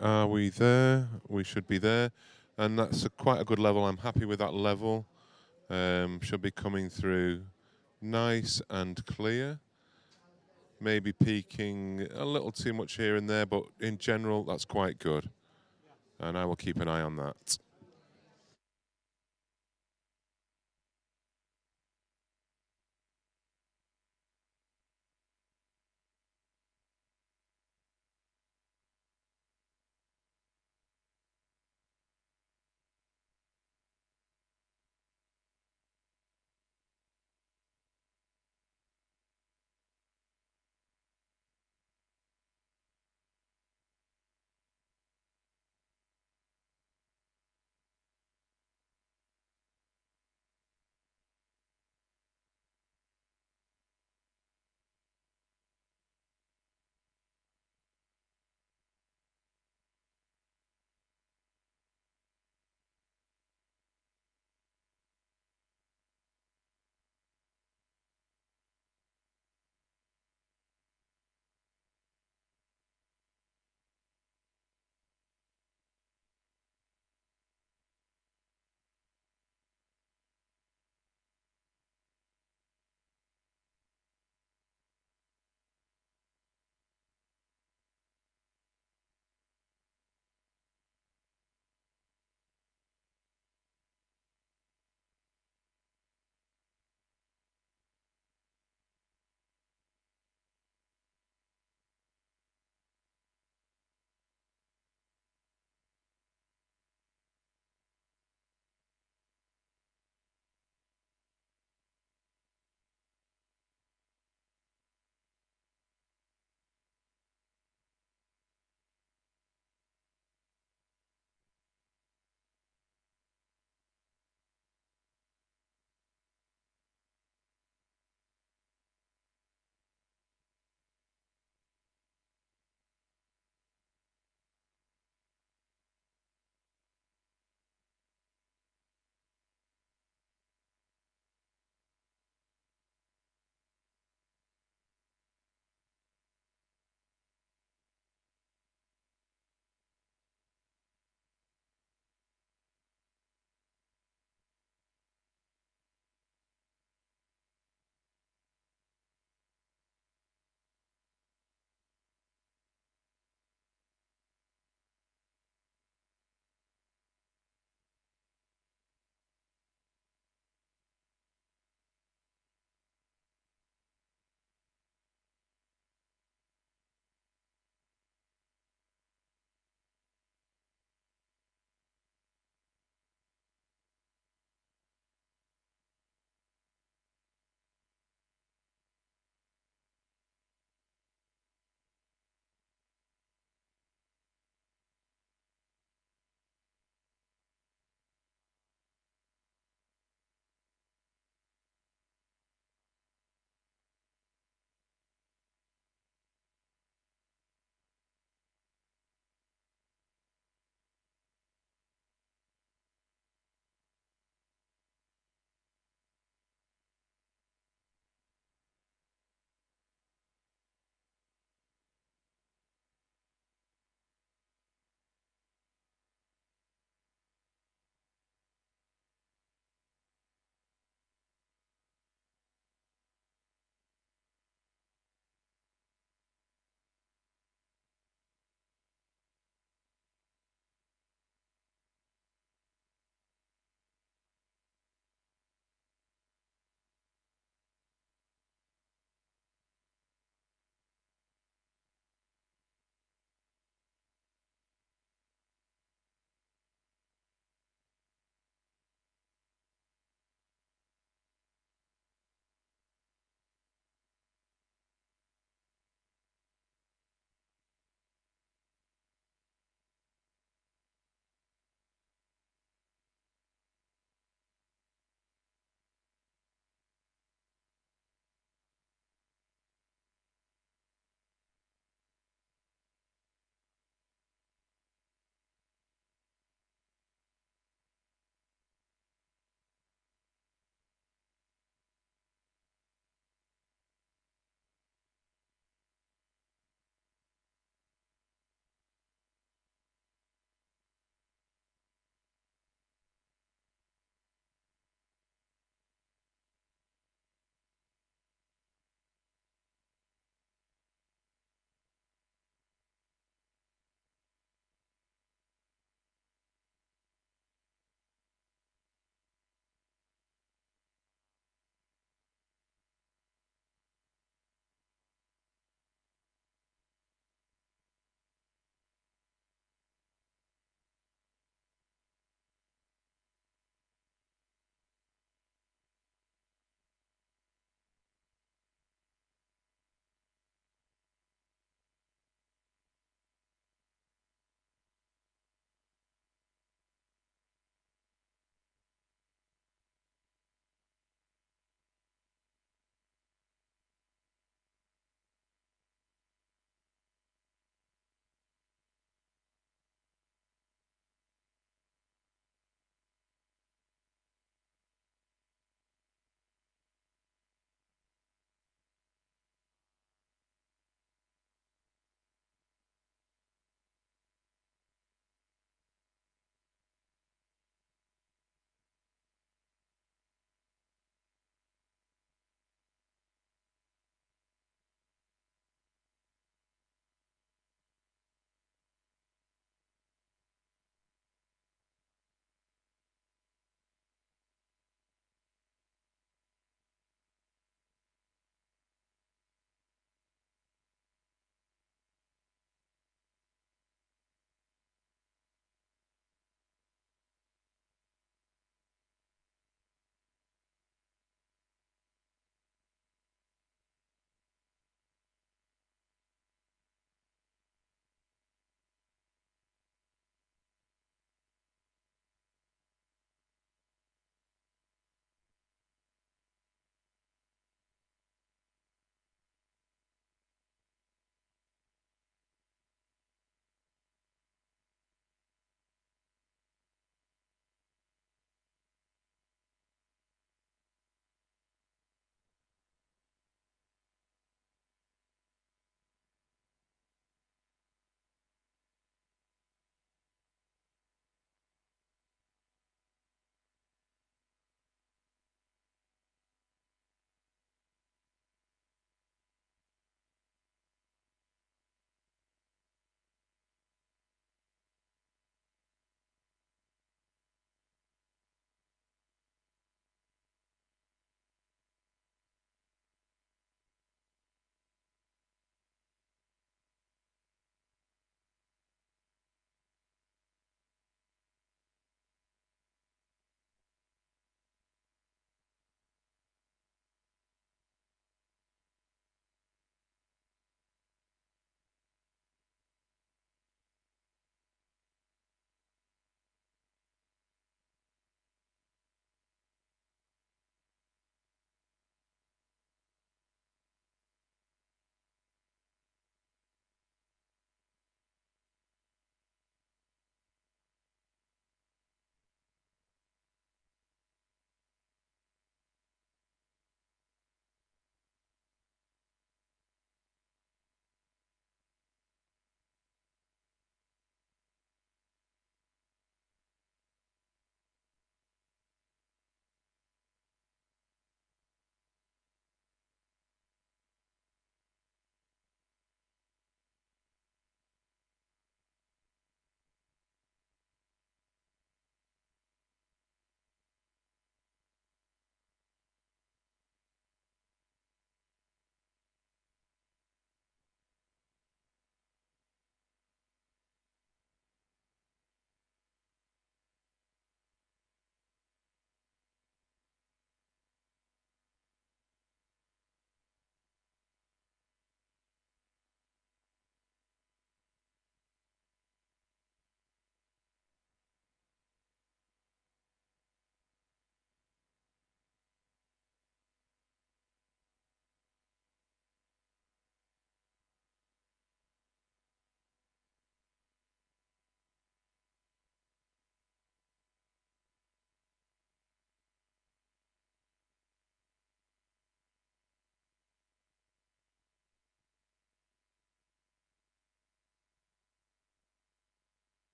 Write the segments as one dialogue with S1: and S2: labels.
S1: Are we there? We should be there. And that's quite a good level. I'm happy with that level. Should be coming through nice and clear. Maybe peaking a little too much here and there, but in general, that's quite good. And I will keep an eye on that.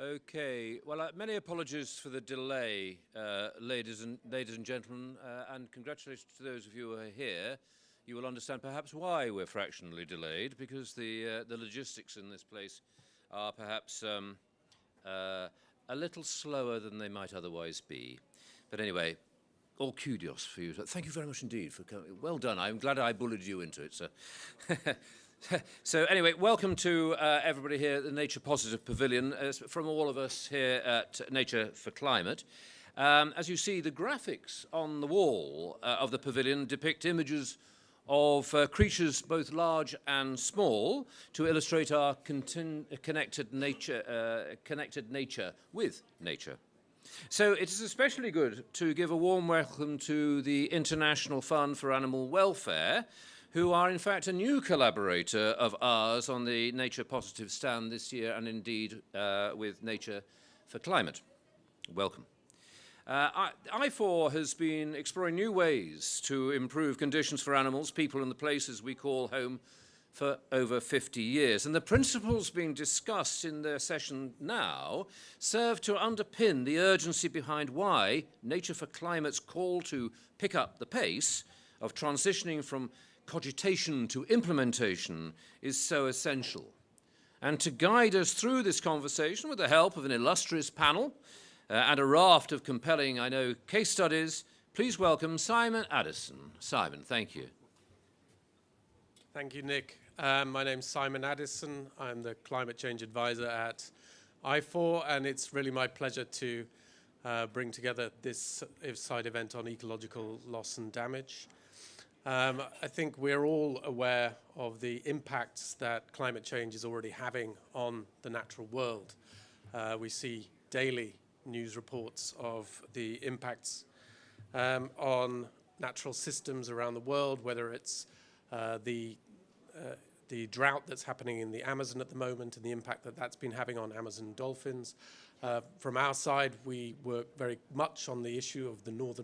S2: Okay. Well, many apologies for the delay, ladies and gentlemen, and congratulations to those of you who are here. You will understand perhaps why we're fractionally delayed, because the logistics in this place are perhaps a little slower than they might otherwise be. But anyway, all kudos for you. Thank you very much indeed for coming. Well done. I'm glad I bullied you into it, sir. So anyway, welcome to everybody here at the Nature Positive Pavilion, from all of us here at Nature for Climate. As you see, the graphics on the wall of the pavilion depict images of creatures both large and small to illustrate our connected nature with nature. So it is especially good to give a warm welcome to the International Fund for Animal Welfare, who are in fact a new collaborator of ours on the Nature Positive stand this year, and indeed with Nature for Climate. Welcome. I4 has been exploring new ways to improve conditions for animals, people and the places we call home for over 50 years. And the principles being discussed in their session now serve to underpin the urgency behind why Nature for Climate's call to pick up the pace of transitioning from cogitation to implementation is so essential. And to guide us through this conversation with the help of an illustrious panel and a raft of compelling, I know, case studies, please welcome Simon Addison. Simon, thank you.
S3: Thank you, Nick. My name's Simon Addison. I'm the Climate Change Advisor at I4, and it's really my pleasure to bring together this side event on ecological loss and damage. I think we're all aware of the impacts that climate change is already having on the natural world. We see daily news reports of the impacts on natural systems around the world, whether it's the drought that's happening in the Amazon at the moment and the impact that that's been having on Amazon dolphins. From our side, we work very much on the issue of the North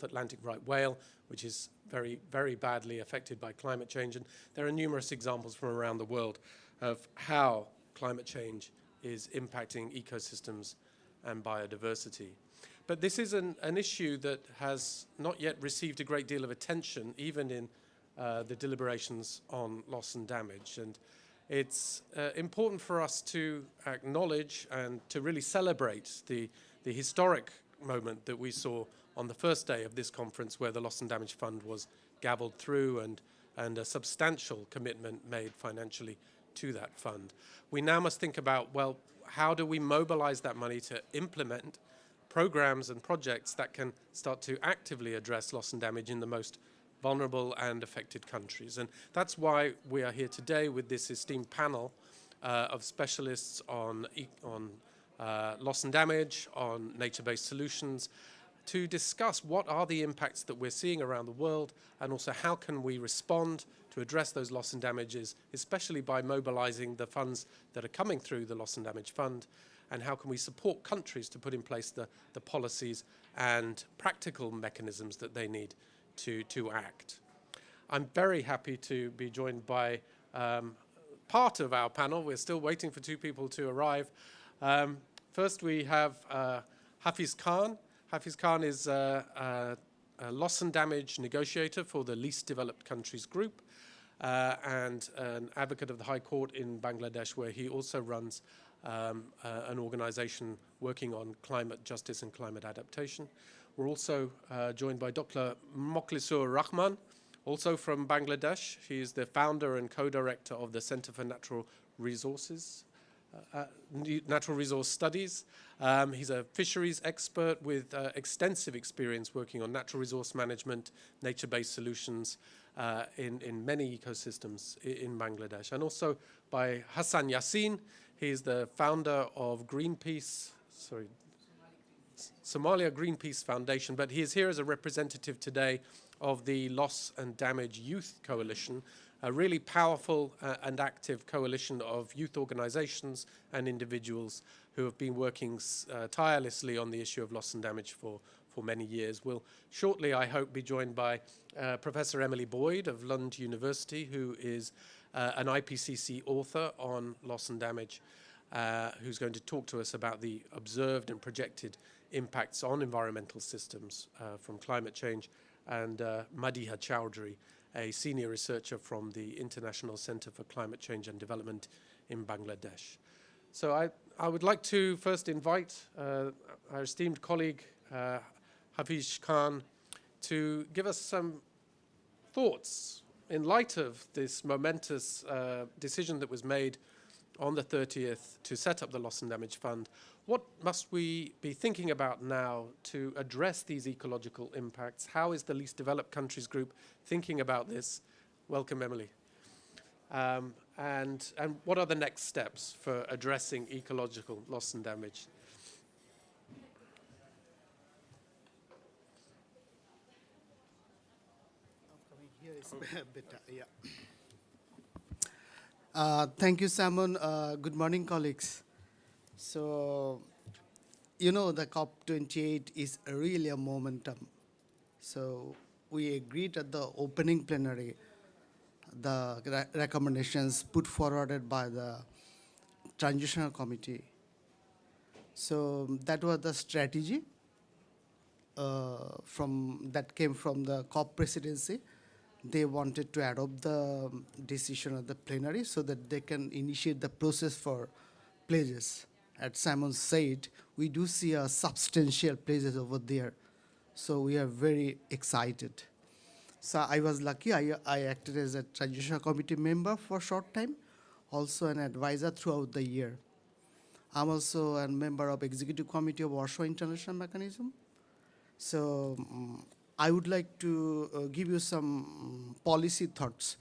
S3: Atlantic right whale, which is very, very badly affected by climate change. And there are numerous examples from around the world of how climate change is impacting ecosystems and biodiversity. But this is an issue that has not yet received a great deal of attention, even in the deliberations on loss and damage. And it's important for us to acknowledge and to really celebrate the historic moment that we saw on the first day of this conference, where the Loss and Damage Fund was gavelled through and a substantial commitment made financially to that fund. We now must think about, well, how do we mobilise that money to implement programs and projects that can start to actively address loss and damage in the most vulnerable and affected countries. And that's why we are here today with this esteemed panel of specialists on loss and damage, on nature-based solutions, to discuss what are the impacts that we're seeing around the world, and also how can we respond to address those loss and damages, especially by mobilizing the funds that are coming through the Loss and Damage Fund, and how can we support countries to put in place the policies and practical mechanisms that they need to act. I'm very happy to be joined by part of our panel. We're still waiting for two people to arrive. First, we have Hafiz Khan. Hafiz Khan is a loss and damage negotiator for the Least Developed Countries Group and an advocate of the High Court in Bangladesh, where he also runs an organization working on climate justice and climate adaptation. We're also joined by Dr. Mokhlisur Rahman, also from Bangladesh. He is the founder and co-director of the Center for Natural Resource Studies. He's a fisheries expert with extensive experience working on natural resource management, nature-based solutions in many ecosystems in Bangladesh. And also by Hassan Yassin. He's the founder of Somalia Greenpeace Foundation, but he is here as a representative today of the Loss and Damage Youth Coalition, a really powerful and active coalition of youth organizations and individuals who have been working tirelessly on the issue of loss and damage for many years. We'll shortly, I hope, be joined by Professor Emily Boyd of Lund University, who is an IPCC author on loss and damage. who's going to talk to us about the observed and projected impacts on environmental systems from climate change, and Madiha Chowdhury, a senior researcher from the International Centre for Climate Change and Development in Bangladesh. So I would like to first invite our esteemed colleague, Hafiz Khan, to give us some thoughts in light of this momentous decision that was made on the 30th to set up the Loss and Damage Fund. What must we be thinking about now to address these ecological impacts? How is the Least Developed Countries Group thinking about this? Welcome, Emily. And what are the next steps for addressing ecological loss and damage?
S4: Here is better, yeah. Thank you, Simon. Good morning, colleagues. So, you know, the COP28 is really a momentum. So, we agreed at the opening plenary the recommendations put forwarded by the Transitional Committee. So, that was the strategy that came from the COP presidency. They wanted to adopt the decision of the plenary so that they can initiate the process for pledges. As Simon said, we do see a substantial pledges over there. So we are very excited. So I was lucky. I acted as a transitional committee member for a short time, also an advisor throughout the year. I'm also a member of Executive Committee of Warsaw International Mechanism. So I would like to give you some policy thoughts,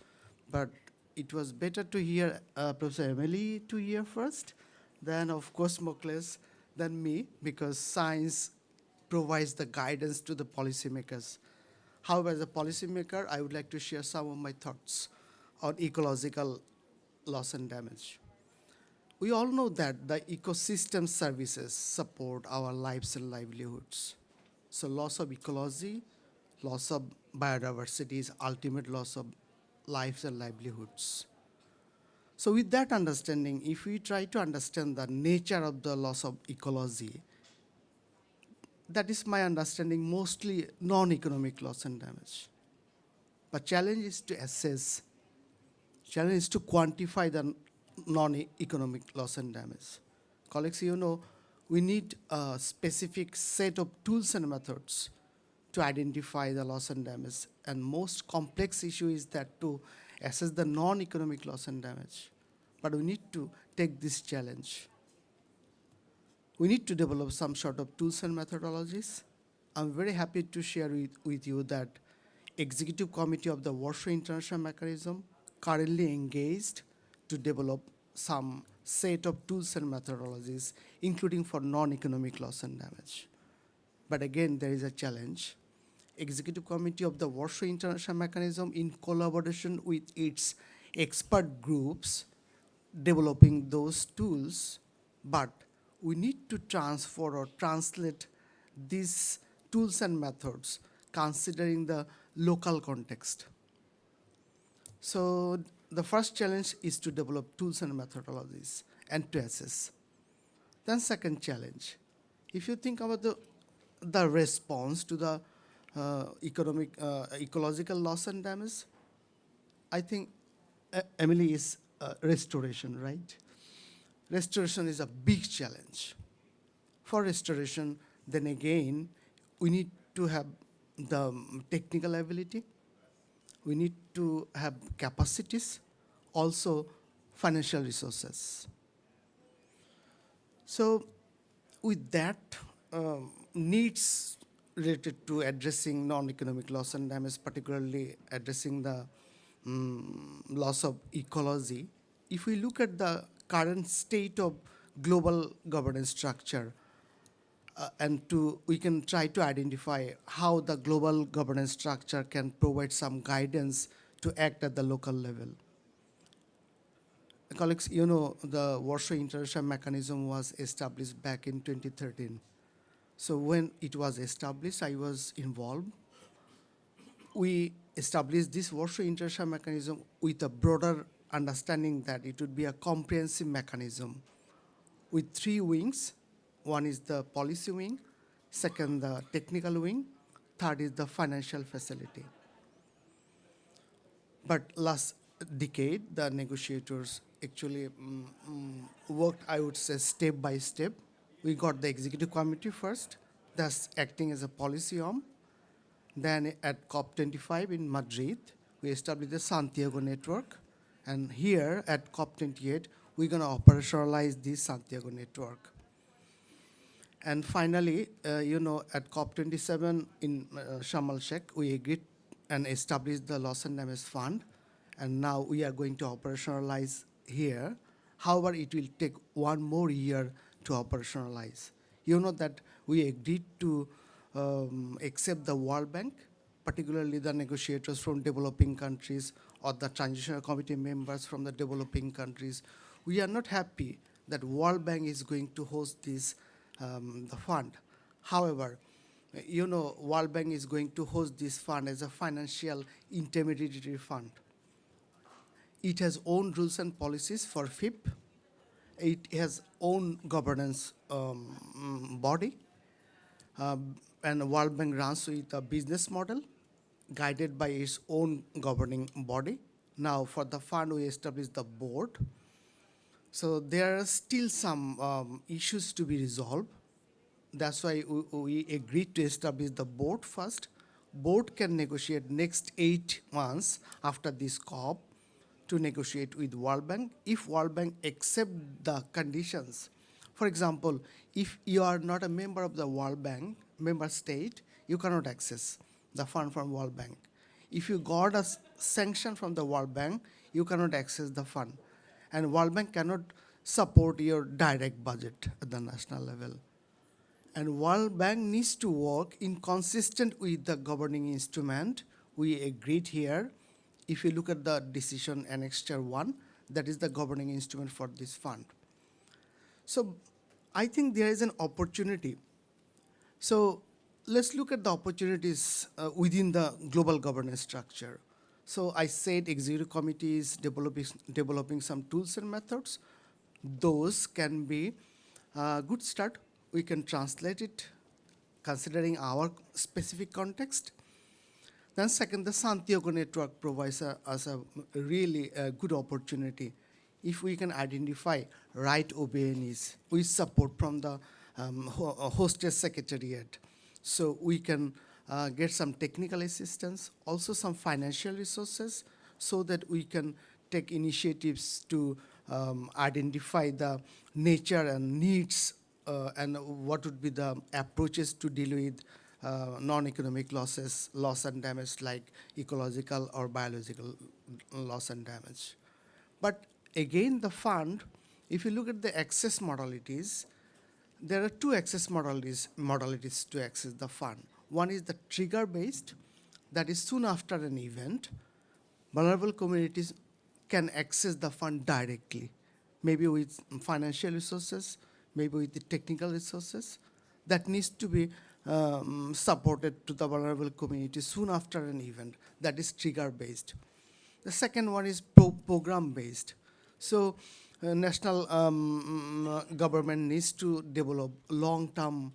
S4: but it was better to hear Professor Emily to hear first, then of course Mokles, than me, because science provides the guidance to the policymakers. However, as a policymaker, I would like to share some of my thoughts on ecological loss and damage. We all know that the ecosystem services support our lives and livelihoods. So loss of ecology, loss of biodiversity is ultimate loss of lives and livelihoods. So with that understanding, if we try to understand the nature of the loss of ecology, that is my understanding, mostly non-economic loss and damage. But challenge is to assess, challenge is to quantify the non-economic loss and damage. Colleagues, you know, we need a specific set of tools and methods to identify the loss and damage. And most complex issue is that to assess the non-economic loss and damage. But we need to take this challenge. We need to develop some sort of tools and methodologies. I'm very happy to share with you that Executive Committee of the Warsaw International Mechanism currently engaged to develop some set of tools and methodologies, including for non-economic loss and damage. But again, there is a challenge. Executive Committee of the Warsaw International Mechanism, in collaboration with its expert groups, developing those tools, but we need to transfer or translate these tools and methods considering the local context. So the first challenge is to develop tools and methodologies and to assess. Then second challenge, if you think about the response to the ecological loss and damage, I think Emily is restoration, right? Restoration is a big challenge. For restoration, then again, we need to have the technical ability, we need to have capacities, also financial resources. So with that, needs related to addressing non-economic loss and damage, particularly addressing the loss of ecology, if we look at the current state of global governance structure, we can try to identify how the global governance structure can provide some guidance to act at the local level. Colleagues, you know, the Warsaw International Mechanism was established back in 2013. So when it was established, I was involved. We established this Warsaw International Mechanism with a broader understanding that it would be a comprehensive mechanism with three wings. One is the policy wing, second the technical wing, third is the financial facility. But last decade, the negotiators actually worked, I would say, step by step. We got the executive committee first, that's acting as a policy arm. Then at COP25 in Madrid, we established the Santiago network. And here at COP28, we're going to operationalize this Santiago network. And finally, at COP27 in Sharm el-Sheikh, we agreed and established the Loss and Damage Fund. And now we are going to operationalize here. However, it will take 1 more year to operationalize. You know that we agreed to accept the World Bank, particularly the negotiators from developing countries or the transitional committee members from the developing countries. We are not happy that World Bank is going to host this the fund. However, World Bank is going to host this fund as a financial intermediary fund. It has own rules and policies for FIP. It has own governance body. And World Bank runs with a business model guided by its own governing body. Now, for the fund, we established the board. So there are still some issues to be resolved. That's why we agreed to establish the board first. Board can negotiate next 8 months after this COP to negotiate with World Bank. If World Bank accept the conditions, for example, if you are not a member of the World Bank, member state, you cannot access the fund from World Bank. If you got a sanction from the World Bank, you cannot access the fund. And World Bank cannot support your direct budget at the national level. And World Bank needs to work inconsistent with the governing instrument we agreed here. If you look at the decision annexure 1, that is the governing instrument for this fund. So I think there is an opportunity. So let's look at the opportunities within the global governance structure. So I said executive committee is developing some tools and methods. Those can be a good start. We can translate it considering our specific context. Then second, the Santiago network provides us a really good opportunity. If we can identify right OBNEs with support from the hostess secretariat, so we can get some technical assistance, also some financial resources, so that we can take initiatives to identify the nature and needs and what would be the approaches to deal with non-economic losses, loss and damage like ecological or biological loss and damage. But again, the fund, if you look at the access modalities, there are 2 access modalities to access the fund. One is the trigger-based, that is soon after an event, vulnerable communities can access the fund directly, maybe with financial resources, maybe with the technical resources. That needs to be supported to the vulnerable community soon after an event. That is trigger-based. The second one is program-based. So national government needs to develop long-term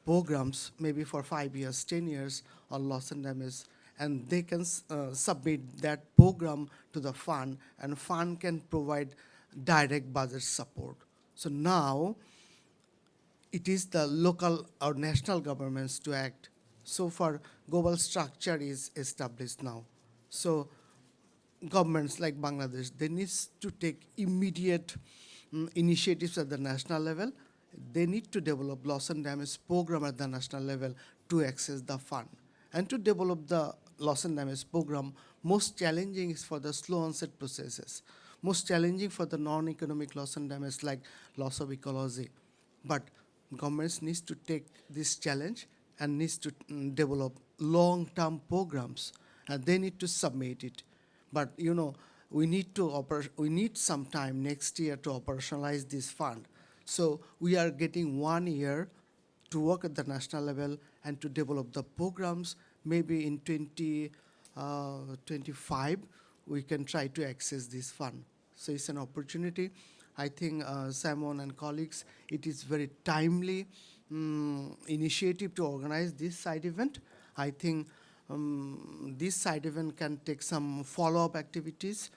S4: programs, maybe for 5 years, 10 years on loss and damage, and they can submit that program to the fund, and fund can provide direct budget support. So now it is the local or national governments to act. So far, global structure is established now. So governments like Bangladesh, they need to take immediate initiatives at the national level. They need to develop loss and damage program at the national level to access the fund. And to develop the loss and damage program, most challenging is for the slow onset processes. Most challenging for the non-economic loss and damage like loss of ecology. But governments needs to take this challenge and needs to develop long-term programs, and they need to submit it. But we need some time next year to operationalize this fund. So we are getting 1 year to work at the national level and to develop the programs. Maybe in 2025 we can try to access this fund. So it's an opportunity. I think Simon and colleagues, it is very timely initiative to organize this side event. I think this side event can take some follow-up activities.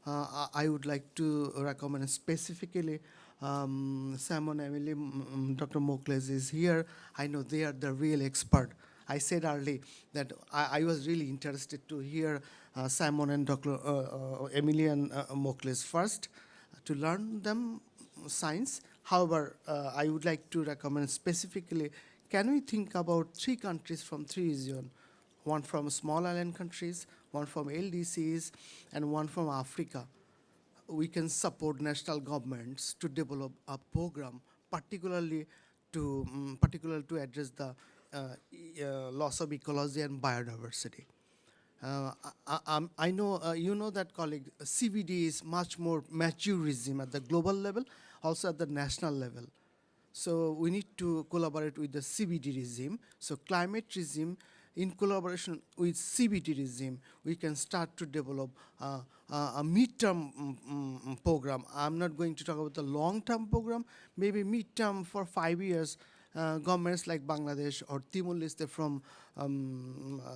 S4: I would like to recommend specifically Simon, Emily, Dr. Mokles is here. I know they are the real expert. I said early that I was really interested to hear Simon and Dr. Emily and Mokles first to learn them science. However, I would like to recommend specifically, can we think about 3 countries from 3 regions? One from small island countries, one from LDCs, and one from Africa. We can support national governments to develop a program, particularly to address the loss of ecology and biodiversity. I know you know that, colleague. CBD is much more mature regime at the global level, also at the national level. So we need to collaborate with the CBD regime. So climate regime, in collaboration with CBD regime, we can start to develop a mid-term program. I'm not going to talk about the long-term program, maybe mid-term for 5 years. Governments like Bangladesh or Timor-Leste from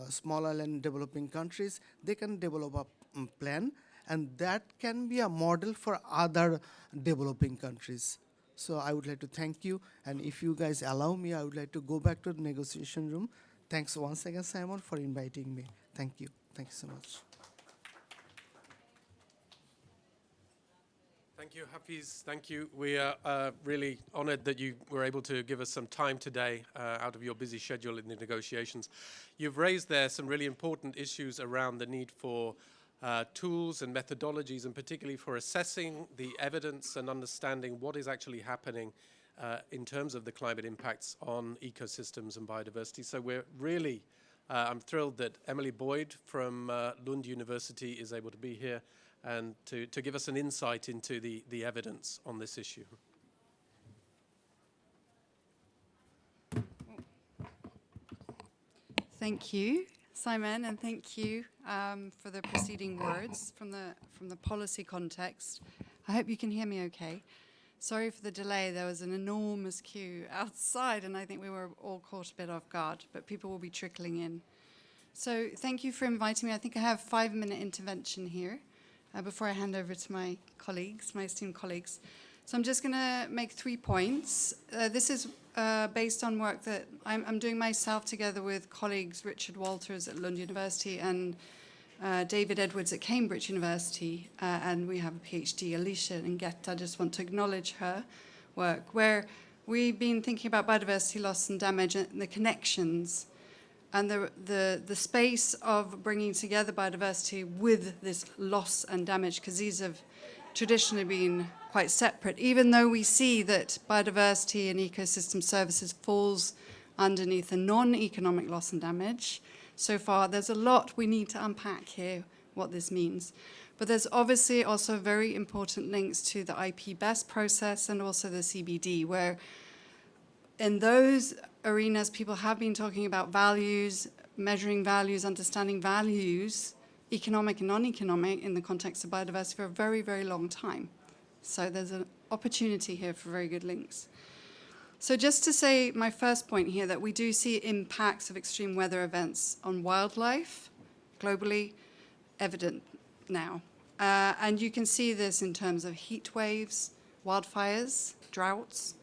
S4: small island developing countries, they can develop a plan, and that can be a model for other developing countries. So I would like to thank you, and if you guys allow me, I would like to go back to the negotiation room. Thanks once again, Simon, for inviting me. Thank you. Thank you so much.
S3: Thank you, Hafiz. Thank you. We are really honored that you were able to give us some time today out of your busy schedule in the negotiations. You've raised there some really important issues around the need for tools and methodologies, and particularly for assessing the evidence and understanding what is actually happening in terms of the climate impacts on ecosystems and biodiversity. So we're really, I'm thrilled that Emily Boyd from Lund University is able to be here and to give us an insight into the evidence on this issue.
S5: Thank you, Simon, and thank you for the preceding words from the policy context. I hope you can hear me okay. Sorry for the delay. There was an enormous queue outside, and I think we were all caught a bit off guard, but people will be trickling in. So thank you for inviting me. I think I have a 5-minute intervention here before I hand over to my colleagues, my esteemed colleagues. So I'm just going to make 3 points. This is based on work that I'm doing myself together with colleagues Richard Walters at Lund University and David Edwards at Cambridge University, and we have a PhD, Alicia Ngeta. I just want to acknowledge her work, where we've been thinking about biodiversity loss and damage and the connections and the space of bringing together biodiversity with this loss and damage, because these have traditionally been quite separate, even though we see that biodiversity and ecosystem services falls underneath the non-economic loss and damage. So far, there's a lot we need to unpack here, what this means. But there's obviously also very important links to the IP BEST process and also the CBD, where in those arenas, people have been talking about values, measuring values, understanding values, economic and non-economic, in the context of biodiversity for a very, very long time. So there's an opportunity here for very good links. So just to say my first point here, that we do see impacts of extreme weather events on wildlife, globally evident now. And you can see this in terms of heat waves, wildfires, droughts,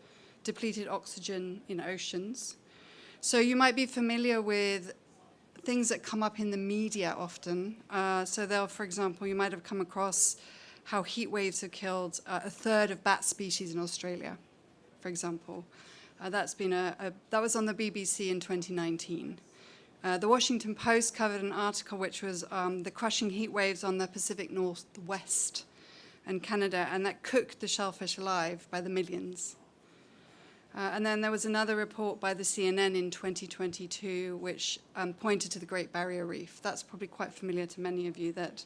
S5: depleted oxygen in oceans. So you might be familiar with things that come up in the media often. So there, for example, you might have come across how heat waves have killed a third of bat species in Australia, for example. That was on the BBC in 2019. The Washington Post covered an article which was the crushing heat waves on the Pacific Northwest and Canada, and that cooked the shellfish alive by the millions. And then there was another report by the CNN in 2022 which pointed to the Great Barrier Reef. That's probably quite familiar to many of you, that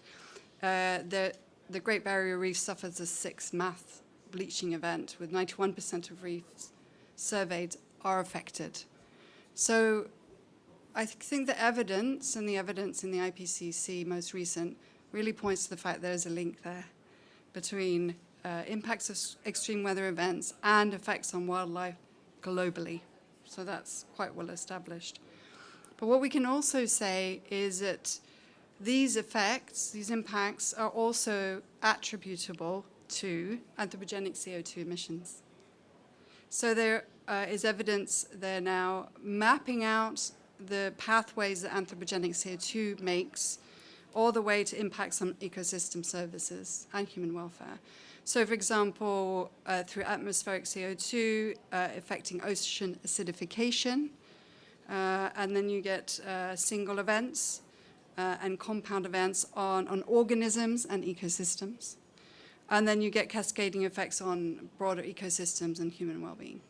S5: the Great Barrier Reef suffers a 6th mass bleaching event, with 91% of reefs surveyed are affected. So I think the evidence, and the evidence in the IPCC most recent, really points to the fact there is a link there between impacts of extreme weather events and effects on wildlife globally. So that's quite well established. But what we can also say is that these effects, these impacts, are also attributable to anthropogenic CO2 emissions. So there is evidence they're now mapping out the pathways that anthropogenic CO2 makes all the way to impacts on ecosystem services and human welfare. So, for example, through atmospheric CO2 affecting ocean acidification, and then you get single events and compound events on organisms and ecosystems. And then you get cascading effects on broader ecosystems and human well-being.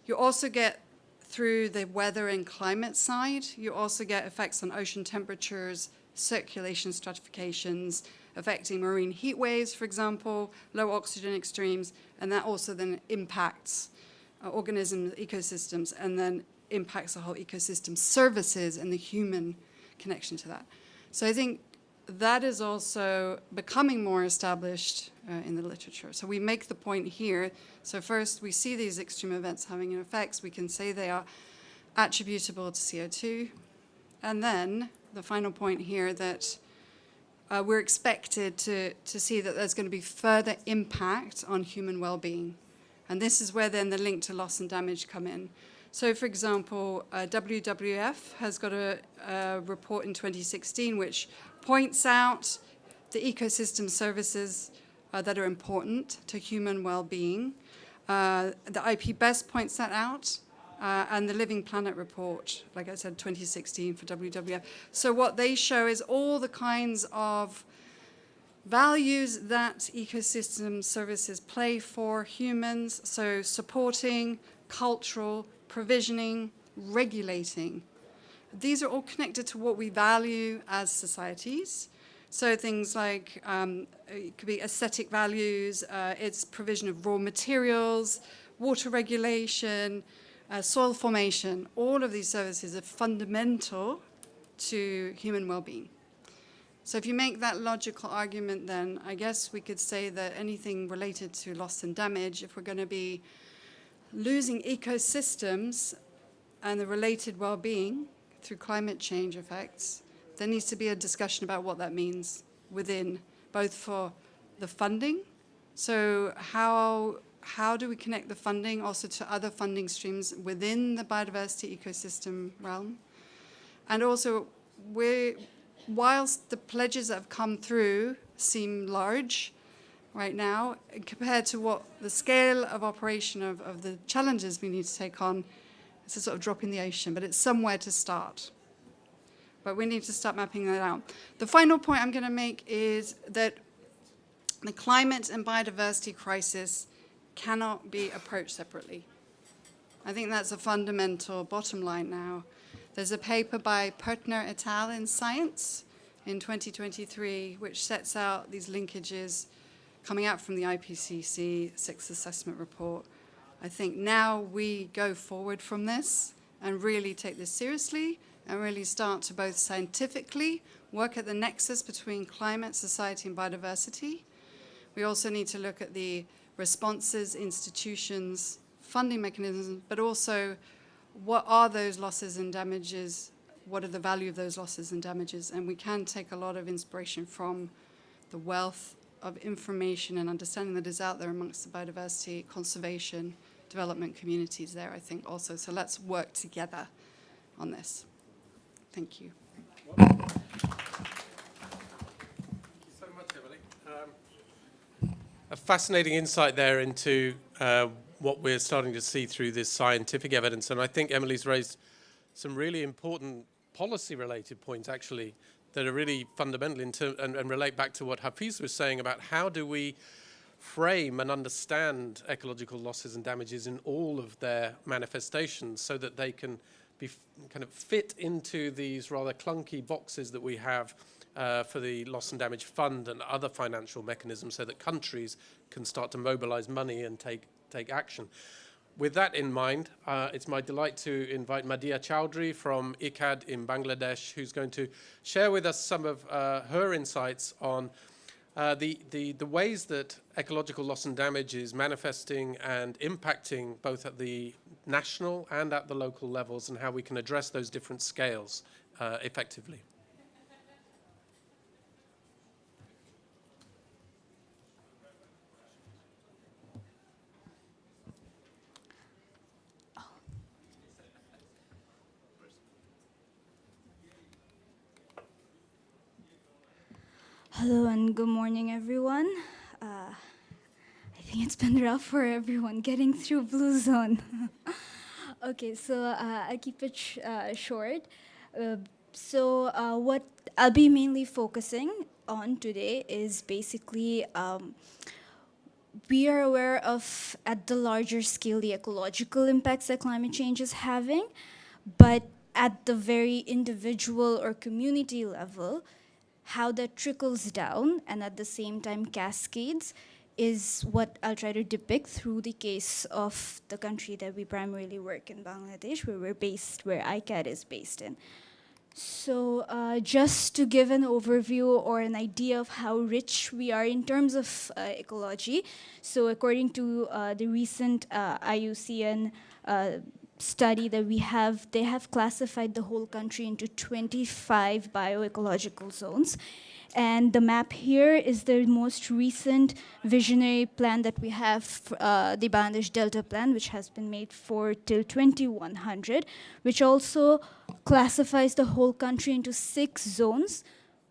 S5: You also get, through the weather and climate side, you also get effects on ocean temperatures, circulation stratifications, affecting marine heat waves, for example, low oxygen extremes, and that also then impacts organisms, ecosystems, and then impacts the whole ecosystem services and the human connection to that. So I think that is also becoming more established in the literature. So we make the point here. So first, we see these extreme events having an effects. We can say they are attributable to CO2. And then the final point here that we're expected to see that there's going to be further impact on human well-being. And this is where then the link to loss and damage come in. So, for example, WWF has got a report in 2016 which points out the ecosystem services that are important to human well-being. The IP Best points that out, and the Living Planet report, like I said, 2016 for WWF. So what they show is all the kinds of values that ecosystem services play for humans, so supporting, cultural, provisioning, regulating. These are all connected to what we value as societies. So things like, it could be aesthetic values, it's provision of raw materials, water regulation, soil formation. All of these services are fundamental to human well-being. So if you make that logical argument, then I guess we could say that anything related to loss and damage, if we're going to be losing ecosystems and the related well-being through climate change effects, there needs to be a discussion about what that means within, both for the funding. So how do we connect the funding also to other funding streams within the biodiversity ecosystem realm? And also, whilst the pledges that have come through seem large right now, compared to what the scale of operation of the challenges we need to take on, it's a sort of drop in the ocean, but it's somewhere to start. But we need to start mapping that out. The final point I'm going to make is that the climate and biodiversity crisis cannot be approached separately. I think that's a fundamental bottom line now. There's a paper by Pertner et al. In Science in 2023, which sets out these linkages coming out from the IPCC Sixth Assessment Report. I think now we go forward from this and really take this seriously and really start to both scientifically work at the nexus between climate, society, and biodiversity. We also need to look at the responses, institutions, funding mechanisms, but also what are those losses and damages? What are the value of those losses and damages? And we can take a lot of inspiration from the wealth of information and understanding that is out there amongst the biodiversity, conservation, development communities there, I think, also. So let's work together on this. Thank you.
S3: Thank you so much, Emily. A fascinating insight there into what we're starting to see through this scientific evidence. And I think Emily's raised some really important policy-related points, actually, that are really fundamental and relate back to what Hafiz was saying about how do we frame and understand ecological losses and damages in all of their manifestations so that they can be kind of fit into these rather clunky boxes that we have for the Loss and Damage Fund and other financial mechanisms so that countries can start to mobilize money and take action. With that in mind, it's my delight to invite Madhya Chowdhury from ICAD in Bangladesh, who's going to share with us some of her insights on the ways that ecological loss and damage is manifesting and impacting both at the national and at the local levels, and how we can address those different scales effectively.
S6: Hello and good morning, everyone. I think it's been rough for everyone getting through Blue Zone. Okay, so I'll keep it short. What I'll be mainly focusing on today is basically we are aware of, at the larger scale, the ecological impacts that climate change is having, but at the very individual or community level, how that trickles down and at the same time cascades is what I'll try to depict through the case of the country that we primarily work in, Bangladesh, where we're based, where ICAD is based in. So just to give an overview or an idea of how rich we are in terms of ecology, so according to the recent IUCN study that we have, they have classified the whole country into 25 bioecological zones. And the map here is the most recent visionary plan that we have, the Bangladesh Delta Plan, which has been made for till 2100, which also classifies the whole country into 6 zones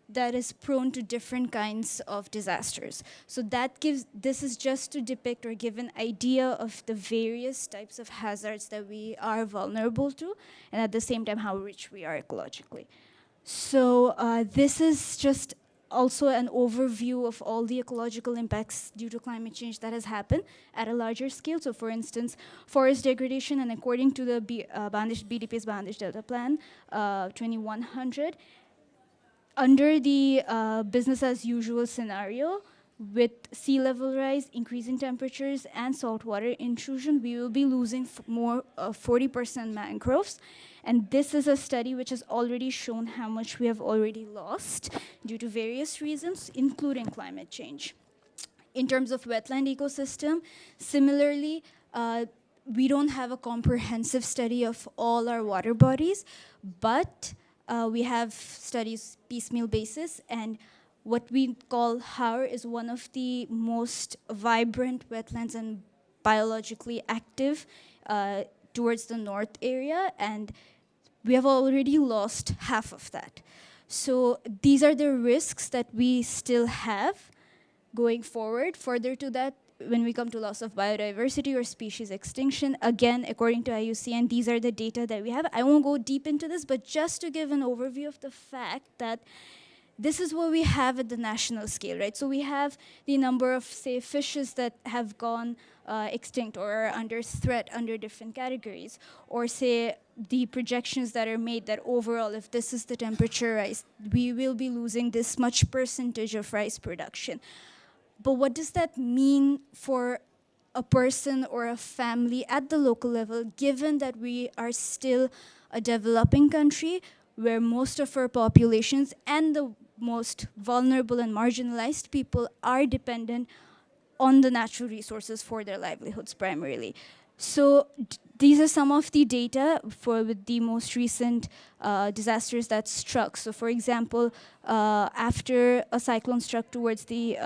S6: that is prone to different kinds of disasters. So that gives, this is just to depict or give an idea of the various types of hazards that we are vulnerable to, and at the same time how rich we are ecologically. So this is just also an overview of all the ecological impacts due to climate change that has happened at a larger scale. So for instance, forest degradation, and according to the BDP's Bangladesh Delta Plan 2100, under the business as usual scenario, with sea level rise, increasing temperatures, and saltwater intrusion, we will be losing more 40% mangroves. And this is a study which has already shown how much we have already lost due to various reasons, including climate change. In terms of wetland ecosystem, similarly, we don't have a comprehensive study of all our water bodies, but we have studies piecemeal basis, and what we call HAR is one of the most vibrant wetlands and biologically active towards the north area, and we have already lost half of that. So these are the risks that we still have going forward. Further to that, when we come to loss of biodiversity or species extinction, again, according to IUCN, these are the data that we have. I won't go deep into this, but just to give an overview of the fact that this is what we have at the national scale, right? So we have the number of, say, fishes that have gone extinct or are under threat under different categories, or say the projections that are made that overall, if this is the temperature rise, we will be losing this much percentage of rice production. But what does that mean for a person or a family at the local level, given that we are still a developing country where most of our populations and the most vulnerable and marginalized people are dependent on the natural resources for their livelihoods primarily? So these are some of the data with the most recent disasters that struck. So for example, after a cyclone struck towards the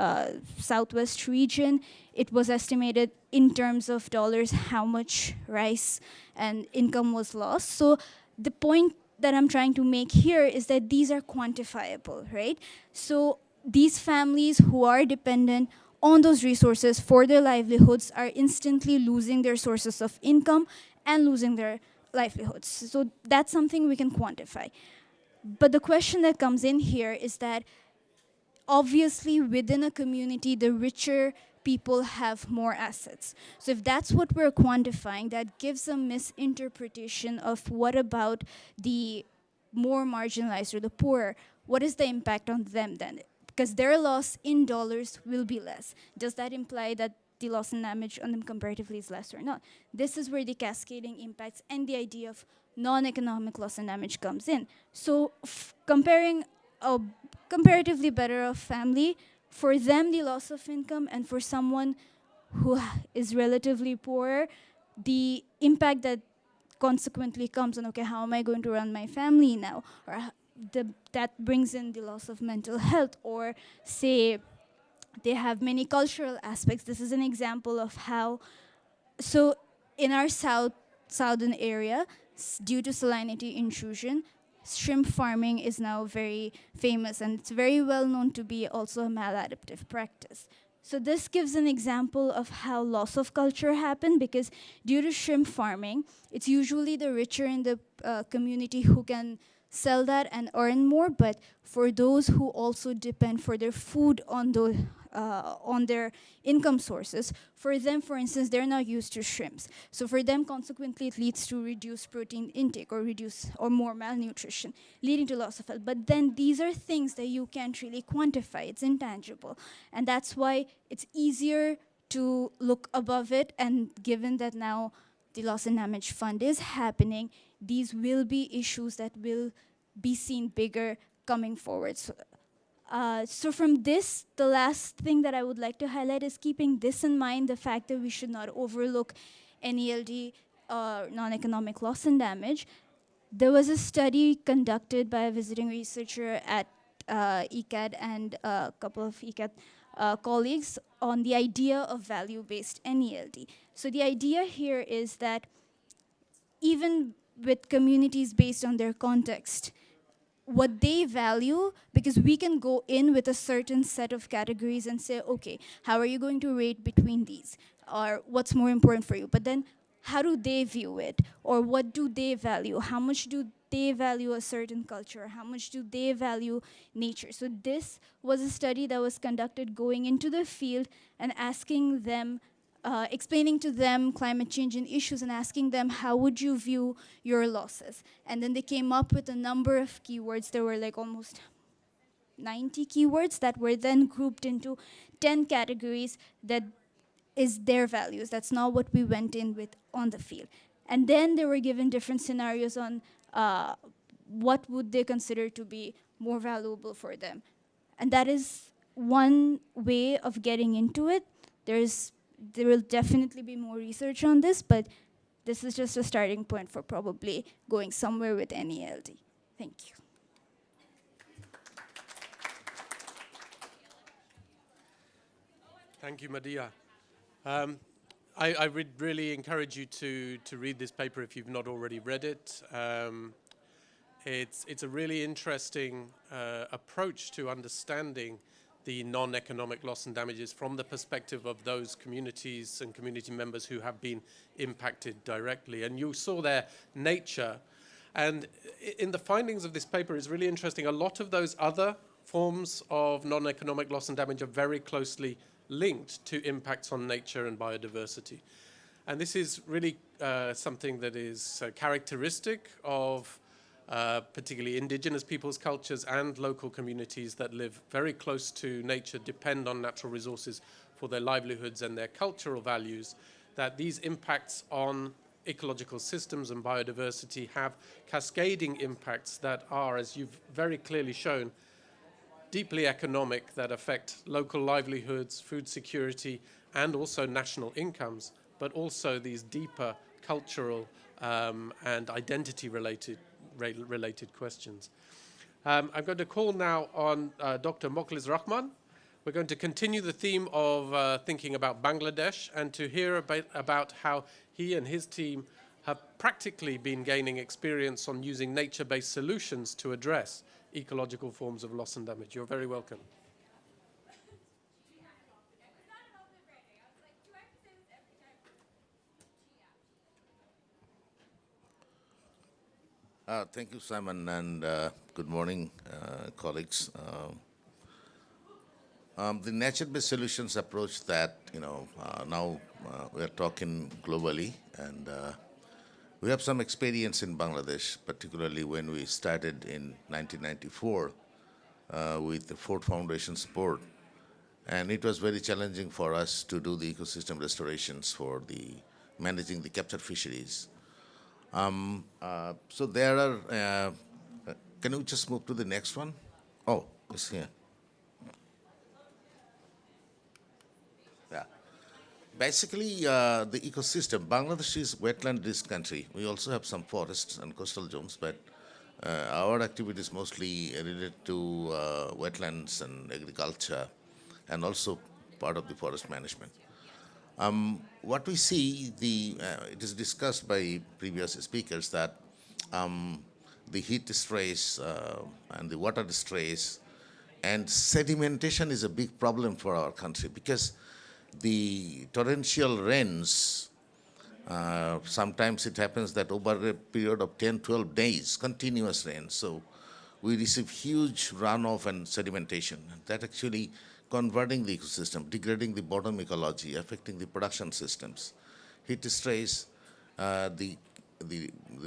S6: southwest region, it was estimated in terms of dollars how much rice and income was lost. So the point that I'm trying to make here is that these are quantifiable, right? So these families who are dependent on those resources for their livelihoods are instantly losing their sources of income and losing their livelihoods. So that's something we can quantify. But the question that comes in here is that obviously within a community, the richer people have more assets. So if that's what we're quantifying, that gives a misinterpretation of what about the more marginalized or the poorer. What is the impact on them then? Because their loss in dollars will be less. Does that imply that the loss and damage on them comparatively is less or not? This is where the cascading impacts and the idea of non-economic loss and damage comes in. So comparing a comparatively better off family For them, the loss of income, and for someone who is relatively poor, the impact that consequently comes on, okay, how am I going to run my family now? Or that brings in the loss of mental health, or say they have many cultural aspects. This is an example of how, so in our southern area, due to salinity intrusion, shrimp farming is now very famous, and it's very well known to be also a maladaptive practice. So this gives an example of how loss of culture happened, because due to shrimp farming, it's usually the richer in the community who can sell that and earn more, but for those who also depend for their food on their income sources, for them, for instance, they're not used to shrimps. So for them, consequently, it leads to reduced protein intake or more malnutrition, leading to loss of health. But then these are things that you can't really quantify. It's intangible. And that's why it's easier to look above it. And given that now the loss and damage fund is happening, these will be issues that will be seen bigger coming forward. So from this, the last thing that I would like to highlight is keeping this in mind, the fact that we should not overlook NELD, non-economic loss and damage. There was a study conducted by a visiting researcher at ECAD and a couple of ECAD colleagues on the idea of value-based NELD. So the idea here is that even with communities based on their context, what they value, because we can go in with a certain set of categories and say, okay, how are you going to rate between these? Or what's more important for you? But then how do they view it? Or what do they value? How much do they value a certain culture? How much do they value nature? So this was a study that was conducted going into the field and asking them, explaining to them climate change and issues and asking them, how would you view your losses? And then they came up with a number of keywords. There were like almost 90 keywords that were then grouped into 10 categories that is their values. That's not what we went in with on the field. And then they were given different scenarios on what would they consider to be more valuable for them. And that is one way of getting into it. There will definitely be more research on this, but this is just a starting point for probably going somewhere with NELD. Thank you.
S3: Thank you, Madia. I would really encourage you to read this paper if you've not already read it. It's a really interesting approach to understanding the non-economic loss and damages from the perspective of those communities and community members who have been impacted directly. And you saw there nature. And in the findings of this paper is really interesting. A lot of those other forms of non-economic loss and damage are very closely linked to impacts on nature and biodiversity. And this is really something that is characteristic of particularly indigenous peoples' cultures and local communities that live very close to nature, depend on natural resources for their livelihoods and their cultural values, that these impacts on ecological systems and biodiversity have cascading impacts that are, as you've very clearly shown, deeply economic, that affect local livelihoods, food security, and also national incomes, but also these deeper cultural and identity-related questions. I'm going to call now on Dr. Mokhlis Rahman. We're going to continue the theme of thinking about Bangladesh and to hear about how he and his team have practically been gaining experience on using nature-based solutions to address ecological forms of loss and damage. You're very welcome.
S7: Thank you, Simon, and good morning, colleagues. The nature-based solutions approach that, now we're talking globally, and we have some experience in Bangladesh, particularly when we started in 1994 with the Ford Foundation support. And it was very challenging for us to do the ecosystem restorations for the managing the captured fisheries. So there are, can you just move to the next one? Oh, it's here. Basically, the ecosystem, Bangladesh is wetland-rich country. We also have some forests and coastal zones, but our activity is mostly related to wetlands and agriculture, and also part of the forest management. What we see, it is discussed by previous speakers that the heat stress and the water stress and sedimentation is a big problem for our country because the torrential rains, sometimes it happens that over a period of 10, 12 days, continuous rain. So we receive huge runoff and sedimentation. That actually converting the ecosystem, degrading the bottom ecology, affecting the production systems. Heat stress, the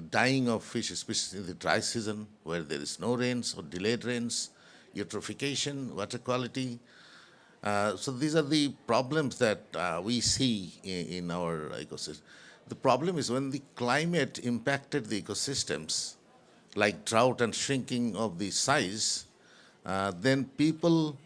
S7: dying of fish, especially in the dry season where there is no rains or delayed rains, eutrophication, water quality. So these are the problems that we see in our ecosystem. The problem is when the climate impacted the ecosystems, like drought and shrinking of the size, then people,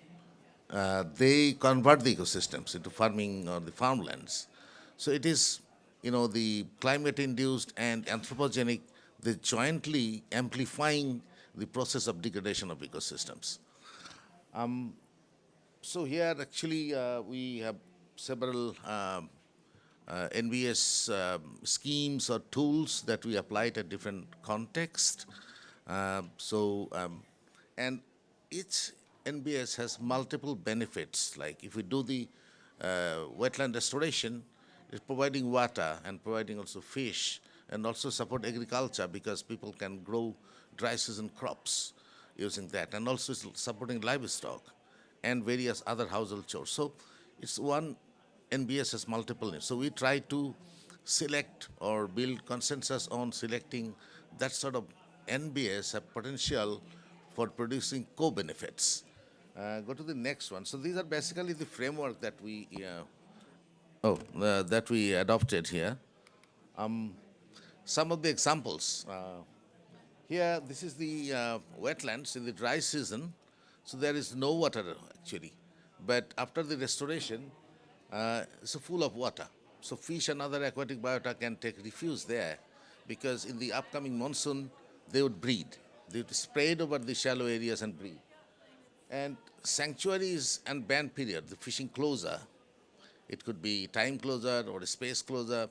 S7: they convert the ecosystems into farming or the farmlands. So it is, the climate-induced and anthropogenic, they jointly amplifying the process of degradation of ecosystems. So here actually we have several NBS schemes or tools that we applied at different contexts. And each NBS has multiple benefits. Like if we do the wetland restoration, it's providing water and providing also fish and also support agriculture because people can grow dry season crops using that, and also it's supporting livestock and various other household chores. So it's one NBS has multiple needs. So we try to select or build consensus on selecting that sort of NBS have potential for producing co-benefits. Go to the next one. So these are basically the framework that we that we adopted here. Some of the examples. Here, this is the wetlands in the dry season. So there is no water actually. But after the restoration, it's full of water. So fish and other aquatic biota can take refuge there because in the upcoming monsoon, they would breed. They would spread over the shallow areas and breed. And sanctuaries and ban period, the fishing closure, it could be time closure or a space closure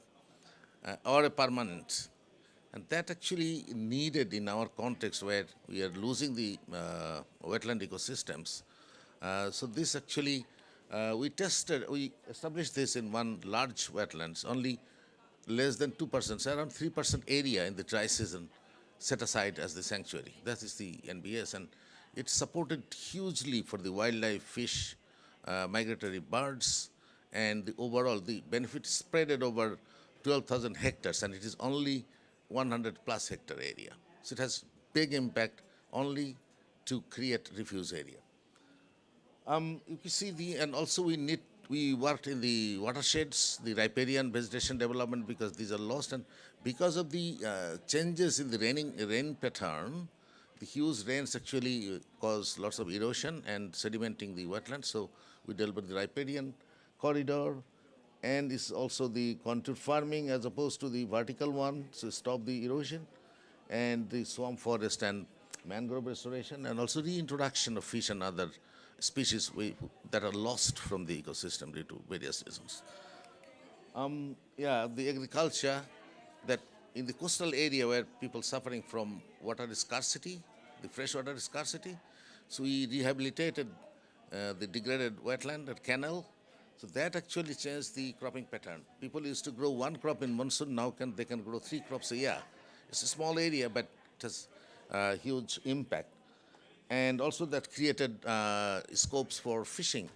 S7: or a permanent. And that actually needed in our context where we are losing the wetland ecosystems. So this actually, we established this in one large wetlands, only less than 2%, so around 3% area in the dry season set aside as the sanctuary. That is the NBS, and it supported hugely for the wildlife, fish, migratory birds, and the overall, the benefit spreaded over 12,000 hectares, and it is only 100 plus hectare area. So it has big impact only to create refuge area. You can see and also we worked in the watersheds, the riparian vegetation development because these are lost, and because of the changes in the rain pattern, the huge rains actually cause lots of erosion and sedimenting the wetlands. So we dealt with the riparian corridor, and it's also the contour farming as opposed to the vertical one, so stop the erosion, and the swamp forest and mangrove restoration, and also reintroduction of fish and other species that are lost from the ecosystem due to various reasons. The agriculture, that in the coastal area where people suffering from water scarcity, the freshwater scarcity, so we rehabilitated the degraded wetland and canal. So that actually changed the cropping pattern. People used to grow one crop in monsoon, now they can grow 3 crops a year. It's a small area, but it has huge impact. And also that created scopes for fishing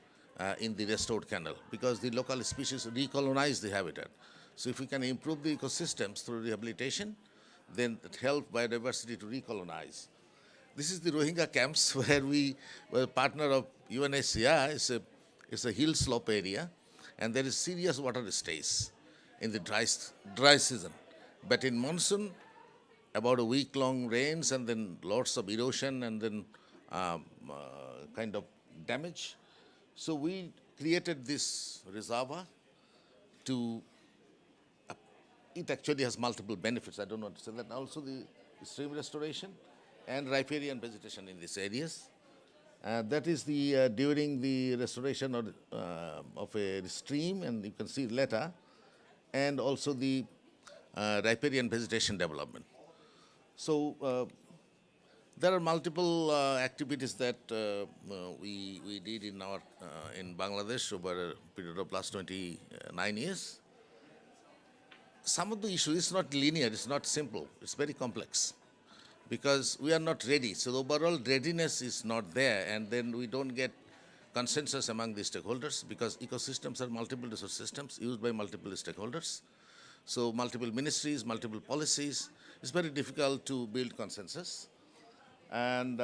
S7: in the restored canal because the local species recolonize the habitat. So if we can improve the ecosystems through rehabilitation, then it helps biodiversity to recolonize. This is the Rohingya camps where we were a partner of UNHCR. It's a hill slope area, and there is serious water stays in the dry season. But in monsoon, about a week-long rains and then lots of erosion and then kind of damage. So we created this reservoir to, it actually has multiple benefits. I don't want to say that. Also the stream restoration and riparian vegetation in these areas. That is the during the restoration of a stream, and you can see later, and also the riparian vegetation development. So there are multiple activities that we did in our in Bangladesh over a period of last 29 years. Some of the issue is not linear, it's not simple, it's very complex, because we are not ready. So the overall readiness is not there, and then we don't get consensus among the stakeholders, because ecosystems are multiple resource systems used by multiple stakeholders. So multiple ministries, multiple policies, it's very difficult to build consensus. And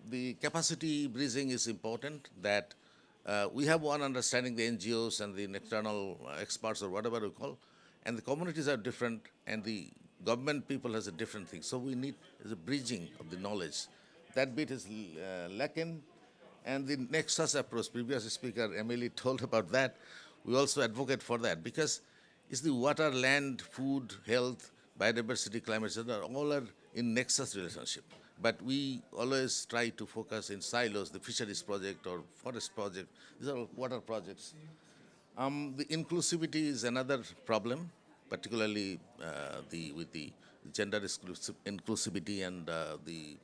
S7: the capacity bridging is important, that we have one understanding, the NGOs and the external experts or whatever we call, and the communities are different, and the government people has a different thing. So we need a bridging of the knowledge. That bit is lacking. And the nexus approach, previous speaker Emily told about that, we also advocate for that, because it's the water, land, food, health, biodiversity, climate change, all are in nexus relationship. But we always try to focus in silos, the fisheries project or forest project, these are all water projects. The inclusivity is another problem, particularly with the gender inclusivity and the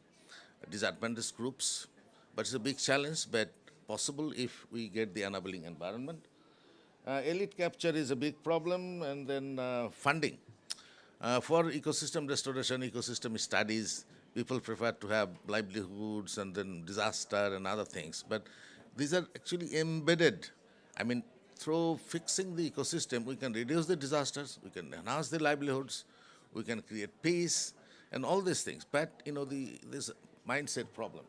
S7: disadvantaged groups. But it's a big challenge, but possible if we get the enabling environment. Elite capture is a big problem, and then funding. For ecosystem restoration, ecosystem studies, people prefer to have livelihoods and then disaster and other things. But these are actually embedded. I mean, through fixing the ecosystem, we can reduce the disasters, we can enhance the livelihoods, we can create peace, and all these things. But, you know, this mindset problem.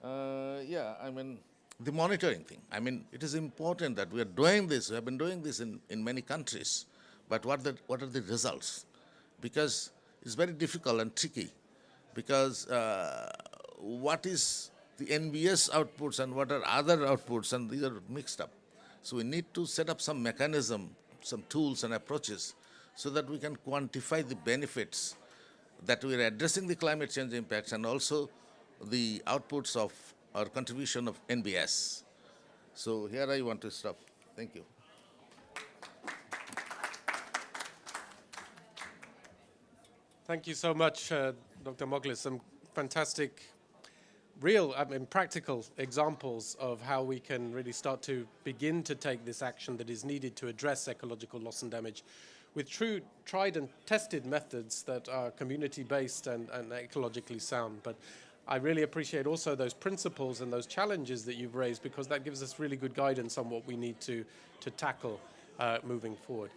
S7: Yeah, I mean, the monitoring thing. I mean, it is important that we are doing this. We have been doing this in many countries. But what are the results? Because it's very difficult and tricky. Because what is the NBS outputs and what are other outputs, and these are mixed up. So we need to set up some mechanism, some tools and approaches, so that we can quantify the benefits, that we are addressing the climate change impacts and also the outputs of our contribution of NBS. So here I want to stop. Thank you.
S3: Thank you so much, Dr. Moglis. Some fantastic, real, practical examples of how we can really start to begin to take this action that is needed to address ecological loss and damage with true tried and tested methods that are community-based and ecologically sound. But I really appreciate also those principles and those challenges that you've raised, because that gives us really good guidance on what we need to tackle moving forward.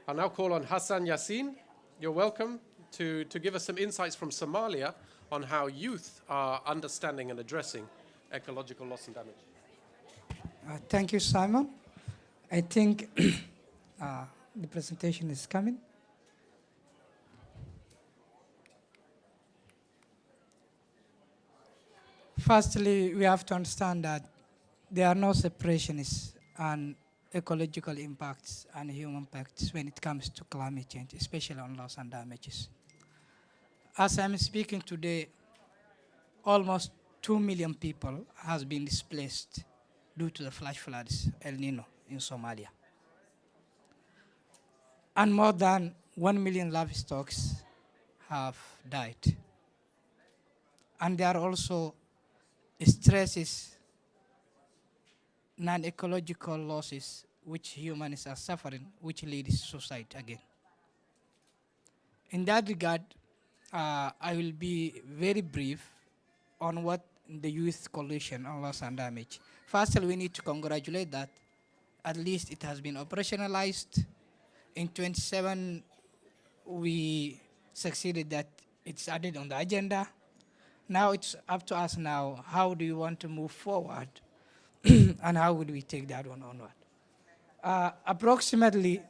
S3: I'll now call on Hassan Yassin. You're welcome to give us some insights from Somalia on how youth are understanding and addressing ecological loss and damage.
S8: Thank you, Simon. I think the presentation is coming. Firstly, we have to understand that there are no separations on ecological impacts and human impacts when it comes to climate change, especially on loss and damages. As I'm speaking today, almost 2 million people has been displaced due to the flash floods, El Nino, in Somalia. And more than 1 million livestock have died. And there are also stresses, non-ecological losses which humans are suffering, which leads to suicide again. In that regard, I will be very brief on what the Youth Coalition on Loss and Damage. Firstly, we need to congratulate that at least it has been operationalized. In 27, we succeeded that it's added on the agenda. Now it's up to us now, how do you want to move forward and how would we take that one onward? Approximately,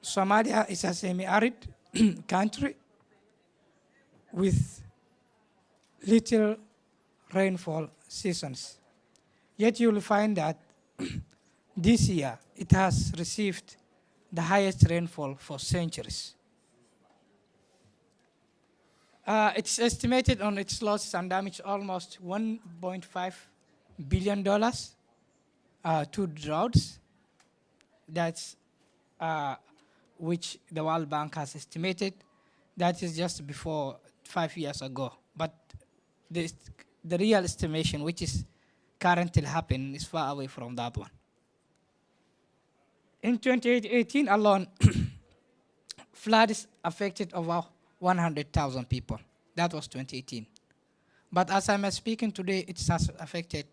S8: Somalia is a semi-arid country with little rainfall seasons. Yet you will find that this year it has received the highest rainfall for centuries. It's estimated on its losses and damage almost $1.5 billion to droughts. That's which the World Bank has estimated. That is just before 5 years ago. But the real estimation, which is currently happening, is far away from that one. In 2018 alone, floods affected over 100,000 people. That was 2018. But as I'm speaking today, it has affected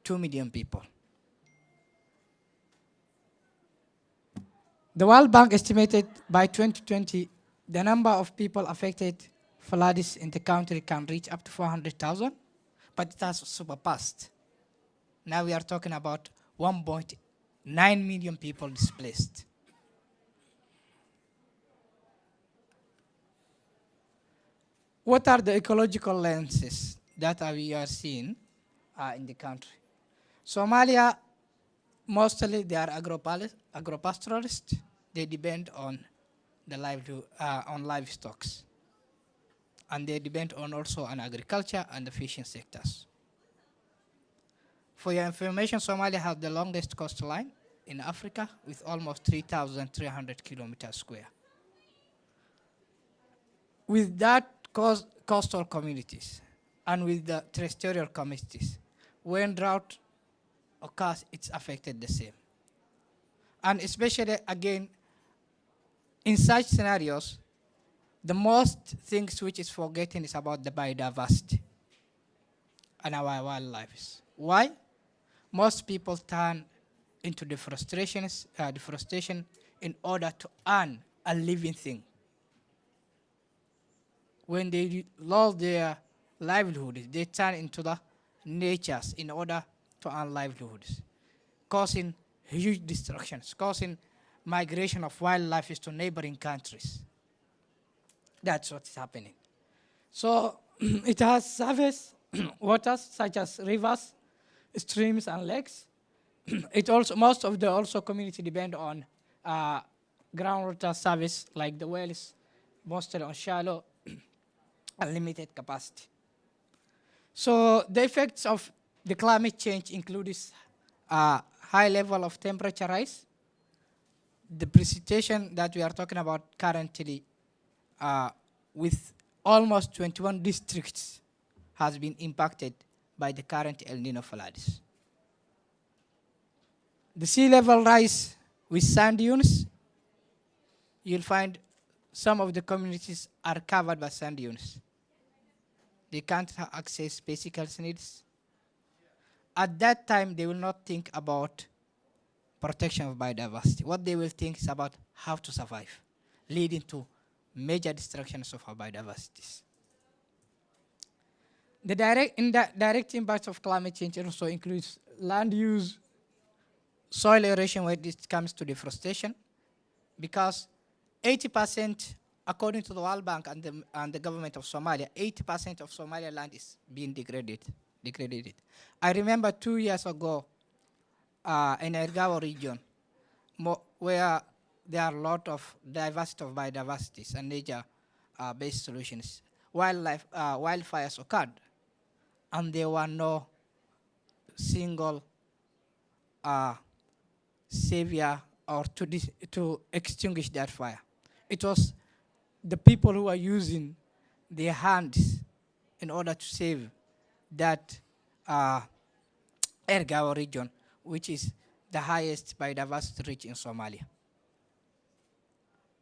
S8: 2 million people. The World Bank estimated by 2020, the number of people affected floods in the country can reach up to 400,000, but it has surpassed. Now we are talking about 1.9 million people displaced. What are the ecological lenses that we are seeing in the country? Somalia, mostly they are agropastoralists. They depend on the livelihood, on livestock. And they depend on also on agriculture and the fishing sectors. For your information, Somalia has the longest coastline in Africa with almost 3,300 kilometers square. With that coastal communities and with the terrestrial communities, when drought occurs, it's affected the same. And especially, again, in such scenarios, the most things which is forgotten is about the biodiversity and our wildlife. Why? Most people turn into deforestation in order to earn a living thing. When they lose their livelihood, they turn into the natures in order to earn livelihoods, causing huge destructions, causing migration of wildlife to neighboring countries. That's what's happening. So it has surface waters such as rivers, streams, and lakes. It also, most of the also community depend on groundwater service, like the wells, mostly on shallow and limited capacity. So the effects of the climate change include high level of temperature rise, the precipitation that we are talking about currently with almost 21 districts has been impacted by the current El Nino floods. The sea level rise with sand dunes, you'll find some of the communities are covered by sand dunes. They can't access basic health needs. At that time, they will not think about protection of biodiversity. What they will think is about how to survive, leading to major destructions of our biodiversities. The direct impacts of climate change also includes land use, soil erosion when it comes to deforestation, because 80%, according to the World Bank and the government of Somalia, 80% of Somalia land is being degraded. I remember 2 years ago in Ergawa region, where there are a lot of diversity of biodiversities and nature-based solutions. Wildfires occurred, and there were no single savior or to extinguish that fire. It was the people who are using their hands in order to save that Ergawa region, which is the highest biodiversity rich in Somalia.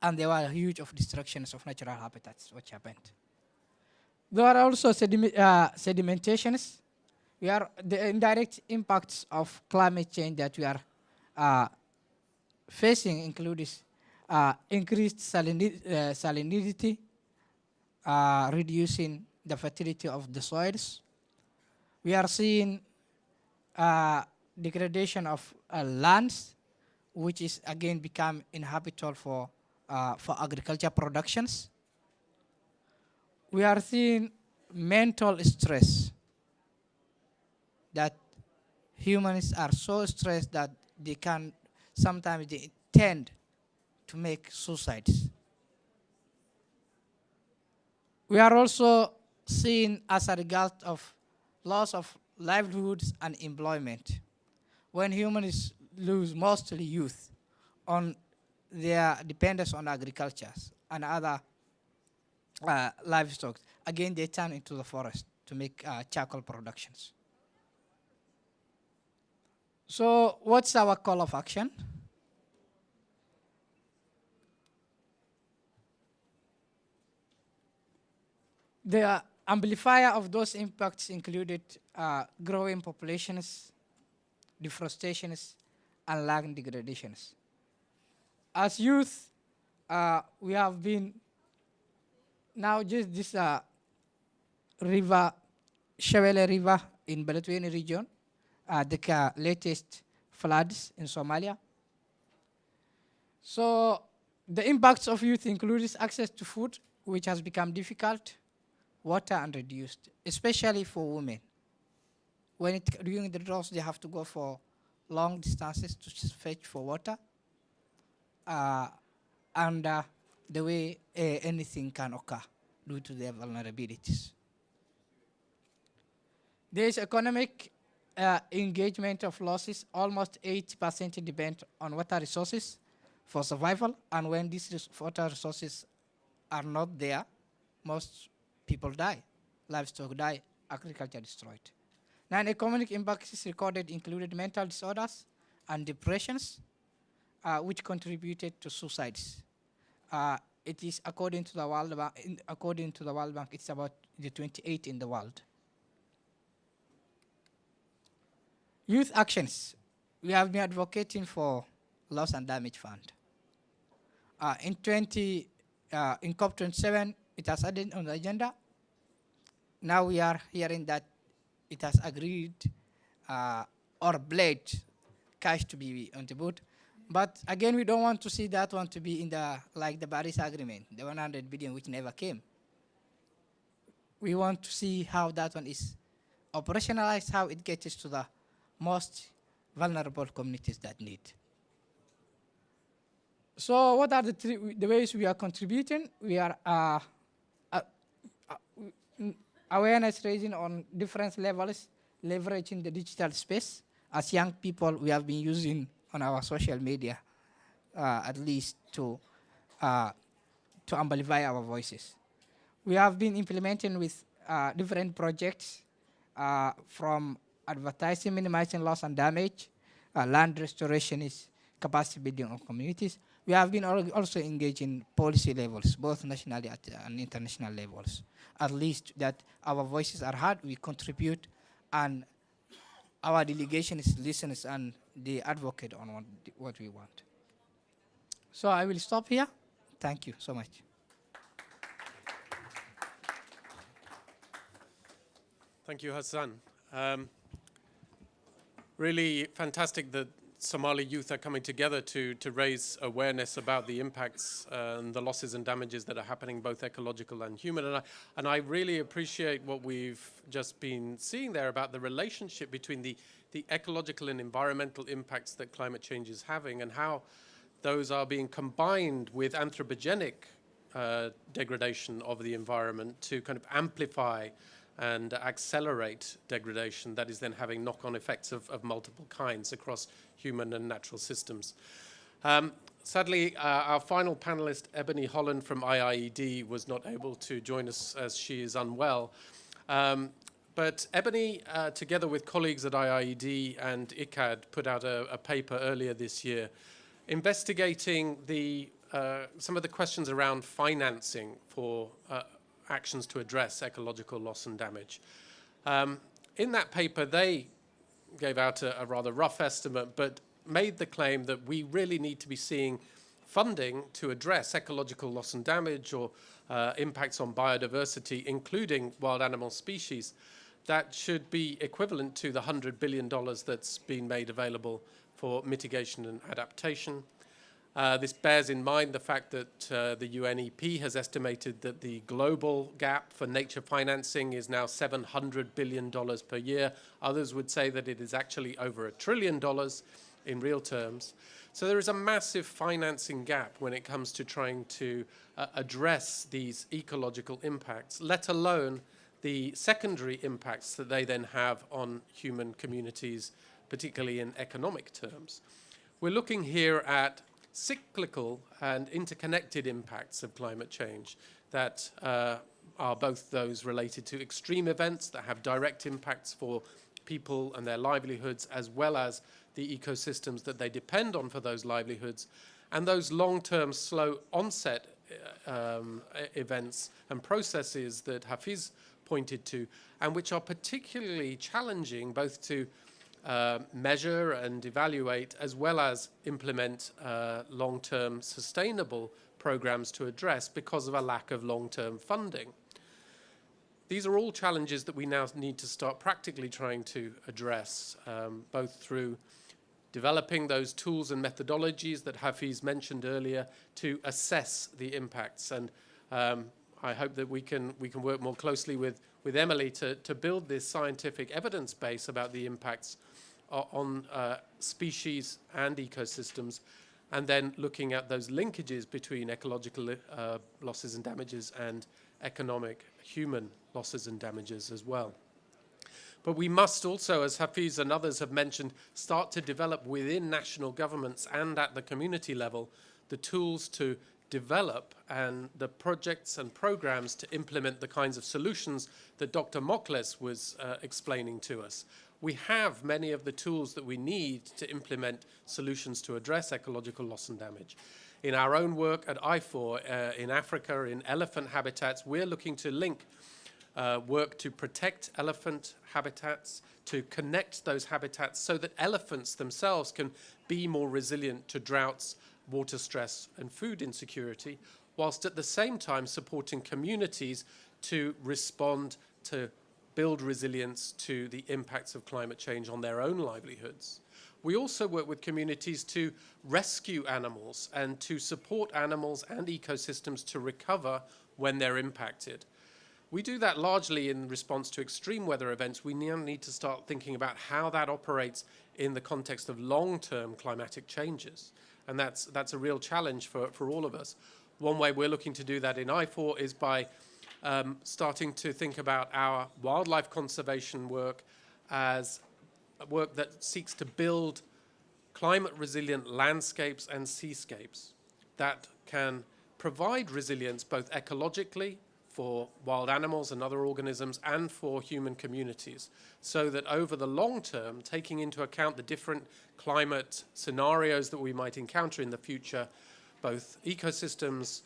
S8: And there were huge of destructions of natural habitats which happened. There are also sedimentations. The indirect impacts of climate change that we are facing include increased salinity, reducing the fertility of the soils. We are seeing degradation of lands, which is again become inhabitable for agriculture productions. We are seeing mental stress, that humans are so stressed that they can sometimes they tend to make suicides. We are also seeing as a result of loss of livelihoods and employment. When humans lose mostly youth on their dependence on agriculture and other livestock, again they turn into the forest to make charcoal productions. So what's our call of action? The amplifier of those impacts included growing populations, deforestations, and land degradations. As youth, we have been now just this river, Shawele River in Beledweyne region, the latest floods in Somalia. So the impacts of youth includes access to food, which has become difficult, water and reduced, especially for women. When during the droughts, they have to go for long distances to fetch for water, and the way anything can occur due to their vulnerabilities. There is economic engagement of losses. Almost 80% depend on water resources for survival, and when these water resources are not there, most people die, livestock die, agriculture destroyed. Now, economic impacts recorded included mental disorders and depressions, which contributed to suicides. It is according to the World Bank, it's about the 28 in the world. Youth actions. We have been advocating for loss and damage fund. In COP27, it has added on the agenda. Now we are hearing that it has agreed or pledged cash to be on the board. But again, we don't want to see that one to be in the, like the Paris Agreement, the 100 billion which never came. We want to see how that one is operationalized, how it gets to the most vulnerable communities that need. So what are the ways we are contributing? We are awareness raising on different levels, leveraging the digital space. As young people, we have been using on our social media, at least to amplify our voices. We have been implementing with different projects from advertising, minimizing loss and damage, land restoration is capacity building of communities. We have been also engaged in policy levels, both nationally and international levels. At least that our voices are heard, we contribute, and our delegation is listens and they advocate on what we want. So I will stop here. Thank you so much.
S3: Thank you, Hassan. Really fantastic that Somali youth are coming together to raise awareness about the impacts and the losses and damages that are happening, both ecological and human. And I really appreciate what we've just been seeing there about the relationship between the ecological and environmental impacts that climate change is having and how those are being combined with anthropogenic degradation of the environment to kind of amplify and accelerate degradation that is then having knock-on effects of multiple kinds across human and natural systems. Sadly, our final panelist, Ebony Holland from IIED, was not able to join us as she is unwell. But Ebony, together with colleagues at IIED and ICAD, put out a paper earlier this year investigating some of the questions around financing for actions to address ecological loss and damage. In that paper, they gave out a rather rough estimate, but made the claim that we really need to be seeing funding to address ecological loss and damage or impacts on biodiversity, including wild animal species, that should be equivalent to the $100 billion that's been made available for mitigation and adaptation. This bears in mind the fact that the UNEP has estimated that the global gap for nature financing is now $700 billion per year. Others would say that it is actually over $1 trillion in real terms. So there is a massive financing gap when it comes to trying to address these ecological impacts, let alone the secondary impacts that they then have on human communities, particularly in economic terms. We're looking here at cyclical and interconnected impacts of climate change that are both those related to extreme events that have direct impacts for people and their livelihoods, as well as the ecosystems that they depend on for those livelihoods, and those long-term slow onset events and processes that Hafiz pointed to, and which are particularly challenging both to measure and evaluate, as well as implement long-term sustainable programs to address because of a lack of long-term funding. These are all challenges that we now need to start practically trying to address, both through developing those tools and methodologies that Hafiz mentioned earlier to assess the impacts. And I hope that we can work more closely with Emily to build this scientific evidence base about the impacts on species and ecosystems, and then looking at those linkages between ecological losses and damages and economic human losses and damages as well. But we must also, as Hafiz and others have mentioned, start to develop within national governments and at the community level the tools to develop and the projects and programs to implement the kinds of solutions that Dr. Mokles was explaining to us. We have many of the tools that we need to implement solutions to address ecological loss and damage. In our own work at IFOR in Africa, in elephant habitats, we're looking to link work to protect elephant habitats, to connect those habitats so that elephants themselves can be more resilient to droughts, water stress, and food insecurity, whilst at the same time supporting communities to respond, to build resilience to the impacts of climate change on their own livelihoods. We also work with communities to rescue animals and to support animals and ecosystems to recover when they're impacted. We do that largely in response to extreme weather events. We now need to start thinking about how that operates in the context of long-term climatic changes. And that's a real challenge for all of us. One way we're looking to do that in IFOR is by starting to think about our wildlife conservation work as work that seeks to build climate-resilient landscapes and seascapes that can provide resilience both ecologically for wild animals and other organisms and for human communities, so that over the long term, taking into account the different climate scenarios that we might encounter in the future, both ecosystems,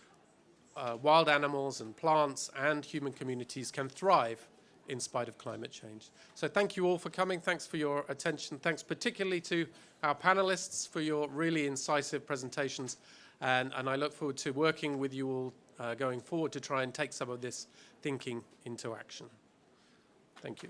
S3: wild animals and plants and human communities can thrive in spite of climate change. So thank you all for coming. Thanks for your attention. Thanks particularly to our panelists for your really incisive presentations. And I look forward to working with you all going forward to try and take some of this thinking into action. Thank you.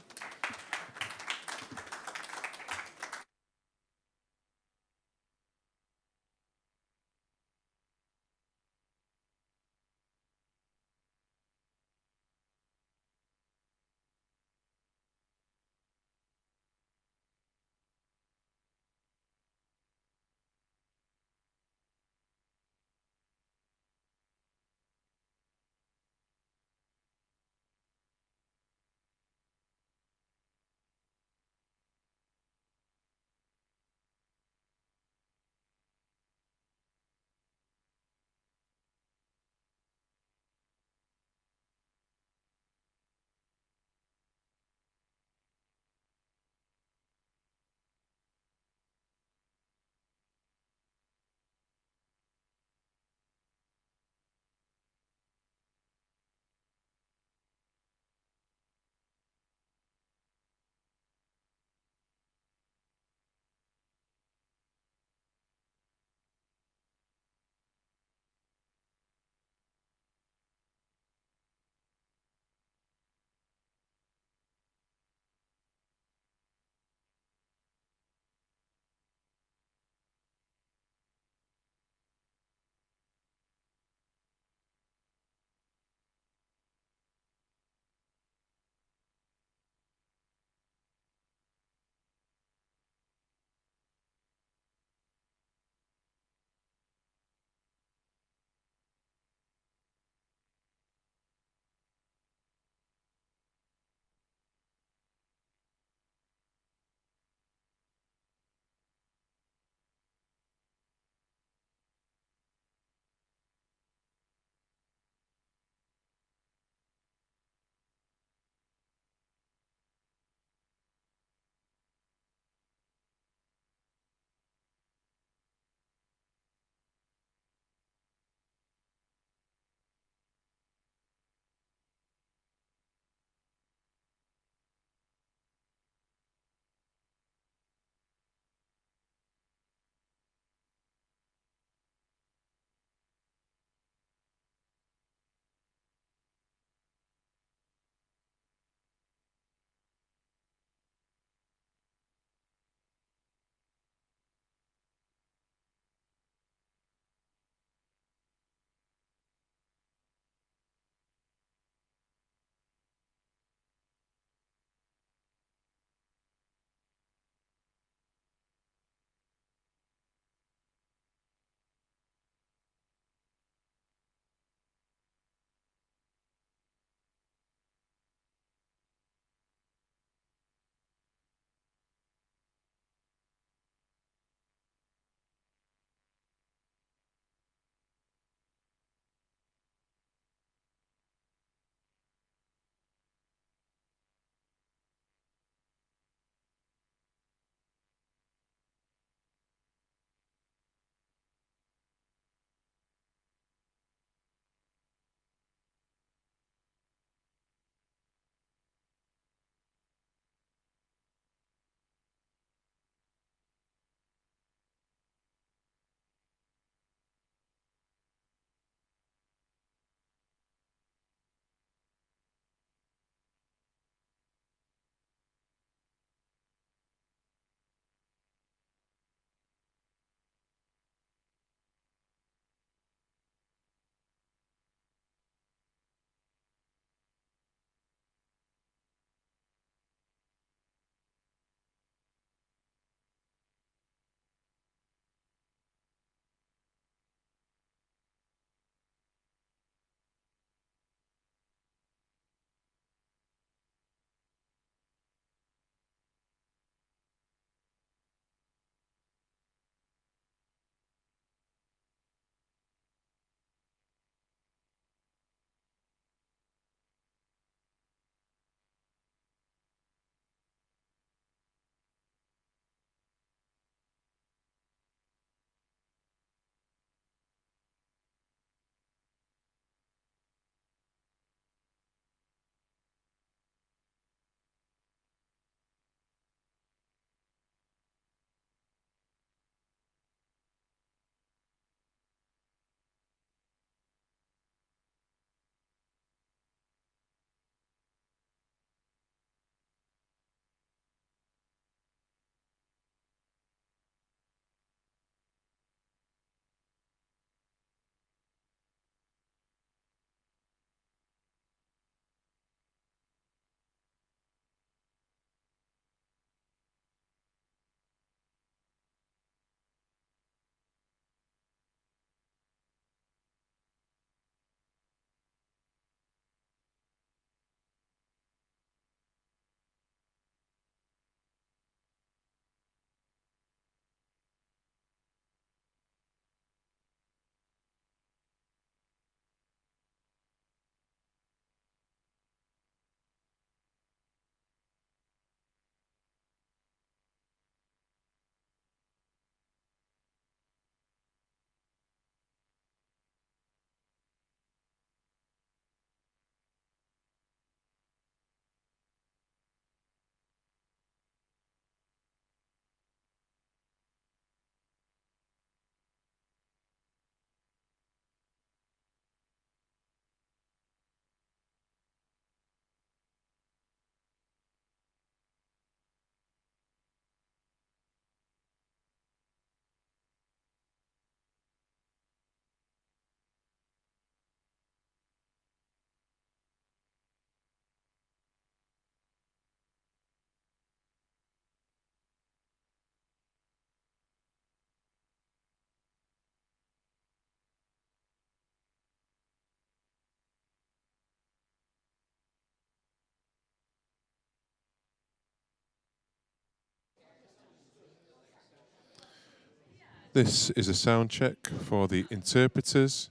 S1: This is a sound check for the interpreters.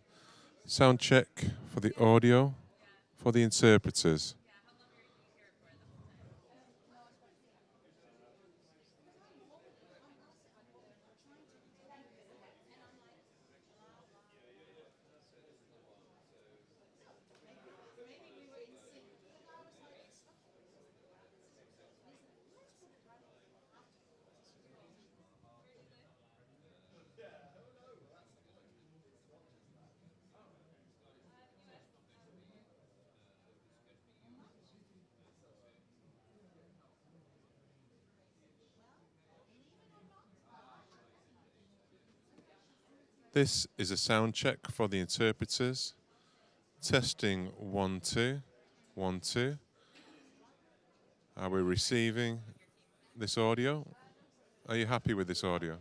S1: Sound check for the audio for the interpreters. This is a sound check for the interpreters. Testing 1 2 1 2. Are we receiving this audio? Are you happy with this audio?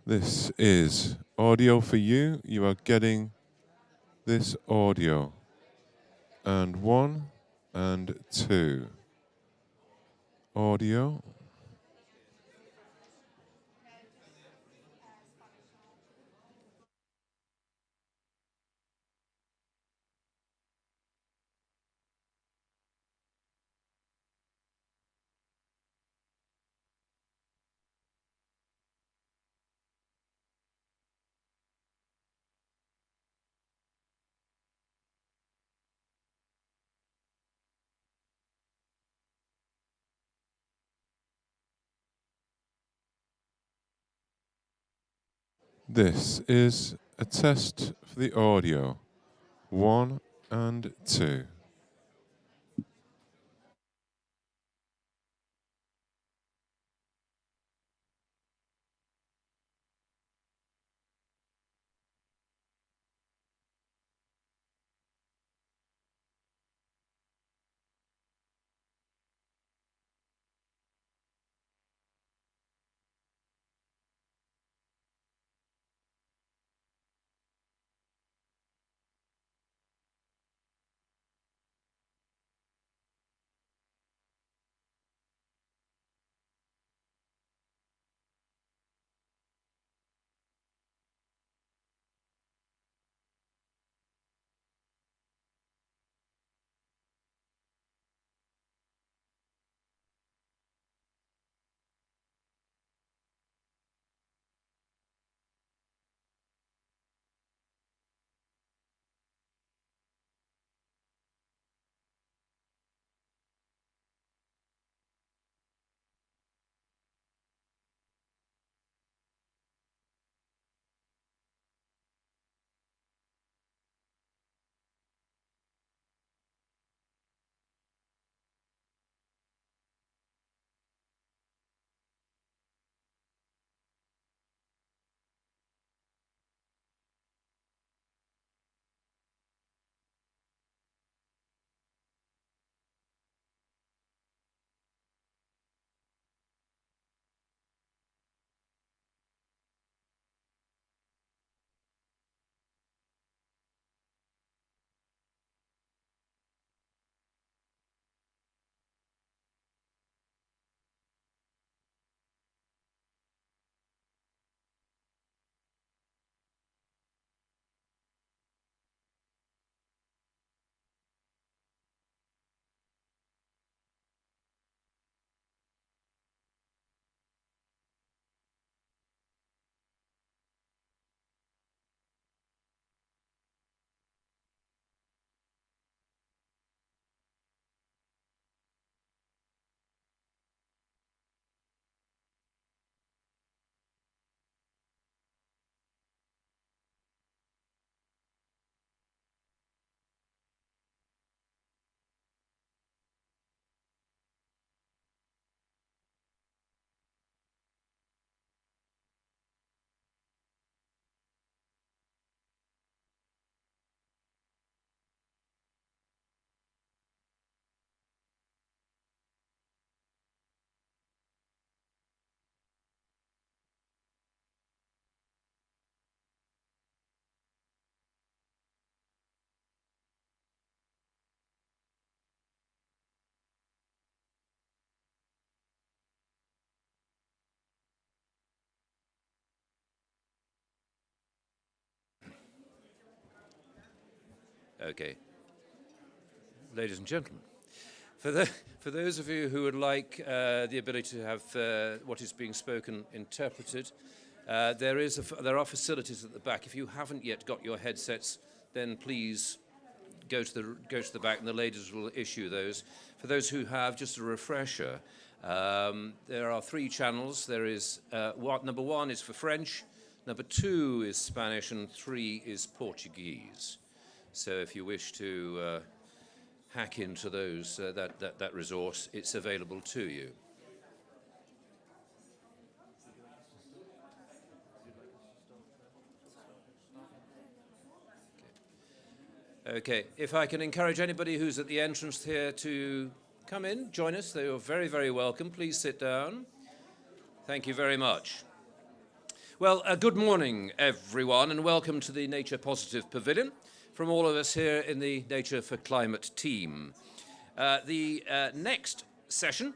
S1: This is audio for you. You are getting this audio. And 1 and 2. Audio. This is a test for the audio. 1 and 2.
S2: Okay. Ladies and gentlemen, for those of you who would like the ability to have what is being spoken interpreted, there are facilities at the back. If you haven't yet got your headsets, then please go to the back, and the ladies will issue those. For those who have, just a refresher, there are 3 channels. There is number 1 is for French, number 2 is Spanish, and 3 is Portuguese. So if you wish to hack into those that resource, it's available to you. Okay, if I can encourage anybody who's at the entrance here to come in, join us. They are very, very welcome. Please sit down. Thank you very much. Well, good morning, everyone, and welcome to the Nature Positive Pavilion from all of us here in the Nature for Climate team. The next session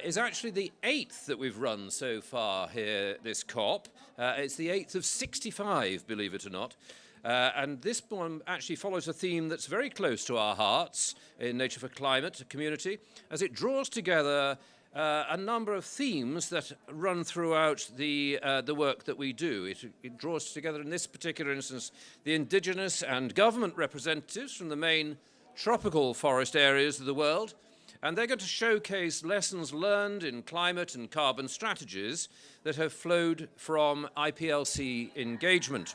S2: is actually the 8th that we've run so far here, this COP. It's the 8th of 65, believe it or not. And this one actually follows a theme that's very close to our hearts in Nature for Climate community, as it draws together a number of themes that run throughout the work that we do. It draws together, in this particular instance, the indigenous and government representatives from the main tropical forest areas of the world, and they're going to showcase lessons learned in climate and carbon strategies that have flowed from IPLC engagement.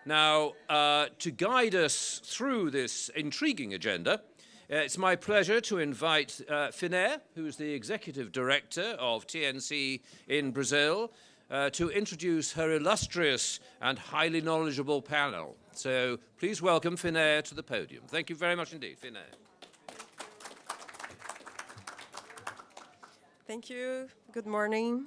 S2: Now, to guide us through this intriguing agenda, it's my pleasure to invite Finnair, who's the Executive Director of TNC in Brazil, to introduce her illustrious and highly knowledgeable panel. So please welcome Finnair to the podium. Thank you very much indeed, Finnair.
S9: Thank you. Good morning.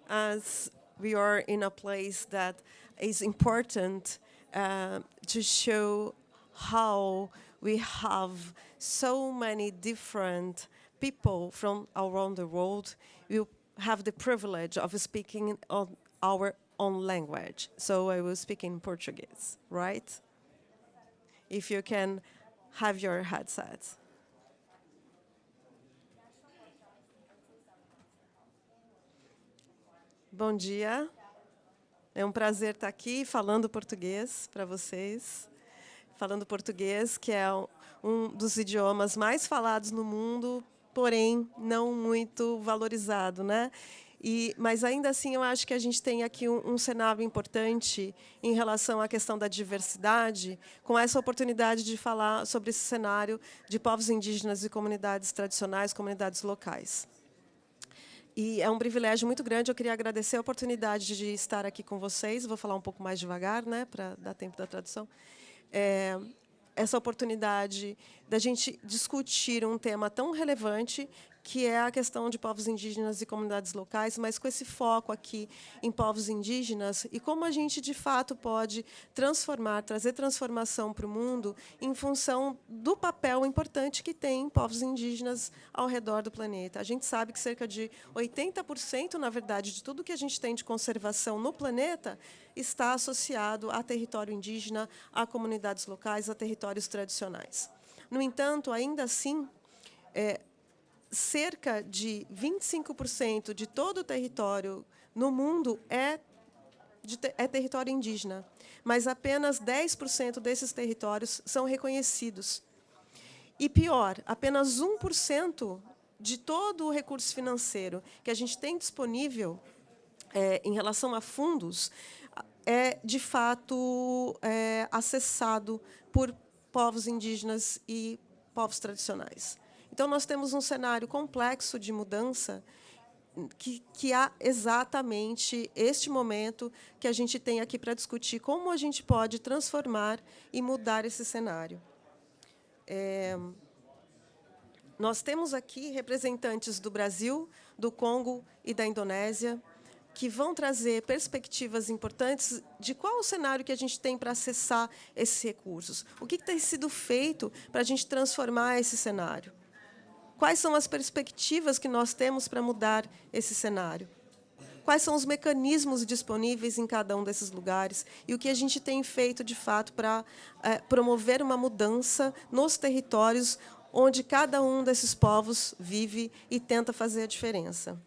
S9: As we are in a place that is important to show how we have so many different people from around the world, we have the privilege of speaking on our own language. So I will speak in Portuguese, right? If you can have your headsets. Bom dia. É um prazer estar aqui falando português para vocês. Falando português, que é um dos idiomas mais falados no mundo, porém não muito valorizado, né? Mas ainda assim eu acho que a gente tem aqui um cenário importante em relação à questão da diversidade, com essa oportunidade de falar sobre esse cenário de povos indígenas e comunidades tradicionais, comunidades locais. E é um privilégio muito grande. Eu queria agradecer a oportunidade de estar aqui com vocês. Vou falar um pouco mais devagar, né, para dar tempo da tradução. Essa oportunidade da gente discutir um tema tão relevante, que é a questão de povos indígenas e comunidades locais, mas com esse foco aqui em povos indígenas e como a gente, de fato, pode transformar, trazer transformação para o mundo em função do papel importante que tem povos indígenas ao redor do planeta. A gente sabe que cerca de 80%, na verdade, de tudo que a gente tem de conservação no planeta está associado a território indígena, a comunidades locais, a territórios tradicionais. No entanto, ainda assim, cerca de 25% de todo o território no mundo é território indígena, mas apenas 10% desses territórios são reconhecidos. E pior, apenas 1% de todo o recurso financeiro que a gente tem disponível em relação a fundos é, de fato, acessado por povos indígenas e povos tradicionais. Então, nós temos um cenário complexo de mudança que há exatamente este momento que a gente tem aqui para discutir como a gente pode transformar e mudar esse cenário. Nós temos aqui representantes do Brasil, do Congo e da Indonésia, que vão trazer perspectivas importantes de qual o cenário que a gente tem para acessar esses recursos. O que tem sido feito para a gente transformar esse cenário? Quais são as perspectivas que nós temos para mudar esse cenário? Quais são os mecanismos disponíveis em cada um desses lugares? E o que a gente tem feito, de fato, para promover uma mudança nos territórios onde cada um desses povos vive e tenta fazer a diferença?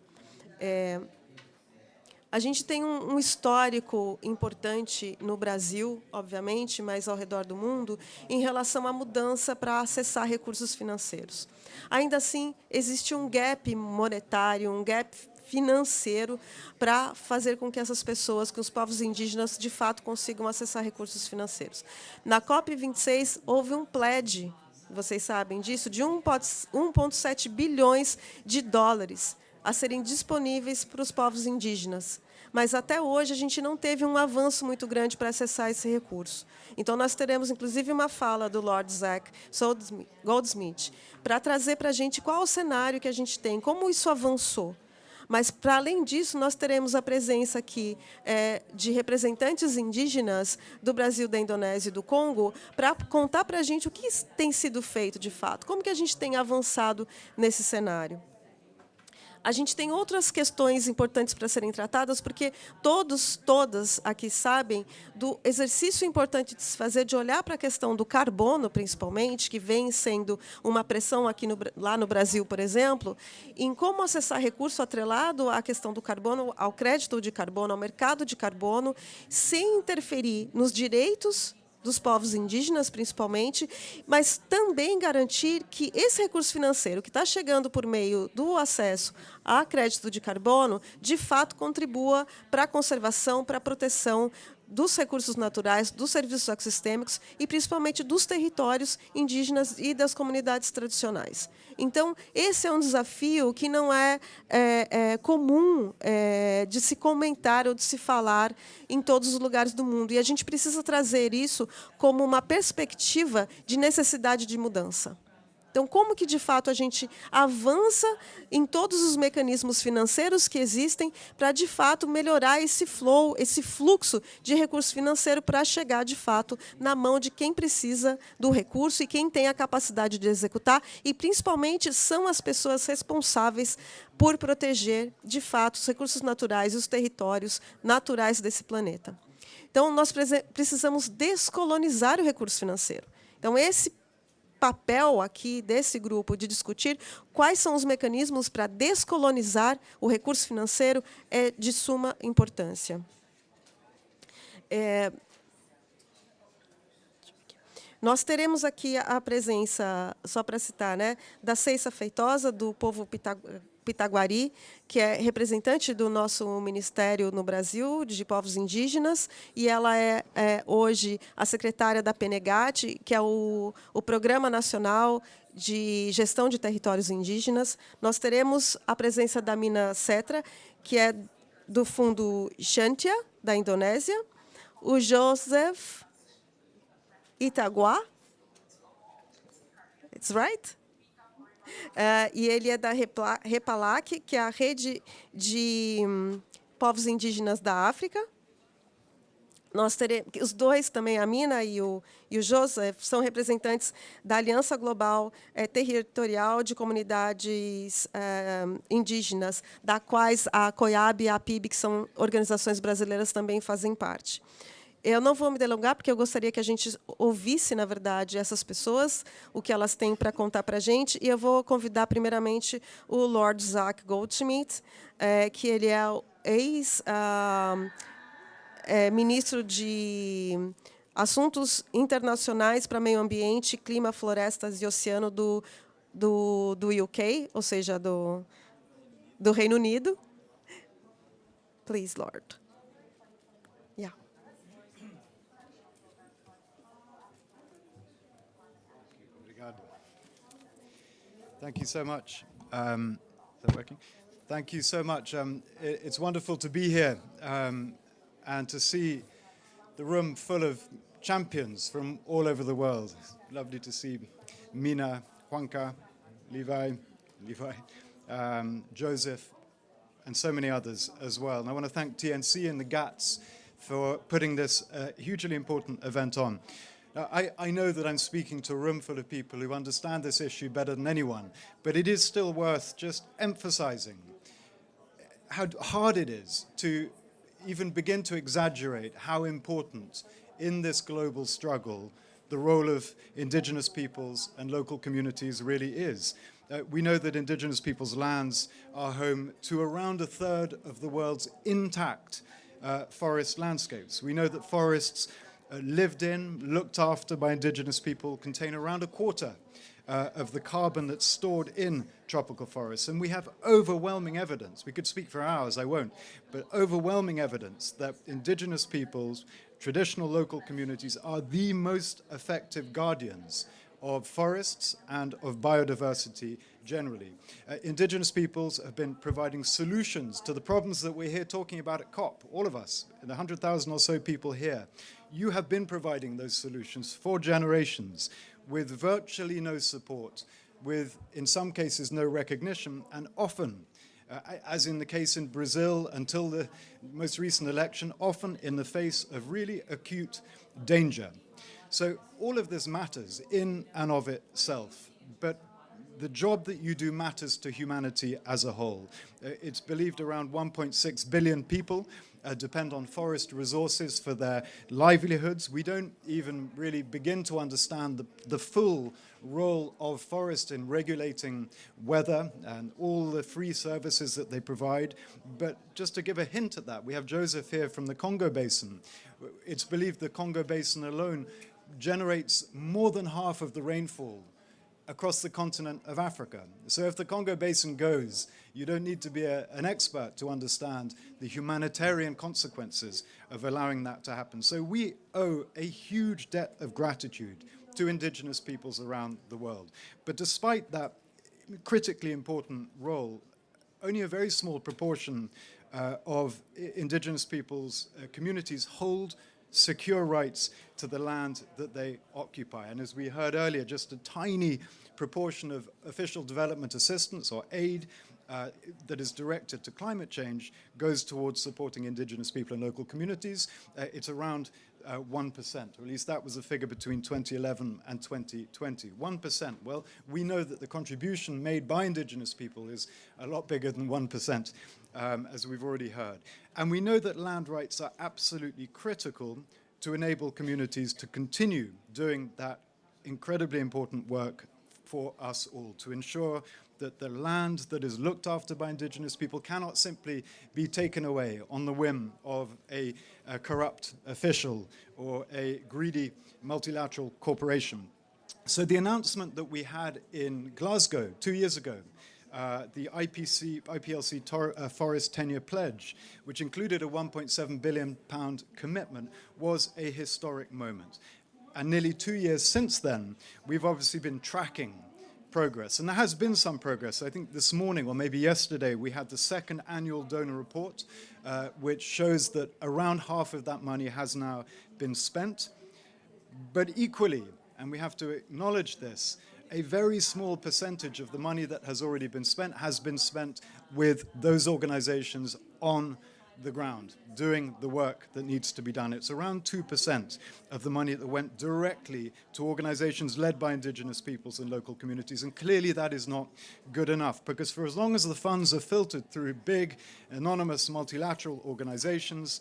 S9: A gente tem um histórico importante no Brasil, obviamente, mas ao redor do mundo, em relação à mudança para acessar recursos financeiros. Ainda assim, existe um gap monetário, um gap financeiro para fazer com que essas pessoas, que os povos indígenas, de fato, consigam acessar recursos financeiros. Na COP26, houve um pledge, vocês sabem disso, de 1,7 bilhões de dólares a serem disponíveis para os povos indígenas. Mas, até hoje, a gente não teve um avanço muito grande para acessar esse recurso. Então, nós teremos, inclusive, uma fala do Lord Zach Goldsmith para trazer para a gente qual o cenário que a gente tem, como isso avançou. Mas, para além disso, nós teremos a presença aqui de representantes indígenas do Brasil, da Indonésia e do Congo, para contar para a gente o que tem sido feito, de fato, como que a gente tem avançado nesse cenário. A gente tem outras questões importantes para serem tratadas, porque todas aqui sabem do exercício importante de se fazer, de olhar para a questão do carbono, principalmente, que vem sendo uma pressão aqui lá no Brasil, por exemplo, em como acessar recurso atrelado à questão do carbono, ao crédito de carbono, ao mercado de carbono, sem interferir nos direitos dos povos indígenas, principalmente, mas também garantir que esse recurso financeiro que está chegando por meio do acesso a crédito de carbono, de fato contribua para a conservação, para a proteção dos recursos naturais, dos serviços ecossistêmicos e, principalmente, dos territórios indígenas e das comunidades tradicionais. Então, esse é um desafio que não é comum de se comentar ou de se falar em todos os lugares do mundo. E a gente precisa trazer isso como uma perspectiva de necessidade de mudança. Então, como que, de fato, a gente avança em todos os mecanismos financeiros que existem para, de fato, melhorar esse flow, esse fluxo de recurso financeiro para chegar, de fato, na mão de quem precisa do recurso e quem tem a capacidade de executar e, principalmente, são as pessoas responsáveis por proteger, de fato, os recursos naturais e os territórios naturais desse planeta. Então, nós precisamos descolonizar o recurso financeiro. Então, esse papel aqui desse grupo de discutir quais são os mecanismos para descolonizar o recurso financeiro é de suma importância. Nós teremos aqui a presença, só para citar, né, da Ceiça Feitosa, do povo Pitaguari, que é representante do nosso Ministério no Brasil de Povos Indígenas, e ela é hoje a secretária da PNGAT, que é o Programa Nacional de Gestão de Territórios Indígenas. Nós teremos a presença da Mina Cetra, que é do Fundo Shantia, da Indonésia, o Joseph Itagua, it's right? E ele é da Repalac, que é a rede de povos indígenas da África. Nós teremos, os dois também, a Mina e o Joseph, são representantes da Aliança Global Territorial de Comunidades Indígenas, da quais a COIAB e a PIB, que são organizações brasileiras, também fazem parte. Eu não vou me delongar, porque eu gostaria que a gente ouvisse, na verdade, essas pessoas, o que elas têm para contar para a gente, e eu vou convidar, primeiramente, o Lord Zach Goldschmidt, que ele é o ex-ministro de Assuntos Internacionais para Meio Ambiente, Clima, Florestas e Oceano do UK, ou seja, do Reino Unido. Please, Lord. Yeah.
S10: Thank you so much. Is that working? Thank you so much. It's wonderful to be here and to see the room full of champions from all over the world. It's lovely to see Mina, Juanca, Levi, Joseph, and so many others as well. And I want to thank TNC and the GATS for putting this hugely important event on. Now, I know that I'm speaking to a room full of people who understand this issue better than anyone, but it is still worth just emphasizing how hard it is to even begin to exaggerate how important in this global struggle the role of indigenous peoples and local communities really is. We know that indigenous peoples' lands are home to around a third of the world's intact forest landscapes. We know that forests lived in, looked after by indigenous people, contain around a quarter of the carbon that's stored in tropical forests. And we have overwhelming evidence, we could speak for hours, I won't, but overwhelming evidence that indigenous peoples, traditional local communities, are the most effective guardians of forests and of biodiversity generally. Indigenous peoples have been providing solutions to the problems that we're here talking about at COP, all of us, the 100,000 or so people here. You have been providing those solutions for generations with virtually no support, with, in some cases, no recognition, and often as in the case in Brazil until the most recent election, often in the face of really acute danger. So all of this matters in and of itself, but the job that you do matters to humanity as a whole. It's believed around 1.6 billion people depend on forest resources for their livelihoods. We don't even really begin to understand the full role of forest in regulating weather and all the free services that they provide. But just to give a hint at that, we have Joseph here from the Congo Basin. It's believed the Congo Basin alone generates more than half of the rainfall across the continent of Africa. So if the Congo Basin goes, you don't need to be an expert to understand the humanitarian consequences of allowing that to happen. So we owe a huge debt of gratitude to indigenous peoples around the world. But despite that critically important role, only a very small proportion of indigenous peoples' communities hold secure rights to the land that they occupy. And as we heard earlier, just a tiny proportion of official development assistance or aid that is directed to climate change goes towards supporting indigenous people and local communities. It's around 1%, or at least that was the figure between 2011 and 2020. 1%. Well, we know that the contribution made by indigenous people is a lot bigger than 1%, as we've already heard. And we know that land rights are absolutely critical to enable communities to continue doing that incredibly important work for us all, to ensure that the land that is looked after by indigenous people cannot simply be taken away on the whim of a corrupt official or a greedy multilateral corporation. So the announcement that we had in Glasgow 2 years ago, the IPLC Forest 10-year pledge, which included a £1.7 billion commitment, was a historic moment. And nearly 2 years since then, we've obviously been tracking progress. And there has been some progress. I think this morning, or maybe yesterday, we had the second annual donor report, which shows that around half of that money has now been spent. But equally, and we have to acknowledge this, a very small percentage of the money that has already been spent with those organizations on the ground, doing the work that needs to be done. It's around 2% of the money that went directly to organizations led by indigenous peoples and local communities. And clearly that is not good enough, because for as long as the funds are filtered through big, anonymous, multilateral organizations,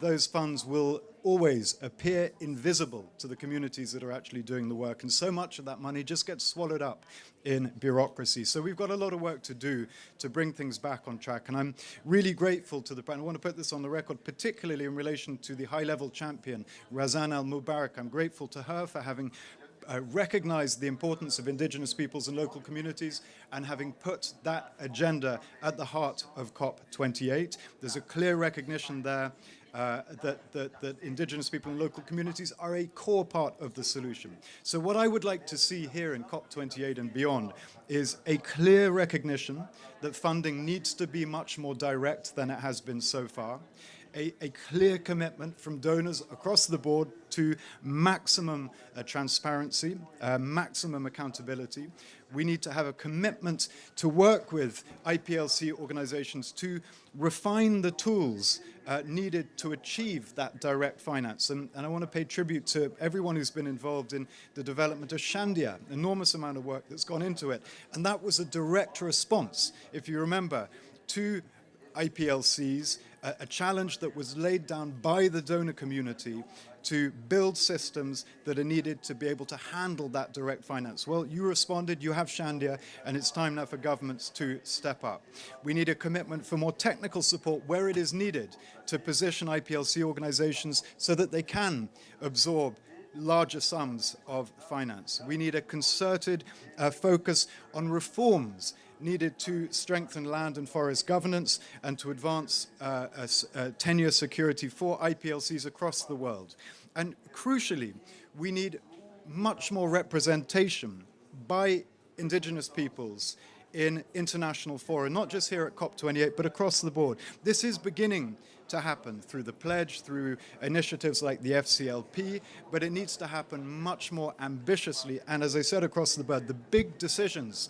S10: those funds will always appear invisible to the communities that are actually doing the work. And so much of that money just gets swallowed up in bureaucracy. So we've got a lot of work to do to bring things back on track. And I'm really grateful to the, and I want to put this on the record, particularly in relation to the high-level champion, Razan al-Mubarak. I'm grateful to her for having recognized the importance of indigenous peoples and local communities and having put that agenda at the heart of COP28. There's a clear recognition there that indigenous people and local communities are a core part of the solution. So what I would like to see here in COP28 and beyond is a clear recognition that funding needs to be much more direct than it has been so far, a clear commitment from donors across the board to maximum transparency, maximum accountability. We need to have a commitment to work with IPLC organizations to refine the tools needed to achieve that direct finance. And I want to pay tribute to everyone who's been involved in the development of Shandia, enormous amount of work that's gone into it. And that was a direct response, if you remember, to IPLCs, a challenge that was laid down by the donor community to build systems that are needed to be able to handle that direct finance. Well, you responded, you have Shandia, and it's time now for governments to step up. We need a commitment for more technical support where it is needed to position IPLC organizations so that they can absorb larger sums of finance. We need a concerted focus on reforms needed to strengthen land and forest governance and to advance tenure security for IPLCs across the world. And crucially, we need much more representation by indigenous peoples in international fora, not just here at COP28, but across the board. This is beginning to happen through the pledge, through initiatives like the FCLP, but it needs to happen much more ambitiously. And as I said, across the board, the big decisions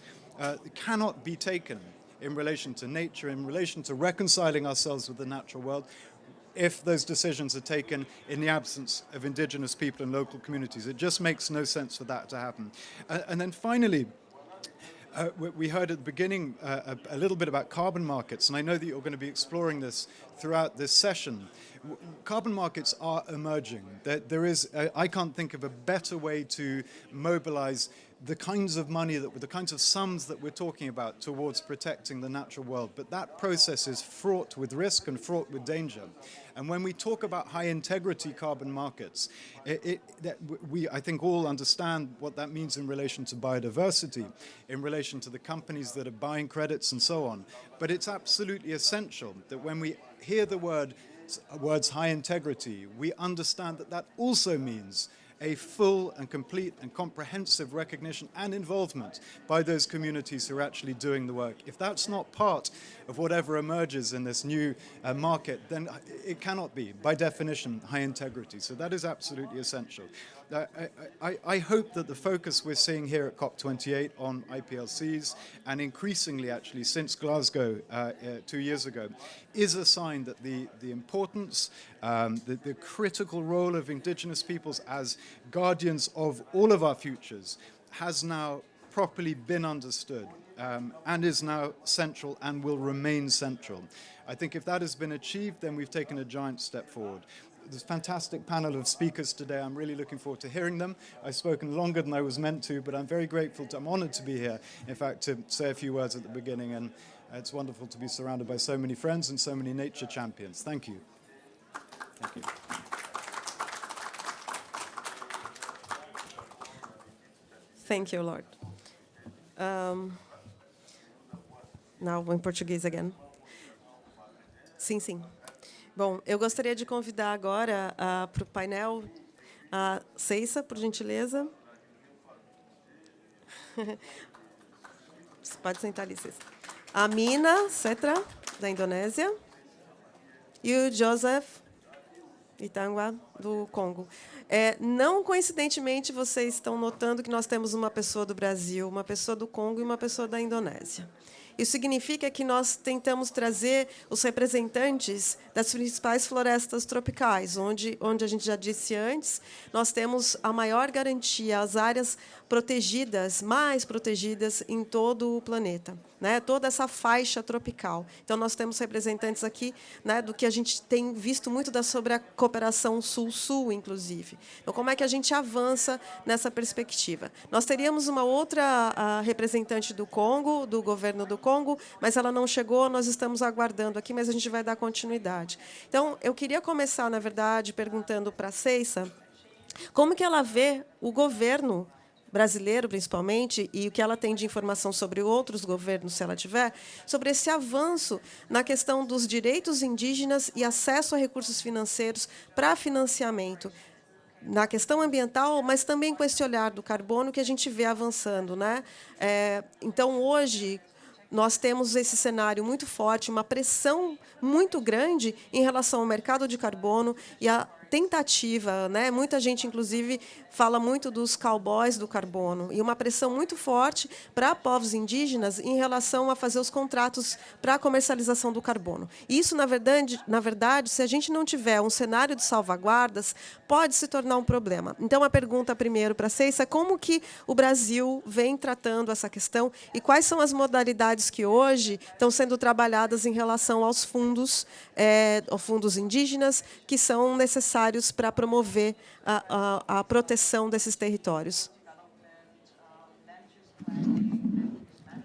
S10: cannot be taken in relation to nature, in relation to reconciling ourselves with the natural world, if those decisions are taken in the absence of indigenous people and local communities. It just makes no sense for that to happen. And then finally, we heard at the beginning a little bit about carbon markets, and I know that you're going to be exploring this throughout this session. Carbon markets are emerging. There is, I can't think of a better way to mobilize the kinds of money, the kinds of sums that we're talking about towards protecting the natural world. But that process is fraught with risk and fraught with danger. And when we talk about high-integrity carbon markets, I think all understand what that means in relation to biodiversity, in relation to the companies that are buying credits and so on. But it's absolutely essential that when we hear the words high integrity, we understand that that also means a full and complete and comprehensive recognition and involvement by those communities who are actually doing the work. If that's not part of whatever emerges in this new market, then it cannot be, by definition, high integrity. So that is absolutely essential. I hope that the focus we're seeing here at COP28 on IPLCs, and increasingly actually since Glasgow 2 years ago, is a sign that the importance, the critical role of indigenous peoples as guardians of all of our futures has now properly been understood and is now central and will remain central. I think if that has been achieved, then we've taken a giant step forward. There's a fantastic panel of speakers today. I'm really looking forward to hearing them. I've spoken longer than I was meant to, but I'm very grateful. I'm honored to be here, in fact, to say a few words at the beginning. And it's wonderful to be surrounded by so many friends and so many nature champions. Thank you. Thank you.
S9: Thank you, Lord. Now, in português again. Sim, sim. Bom, eu gostaria de convidar agora para o painel a Ceissa, por gentileza. Você pode sentar ali, Ceissa. A Mina Cetra, da Indonésia. E o Joseph Itangwa, do Congo. Não coincidentemente, vocês estão notando que nós temos uma pessoa do Brasil, uma pessoa do Congo e uma pessoa da Indonésia. Isso significa que nós tentamos trazer os representantes das principais florestas tropicais, onde a gente já disse antes, nós temos a maior garantia, as áreas protegidas, mais protegidas em todo o planeta, né? Toda essa faixa tropical. Então, nós temos representantes aqui, né, do que a gente tem visto muito sobre a cooperação Sul-Sul, inclusive. Então, como é que a gente avança nessa perspectiva? Nós teríamos uma outra representante do Congo, do governo do Congo, mas ela não chegou, nós estamos aguardando aqui, mas a gente vai dar continuidade. Então, eu queria começar, na verdade, perguntando para a Ceissa como que ela vê o governo brasileiro, principalmente, e o que ela tem de informação sobre outros governos, se ela tiver, sobre esse avanço na questão dos direitos indígenas e acesso a recursos financeiros para financiamento, na questão ambiental, mas também com esse olhar do carbono que a gente vê avançando, né? Então, hoje, nós temos esse cenário muito forte, uma pressão muito grande em relação ao mercado de carbono e a tentativa, né? Muita gente, inclusive, fala muito dos cowboys do carbono e uma pressão muito forte para povos indígenas em relação a fazer os contratos para a comercialização do carbono. Isso, na verdade, se a gente não tiver um cenário de salvaguardas, pode se tornar um problema. Então, a pergunta primeiro para a Ceissa é como que o Brasil vem tratando essa questão e quais são as modalidades que hoje estão sendo trabalhadas em relação aos fundos indígenas que são necessários para promover a proteção desses territórios.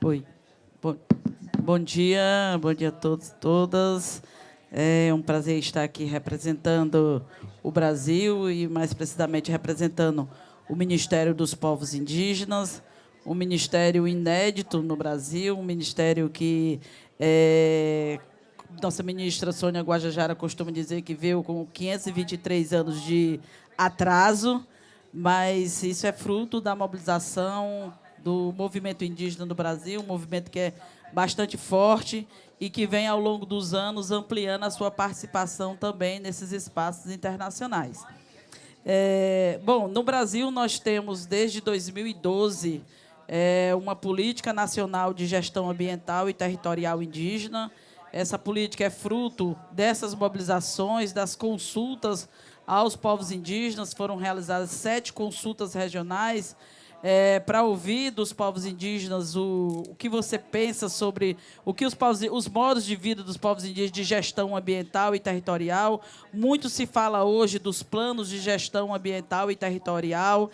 S11: Oi. Bom dia a todos e todas. É um prazer estar aqui representando o Brasil e, mais precisamente, representando o Ministério dos Povos Indígenas, um ministério inédito no Brasil, um ministério que nossa ministra Sônia Guajajara costuma dizer que veio com 523 anos de atraso, mas isso é fruto da mobilização do movimento indígena no Brasil, um movimento que é bastante forte e que vem, ao longo dos anos, ampliando a sua participação também nesses espaços internacionais. Bom, no Brasil, nós temos, desde 2012, uma política nacional de gestão ambiental e territorial indígena. Essa política é fruto dessas mobilizações, das consultas aos povos indígenas. Foram realizadas 7 consultas regionais para ouvir dos povos indígenas o que você pensa sobre o que os modos de vida dos povos indígenas de gestão ambiental e territorial. Muito se fala hoje dos planos de gestão ambiental e territorial,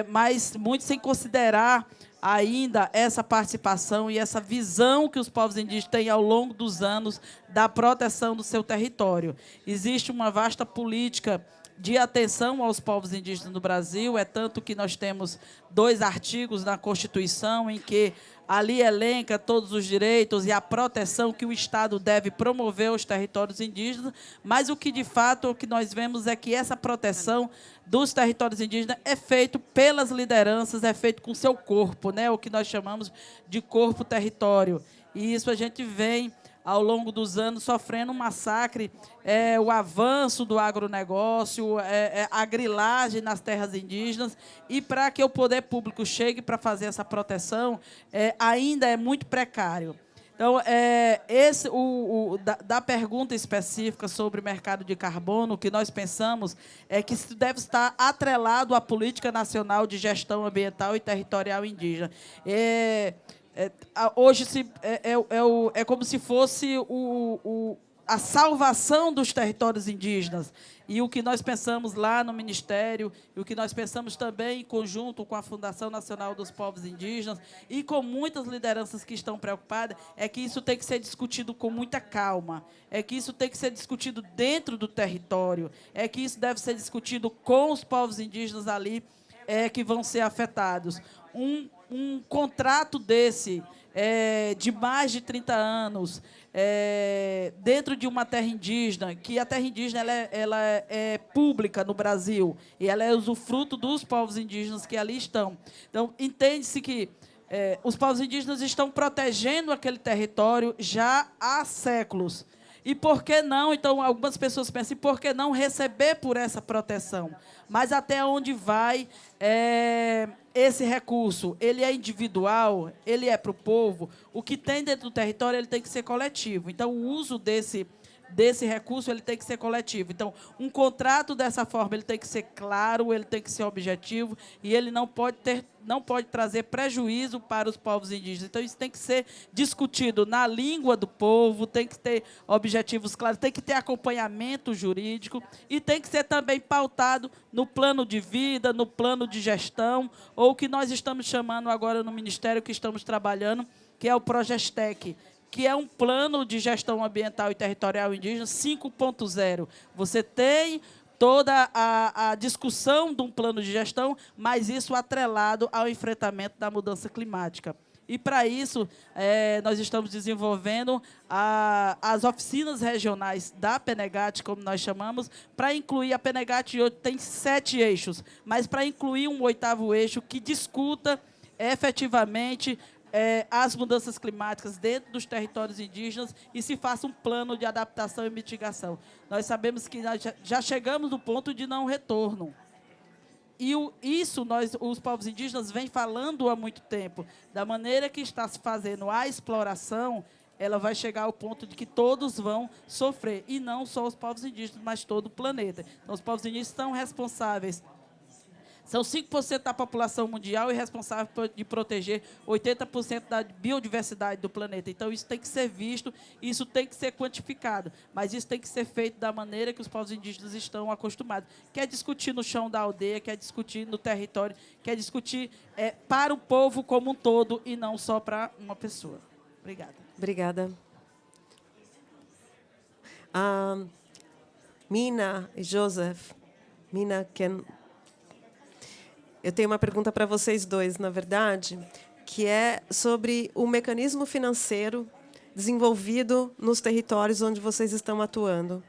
S11: mas muito sem considerar ainda essa participação e essa visão que os povos indígenas têm ao longo dos anos da proteção do seu território. Existe uma vasta política de atenção aos povos indígenas no Brasil, é tanto que nós temos 2 artigos na Constituição em que ali elenca todos os direitos e a proteção que o Estado deve promover aos territórios indígenas, mas o que, de fato, o que nós vemos é que essa proteção dos territórios indígenas é feito pelas lideranças, é feito com seu corpo, né, o que nós chamamos de corpo-território. E isso a gente vem, ao longo dos anos, sofrendo um massacre, o avanço do agronegócio, a grilagem nas terras indígenas, e para que o poder público chegue para fazer essa proteção, ainda é muito precário. Então, da pergunta específica sobre o mercado de carbono, o que nós pensamos é que isso deve estar atrelado à política nacional de gestão ambiental e territorial indígena. Hoje é como se fosse a salvação dos territórios indígenas. E o que nós pensamos lá no Ministério, e o que nós pensamos também em conjunto com a Fundação Nacional dos Povos Indígenas e com muitas lideranças que estão preocupadas, é que isso tem que ser discutido com muita calma, é que isso tem que ser discutido dentro do território, é que isso deve ser discutido com os povos indígenas ali que vão ser afetados. Um contrato desse, de mais de 30 anos, dentro de uma terra indígena, que a terra indígena ela é pública no Brasil, e ela é usufruto dos povos indígenas que ali estão. Então, entende-se que os povos indígenas estão protegendo aquele território já há séculos. E por que não? Então, algumas pessoas pensam, e por que não receber por essa proteção? Mas até onde vai esse recurso? Ele é individual? Ele é para o povo? O que tem dentro do território ele tem que ser coletivo. Então, o uso desse recurso ele tem que ser coletivo. Então, um contrato dessa forma ele tem que ser claro, ele tem que ser objetivo e ele não pode trazer prejuízo para os povos indígenas. Então, isso tem que ser discutido na língua do povo, tem que ter objetivos claros, tem que ter acompanhamento jurídico e tem que ser também pautado no plano de vida, no plano de gestão, ou o que nós estamos chamando agora no Ministério, que estamos trabalhando, que é o Progestec, que é um plano de gestão ambiental e territorial indígena 5.0. Você tem toda a discussão de um plano de gestão, mas isso atrelado ao enfrentamento da mudança climática. E, para isso, nós estamos desenvolvendo as oficinas regionais da PENEGAT, como nós chamamos, para incluir, a PENEGAT hoje tem 7 eixos, mas para incluir um 8º eixo que discuta efetivamente as mudanças climáticas dentro dos territórios indígenas e se faça um plano de adaptação e mitigação. Nós sabemos que nós já chegamos no ponto de não retorno. E os povos indígenas vêm falando há muito tempo. Da maneira que está se fazendo a exploração, ela vai chegar ao ponto de que todos vão sofrer. E não só os povos indígenas, mas todo o planeta. Então, os povos indígenas são responsáveis. São 5% da população mundial e responsáveis de proteger 80% da biodiversidade do planeta. Então, isso tem que ser visto, isso tem que ser quantificado. Mas isso tem que ser feito da maneira que os povos indígenas estão acostumados. Quer discutir no chão da aldeia, quer discutir no território, quer discutir para o povo como um todo e não só para uma pessoa. Obrigada.
S9: Obrigada. Mina e Joseph. Mina, eu tenho uma pergunta para vocês dois, na verdade, que é sobre o mecanismo financeiro desenvolvido nos territórios onde vocês estão atuando.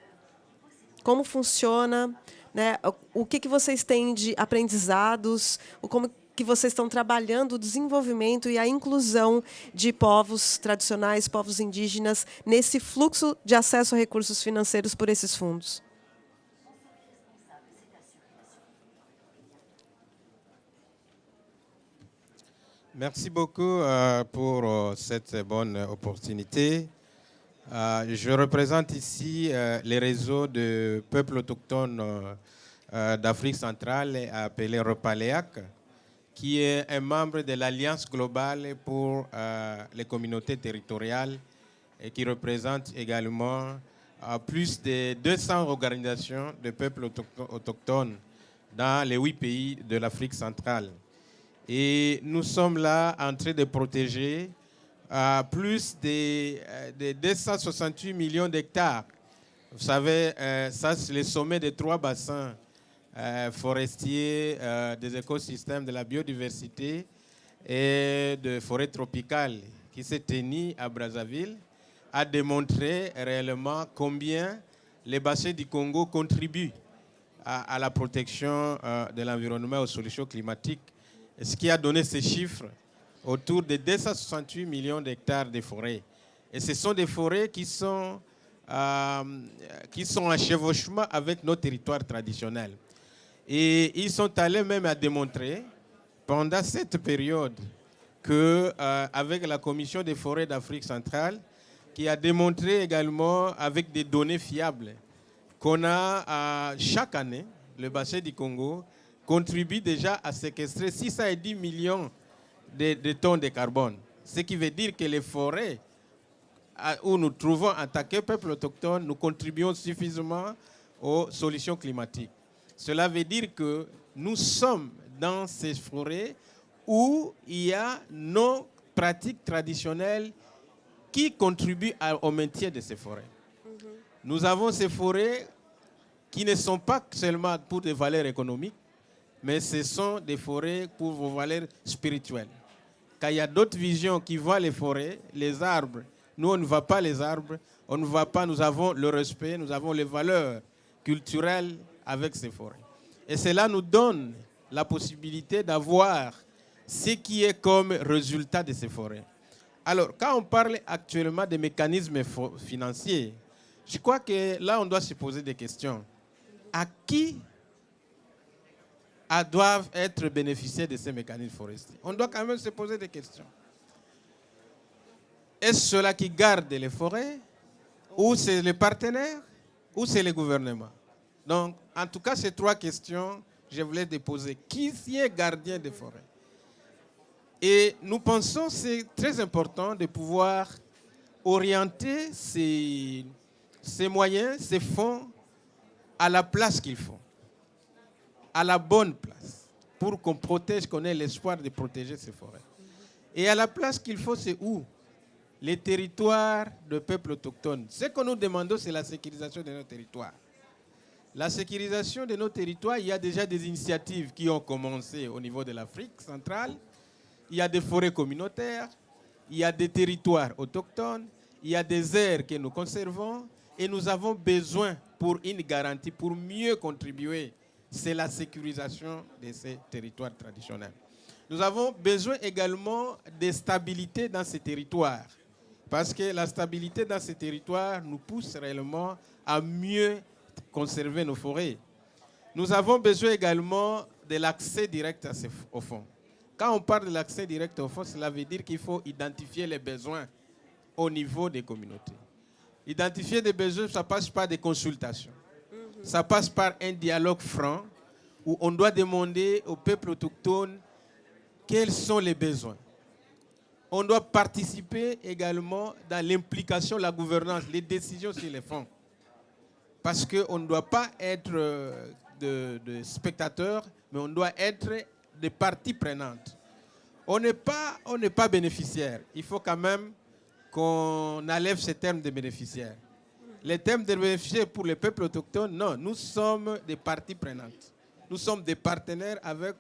S9: Como funciona, né? O que vocês têm de aprendizados, como que vocês estão trabalhando o desenvolvimento e a inclusão de povos tradicionais, povos indígenas, nesse fluxo de acesso a recursos financeiros por esses fundos.
S12: Merci beaucoup pour cette bonne opportunité. Je représente ici les réseaux de peuples autochtones d'Afrique centrale appelé Repaléac, qui est un membre de l'Alliance globale pour les communautés territoriales et qui représente également plus de 200 organisations de peuples autochtones dans les 8 pays de l'Afrique centrale. Et nous sommes là en train de protéger plus de 268 millions d'hectares. Vous savez, ça c'est le sommet des 3 bassins forestiers, des écosystèmes, de la biodiversité et de forêts tropicales qui s'est tenu à Brazzaville, a démontré réellement combien les bassins du Congo contribuent à la protection de l'environnement et aux solutions climatiques. Et ce qui a donné ces chiffres autour de 268 millions d'hectares de forêts. Et ce sont des forêts qui sont en chevauchement avec nos territoires traditionnels. Et ils sont allés même à démontrer pendant cette période qu'avec la Commission des forêts d'Afrique centrale, qui a démontré également avec des données fiables qu'on a chaque année, le bassin du Congo contribue déjà à séquestrer 610 millions de tonnes de carbone. Ce qui veut dire que les forêts où nous trouvons en tant que peuple autochtone, nous contribuons suffisamment aux solutions climatiques. Cela veut dire que nous sommes dans ces forêts où il y a nos pratiques traditionnelles qui contribuent au maintien de ces forêts. Nous avons ces forêts qui ne sont pas seulement pour des valeurs économiques, mais ce sont des forêts pour vos valeurs spirituelles. Quand il y a d'autres visions qui voient les forêts, les arbres, nous on ne voit pas les arbres, on ne voit pas, nous avons le respect, nous avons les valeurs culturelles avec ces forêts. Et cela nous donne la possibilité d'avoir ce qui est comme résultat de ces forêts. Alors, quand on parle actuellement des mécanismes financiers, je crois que là, on doit se poser des questions. À qui doivent être bénéficiaires de ces mécanismes forestiers? On doit quand même se poser des questions. Est-ce ceux-là qui gardent les forêts, ou c'est les partenaires, ou c'est les gouvernements? Donc, en tout cas, ces 3 questions, je voulais les poser. Qui est gardien des forêts? Et nous pensons que c'est très important de pouvoir orienter ces moyens, ces fonds, à la place qu'il faut, à la bonne place, pour qu'on protège, qu'on ait l'espoir de protéger ces forêts. Et à la place qu'il faut, c'est où? Les territoires de peuples autochtones. Ce que nous demandons, c'est la sécurisation de nos territoires. La sécurisation de nos territoires, il y a déjà des initiatives qui ont commencé au niveau de l'Afrique centrale. Il y a des forêts communautaires, il y a des territoires autochtones, il y a des aires que nous conservons et nous avons besoin pour une garantie, pour mieux contribuer, c'est la sécurisation de ces territoires traditionnels. Nous avons besoin également de stabilité dans ces territoires parce que la stabilité dans ces territoires nous pousse réellement à mieux conserver nos forêts. Nous avons besoin également de l'accès direct aux fonds. Quand on parle de l'accès direct aux fonds, cela veut dire qu'il faut identifier les besoins au niveau des communautés. Identifier des besoins, ça passe par des consultations. Ça passe par un dialogue franc où on doit demander au peuple autochtone quels sont les besoins. On doit participer également dans l'implication, la gouvernance, les décisions sur les fonds. Parce qu'on ne doit pas être de spectateurs, mais on doit être des parties prenantes. On n'est pas bénéficiaire. Il faut quand même qu'on enlève ces termes de bénéficiaires. Les termes de bénéficiaires pour les peuples autochtones, non, nous sommes des parties prenantes. Nous sommes des partenaires avec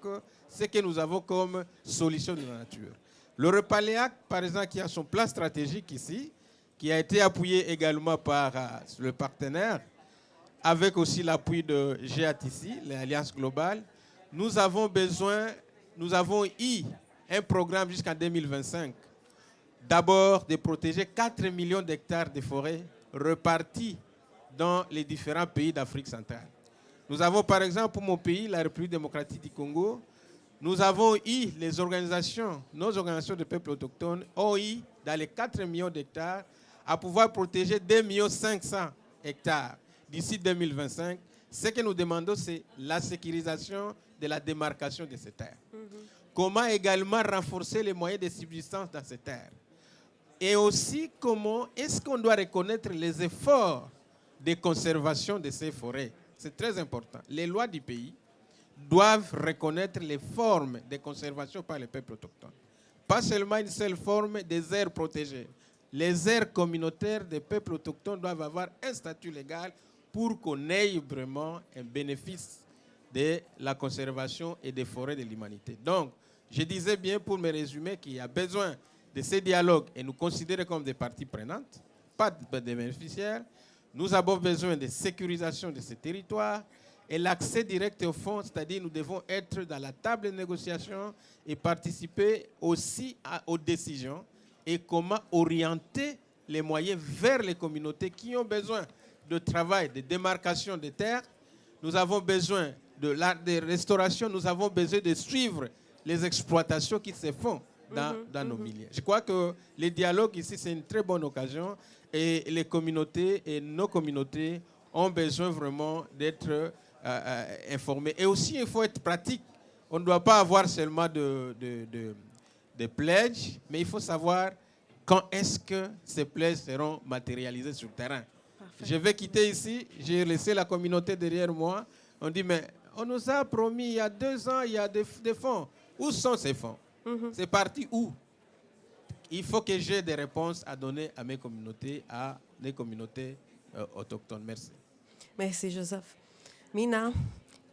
S12: ce que nous avons comme solution de la nature. Le Repaléac, par exemple, qui a son plan stratégique ici, qui a été appuyé également par le partenaire, avec aussi l'appui de GATC, l'Alliance globale, nous avons eu un programme jusqu'en 2025. D'abord, de protéger 4 millions d'hectares de forêts repartis dans les différents pays d'Afrique centrale. Nous avons, par exemple, pour mon pays, la République démocratique du Congo, Nous avons eu les organisations, nos organisations de peuples autochtones ont eu dans les 4 millions d'hectares à pouvoir protéger 2,5 millions d'hectares d'ici 2025. Ce que nous demandons, c'est la sécurisation de la démarcation de ces terres. Comment également renforcer les moyens de subsistance dans ces terres. Et aussi, comment est-ce qu'on doit reconnaître les efforts de conservation de ces forêts. C'est très important. Les lois du pays doivent reconnaître les formes de conservation par les peuples autochtones. Pas seulement une seule forme des aires protégées. Les aires communautaires des peuples autochtones doivent avoir un statut légal pour qu'on ait vraiment un bénéfice de la conservation et des forêts de l'humanité. Donc, je disais bien pour me résumer qu'il y a besoin de ces dialogues et nous considérer comme des parties prenantes, pas des bénéficiaires. Nous avons besoin de sécurisation de ces territoires et l'accès direct au fonds, c'est-à-dire nous devons être dans la table de négociation et participer aussi aux décisions et comment orienter les moyens vers les communautés qui ont besoin de travail, de démarcation des terres. Nous avons besoin de restauration, nous avons besoin de suivre les exploitations qui se font dans nos milieux. Je crois que les dialogues ici, c'est une très bonne occasion et les communautés et nos communautés ont besoin vraiment d'être informés. Et aussi, il faut être pratique. On ne doit pas avoir seulement des pledges, mais il faut savoir quand est-ce que ces pledges seront matérialisés sur le terrain. Parfait. Je vais quitter ici, j'ai laissé la communauté derrière moi. On dit, mais on nous a promis il y a 2 ans, il y a des fonds. Où sont ces fonds? C'est parti où? Il faut que j'ai des réponses à donner à mes communautés, à les communautés autochtones. Merci.
S9: Merci, Joseph. Mina,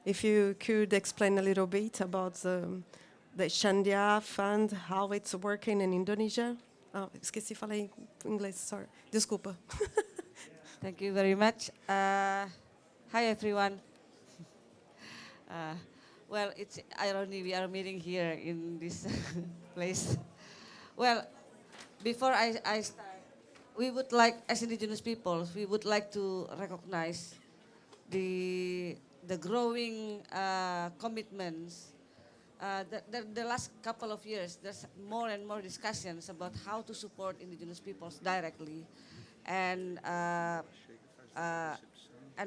S9: if you could explain a little bit about the Shandia Fund, how it's working in Indonesia. Oh, esqueci, falei em inglês, sorry. Desculpa.
S13: Thank you very much. Hi, everyone. Well, it's irony we are meeting here in this place. Well, before I start, we would like, as indigenous peoples, we would like to recognize the growing commitments. The last couple of years, there's more and more discussions about how to support indigenous peoples directly, and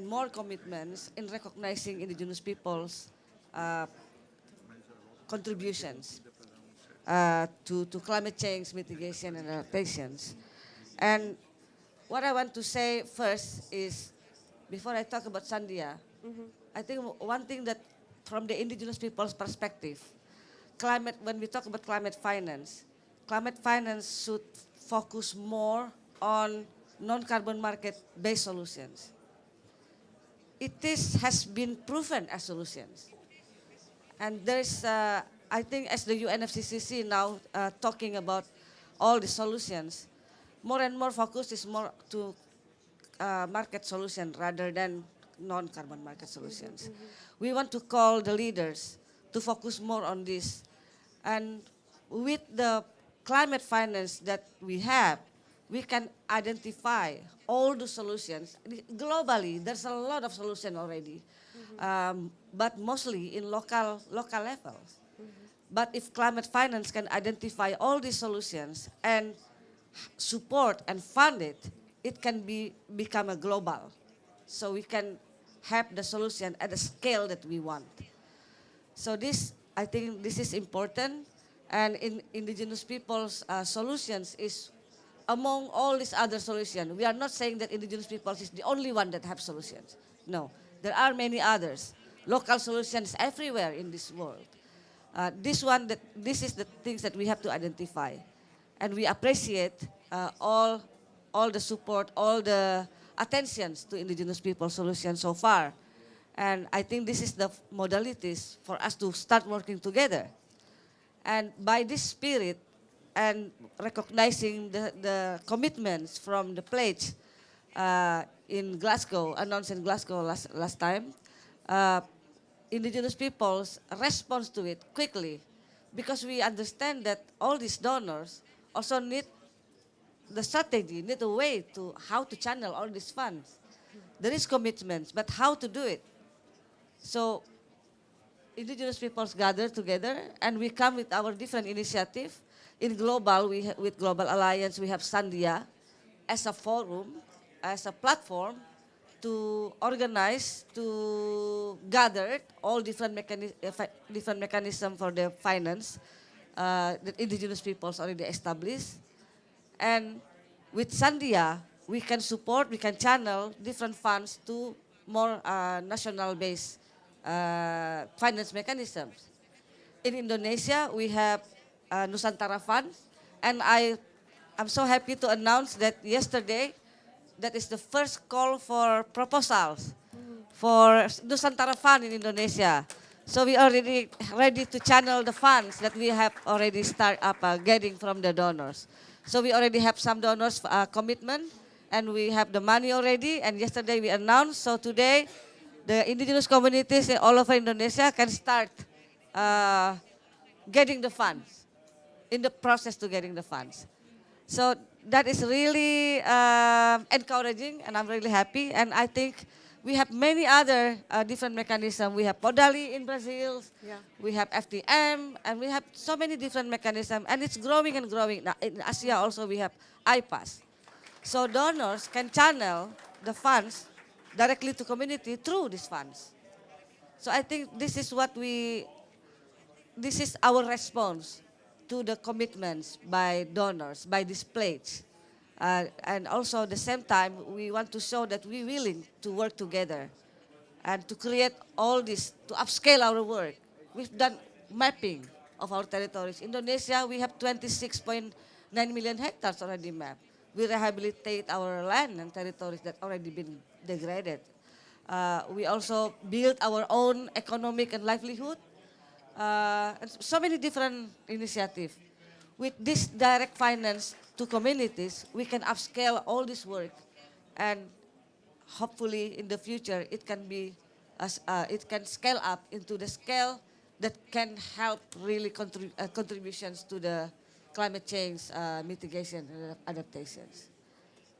S13: more commitments in recognizing indigenous peoples' contributions to climate change mitigation and adaptations. And what I want to say first is, before I talk about Sandia, I think one thing that from the indigenous people's perspective, when we talk about climate finance should focus more on non-carbon market-based solutions. Has been proven as solutions. And there's, I think as the UNFCCC now talking about all the solutions, more and more focus is more to market solution rather than non-carbon market solutions. We want to call the leaders to focus more on this. And with the climate finance that we have, we can identify all the solutions. Globally, there's a lot of solutions already, but mostly in local levels. But if climate finance can identify all these solutions and support and fund it, it can become a global. So we can have the solution at the scale that we want. So I think this is important, and in indigenous people's solutions is among all these other solutions. We are not saying that indigenous peoples is the only one that have solutions. No, there are many others. Local solutions everywhere in this world. This is the things that we have to identify. And we appreciate all the support, all the attentions to indigenous people solutions so far. And I think this is the modalities for us to start working together. And by this spirit and recognizing the commitments from the pledge in Glasgow, announced in Glasgow last time, indigenous peoples respond to it quickly, because we understand that all these donors also need the strategy, need a way to how to channel all these funds. There is commitments, but how to do it? So indigenous peoples gather together, and we come with our different initiative. In global, with Global Alliance, we have Sandia as a forum, as a platform to organize, to gather all different mechanism for the finance that indigenous peoples already established. And with Sandia, we can support, we can channel different funds to more national-based finance mechanisms. In Indonesia, we have Nusantara Fund, and I'm so happy to announce that yesterday, that is the first call for proposals for Nusantara Fund in Indonesia. So we already ready to channel the funds that we have already start up getting from the donors. So we already have some donors commitment, and we have the money already. And yesterday we announced. So today, the indigenous communities all over Indonesia can start getting the funds, in the process to getting the funds. So that is really encouraging, and I'm really happy. And I think we have many other different mechanisms. We have Podali in Brazil, we have FTM, and we have so many different mechanisms, and it's growing and growing. Now, in Asia also we have IPAS. So donors can channel the funds directly to community through these funds. So I think this is our response to the commitments by donors, by this pledge. And also at the same time, we want to show that we're willing to work together and to create all this, to upscale our work. We've done mapping of our territories. Indonesia, we have 26.9 million hectares already mapped. We rehabilitate our land and territories that already been degraded. We also build our own economic and livelihood. And so many different initiatives. With this direct finance to communities, we can upscale all this work, and hopefully in the future it can be, it can scale up into the scale that can help really contributions to the climate change mitigation and adaptations.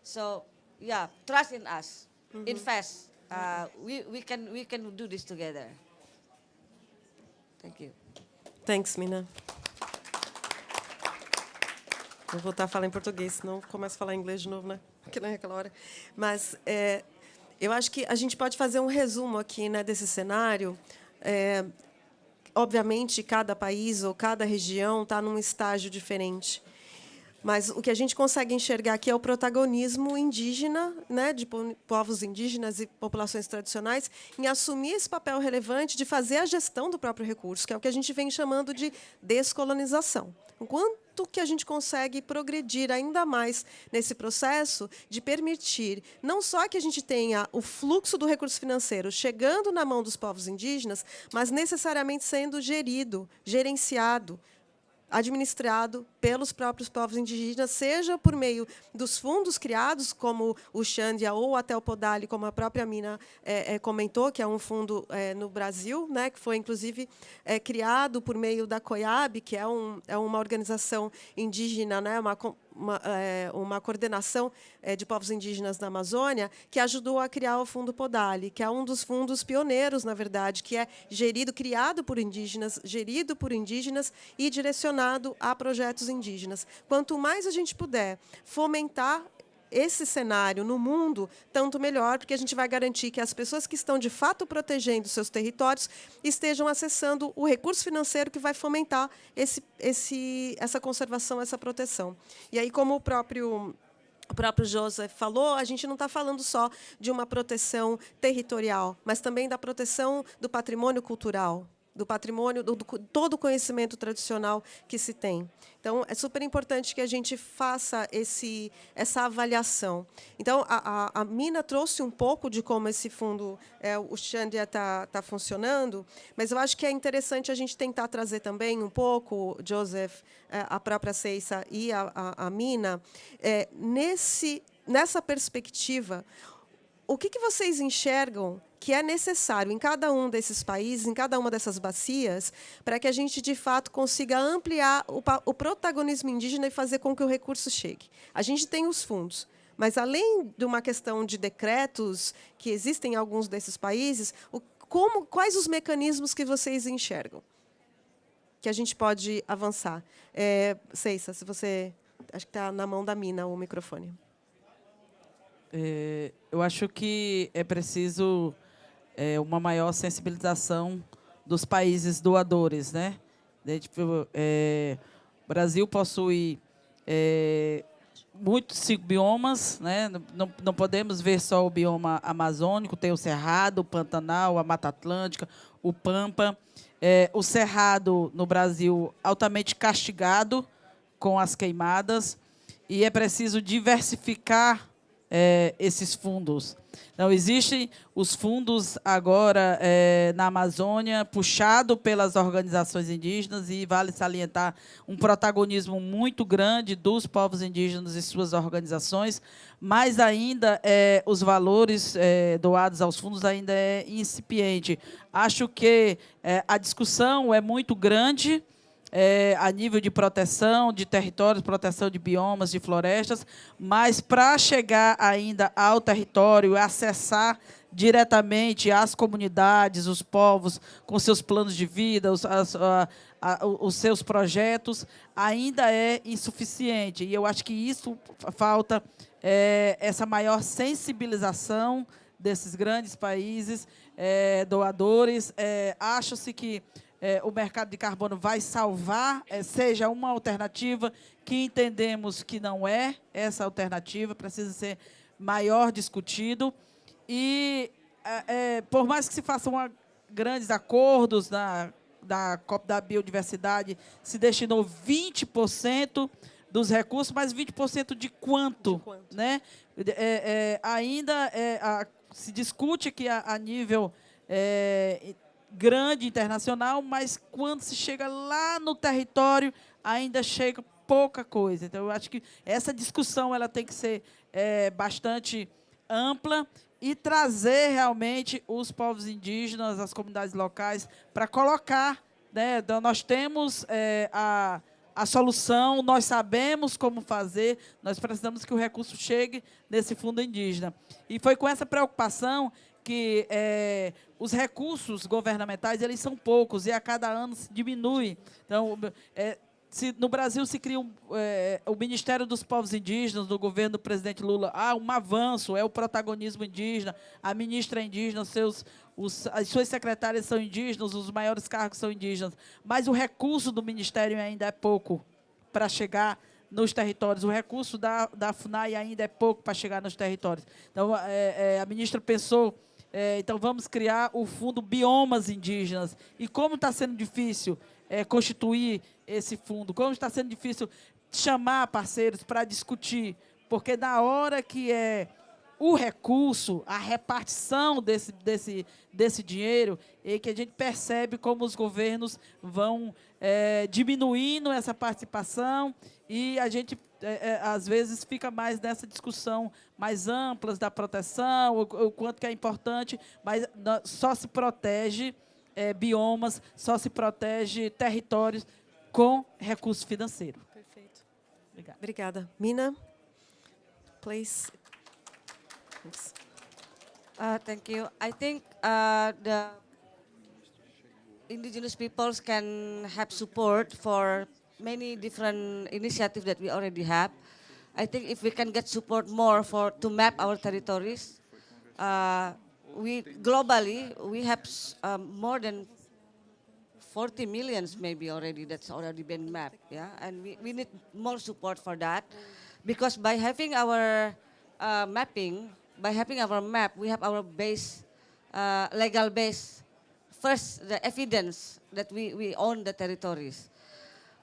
S13: So yeah, trust in us, invest. We can do this together. Thank you.
S9: Thanks, Mina. Vou voltar a falar em português, senão começo a falar inglês de novo, né? Que não é aquela hora. Mas eu acho que a gente pode fazer um resumo aqui, né, desse cenário. Obviamente, cada país ou cada região está num estágio diferente. Mas o que a gente consegue enxergar aqui é o protagonismo indígena, né, de povos indígenas e populações tradicionais, em assumir esse papel relevante de fazer a gestão do próprio recurso, que é o que a gente vem chamando de descolonização. O quanto que a gente consegue progredir ainda mais nesse processo de permitir não só que a gente tenha o fluxo do recurso financeiro chegando na mão dos povos indígenas, mas necessariamente sendo gerido, gerenciado, administrado pelos próprios povos indígenas, seja por meio dos fundos criados, como o Xandia ou até o Podali, como a própria Mina comentou, que é um fundo no Brasil, né, que foi, inclusive, criado por meio da COIAB, que é uma organização indígena, né, uma coordenação de povos indígenas da Amazônia, que ajudou a criar o Fundo Podali, que é um dos fundos pioneiros, na verdade, que é criado por indígenas, gerido por indígenas e direcionado a projetos indígenas. Quanto mais a gente puder fomentar esse cenário no mundo, tanto melhor, porque a gente vai garantir que as pessoas que estão, de fato, protegendo seus territórios estejam acessando o recurso financeiro que vai fomentar essa conservação, essa proteção. E aí, como o próprio Joseph falou, a gente não está falando só de uma proteção territorial, mas também da proteção do patrimônio cultural, do patrimônio, todo o conhecimento tradicional que se tem. Então, é super importante que a gente faça essa avaliação. Então, a Mina trouxe um pouco de como esse fundo, o Xandia, está funcionando, mas eu acho que é interessante a gente tentar trazer também um pouco, Joseph, a própria Ceissa e a Mina, nessa perspectiva, o que vocês enxergam que é necessário em cada um desses países, em cada uma dessas bacias, para que a gente, de fato, consiga ampliar o protagonismo indígena e fazer com que o recurso chegue? A gente tem os fundos, mas, além de uma questão de decretos que existem em alguns desses países, quais os mecanismos que vocês enxergam que a gente pode avançar? Ceissa, se você... Acho que está na mão da Mina o microfone.
S11: Eu acho que é preciso uma maior sensibilização dos países doadores, né? O Brasil possui muitos biomas, né? Não podemos ver só o bioma amazônico, tem o Cerrado, o Pantanal, a Mata Atlântica, o Pampa. O Cerrado, no Brasil, altamente castigado com as queimadas, e é preciso diversificar esses fundos. Então, existem os fundos agora na Amazônia, puxado pelas organizações indígenas, e vale salientar um protagonismo muito grande dos povos indígenas e suas organizações, mas ainda os valores doados aos fundos ainda é incipiente. Acho que a discussão é muito grande, a nível de proteção de territórios, proteção de biomas, de florestas, mas para chegar ainda ao território, acessar diretamente as comunidades, os povos, com seus planos de vida, os seus projetos, ainda é insuficiente. E eu acho que isso falta essa maior sensibilização desses grandes países doadores. Acho-se que o mercado de carbono vai salvar, seja uma alternativa que entendemos que não é essa alternativa, precisa ser maior discutido. E, por mais que se façam grandes acordos da COP da biodiversidade, se destinou 20% dos recursos, mas 20% de quanto? Né? Ainda se discute que a nível grande internacional, mas quando se chega lá no território, ainda chega pouca coisa. Então, eu acho que essa discussão ela tem que ser bastante ampla e trazer realmente os povos indígenas, as comunidades locais, para colocar, né? Então, nós temos a solução, nós sabemos como fazer, nós precisamos que o recurso chegue nesse fundo indígena. E foi com essa preocupação que os recursos governamentais eles são poucos e a cada ano se diminui. Então, no Brasil se cria o Ministério dos Povos Indígenas, do governo do presidente Lula, um avanço, é o protagonismo indígena, a ministra é indígena, as suas secretárias são indígenas, os maiores cargos são indígenas, mas o recurso do Ministério ainda é pouco para chegar nos territórios. O recurso da FUNAI ainda é pouco para chegar nos territórios. Então, a ministra pensou, então vamos criar o Fundo Biomas Indígenas. E como está sendo difícil constituir esse fundo, como está sendo difícil chamar parceiros para discutir, porque na hora que o recurso, a repartição desse dinheiro, é que a gente percebe como os governos vão diminuindo essa participação e a gente, às vezes, fica mais nessa discussão mais ampla da proteção, o quanto que é importante, mas só se protege biomas, só se protege territórios com recurso financeiro.
S9: Perfeito. Obrigada. Mina, please. Thanks.
S13: Thank you. I think the indigenous peoples can have support for many different initiatives that we already have. I think if we can get support more to map our territories, globally we have more than 40 millions maybe already that's already been mapped, yeah, and we need more support for that, because by having our mapping, by having our map, we have our base, legal base. First, the evidence that we own the territories.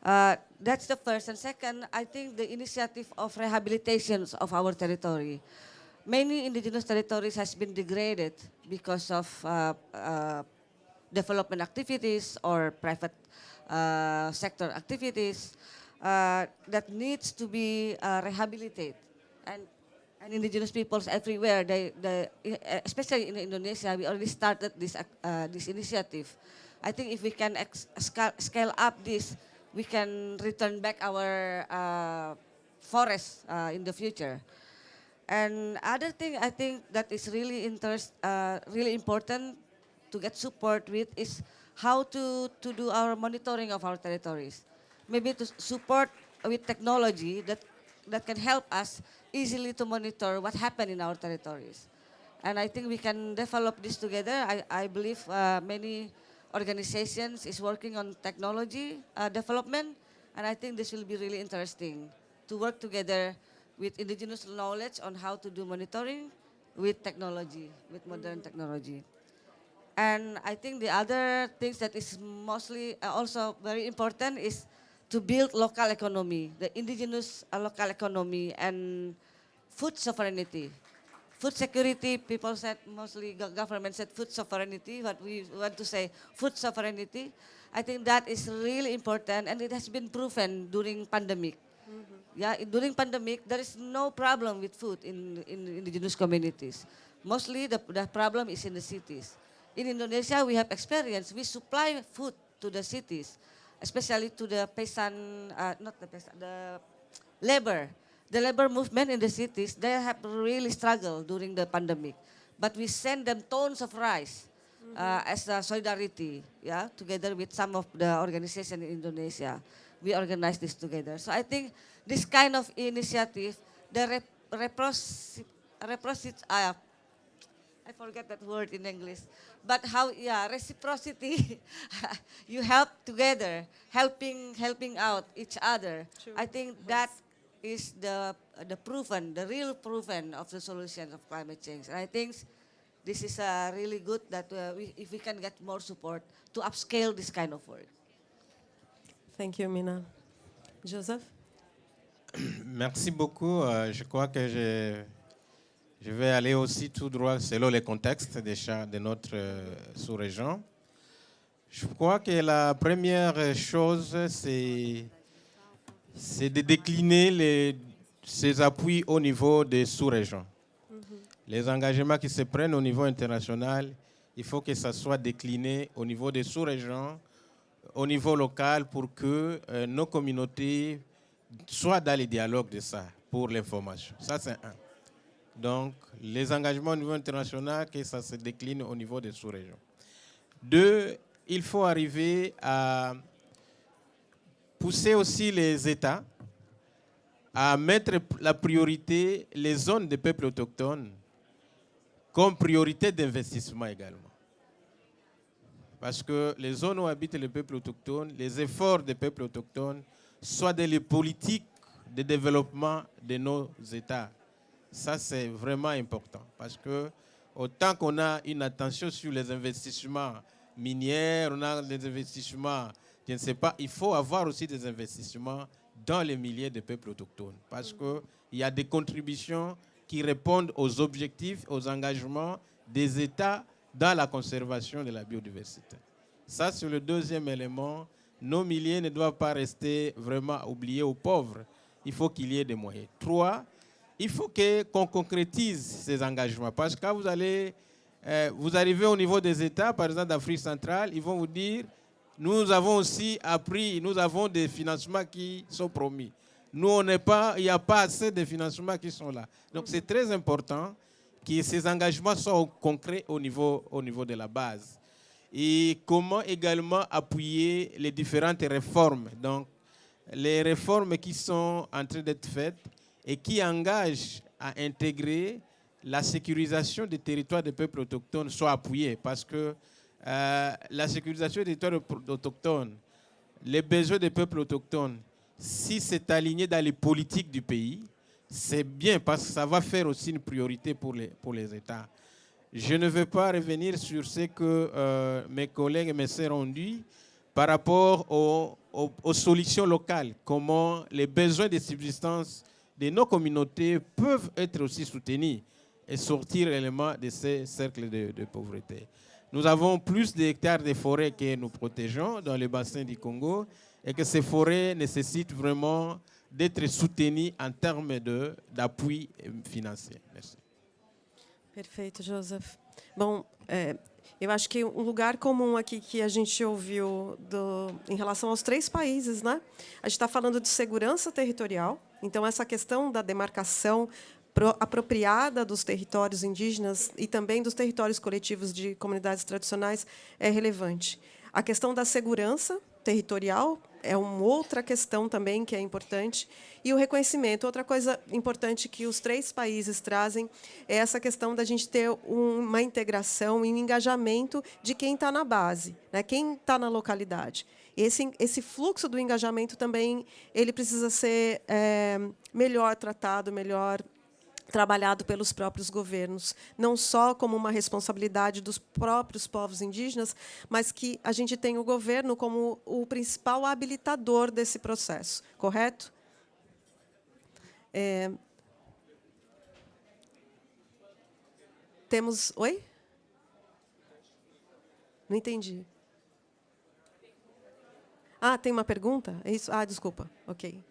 S13: That's the first. And second, I think the initiative of rehabilitations of our territory. Many indigenous territories has been degraded because of development activities or private sector activities that needs to be rehabilitated. And indigenous peoples everywhere, especially in Indonesia, we already started this initiative. I think if we can scale up this, we can return back our forests in the future. And other thing I think that is really important to get support with is how to do our monitoring of our territories. Maybe to support with technology that can help us easily to monitor what happened in our territories. And I think we can develop this together. I believe many organizations is working on technology development, and I think this will be really interesting to work together with indigenous knowledge on how to do monitoring with technology, with modern technology. And I think the other things that is mostly also very important is to build local economy, the indigenous local economy and food sovereignty. Food security, people said, mostly government said food sovereignty, but we want to say food sovereignty. I think that is really important, and it has been proven during pandemic. Yeah, during pandemic, there is no problem with food in indigenous communities. Mostly the problem is in the cities. In Indonesia, we have experience. We supply food to the cities, especially to the peasant, not the peasant, the labor. The labor movement in the cities, they have really struggled during the pandemic. But we send them tons of rice as a solidarity, yeah, together with some of the organizations in Indonesia. We organize this together. So I think this kind of initiative, the I forget that word in English, but how, yeah, reciprocity, you help together, helping out each other.
S9: True.
S13: I think that is the real proven of the solution of climate change. And I think this is really good that if we can get more support to upscale this kind of work.
S9: Thank you, Mina. Joseph?
S12: Merci beaucoup. Je crois que je vais aller aussi tout droit selon les contextes de notre sous-région. Je crois que la première chose, c'est de décliner ces appuis au niveau des sous-régions. Les engagements qui se prennent au niveau international, il faut que ça soit décliné au niveau des sous-régions, au niveau local, pour que nos communautés soient dans les dialogues de ça, pour l'information. Ça, c'est un. Donc, les engagements au niveau international, que ça se décline au niveau des sous-régions. Deux, il faut arriver à pousser aussi les États à mettre la priorité, les zones des peuples autochtones, comme priorité d'investissement également. Parce que les zones où habitent les peuples autochtones, les efforts des peuples autochtones, soit dans les politiques de développement de nos États. Ça, c'est vraiment important. Parce que autant qu'on a une attention sur les investissements miniers, on a des investissements, je ne sais pas, il faut avoir aussi des investissements dans les milliers de peuples autochtones. Parce qu'il y a des contributions qui répondent aux objectifs, aux engagements des États dans la conservation de la biodiversité. Ça, c'est le deuxième élément. Nos milliers ne doivent pas rester vraiment oubliés aux pauvres. Il faut qu'il y ait des moyens. 3, il faut qu'on concrétise ces engagements. Parce que quand vous arrivez au niveau des États, par exemple d'Afrique centrale, ils vont vous dire, nous avons aussi appris, nous avons des financements qui sont promis. Nous, il n'y a pas assez de financements qui sont là. Donc, c'est très important que ces engagements soient concrets au niveau de la base. Et comment également appuyer les différentes réformes. Donc, les réformes qui sont en train d'être faites et qui engagent à intégrer la sécurisation des territoires des peuples autochtones soient appuyées. Parce que la sécurisation des territoires autochtones, les besoins des peuples autochtones, si c'est aligné dans les politiques du pays, c'est bien parce que ça va faire aussi une priorité pour les États. Je ne veux pas revenir sur ce que mes collègues et mes sœurs ont dit par rapport aux solutions locales, comment les besoins de subsistance de nos communautés peuvent être aussi soutenus et sortir réellement de ces cercles de pauvreté. Nous avons plus d'hectares de forêts que nous protégeons dans le bassin du Congo et que ces forêts nécessitent vraiment d'être soutenues en termes d'appui financier. Merci.
S9: Perfeito, Joseph. Bom, eu acho que um lugar comum aqui que a gente ouviu em relação aos 3 países, né? A gente está falando de segurança territorial, então essa questão da demarcação apropriada dos territórios indígenas e também dos territórios coletivos de comunidades tradicionais é relevante. A questão da segurança territorial é uma outra questão também que é importante. E o reconhecimento, outra coisa importante que os 3 países trazem é essa questão da gente ter uma integração e um engajamento de quem está na base, né, quem está na localidade. Esse fluxo do engajamento também ele precisa ser melhor tratado, melhor trabalhado pelos próprios governos, não só como uma responsabilidade dos próprios povos indígenas, mas que a gente tem o governo como o principal habilitador desse processo, correto? Temos... Oi? Não entendi. Ah, tem uma pergunta? É isso? Ah, desculpa. Ok.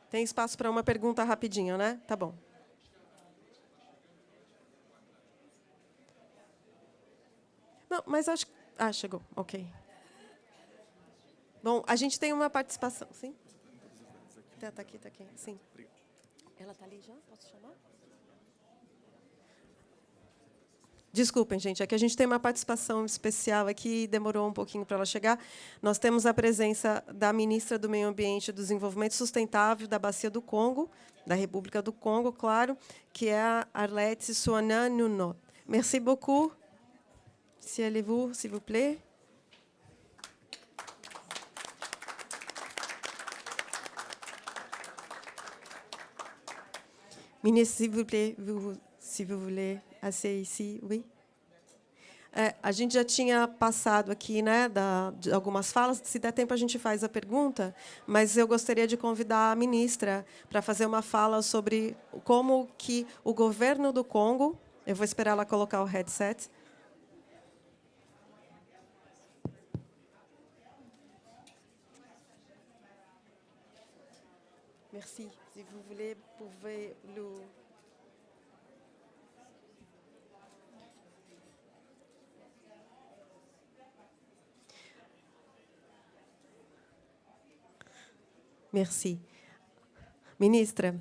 S9: Tem espaço para uma pergunta rapidinho, né? Tá bom. Não, mas acho... Ah, chegou. Ok. Bom, a gente tem uma participação. Sim? Está aqui, está aqui. Sim. Ela está ali já? Posso chamar? Desculpem, gente, é que a gente tem uma participação especial aqui, demorou um pouquinho para ela chegar. Nós temos a presença da ministra do Meio Ambiente e do Desenvolvimento Sustentável da Bacia do Congo, da República do Congo, claro, que é a Arlette Souana-Nuno. Merci beaucoup. Si allez-vous, s'il vous plaît. Ministre, s'il vous plaît, si vous voulez assez ici, oui. A gente já tinha passado aqui, né, de algumas falas. Se der tempo, a gente faz a pergunta, mas eu gostaria de convidar a ministra para fazer uma fala sobre como que o governo do Congo... Eu vou esperar ela colocar o headset. Merci. Si vous voulez, pouvez le... Merci. Ministra,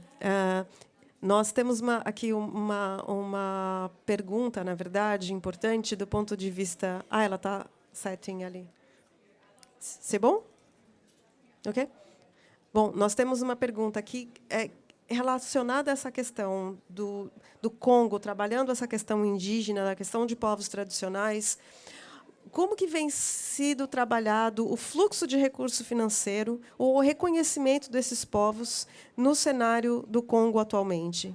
S9: nós temos aqui uma pergunta, na verdade, importante do ponto de vista... Ah, ela está setting ali. C'est bom? Ok? Bom, nós temos uma pergunta aqui relacionada a essa questão do Congo, trabalhando essa questão indígena, a questão de povos tradicionais. Como que vem sido trabalhado o fluxo de recurso financeiro ou o reconhecimento desses povos no cenário do Congo atualmente?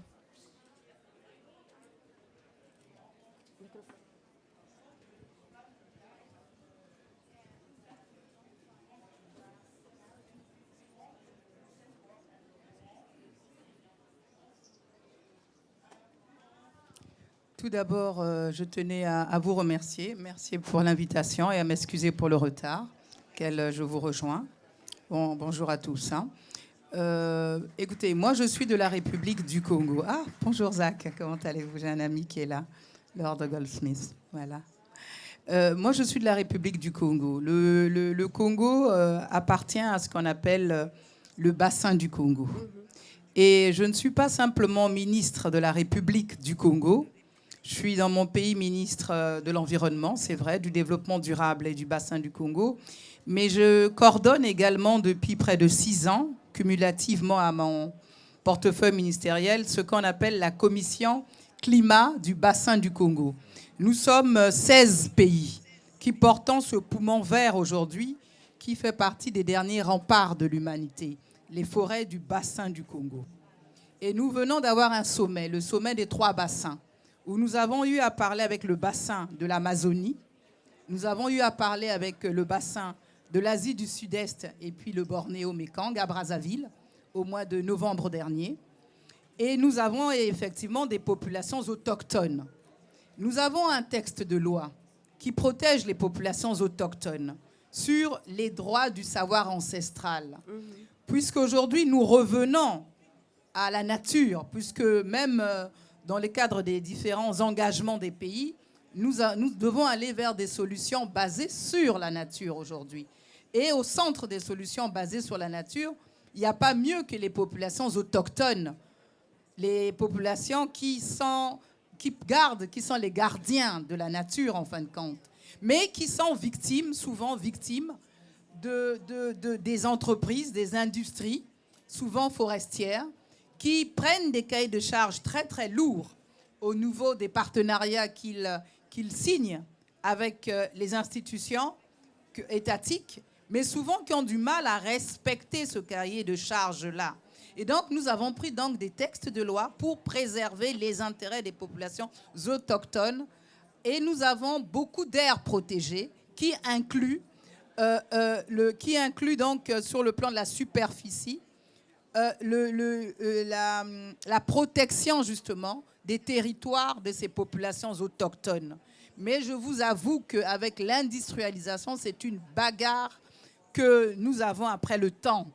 S14: Tout d'abord, je tenais à vous remercier. Merci pour l'invitation et à m'excuser pour le retard, auquel je vous rejoins. Bonjour à tous. Écoutez, moi, je suis de la République du Congo. Ah, bonjour Zach, comment allez-vous? J'ai un ami qui est là, Lord Goldsmith. Voilà. Moi, je suis de la République du Congo. Le Congo appartient à ce qu'on appelle le bassin du Congo. Et je ne suis pas simplement ministre de la République du Congo. Je suis dans mon pays ministre de l'Environnement, c'est vrai, du développement durable et du bassin du Congo. Mais je coordonne également depuis près de 6 ans, cumulativement à mon portefeuille ministériel, ce qu'on appelle la commission climat du bassin du Congo. Nous sommes 16 pays qui portons ce poumon vert aujourd'hui, qui fait partie des derniers remparts de l'humanité, les forêts du bassin du Congo. Et nous venons d'avoir un sommet, le sommet des 3 bassins, où nous avons eu à parler avec le bassin de l'Amazonie, nous avons eu à parler avec le bassin de l'Asie du Sud-Est et puis le Bornéo-Mékang à Brazzaville au mois de novembre dernier. Et nous avons effectivement des populations autochtones. Nous avons un texte de loi qui protège les populations autochtones sur les droits du savoir ancestral. Puisqu'aujourd'hui, nous revenons à la nature, puisque même dans le cadre des différents engagements des pays, nous devons aller vers des solutions basées sur la nature aujourd'hui. Et au centre des solutions basées sur la nature, il n'y a pas mieux que les populations autochtones, les populations qui sont les gardiens de la nature en fin de compte, mais qui sont souvent victimes des entreprises, des industries, souvent forestières, qui prennent des cahiers de charges très très lourds au niveau des partenariats qu'ils signent avec les institutions étatiques, mais souvent qui ont du mal à respecter ce cahier de charges-là. Et donc, nous avons pris donc des textes de loi pour préserver les intérêts des populations autochtones. Et nous avons beaucoup d'aires protégées qui incluent donc sur le plan de la superficie la protection justement des territoires de ces populations autochtones. Mais je vous avoue qu'avec l'industrialisation, c'est une bagarre que nous avons après le temps,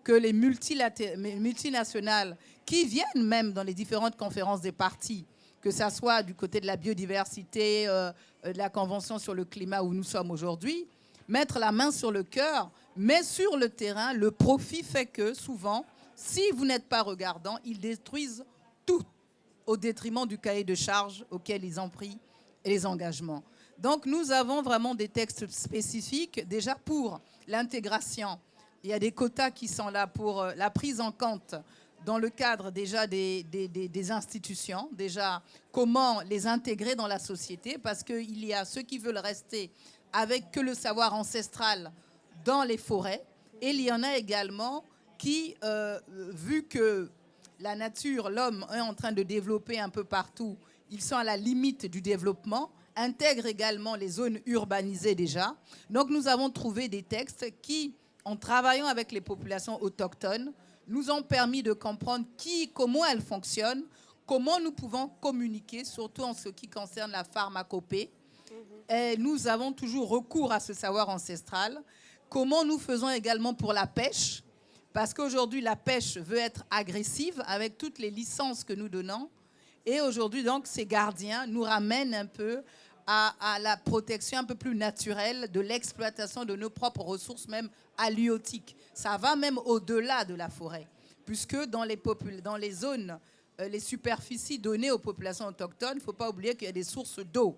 S14: que les multinationales qui viennent même dans les différentes conférences des partis, que ça soit du côté de la biodiversité, de la Convention sur le climat où nous sommes aujourd'hui, mettre la main sur le cœur, mais sur le terrain, le profit fait que souvent, si vous n'êtes pas regardant, ils détruisent tout au détriment du cahier de charges auquel ils ont pris et les engagements. Donc nous avons vraiment des textes spécifiques déjà pour l'intégration. Il y a des quotas qui sont là pour la prise en compte dans le cadre déjà des institutions, déjà comment les intégrer dans la société, parce qu'il y a ceux qui veulent rester avec que le savoir ancestral dans les forêts, et il y en a également qui, vu que la nature, l'homme est en train de développer un peu partout, ils sont à la limite du développement, intègrent également les zones urbanisées déjà. Donc nous avons trouvé des textes qui, en travaillant avec les populations autochtones, nous ont permis de comprendre comment elles fonctionnent, comment nous pouvons communiquer, surtout en ce qui concerne la pharmacopée. Et nous avons toujours recours à ce savoir ancestral. Comment nous faisons également pour la pêche, parce qu'aujourd'hui, la pêche veut être agressive avec toutes les licences que nous donnons. Et aujourd'hui, donc, ces gardiens nous ramènent un peu à la protection un peu plus naturelle de l'exploitation de nos propres ressources, même halieutiques. Ça va même au-delà de la forêt, puisque dans les zones, les superficies données aux populations autochtones, il ne faut pas oublier qu'il y a des sources d'eau.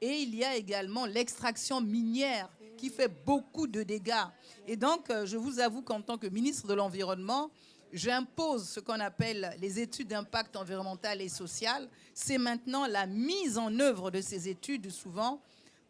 S14: Et il y a également l'extraction minière qui fait beaucoup de dégâts. Et donc, je vous avoue qu'en tant que ministre de l'Environnement, j'impose ce qu'on appelle les études d'impact environnemental et social. C'est maintenant la mise en œuvre de ces études, souvent,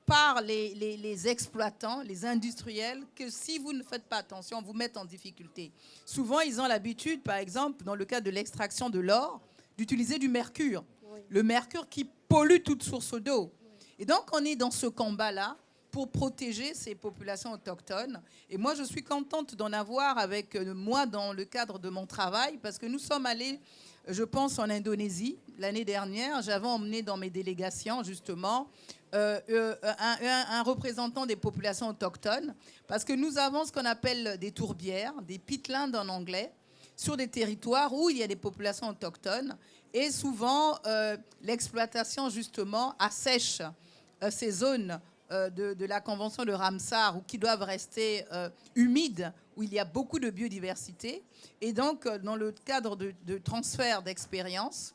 S14: par les exploitants, les industriels, que si vous ne faites pas attention, vous mettent en difficulté. Souvent, ils ont l'habitude, par exemple, dans le cas de l'extraction de l'or, d'utiliser du mercure. Oui. Le mercure qui pollue toute source d'eau. Et donc, on est dans ce combat-là pour protéger ces populations autochtones. Et moi, je suis contente d'en avoir avec moi dans le cadre de mon travail, parce que nous sommes allés, je pense, en Indonésie l'année dernière. J'avais emmené dans mes délégations, justement, un représentant des populations autochtones, parce que nous avons ce qu'on appelle des tourbières, des pitlands en anglais, sur des territoires où il y a des populations autochtones. Et souvent, l'exploitation, justement, assèche ces zones de la Convention de Ramsar, ou qui doivent rester humides, où il y a beaucoup de biodiversité. Et donc, dans le cadre de transfert d'expérience,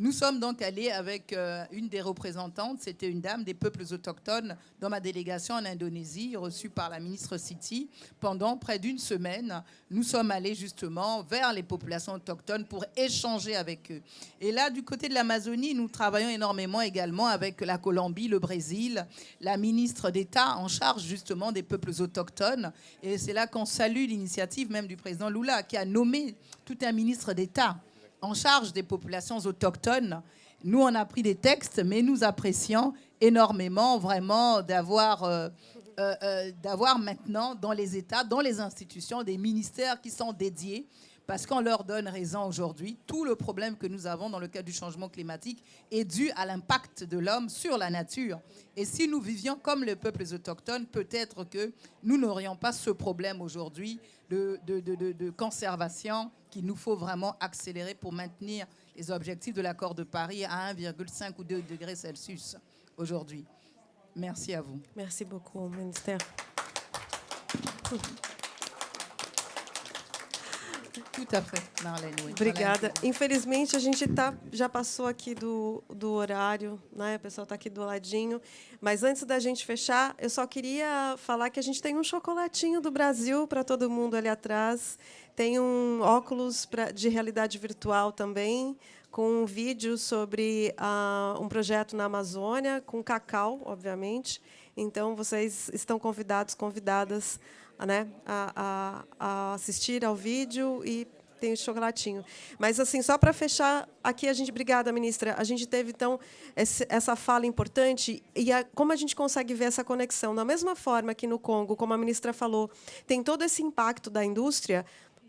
S14: nous sommes donc allés avec une des représentantes, c'était une dame des peuples autochtones, dans ma délégation en Indonésie, reçue par la ministre Siti. Pendant près d'une semaine, nous sommes allés justement vers les populations autochtones pour échanger avec eux. Et là, du côté de l'Amazonie, nous travaillons énormément également avec la Colombie, le Brésil, la ministre d'État en charge justement des peuples autochtones. Et c'est là qu'on salue l'initiative même du président Lula, qui a nommé tout un ministre d'État en charge des populations autochtones. Nous, on a pris des textes, mais nous apprécions énormément vraiment d'avoir maintenant dans les États, dans les institutions, des ministères qui sont dédiés, parce qu'on leur donne raison aujourd'hui. Tout le problème que nous avons dans le cadre du changement climatique est dû à l'impact de l'homme sur la nature. Et si nous vivions comme les peuples autochtones, peut-être que nous n'aurions pas ce problème aujourd'hui de conservation qu'il nous faut vraiment accélérer pour maintenir les objectifs de l'accord de Paris à 1,5 ou 2 degrés Celsius aujourd'hui. Merci à vous.
S9: Merci beaucoup, ministère.
S14: Tout à fait, Marlène, oui.
S9: Obrigada. Infelizmente, a gente já passou aqui do horário, né? O pessoal está aqui do ladinho. Mas antes da gente fechar, eu só queria falar que a gente tem um chocolatinho do Brasil para todo mundo ali atrás. Tem um óculos de realidade virtual também, com um vídeo sobre um projeto na Amazônia, com cacau, obviamente. Então, vocês estão convidadas, né, a assistir ao vídeo e tem o chocolatinho. Mas, assim, só para fechar, aqui obrigada, ministra, a gente teve, então, essa fala importante, e como a gente consegue ver essa conexão? Da mesma forma que no Congo, como a ministra falou, tem todo esse impacto da indústria,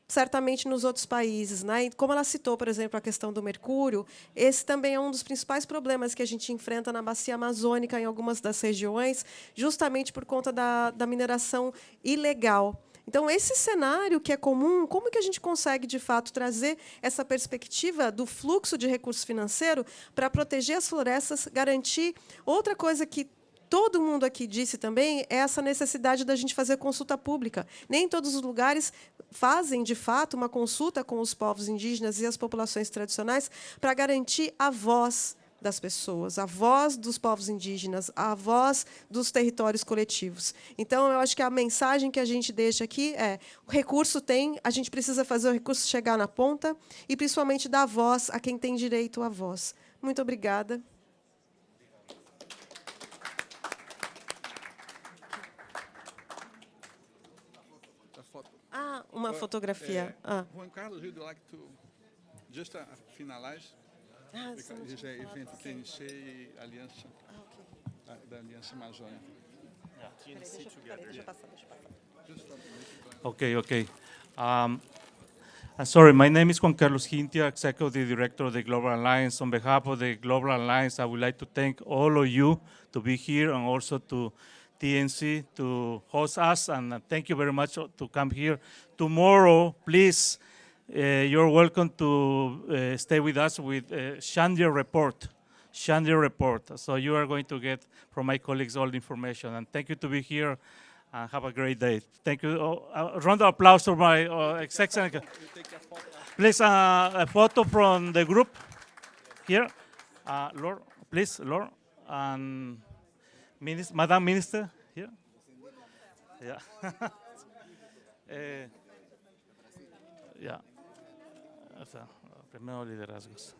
S9: certamente nos outros países, né? E como ela citou, por exemplo, a questão do mercúrio, esse também é um dos principais problemas que a gente enfrenta na bacia amazônica, em algumas das regiões, justamente por conta da mineração ilegal. Então, esse cenário que é comum, como que a gente consegue, de fato, trazer essa perspectiva do fluxo de recurso financeiro para proteger as florestas, garantir outra coisa que todo mundo aqui disse também, é essa necessidade da gente fazer consulta pública. Nem todos os lugares fazem, de fato, uma consulta com os povos indígenas e as populações tradicionais para garantir a voz das pessoas, a voz dos povos indígenas, a voz dos territórios coletivos. Então, eu acho que a mensagem que a gente deixa aqui é: o recurso tem, a gente precisa fazer o recurso chegar na ponta e, principalmente, dar voz a quem tem direito à voz. Muito obrigada. Uma fotografia.
S15: Juan Carlos, would you like to just finalize? Because evento TNC e Aliança, da Aliança Amazônia.
S16: Okay. Sorry, my name is Juan Carlos Gintia, Executive Director of the Global Alliance. On behalf of the Global Alliance, I would like to thank all of you to be here and also to TNC to host us, and thank you very much to come here. Tomorrow, please, you're welcome to stay with us with Shandia Report. So you are going to get from my colleagues all the information. And thank you to be here, and have a great day. Thank you. A round of applause for my excellent. Please, a photo from the group here. Lord, please, Lord. And Madam Minister, here. Yeah. Yeah. Primero liderazgos.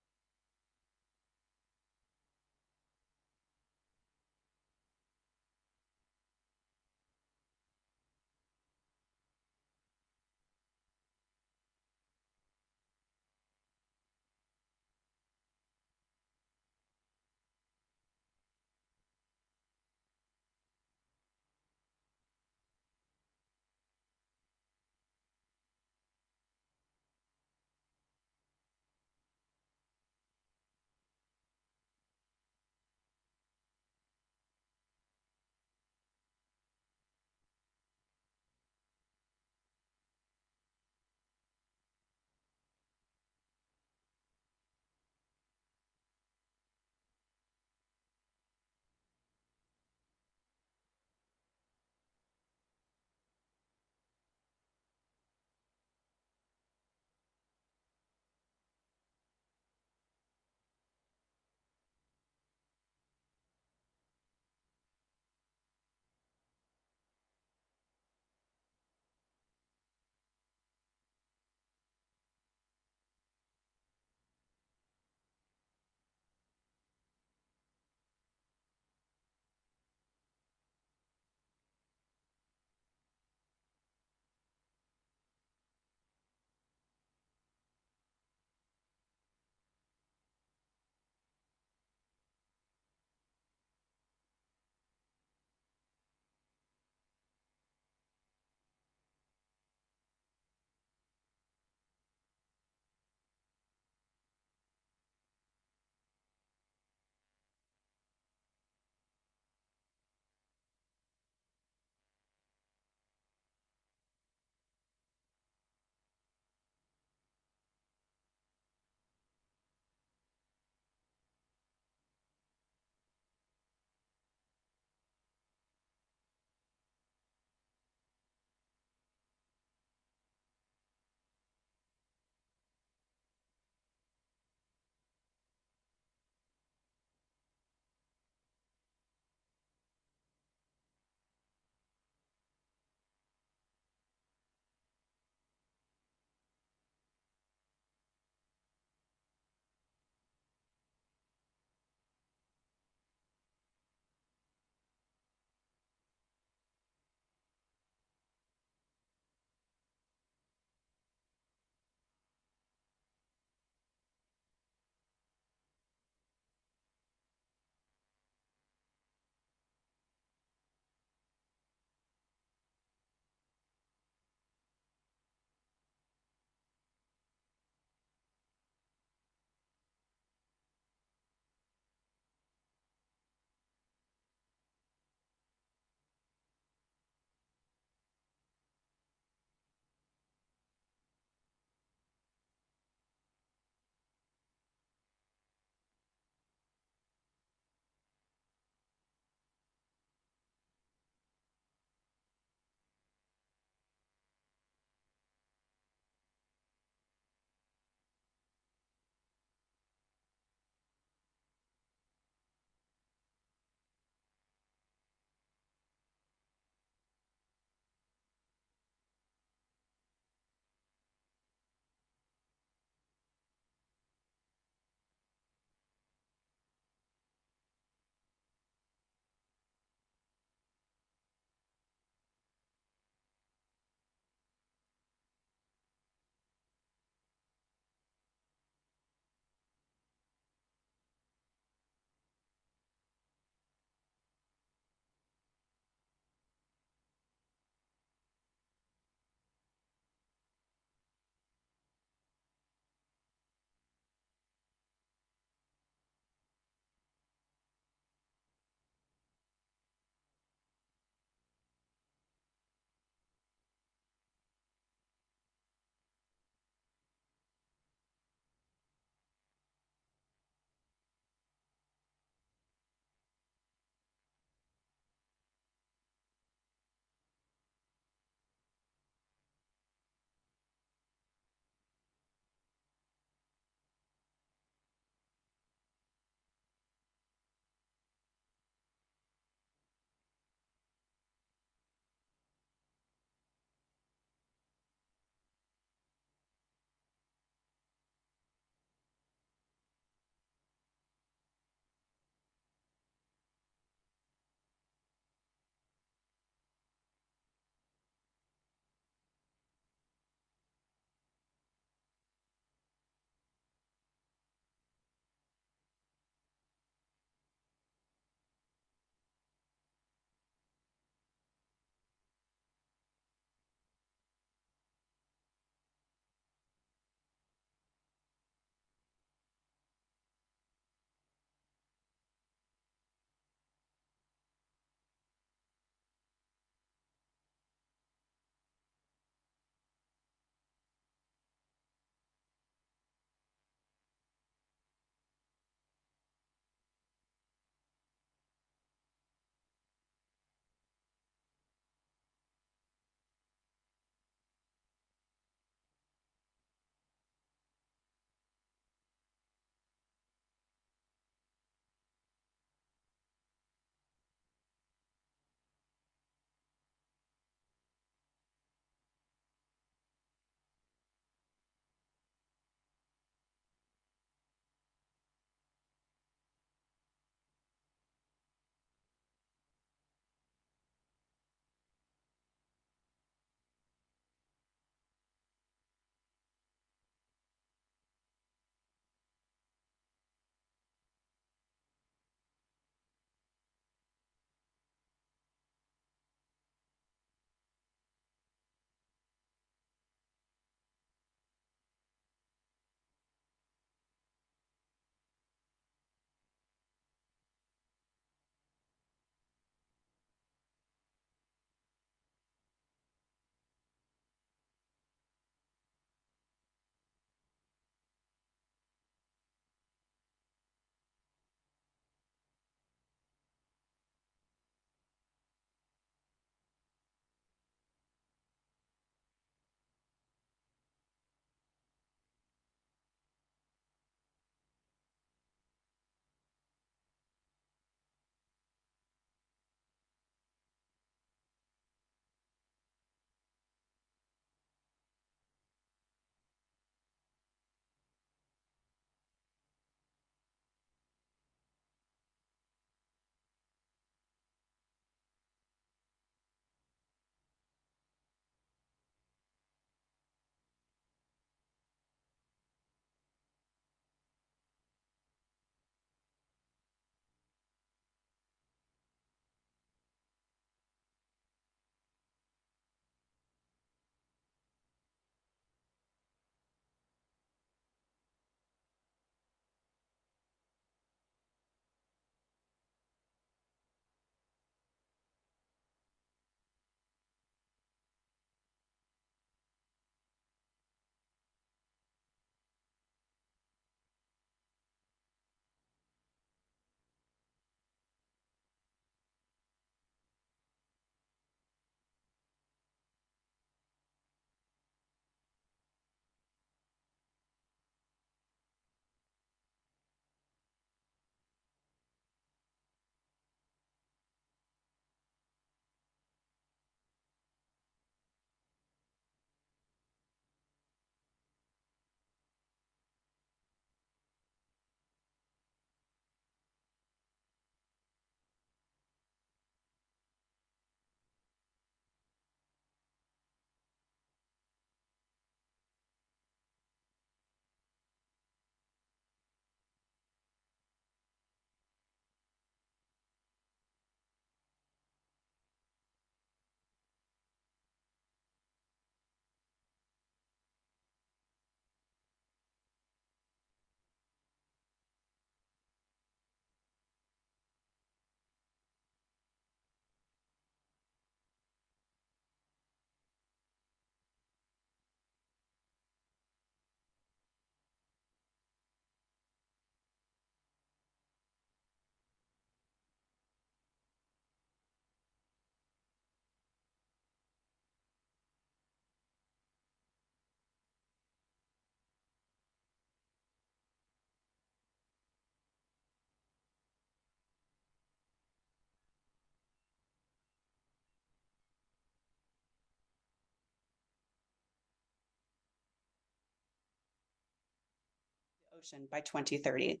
S17: ocean by 2030.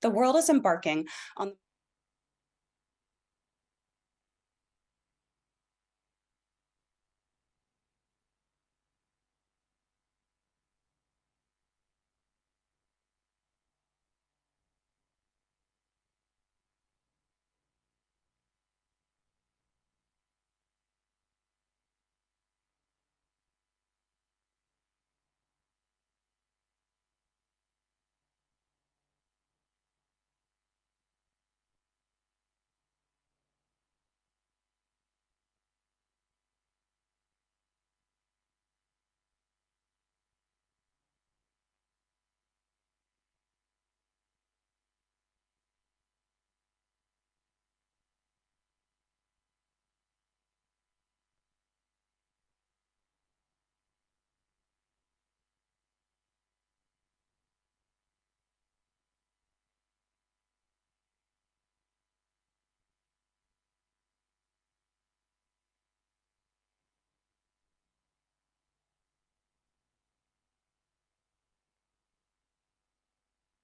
S17: The world is embarking on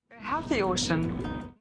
S18: A healthy ocean.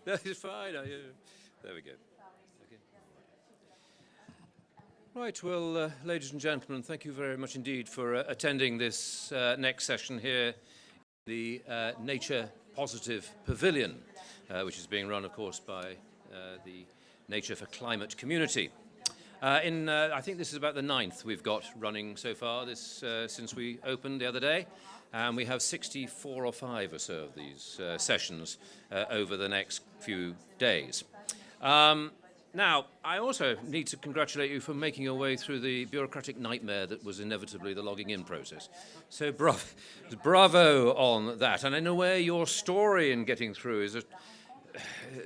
S2: That is fine. There we go. Okay. Right, well, ladies and gentlemen, thank you very much indeed for attending this next session here, the Nature Positive Pavilion, which is being run, of course, by the Nature for Climate community. I think this is about the 9th we've got running so far since we opened the other day. And we have 64 or 5 or so of these sessions over the next few days. Now, I also need to congratulate you for making your way through the bureaucratic nightmare that was inevitably the logging in process. So bravo on that. And in a way, your story in getting through is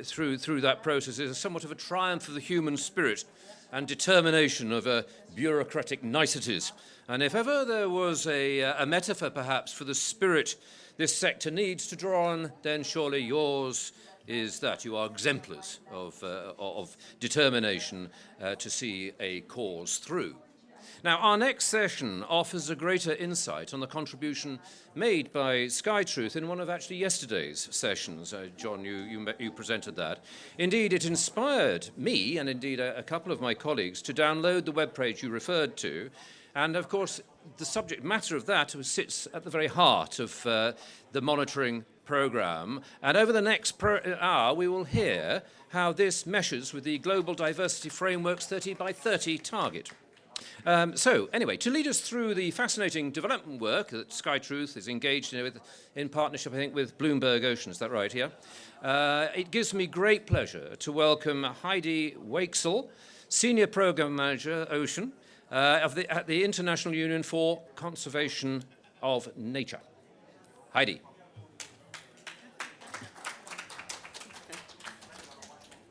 S2: through that process is somewhat of a triumph of the human spirit and determination of bureaucratic niceties. And if ever there was a metaphor, perhaps, for the spirit this sector needs to draw on, then surely yours is that. You are exemplars of determination to see a cause through. Now, our next session offers a greater insight on the contribution made by SkyTruth in one of actually yesterday's sessions. John, you presented that. Indeed, it inspired me, and indeed a couple of my colleagues, to download the webpage you referred to. And of course, the subject matter of that sits at the very heart of the monitoring program. And over the next hour, we will hear how this meshes with the Global Diversity Framework's 30 by 30 target. So, anyway, to lead us through the fascinating development work that SkyTruth is engaged in partnership, I think, with Bloomberg Ocean, is that right here? It gives me great pleasure to welcome Heidi Wakesel, Senior Program Manager, Ocean, at the International Union for Conservation of Nature. Heidi.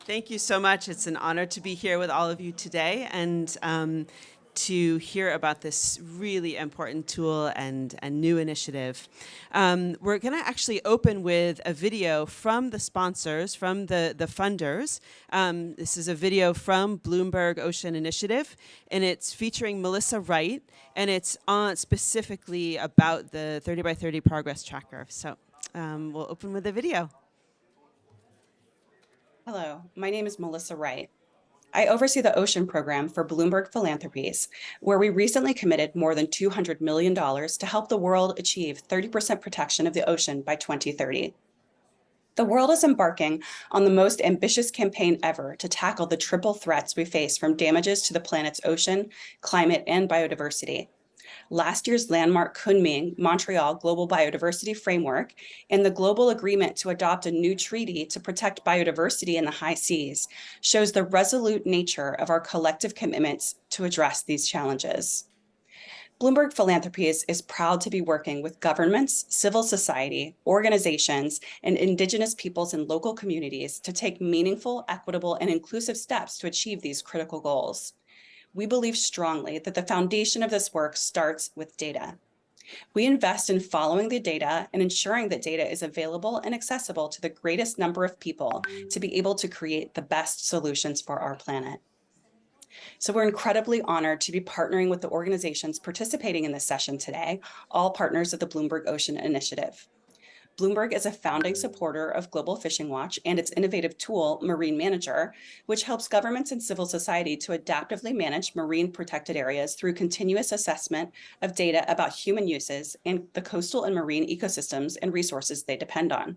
S19: Thank you so much. It's an honor to be here with all of you today and to hear about this really important tool and new initiative. We're going to actually open with a video from the sponsors, from the funders. This is a video from Bloomberg Ocean Initiative, and it's featuring Melissa Wright, and it's specifically about the 30 by 30 progress tracker. So we'll open with a video.
S17: Hello, my name is Melissa Wright. I oversee the Ocean Program for Bloomberg Philanthropies, where we recently committed more than $200 million to help the world achieve 30% protection of the ocean by 2030. The world is embarking on the most ambitious campaign ever to tackle the triple threats we face from damages to the planet's ocean, climate, and biodiversity. Last year's landmark Kunming-Montreal Global Biodiversity Framework and the global agreement to adopt a new treaty to protect biodiversity in the high seas shows the resolute nature of our collective commitments to address these challenges. Bloomberg Philanthropies is proud to be working with governments, civil society, organizations, and Indigenous peoples and local communities to take meaningful, equitable, and inclusive steps to achieve these critical goals. We believe strongly that the foundation of this work starts with data. We invest in following the data and ensuring that data is available and accessible to the greatest number of people to be able to create the best solutions for our planet. So we're incredibly honored to be partnering with the organizations participating in this session today, all partners of the Bloomberg Ocean Initiative. Bloomberg is a founding supporter of Global Fishing Watch and its innovative tool, Marine Manager, which helps governments and civil society to adaptively manage marine protected areas through continuous assessment of data about human uses and the coastal and marine ecosystems and resources they depend on.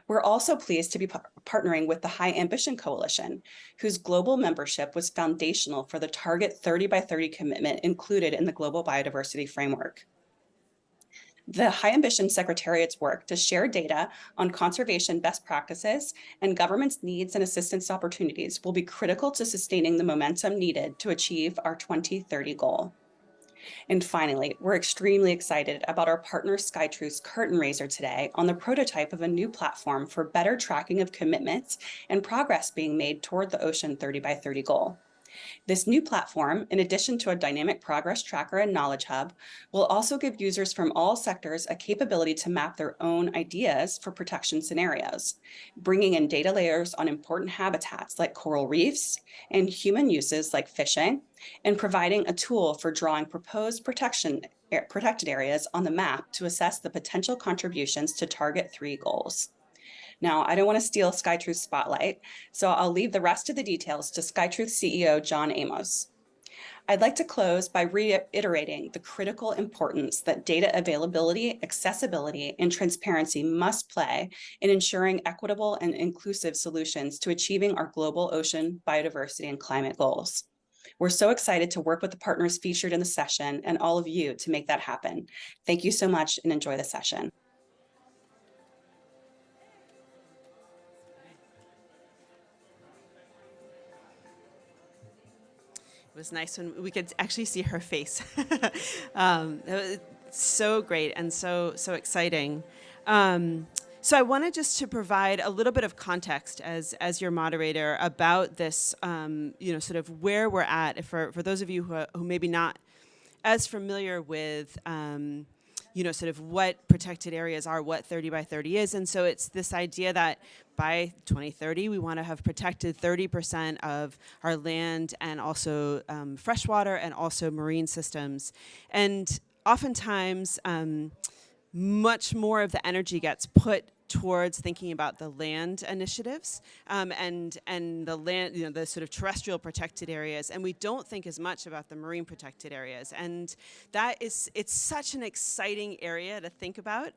S17: We're also pleased to be partnering with the High Ambition Coalition, whose global membership was foundational for the Target 30 by 30 commitment included in the Global Biodiversity Framework. The High Ambition Secretariat's work to share data on conservation best practices and government's needs and assistance opportunities will be critical to sustaining the momentum needed to achieve our 2030 goal. And finally, we're extremely excited about our partner SkyTruth's curtain raiser today on the prototype of a new platform for better tracking of commitments and progress being made toward the Ocean 30 by 30 goal. This new platform, in addition to a dynamic progress tracker and knowledge hub, will also give users from all sectors a capability to map their own ideas for protection scenarios, bringing in data layers on important habitats like coral reefs and human uses like fishing, and providing a tool for drawing proposed protected areas on the map to assess the potential contributions to Target 3 goals. Now, I don't want to steal SkyTruth's spotlight, so I'll leave the rest of the details to SkyTruth CEO John Amos. I'd like to close by reiterating the critical importance that data availability, accessibility, and transparency must play in ensuring equitable and inclusive solutions to achieving our global ocean, biodiversity, and climate goals. We're so excited to work with the partners featured in the session and all of you to make that happen. Thank you so much and enjoy the session.
S19: It was nice when we could actually see her face. It was so great and so exciting. So I wanted just to provide a little bit of context as your moderator about this, sort of where we're at. For those of you who maybe not as familiar with, sort of what protected areas are, what 30 by 30 is. And so it's this idea that by 2030, we want to have protected 30% of our land and also freshwater and also marine systems. And oftentimes, much more of the energy gets put towards thinking about the land initiatives and the land, the sort of terrestrial protected areas, and we don't think as much about the marine protected areas. And it's such an exciting area to think about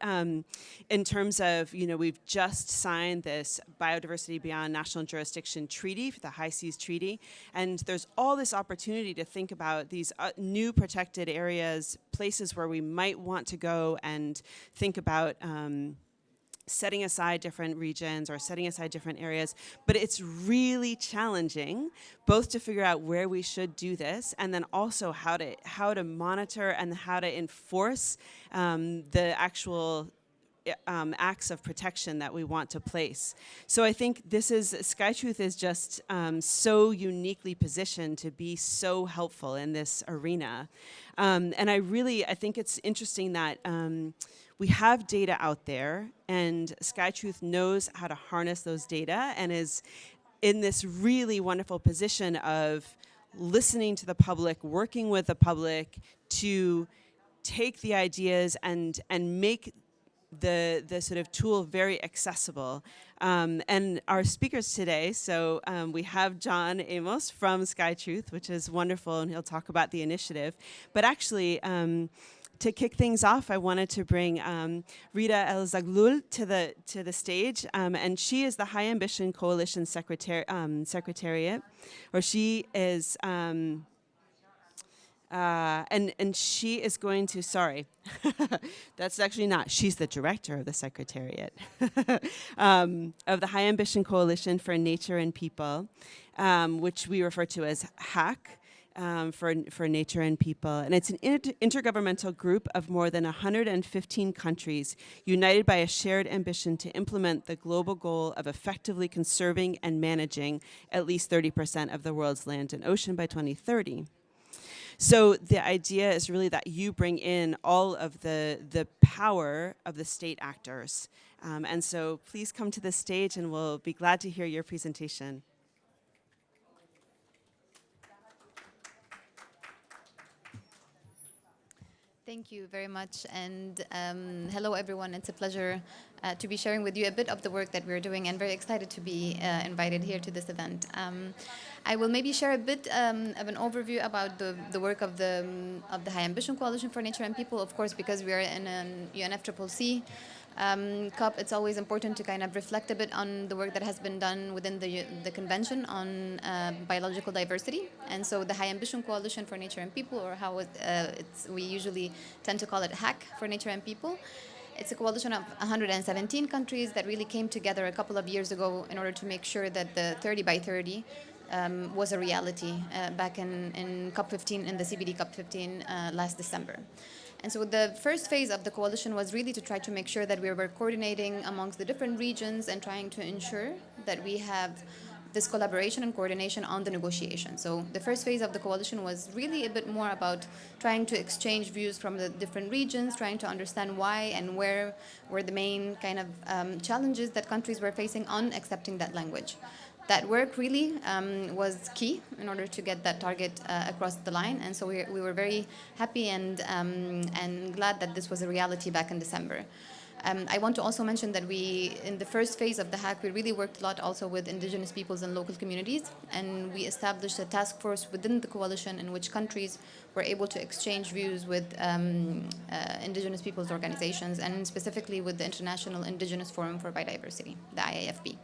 S19: in terms of, we've just signed this Biodiversity Beyond National Jurisdiction Treaty, the High Seas Treaty, and there's all this opportunity to think about these new protected areas, places where we might want to go and think about setting aside different regions or setting aside different areas, but it's really challenging both to figure out where we should do this and then also how to monitor and how to enforce the actual acts of protection that we want to place. So I think SkyTruth is just so uniquely positioned to be so helpful in this arena. And I think it's interesting that we have data out there, and SkyTruth knows how to harness those data and is in this really wonderful position of listening to the public, working with the public to take the ideas and make the sort of tool very accessible. And our speakers today, so we have John Amos from SkyTruth, which is wonderful, and he'll talk about the initiative. But actually, to kick things off, I wanted to bring Rita El-Zaghloul to the stage, and she is the High Ambition Coalition Secretariat, or she is, and she is going to, sorry, that's actually not, she's the director of the Secretariat of the High Ambition Coalition for Nature and People, which we refer to as HAC. For nature and people. And it's an intergovernmental group of more than 115 countries united by a shared ambition to implement the global goal of effectively conserving and managing at least 30% of the world's land and ocean by 2030. So the idea is really that you bring in all of the power of the state actors. And so please come to the stage and we'll be glad to hear your presentation.
S20: Thank you very much, and hello everyone. It's a pleasure to be sharing with you a bit of the work that we're doing, and very excited to be invited here to this event. I will maybe share a bit of an overview about the work of the High Ambition Coalition for Nature and People, of course, because we are in an UNFCCC COP. It's always important to kind of reflect a bit on the work that has been done within the Convention on Biological Diversity. And so the High Ambition Coalition for Nature and People, or how we usually tend to call it HAC for Nature and People. It's a coalition of 117 countries that really came together a couple of years ago in order to make sure that the 30 by 30 was a reality back in COP15, in the CBD COP15 last December. And so the first phase of the coalition was really to try to make sure that we were coordinating amongst the different regions and trying to ensure that we have this collaboration and coordination on the negotiation. So the first phase of the coalition was really a bit more about trying to exchange views from the different regions, trying to understand why and where were the main kind of challenges that countries were facing on accepting that language. That work really was key in order to get that target across the line, and so we were very happy and glad that this was a reality back in December. I want to also mention that in the first phase of the hack, we really worked a lot also with indigenous peoples and local communities, and we established a task force within the coalition in which countries were able to exchange views with indigenous peoples organizations, and specifically with the International Indigenous Forum for Biodiversity, the IAFB.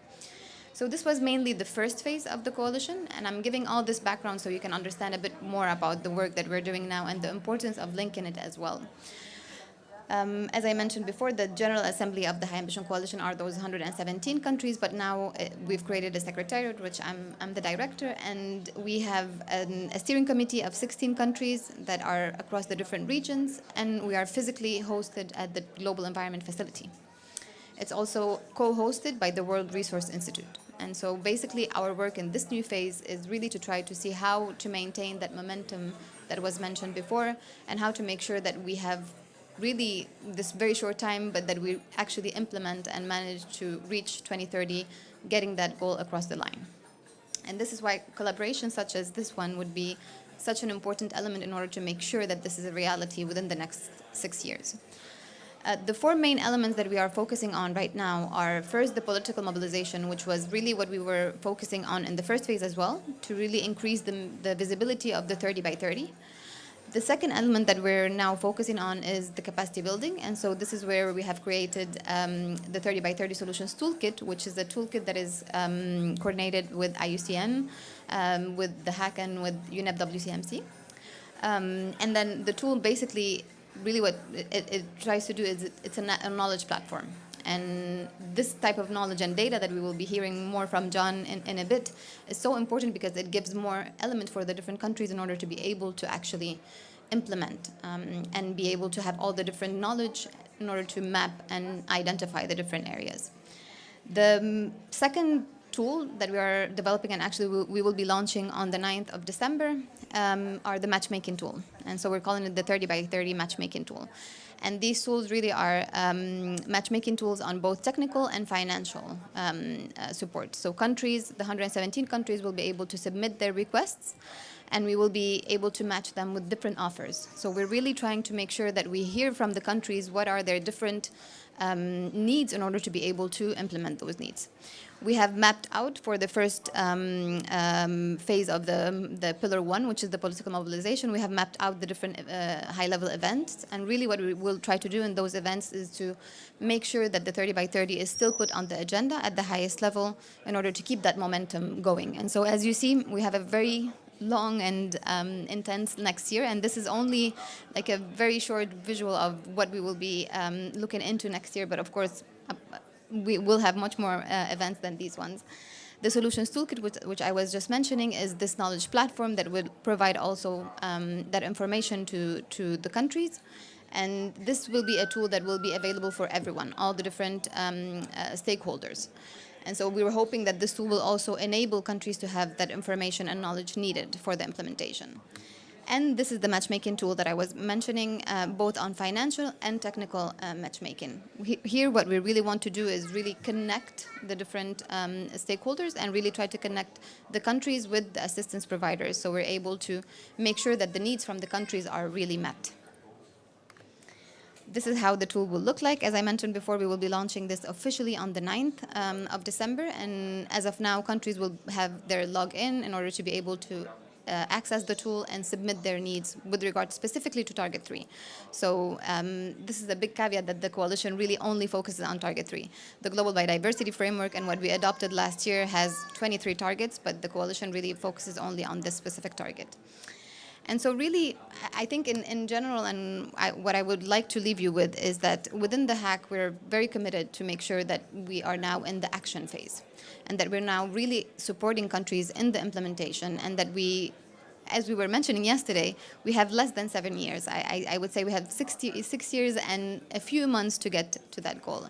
S20: So this was mainly the first phase of the coalition, and I'm giving all this background so you can understand a bit more about the work that we're doing now and the importance of linking it as well. As I mentioned before, the General Assembly of the High Ambition Coalition are those 117 countries, but now we've created a secretariat, which I'm the director, and we have a steering committee of 16 countries that are across the different regions, and we are physically hosted at the Global Environment Facility. It's also co-hosted by the World Resource Institute. And so basically our work in this new phase is really to try to see how to maintain that momentum that was mentioned before, and how to make sure that we have really this very short time, but that we actually implement and manage to reach 2030, getting that goal across the line. And this is why collaborations such as this one would be such an important element in order to make sure that this is a reality within the next 6 years. The four main elements that we are focusing on right now are first the political mobilization, which was really what we were focusing on in the first phase as well, to really increase the visibility of the 30 by 30. The second element that we're now focusing on is the capacity building, and so this is where we have created the 30 by 30 Solutions Toolkit, which is a toolkit that is coordinated with IUCN, with the HAC and with UNEP WCMC. And then the tool basically, really what it tries to do is it's a knowledge platform. And this type of knowledge and data that we will be hearing more from John in a bit is so important because it gives more element for the different countries in order to be able to actually implement and be able to have all the different knowledge in order to map and identify the different areas. The second tool that we are developing, and actually we will be launching on the 9th of December, are the matchmaking tool. And so we're calling it the 30 by 30 matchmaking tool. And these tools really are matchmaking tools on both technical and financial support. So countries, the 117 countries will be able to submit their requests, and we will be able to match them with different offers. So we're really trying to make sure that we hear from the countries what are their different needs in order to be able to implement those needs. We have mapped out for the first phase of the Pillar 1, which is the political mobilization. We have mapped out the different high-level events. And really what we will try to do in those events is to make sure that the 30 by 30 is still put on the agenda at the highest level in order to keep that momentum going. And so as you see, we have a very long and intense next year, and this is only like a very short visual of what we will be looking into next year, but of course we will have much more events than these ones. The Solutions Toolkit, which I was just mentioning, is this knowledge platform that will provide also that information to the countries, and this will be a tool that will be available for everyone, all the different stakeholders. And so we were hoping that this tool will also enable countries to have that information and knowledge needed for the implementation. And this is the matchmaking tool that I was mentioning, both on financial and technical matchmaking. Here, what we really want to do is really connect the different stakeholders and really try to connect the countries with the assistance providers, so we're able to make sure that the needs from the countries are really met. This is how the tool will look like. As I mentioned before, we will be launching this officially on the 9th of December. And as of now, countries will have their login in order to be able to access the tool and submit their needs with regard specifically to Target 3. So this is a big caveat that the coalition really only focuses on Target 3. The Global Biodiversity Framework and what we adopted last year has 23 targets, but the coalition really focuses only on this specific target. And so really, I think in general, and what I would like to leave you with is that within the hack, we're very committed to make sure that we are now in the action phase, and that we're now really supporting countries in the implementation, and that we, as we were mentioning yesterday, we have less than 7 years. I would say we have 6 years and a few months to get to that goal.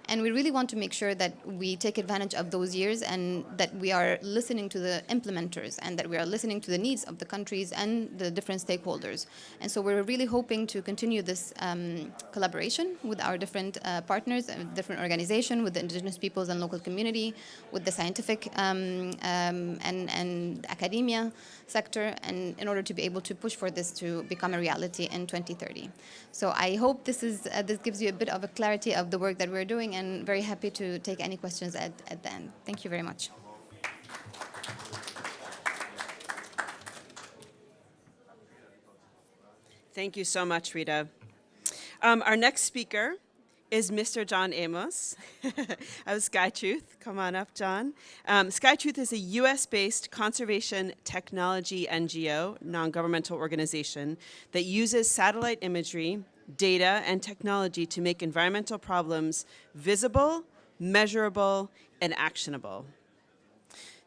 S20: And we really want to make sure that we take advantage of those years and that we are listening to the implementers and that we are listening to the needs of the countries and the different stakeholders. And so we're really hoping to continue this collaboration with our different partners, different organizations, with the indigenous peoples and local community, with the scientific and academia sector, and in order to be able to push for this to become a reality in 2030. So I hope this gives you a bit of a clarity of the work that we're doing, and very happy to take any questions at the end. Thank you very much.
S19: Thank you so much, Rita. Our next speaker is Mr. John Amos of SkyTruth. Come on up, John. SkyTruth is a US-based conservation technology NGO, non-governmental organization, that uses satellite imagery, data, and technology to make environmental problems visible, measurable, and actionable.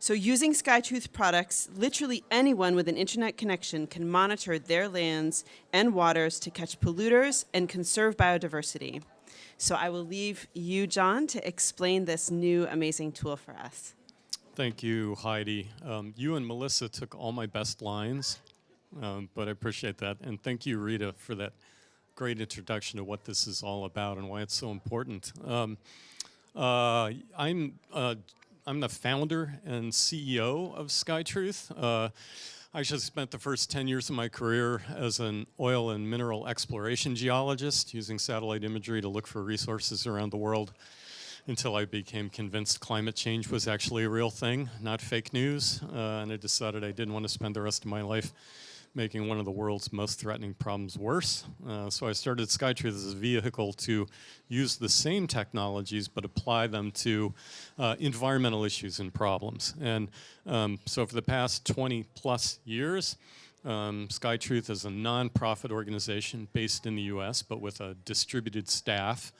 S19: So using SkyTruth products, literally anyone with an internet connection can monitor their lands and waters to catch polluters and conserve biodiversity. So I will leave you, John, to explain this new amazing tool for us.
S21: Thank you, Heidi. You and Melissa took all my best lines, but I appreciate that. And thank you, Rita, for that great introduction to what this is all about and why it's so important. I'm the founder and CEO of SkyTruth. I actually spent the first 10 years of my career as an oil and mineral exploration geologist, using satellite imagery to look for resources around the world, until I became convinced climate change was actually a real thing, not fake news. And I decided I didn't want to spend the rest of my life making one of the world's most threatening problems worse. So I started SkyTruth as a vehicle to use the same technologies but apply them to environmental issues and problems. And so for the past 20 plus years, SkyTruth is a nonprofit organization based in the US, but with a distributed staff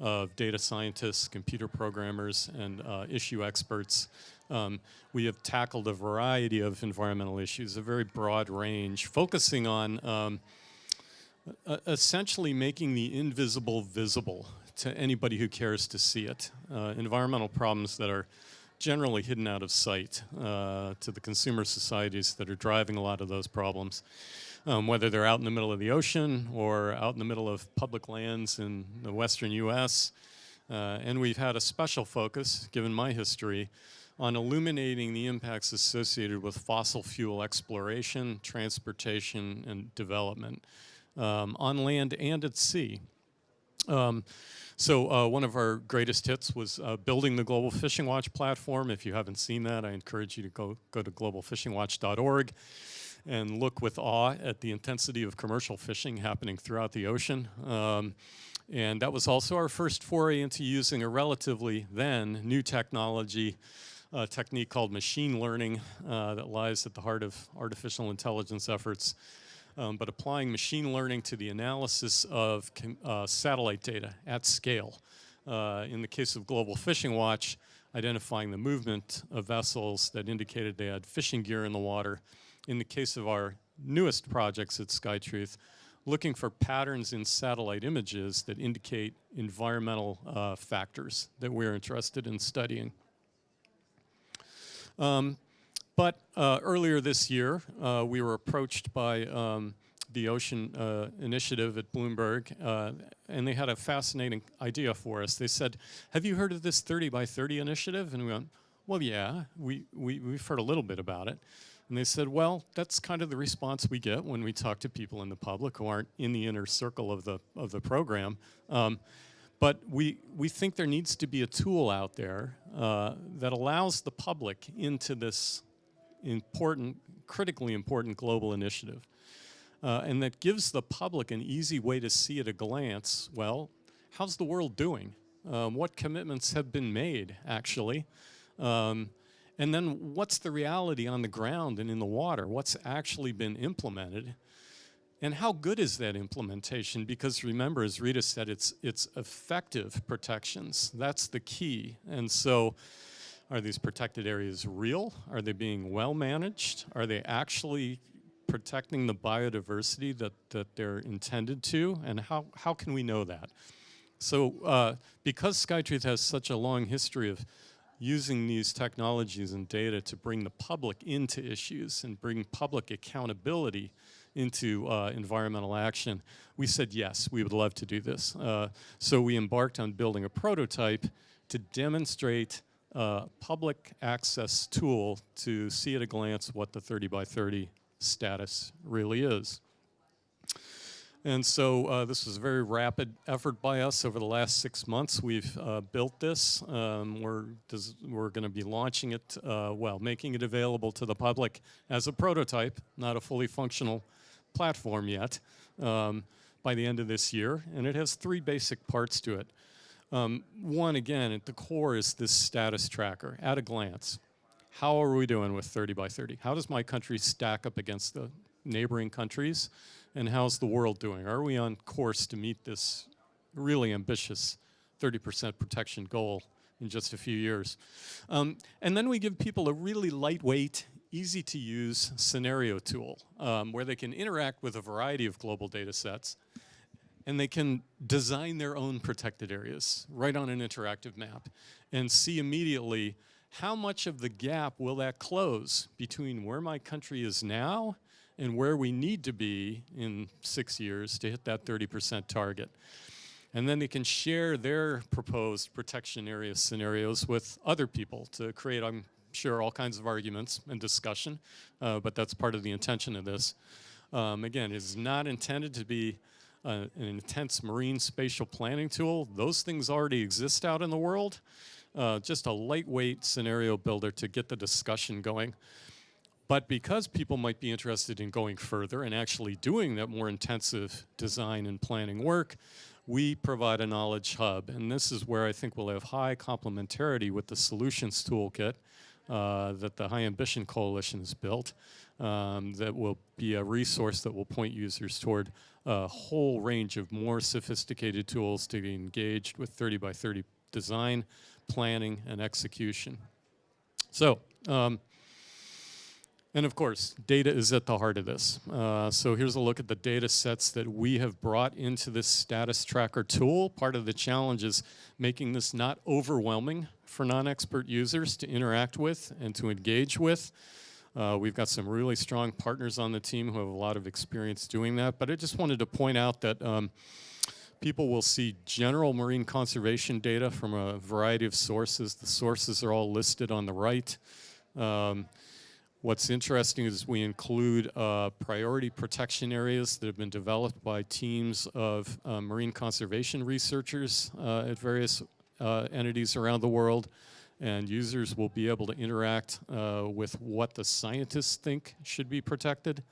S21: of data scientists, computer programmers, and issue experts. We have tackled a variety of environmental issues, a very broad range, focusing on essentially making the invisible visible to anybody who cares to see it. Environmental problems that are generally hidden out of sight to the consumer societies that are driving a lot of those problems, whether they're out in the middle of the ocean or out in the middle of public lands in the western US. And we've had a special focus, given my history, on illuminating the impacts associated with fossil fuel exploration, transportation, and development on land and at sea. So one of our greatest hits was building the Global Fishing Watch platform. If you haven't seen that, I encourage you to go to globalfishingwatch.org and look with awe at the intensity of commercial fishing happening throughout the ocean. And that was also our first foray into using a relatively then new technology, a technique called machine learning that lies at the heart of artificial intelligence efforts, but applying machine learning to the analysis of satellite data at scale. In the case of Global Fishing Watch, identifying the movement of vessels that indicated they had fishing gear in the water. In the case of our newest projects at SkyTruth, looking for patterns in satellite images that indicate environmental factors that we're interested in studying. But earlier this year, we were approached by the Ocean Initiative at Bloomberg, and they had a fascinating idea for us. They said, "Have you heard of this 30 by 30 initiative?" And we went, "Well, yeah, we've heard a little bit about it." And they said, "Well, that's kind of the response we get when we talk to people in the public who aren't in the inner circle of the program. But we think there needs to be a tool out there that allows the public into this critically important global initiative, and that gives the public an easy way to see at a glance, well, how's the world doing? What commitments have been made, actually? And then what's the reality on the ground and in the water? What's actually been implemented? And how good is that implementation? Because remember, as Rita said, it's effective protections. That's the key. And so are these protected areas real? Are they being well managed? Are they actually protecting the biodiversity that they're intended to? And how can we know that? So because SkyTruth has such a long history of using these technologies and data to bring the public into issues and bring public accountability into environmental action, we said, yes, we would love to do this. So we embarked on building a prototype to demonstrate a public access tool to see at a glance what the 30 by 30 status really is. And so this was a very rapid effort by us over the last 6 months. We've built this. We're going to be launching it, well, making it available to the public as a prototype, not a fully functional platform yet, by the end of this year. And it has 3 basic parts to it. One, again, at the core is this status tracker, at a glance. How are we doing with 30 by 30? How does my country stack up against the neighboring countries? And how's the world doing? Are we on course to meet this really ambitious 30% protection goal in just a few years? And then we give people a really lightweight, easy to use scenario tool where they can interact with a variety of global data sets, and they can design their own protected areas right on an interactive map and see immediately how much of the gap will that close between where my country is now and where we need to be in 6 years to hit that 30% target. And then they can share their proposed protection area scenarios with other people to create, I'm sure, all kinds of arguments and discussion, but that's part of the intention of this. Again, it's not intended to be an intense marine spatial planning tool. Those things already exist out in the world. Just a lightweight scenario builder to get the discussion going. But because people might be interested in going further and actually doing that more intensive design and planning work, we provide a knowledge hub. And this is where I think we'll have high complementarity with the solutions toolkit that the High Ambition Coalition has built. That will be a resource that will point users toward a whole range of more sophisticated tools to be engaged with 30 by 30 design, planning, and execution. So, and of course, data is at the heart of this. So here's a look at the data sets that we have brought into this status tracker tool. Part of the challenge is making this not overwhelming for non-expert users to interact with and to engage with. We've got some really strong partners on the team who have a lot of experience doing that. But I just wanted to point out that people will see general marine conservation data from a variety of sources. The sources are all listed on the right. What's interesting is we include priority protection areas that have been developed by teams of marine conservation researchers at various entities around the world. And users will be able to interact with what the scientists think should be protected.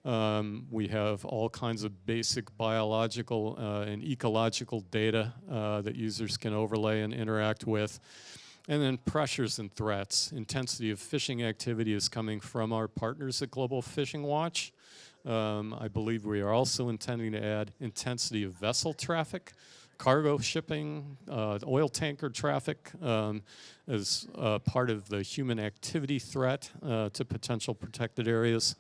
S21: We have all kinds of basic biological and ecological data that users can overlay and interact with. And then pressures and threats. Intensity of fishing activity is coming from our partners at Global Fishing Watch. I believe we are also intending to add intensity of vessel traffic, cargo shipping, oil tanker traffic as part of the human activity threat to potential protected areas.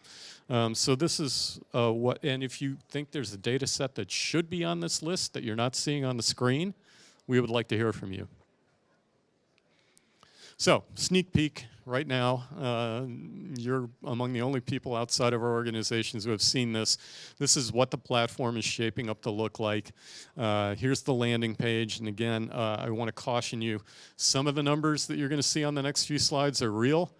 S21: So this is what, and if you think there's a data set that should be on this list that you're not seeing on the screen, we would like to hear from you. So, sneak peek right now. You're among the only people outside of our organizations who have seen this. This is what the platform is shaping up to look like. Here's the landing page. And again, I want to caution you, some of the numbers that you're going to see on the next few slides are real.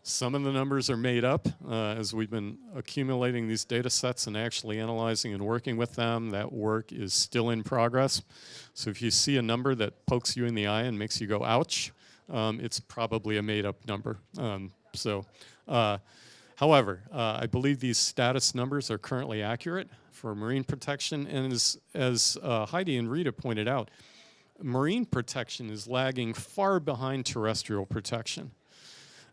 S21: Some of the numbers are made up as we've been accumulating these data sets and actually analyzing and working with them. That work is still in progress. So if you see a number that pokes you in the eye and makes you go, ouch, it's probably a made-up number. However, I believe these status numbers are currently accurate for marine protection. And as Heidi and Rita pointed out, marine protection is lagging far behind terrestrial protection.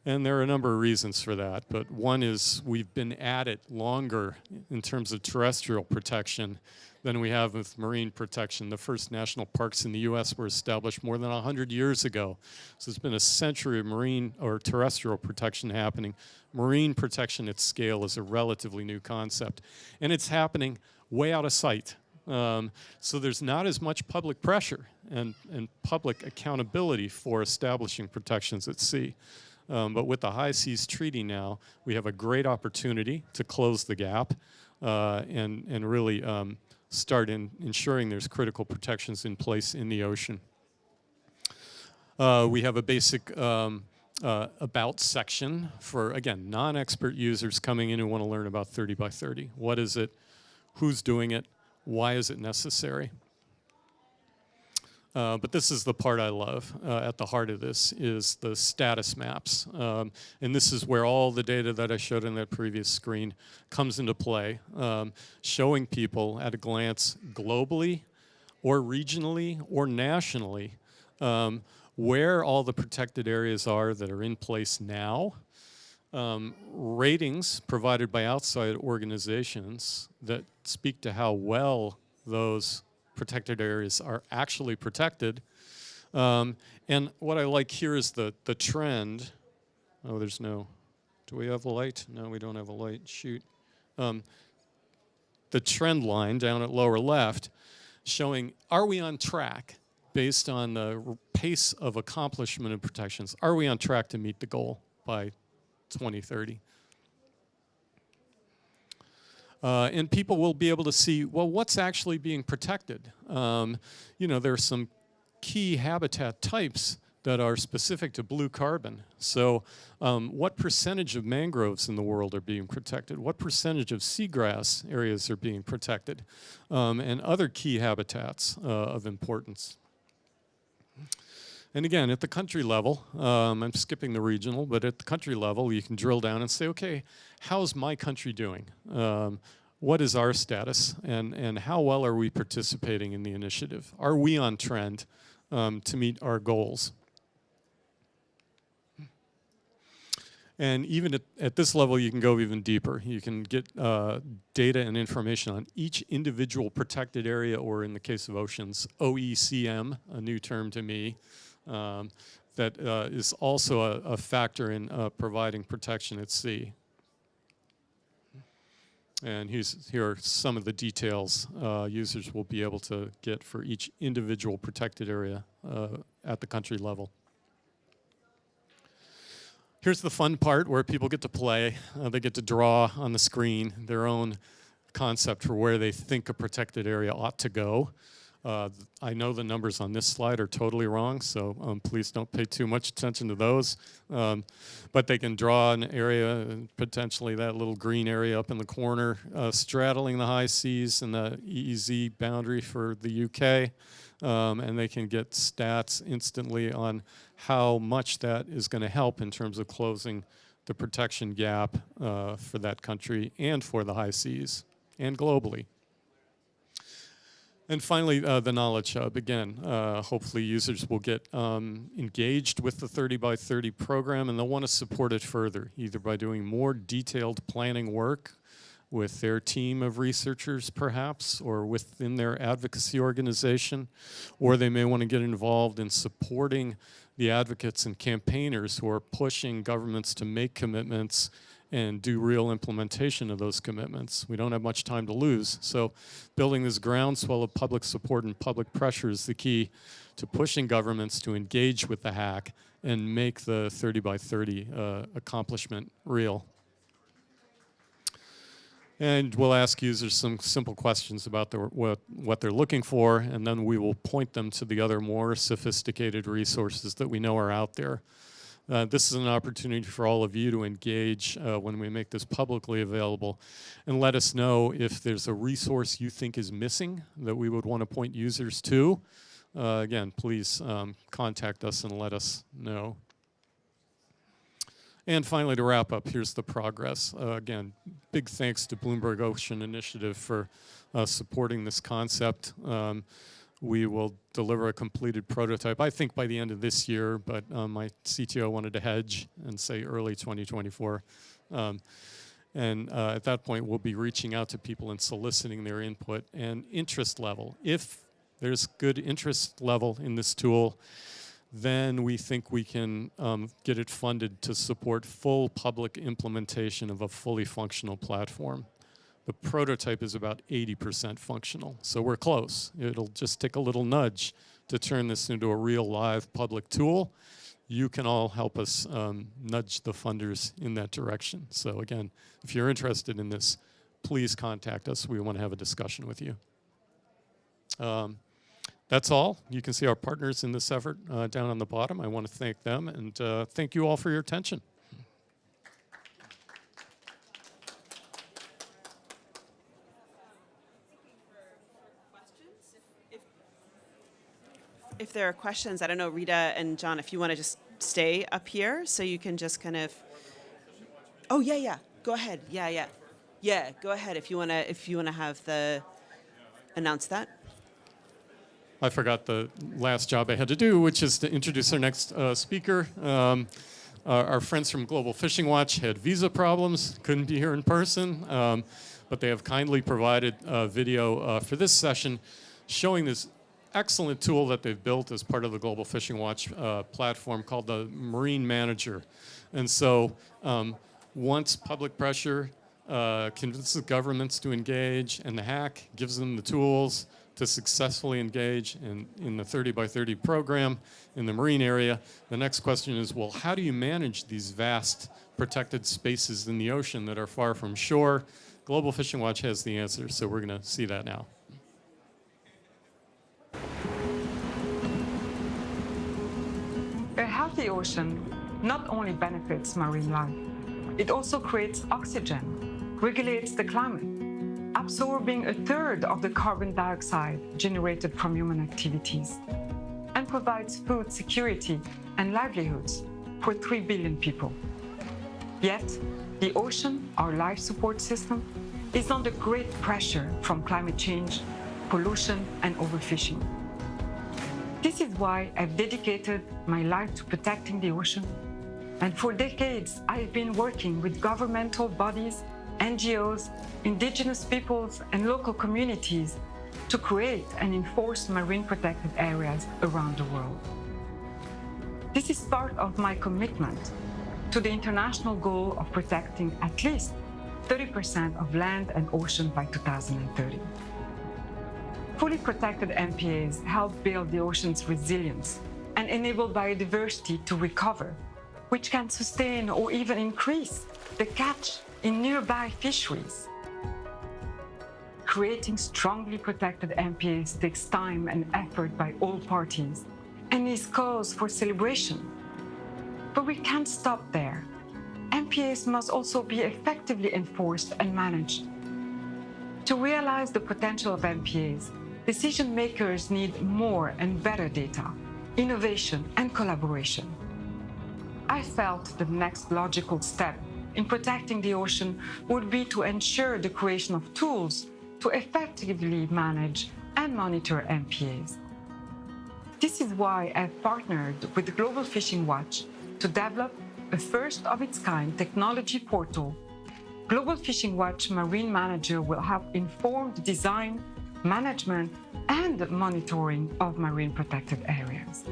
S21: And there are a number of reasons for that. But one is we've been at it longer in terms of terrestrial protection than we have with marine protection. The first national parks in the US were established more than 100 years ago. So it's been a century of marine or terrestrial protection happening. Marine protection at scale is a relatively new concept. And it's happening way out of sight. So there's not as much public pressure and public accountability for establishing protections at sea. But with the High Seas Treaty now, we have a great opportunity to close the gap and really start ensuring there's critical protections in place in the ocean. We have a basic about section for, again, non-expert users coming in who want to learn about 30 by 30. What is it? Who's doing it? Why is it necessary? But this is the part I love. At the heart of this is the status maps. And this is where all the data that I showed on that previous screen comes into play, showing people at a glance globally or regionally or nationally where all the protected areas are that are in place now, ratings provided by outside organizations that speak to how well those protected areas are actually protected. And what I like here is the trend. Oh, there's no, do we have a light? No, we don't have a light, shoot. The trend line down at lower left showing, are we on track based on the pace of accomplishment of protections? Are we on track to meet the goal by 2030? And people will be able to see, well, what's actually being protected? You know, there are some key habitat types that are specific to blue carbon. So what percentage of mangroves in the world are being protected? What percentage of seagrass areas are being protected? And other key habitats of importance. And again, at the country level, I'm skipping the regional, but at the country level, you can drill down and say, okay, how's my country doing? What is our status? And how well are we participating in the initiative? Are we on trend to meet our goals? And even at this level, you can go even deeper. You can get data and information on each individual protected area, or in the case of oceans, OECM, a new term to me, that is also a factor in providing protection at sea. And here are some of the details users will be able to get for each individual protected area at the country level. Here's the fun part where people get to play. They get to draw on the screen their own concept for where they think a protected area ought to go. I know the numbers on this slide are totally wrong, so please don't pay too much attention to those. But they can draw an area, potentially that little green area up in the corner, straddling the high seas and the EEZ boundary for the UK. And they can get stats instantly on how much that is going to help in terms of closing the protection gap for that country and for the high seas and globally. And finally, the Knowledge Hub. Again, hopefully users will get engaged with the 30 by 30 program, and they'll want to support it further, either by doing more detailed planning work with their team of researchers, perhaps, or within their advocacy organization, or they may want to get involved in supporting the advocates and campaigners who are pushing governments to make commitments and do real implementation of those commitments. We don't have much time to lose. So building this groundswell of public support and public pressure is the key to pushing governments to engage with the hack and make the 30 by 30 accomplishment real. And we'll ask users some simple questions about what they're looking for, and then we will point them to the other more sophisticated resources that we know are out there. This is an opportunity for all of you to engage when we make this publicly available, and let us know if there's a resource you think is missing that we would want to point users to. Again, please contact us and let us know. And finally, to wrap up, here's the progress. Again, big thanks to Bloomberg Ocean Initiative for supporting this concept. We will deliver a completed prototype, I think, by the end of this year, but my CTO wanted to hedge and say early 2024. And at that point, we'll be reaching out to people and soliciting their input and interest level. If there's good interest level in this tool, then we think we can get it funded to support full public implementation of a fully functional platform. The prototype is about 80% functional. So we're close. It'll just take a little nudge to turn this into a real live public tool. You can all help us nudge the funders in that direction. So again, if you're interested in this, please contact us. We want to have a discussion with you. That's all. You can see our partners in this effort down on the bottom. I want to thank them, and thank you all for your attention.
S19: If there are questions, I don't know, Rita and John, if you want to just stay up here so you can just kind of. Oh yeah, go ahead. Yeah. Go ahead if you want to have the announce that.
S21: I forgot the last job I had to do, which is to introduce our next speaker. Our friends from Global Fishing Watch had visa problems, couldn't be here in person, but they have kindly provided a video for this session showing this excellent tool that they've built as part of the Global Fishing Watch platform called the Marine Manager. And so once public pressure convinces governments to engage, and the hack gives them the tools to successfully engage in the 30 by 30 program in the marine area, the next question is, well, how do you manage these vast protected spaces in the ocean that are far from shore? Global Fishing Watch has the answer, so we're going to see that now.
S18: A healthy ocean not only benefits marine life, it also creates oxygen, regulates the climate, absorbing a third of the carbon dioxide generated from human activities, and provides food security and livelihoods for 3 billion people. Yet, the ocean, our life support system, is under great pressure from climate change, pollution, and overfishing. This is why I've dedicated my life to protecting the ocean. And for decades, I've been working with governmental bodies, NGOs, indigenous peoples, and local communities to create and enforce marine protected areas around the world. This is part of my commitment to the international goal of protecting at least 30% of land and ocean by 2030. Fully protected MPAs help build the ocean's resilience and enable biodiversity to recover, which can sustain or even increase the catch in nearby fisheries. Creating strongly protected MPAs takes time and effort by all parties and is cause for celebration. But we can't stop there. MPAs must also be effectively enforced and managed. To realize the potential of MPAs, decision makers need more and better data, innovation, and collaboration. I felt the next logical step in protecting the ocean would be to ensure the creation of tools to effectively manage and monitor MPAs. This is why I've partnered with the Global Fishing Watch to develop a first-of-its-kind technology portal. Global Fishing Watch Marine Manager will help inform the design, management, and monitoring of marine protected areas.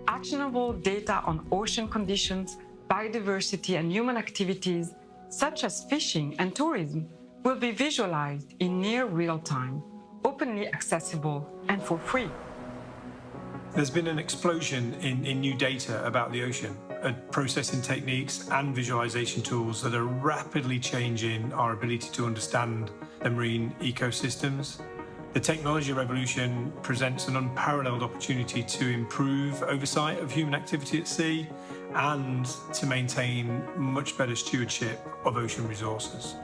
S18: Actionable data on ocean conditions, biodiversity, and human activities, such as fishing and tourism, will be visualized in near real time, openly accessible, and for free.
S4: There's been an explosion in new data about the ocean, processing techniques and visualization tools that are rapidly changing our ability to understand the marine ecosystems. The technology revolution presents an unparalleled opportunity to improve oversight of human activity at sea and to maintain much better stewardship of ocean resources.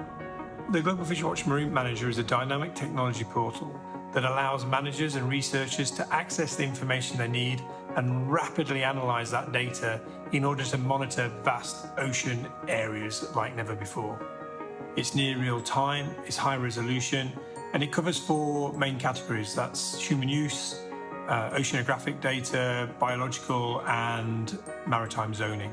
S4: The Global Fishing Watch Marine Manager is a dynamic technology portal that allows managers and researchers to access the information they need and rapidly analyze that data in order to monitor vast ocean areas like never before. It's near real time, it's high resolution, and it covers 4 main categories. That's human use, oceanographic data, biological, and maritime zoning.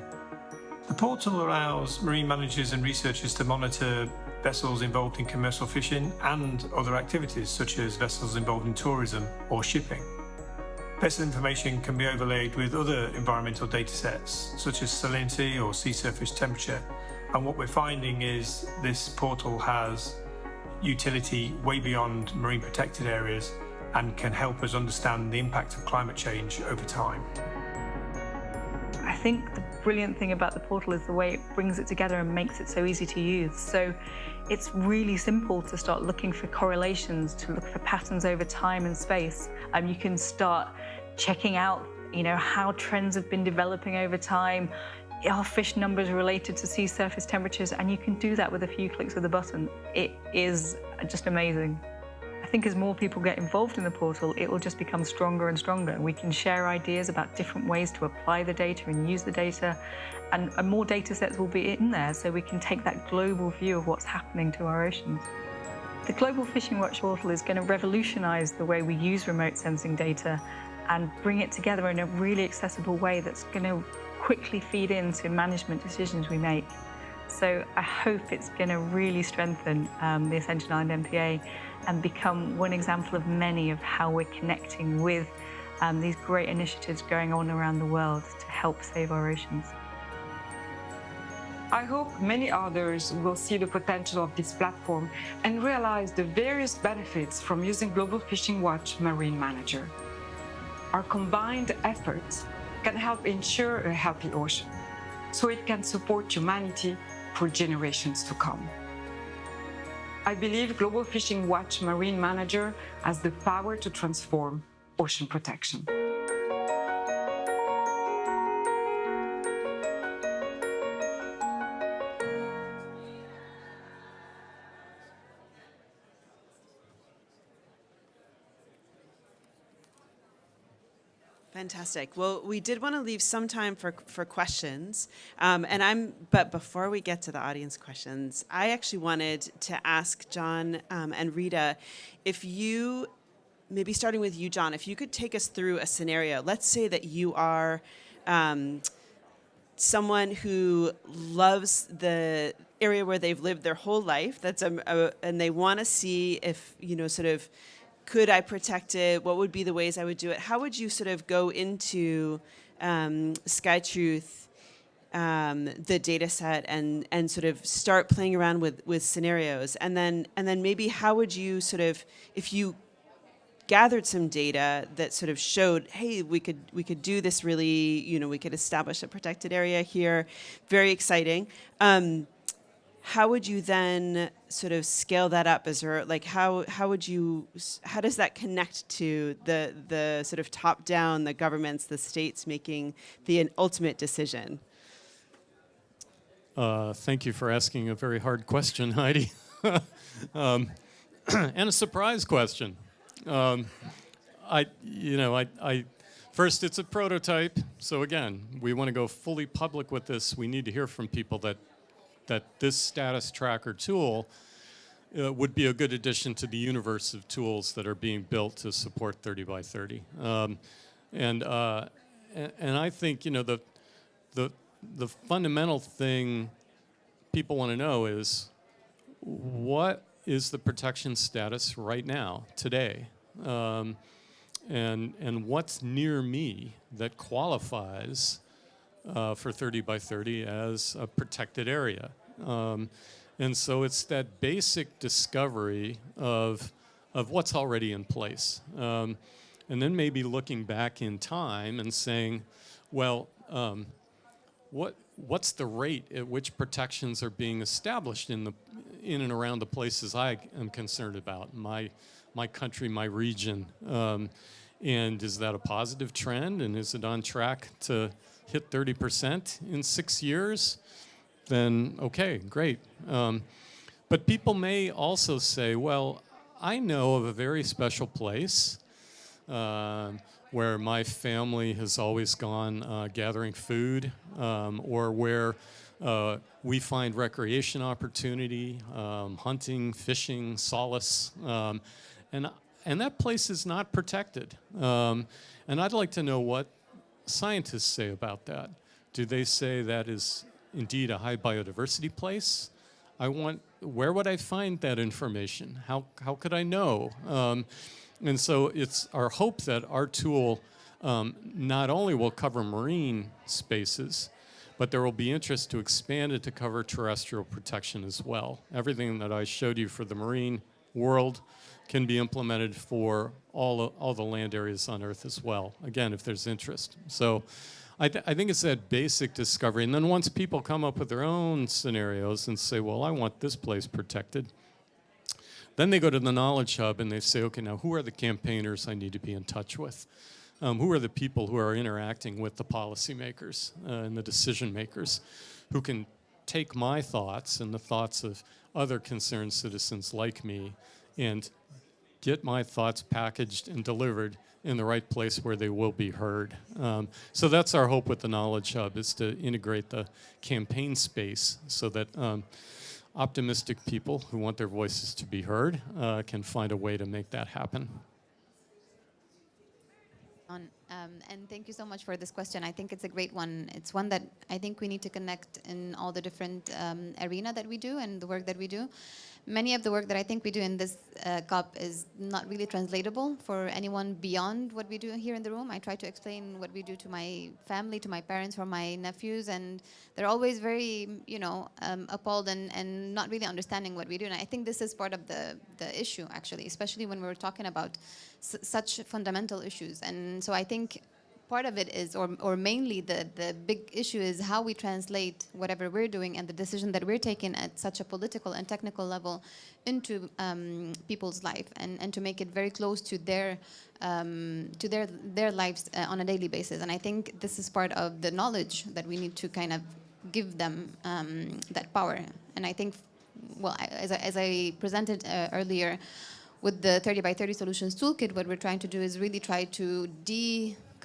S4: The portal allows marine managers and researchers to monitor vessels involved in commercial fishing and other activities, such as vessels involved in tourism or shipping. Vessel information can be overlaid with other environmental data sets, such as salinity or sea surface temperature. And what we're finding is this portal has utility way beyond marine protected areas and can help us understand the impact of climate change over time.
S5: I think the brilliant thing about the portal is the way it brings it together and makes it so easy to use. So it's really simple to start looking for correlations, to look for patterns over time and space. You can start checking out, how trends have been developing over time. Are fish numbers related to sea surface temperatures? And you can do that with a few clicks of a button. It is just amazing. I think as more people get involved in the portal, it will just become stronger and stronger. We can share ideas about different ways to apply the data and use the data, and more data sets will be in there, so we can take that global view of what's happening to our oceans. The Global Fishing Watch portal is going to revolutionize the way we use remote sensing data and bring it together in a really accessible way that's going to quickly feed into management decisions we make. So I hope it's going to really strengthen the Ascension Island MPA and become one example of many of how we're connecting with these great initiatives going on around the world to help save our oceans.
S18: I hope many others will see the potential of this platform and realize the various benefits from using Global Fishing Watch Marine Manager. Our combined efforts can help ensure a healthy ocean, so it can support humanity for generations to come. I believe Global Fishing Watch Marine Manager has the power to transform ocean protection.
S19: Fantastic. Well, we did want to leave some time for questions, but before we get to the audience questions, I actually wanted to ask John and Rita, if you, maybe starting with you, John, if you could take us through a scenario. Let's say that you are someone who loves the area where they've lived their whole life. And they want to see if could I protect it? What would be the ways I would do it? How would you sort of go into SkyTruth, the data set, and sort of start playing around with scenarios? And then maybe how would you if you gathered some data that sort of showed, hey, we could do this really, we could establish a protected area here, very exciting. How would you then sort of scale that up? Is there how does that connect to the sort of top down, the governments, the states making the ultimate decision?
S21: Thank you for asking a very hard question, Heidi, and a surprise question. First, it's a prototype, so again, we want to go fully public with this. We need to hear from people that this status tracker tool would be a good addition to the universe of tools that are being built to support 30 by 30. And I think the fundamental thing people want to know is, what is the protection status right now, today? And what's near me that qualifies for 30 by 30 as a protected area. And so it's that basic discovery of what's already in place. And then maybe looking back in time and saying, well, what's the rate at which protections are being established in and around the places I am concerned about, my country, my region. And is that a positive trend? And is it on track to hit 30% in 6 years? Then okay, great. But people may also say, well, I know of a very special place where my family has always gone gathering food, or where we find recreation opportunity, hunting, fishing, solace, and that place is not protected. And I'd like to know what scientists say about that. Do they say that is indeed a high biodiversity place? Where would I find that information? How could I know? And so it's our hope that our tool not only will cover marine spaces, But there will be interest to expand it to cover terrestrial protection as well. Everything that I showed you for the marine world can be implemented for all the land areas on Earth as well, again, if there's interest. So I think it's that basic discovery. And then once people come up with their own scenarios and say, well, I want this place protected, then they go to the Knowledge Hub and they say, okay, now who are the campaigners I need to be in touch with? Who are the people who are interacting with the policymakers and the decision makers who can take my thoughts and the thoughts of other concerned citizens like me and get my thoughts packaged and delivered in the right place where they will be heard. So that's our hope with the Knowledge Hub, is to integrate the campaign space so that optimistic people who want their voices to be heard can find a way to make that happen.
S20: And thank you so much for this question. I think it's a great one. It's one that I think we need to connect in all the different arena that we do and the work that we do. Many of the work that I think we do in this COP is not really translatable for anyone beyond what we do here in the room. I try to explain what we do to my family, to my parents, or my nephews, and they're always very, appalled and not really understanding what we do. And I think this is part of the issue, actually, especially when we're talking about such fundamental issues. And so I think part of it is, or mainly the big issue is how we translate whatever we're doing and the decision that we're taking at such a political and technical level into people's life, and to make it very close to their lives on a daily basis. And I think this is part of the knowledge that we need to kind of give them that power. And I think, well, as I presented earlier, with the 30 by 30 Solutions Toolkit, what we're trying to do is really try to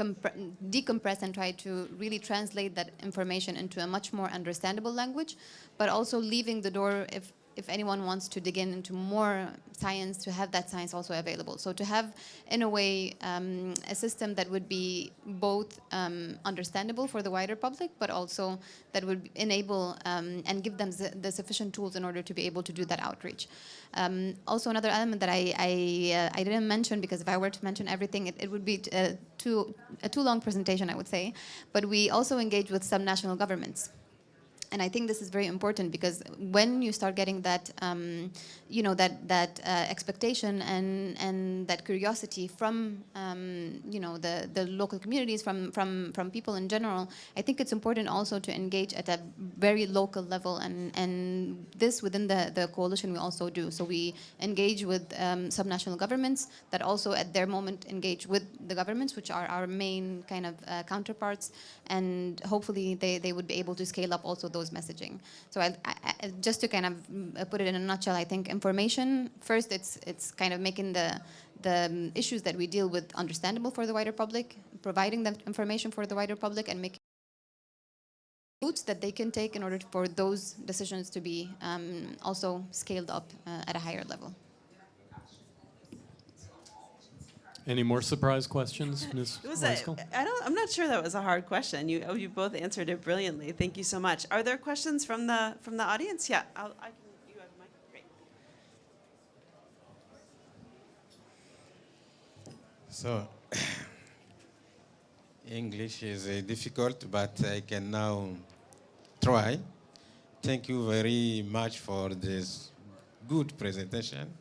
S20: decompress and try to really translate that information into a much more understandable language, but also leaving the door, if anyone wants to dig into more science, to have that science also available. So to have, in a way, a system that would be both understandable for the wider public, but also that would enable and give them the sufficient tools in order to be able to do that outreach. Also, another element that I didn't mention, because if I were to mention everything, it would be a too long presentation, I would say. But we also engage with subnational governments. And I think this is very important, because when you start getting that, expectation and that curiosity from, the local communities, from people in general, I think it's important also to engage at a very local level, and this within the coalition we also do. So we engage with subnational governments that also at their moment engage with the governments, which are our main kind of counterparts, and hopefully they would be able to scale up also those messaging. So I just to kind of put it in a nutshell, I think information, first it's kind of making the issues that we deal with understandable for the wider public, providing them information for the wider public, and making routes that they can take in order for those decisions to be also scaled up at a higher level.
S21: Any more surprise questions, Ms. Weiskel?
S19: I'm not sure that was a hard question. You both answered it brilliantly. Thank you so much. Are there questions from the audience? Yeah, you have the mic. Great.
S6: So, English is difficult, but I can now try. Thank you very much for this good presentation.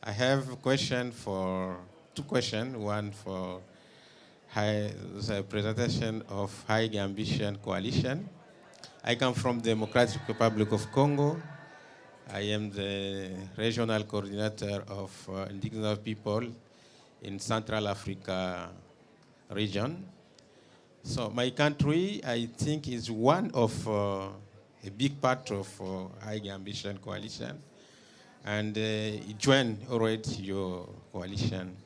S6: I have a question for two questions. One for the presentation of High Ambition Coalition. I come from the Democratic Republic of Congo. I am the regional coordinator of indigenous people in Central Africa region. So my country, I think, is one of a big part of High Ambition Coalition, and it joined already your coalition.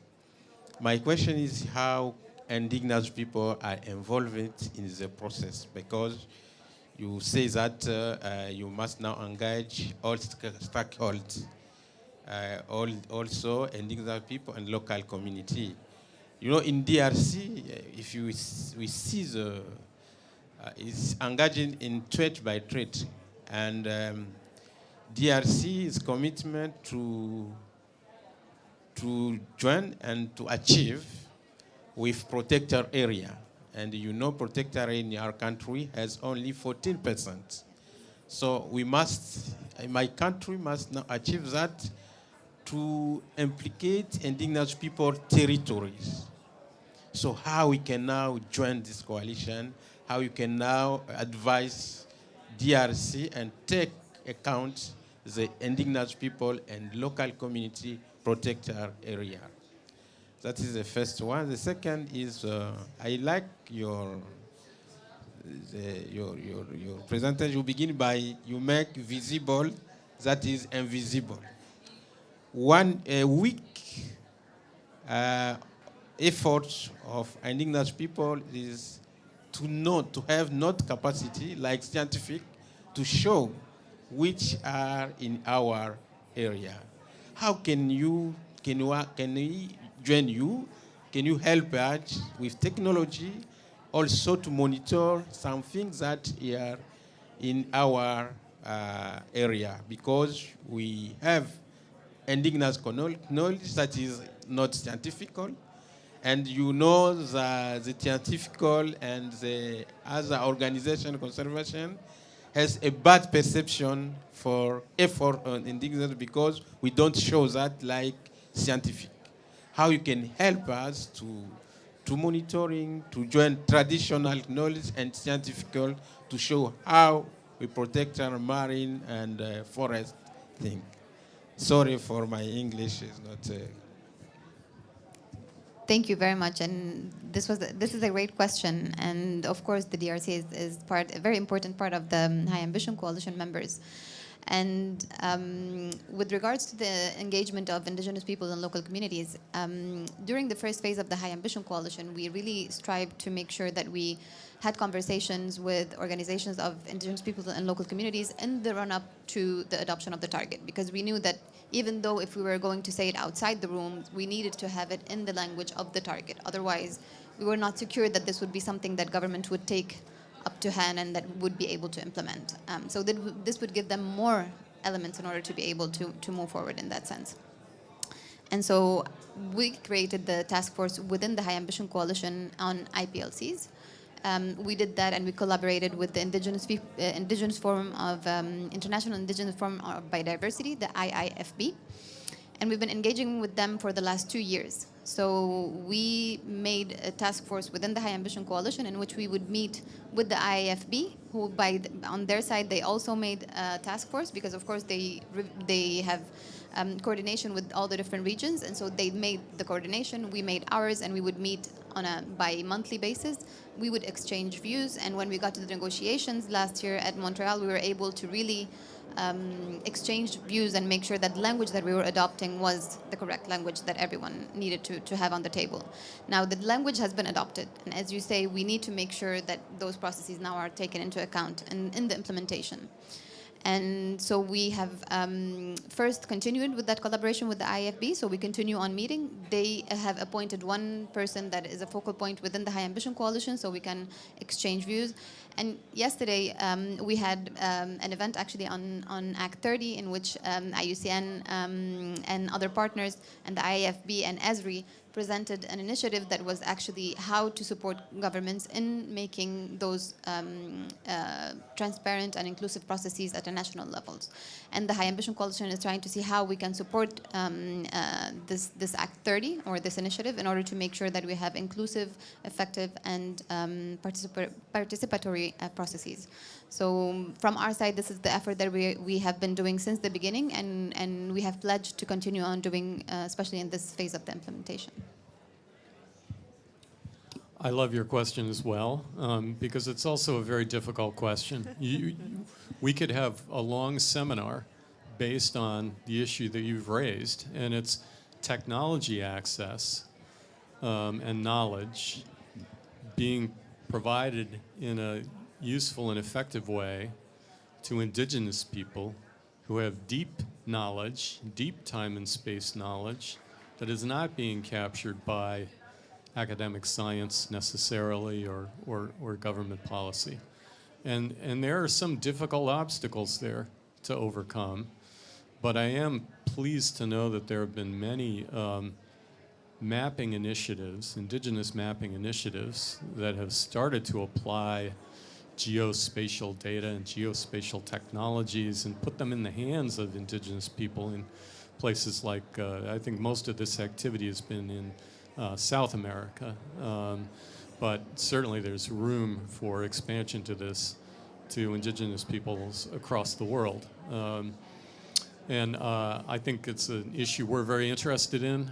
S6: My question is how indigenous people are involved in the process, because you say that you must now engage all stakeholders, also indigenous people and local community. You know, in DRC, if we see it's engaging in trade by trade, and DRC's commitment to join and to achieve with protected area. And you know protected area in our country has only 14%. So we must, my country must now achieve that to implicate indigenous people territories. So how we can now join this coalition, how you can now advise DRC and take account the indigenous people and local community protected area. That is the first one. The second is I like your presentation. You begin by you make visible that is invisible. One weak effort of indigenous people is to have not capacity like scientific to show which are in our area. How can we join you? Can you help us with technology also to monitor some things that are in our area? Because we have indigenous knowledge that is not scientific, and you know the scientific and the other organization conservation has a bad perception for effort on indigenous because we don't show that like scientific. How you can help us to monitoring, to join traditional knowledge and scientific to show how we protect our marine and forest thing. Sorry for my English is not.
S20: Thank you very much, and this is a great question, and of course the DRC is a very important part of the High Ambition Coalition members. And with regards to the engagement of indigenous people and local communities, during the first phase of the High Ambition Coalition, we really strived to make sure that we had conversations with organizations of indigenous people and local communities in the run-up to the adoption of the target, because we knew that even though if we were going to say it outside the room, we needed to have it in the language of the target. Otherwise, we were not secure that this would be something that government would take up to hand and that would be able to implement. So this would give them more elements in order to be able to move forward in that sense. And so we created the task force within the High Ambition Coalition on IPLCs. We did that, and we collaborated with the Indigenous Forum of International Indigenous Forum of Biodiversity, the IIFB, and we've been engaging with them for the last 2 years. So we made a task force within the High Ambition Coalition in which we would meet with the IIFB, who on their side they also made a task force because of course they have coordination with all the different regions, and so they made the coordination, we made ours, and we would meet on a bi-monthly basis. We would exchange views, and when we got to the negotiations last year at Montreal, we were able to really exchange views and make sure that the language that we were adopting was the correct language that everyone needed to have on the table. Now, the language has been adopted, and as you say, we need to make sure that those processes now are taken into account in the implementation. And so we have first continued with that collaboration with the IFB, so we continue on meeting. They have appointed one person that is a focal point within the High Ambition Coalition, so we can exchange views. And yesterday, we had an event actually on Act 30 in which IUCN and other partners and the IAFB and ESRI presented an initiative that was actually how to support governments in making those transparent and inclusive processes at the national levels. And the High Ambition Coalition is trying to see how we can support this Act 30 or this initiative in order to make sure that we have inclusive, effective, and participatory processes. So from our side, this is the effort that we have been doing since the beginning, and we have pledged to continue on doing, especially in this phase of the implementation.
S21: I love your question as well, because it's also a very difficult question. We could have a long seminar based on the issue that you've raised, and it's technology access and knowledge being provided in a useful and effective way to indigenous people who have deep knowledge, deep time and space knowledge that is not being captured by academic science necessarily or government policy. And there are some difficult obstacles there to overcome, but I am pleased to know that there have been mapping initiatives, indigenous mapping initiatives that have started to apply geospatial data and geospatial technologies and put them in the hands of indigenous people in places like, I think most of this activity has been in South America. But certainly there's room for expansion to this to indigenous peoples across the world. And I think it's an issue we're very interested in.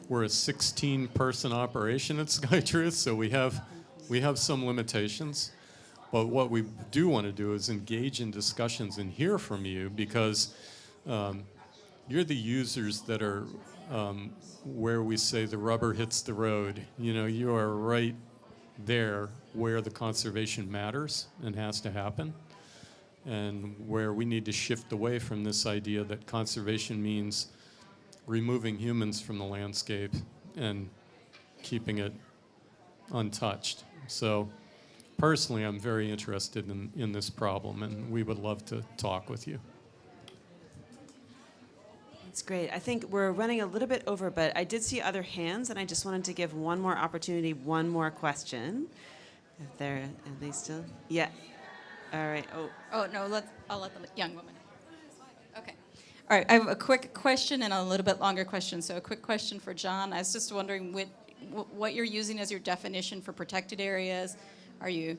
S21: We're a 16-person operation at SkyTruth, so we have some limitations. But what we do want to do is engage in discussions and hear from you, because you're the users that are where we say the rubber hits the road. You know, you are right there where the conservation matters and has to happen, and where we need to shift away from this idea that conservation means removing humans from the landscape and keeping it untouched. So personally, I'm very interested in this problem, and we would love to talk with you.
S19: That's great. I think we're running a little bit over, but I did see other hands, and I just wanted to give one more opportunity, one more question. If they're, are they still? Yeah. All right.
S7: Oh no, I'll let the young woman. Okay. All right. I have a quick question and a little bit longer question. So a quick question for John. I was just wondering what you're using as your definition for protected areas. Are you,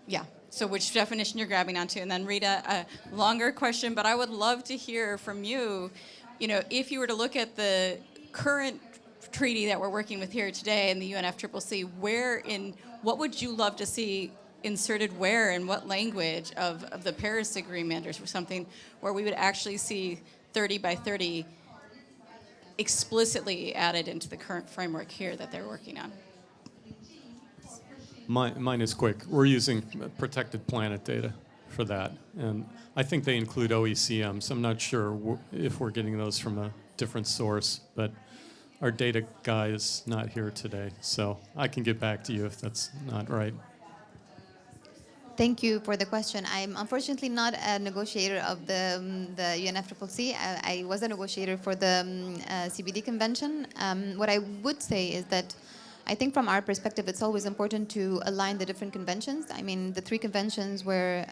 S7: yeah. So which definition you're grabbing onto, and then Rita, a longer question. But I would love to hear from you. You know, if you were to look at the current treaty that we're working with here today in the UNFCCC, what would you love to see inserted where, in what language of the Paris Agreement or something, where we would actually see 30 by 30 explicitly added into the current framework here that they're working on?
S21: Mine is quick. We're using protected planet data for that, and I think they include OECMs. I'm not sure if we're getting those from a different source, but our data guy is not here today, so I can get back to you if that's not right.
S20: Thank you for the question. I'm unfortunately not a negotiator of the UNFCCC. I was a negotiator for the CBD convention. What I would say is that I think from our perspective, it's always important to align the different conventions. I mean, the 3 conventions were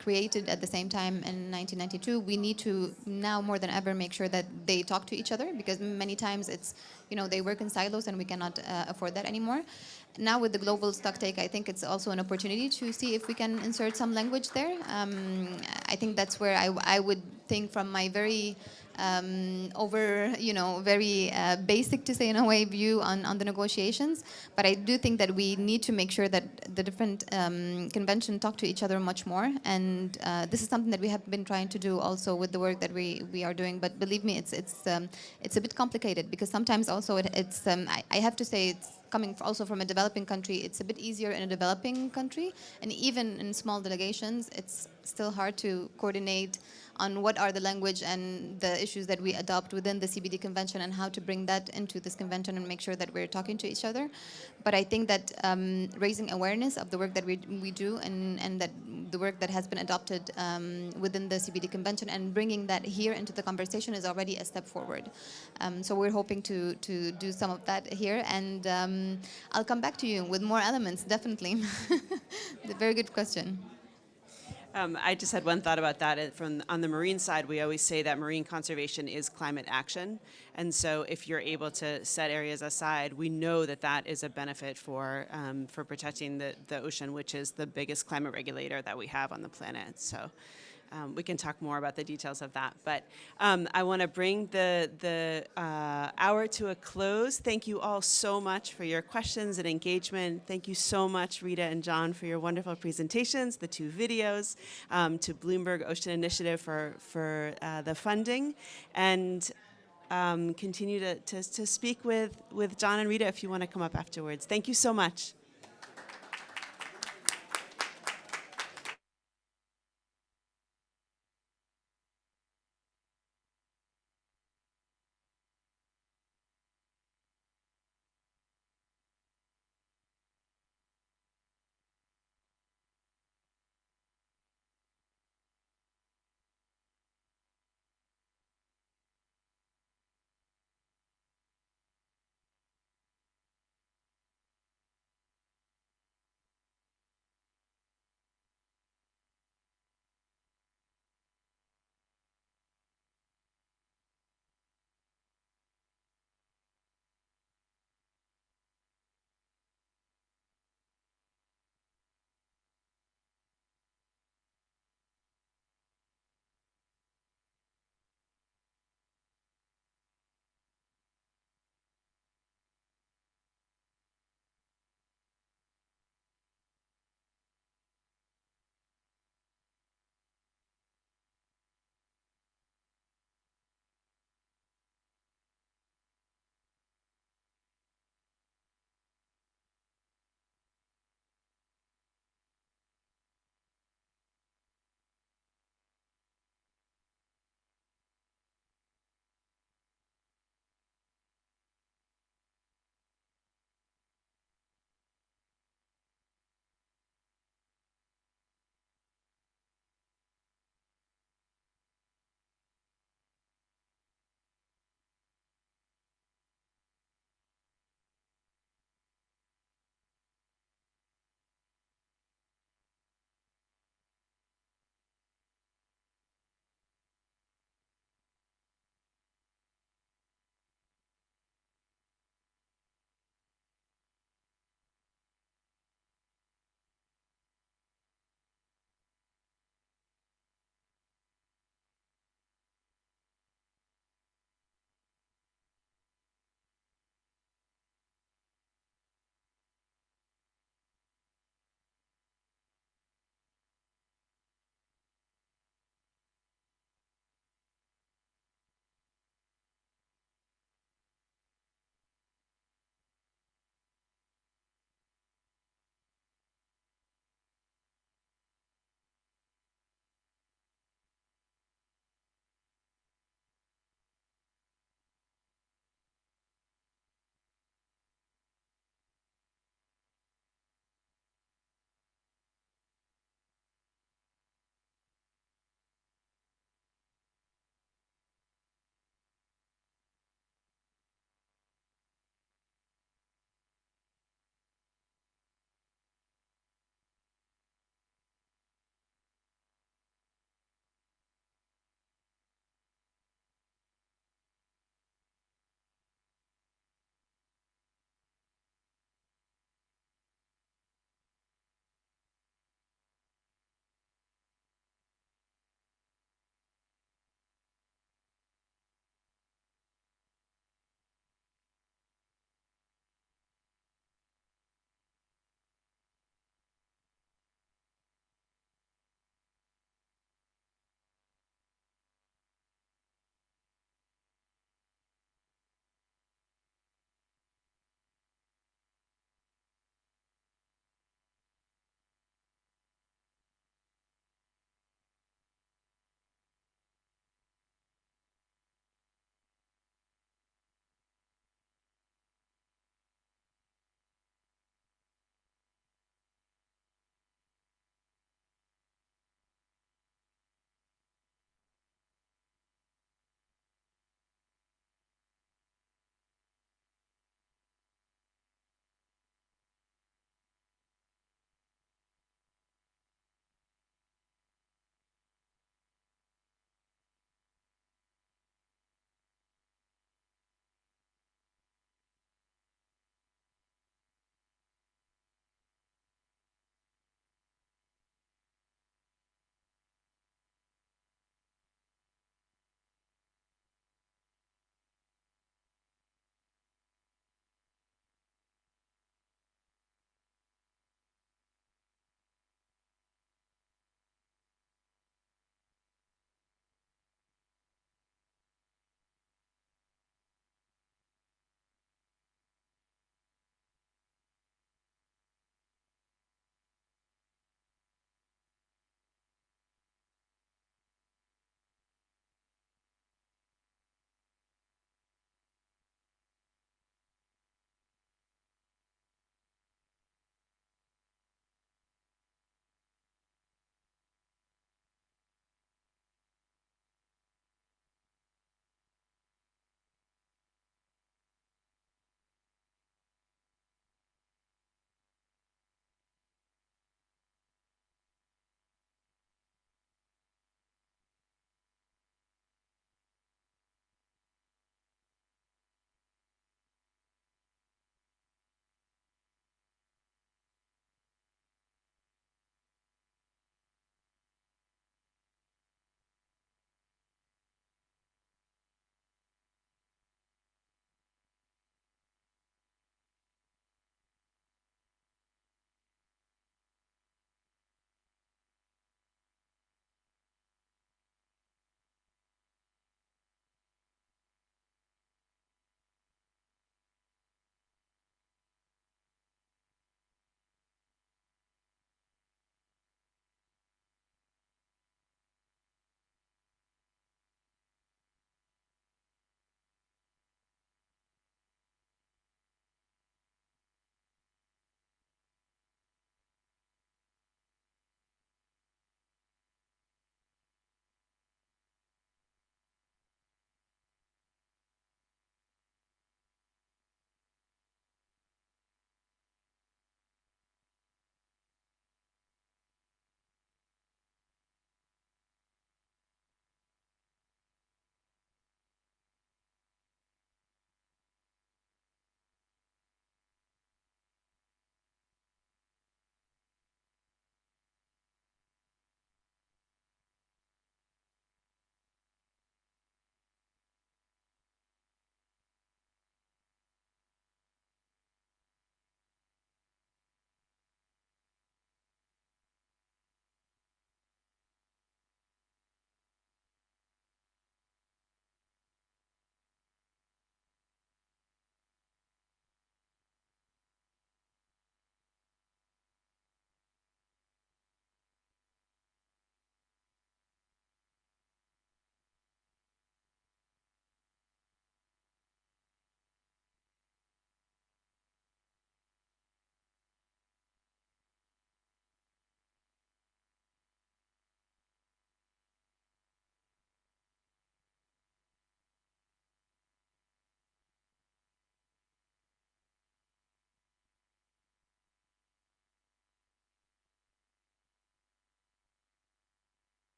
S20: created at the same time in 1992. We need to now more than ever make sure that they talk to each other, because many times it's, you know, they work in silos and we cannot afford that anymore. Now with the global stocktake, I think it's also an opportunity to see if we can insert some language there. I think that's where I would think from my very very basic, to say in a way, view on the negotiations. But I do think that we need to make sure that the different conventions talk to each other much more. And this is something that we have been trying to do also with the work that we are doing. But believe me, it's a bit complicated, because sometimes also I have to say, it's coming also from a developing country, it's a bit easier in a developing country. And even in small delegations, it's still hard to coordinate on what are the language and the issues that we adopt within the CBD convention, and how to bring that into this convention and make sure that we're talking to each other. But I think that raising awareness of the work that we do, and that the work that has been adopted within the CBD convention, and bringing that here into the conversation is already a step forward. So we're hoping to do some of that here, and I'll come back to you with more elements, definitely. Very good question.
S19: I just had one thought about that. On the marine side, we always say that marine conservation is climate action. And so if you're able to set areas aside, we know that that is a benefit for protecting the ocean, which is the biggest climate regulator that we have on the planet. So we can talk more about the details of that. But I want to bring the hour to a close. Thank you all so much for your questions and engagement. Thank you so much, Rita and John, for your wonderful presentations, the 2 videos, to Bloomberg Ocean Initiative for the funding. And continue to speak with John and Rita if you want to come up afterwards. Thank you so much.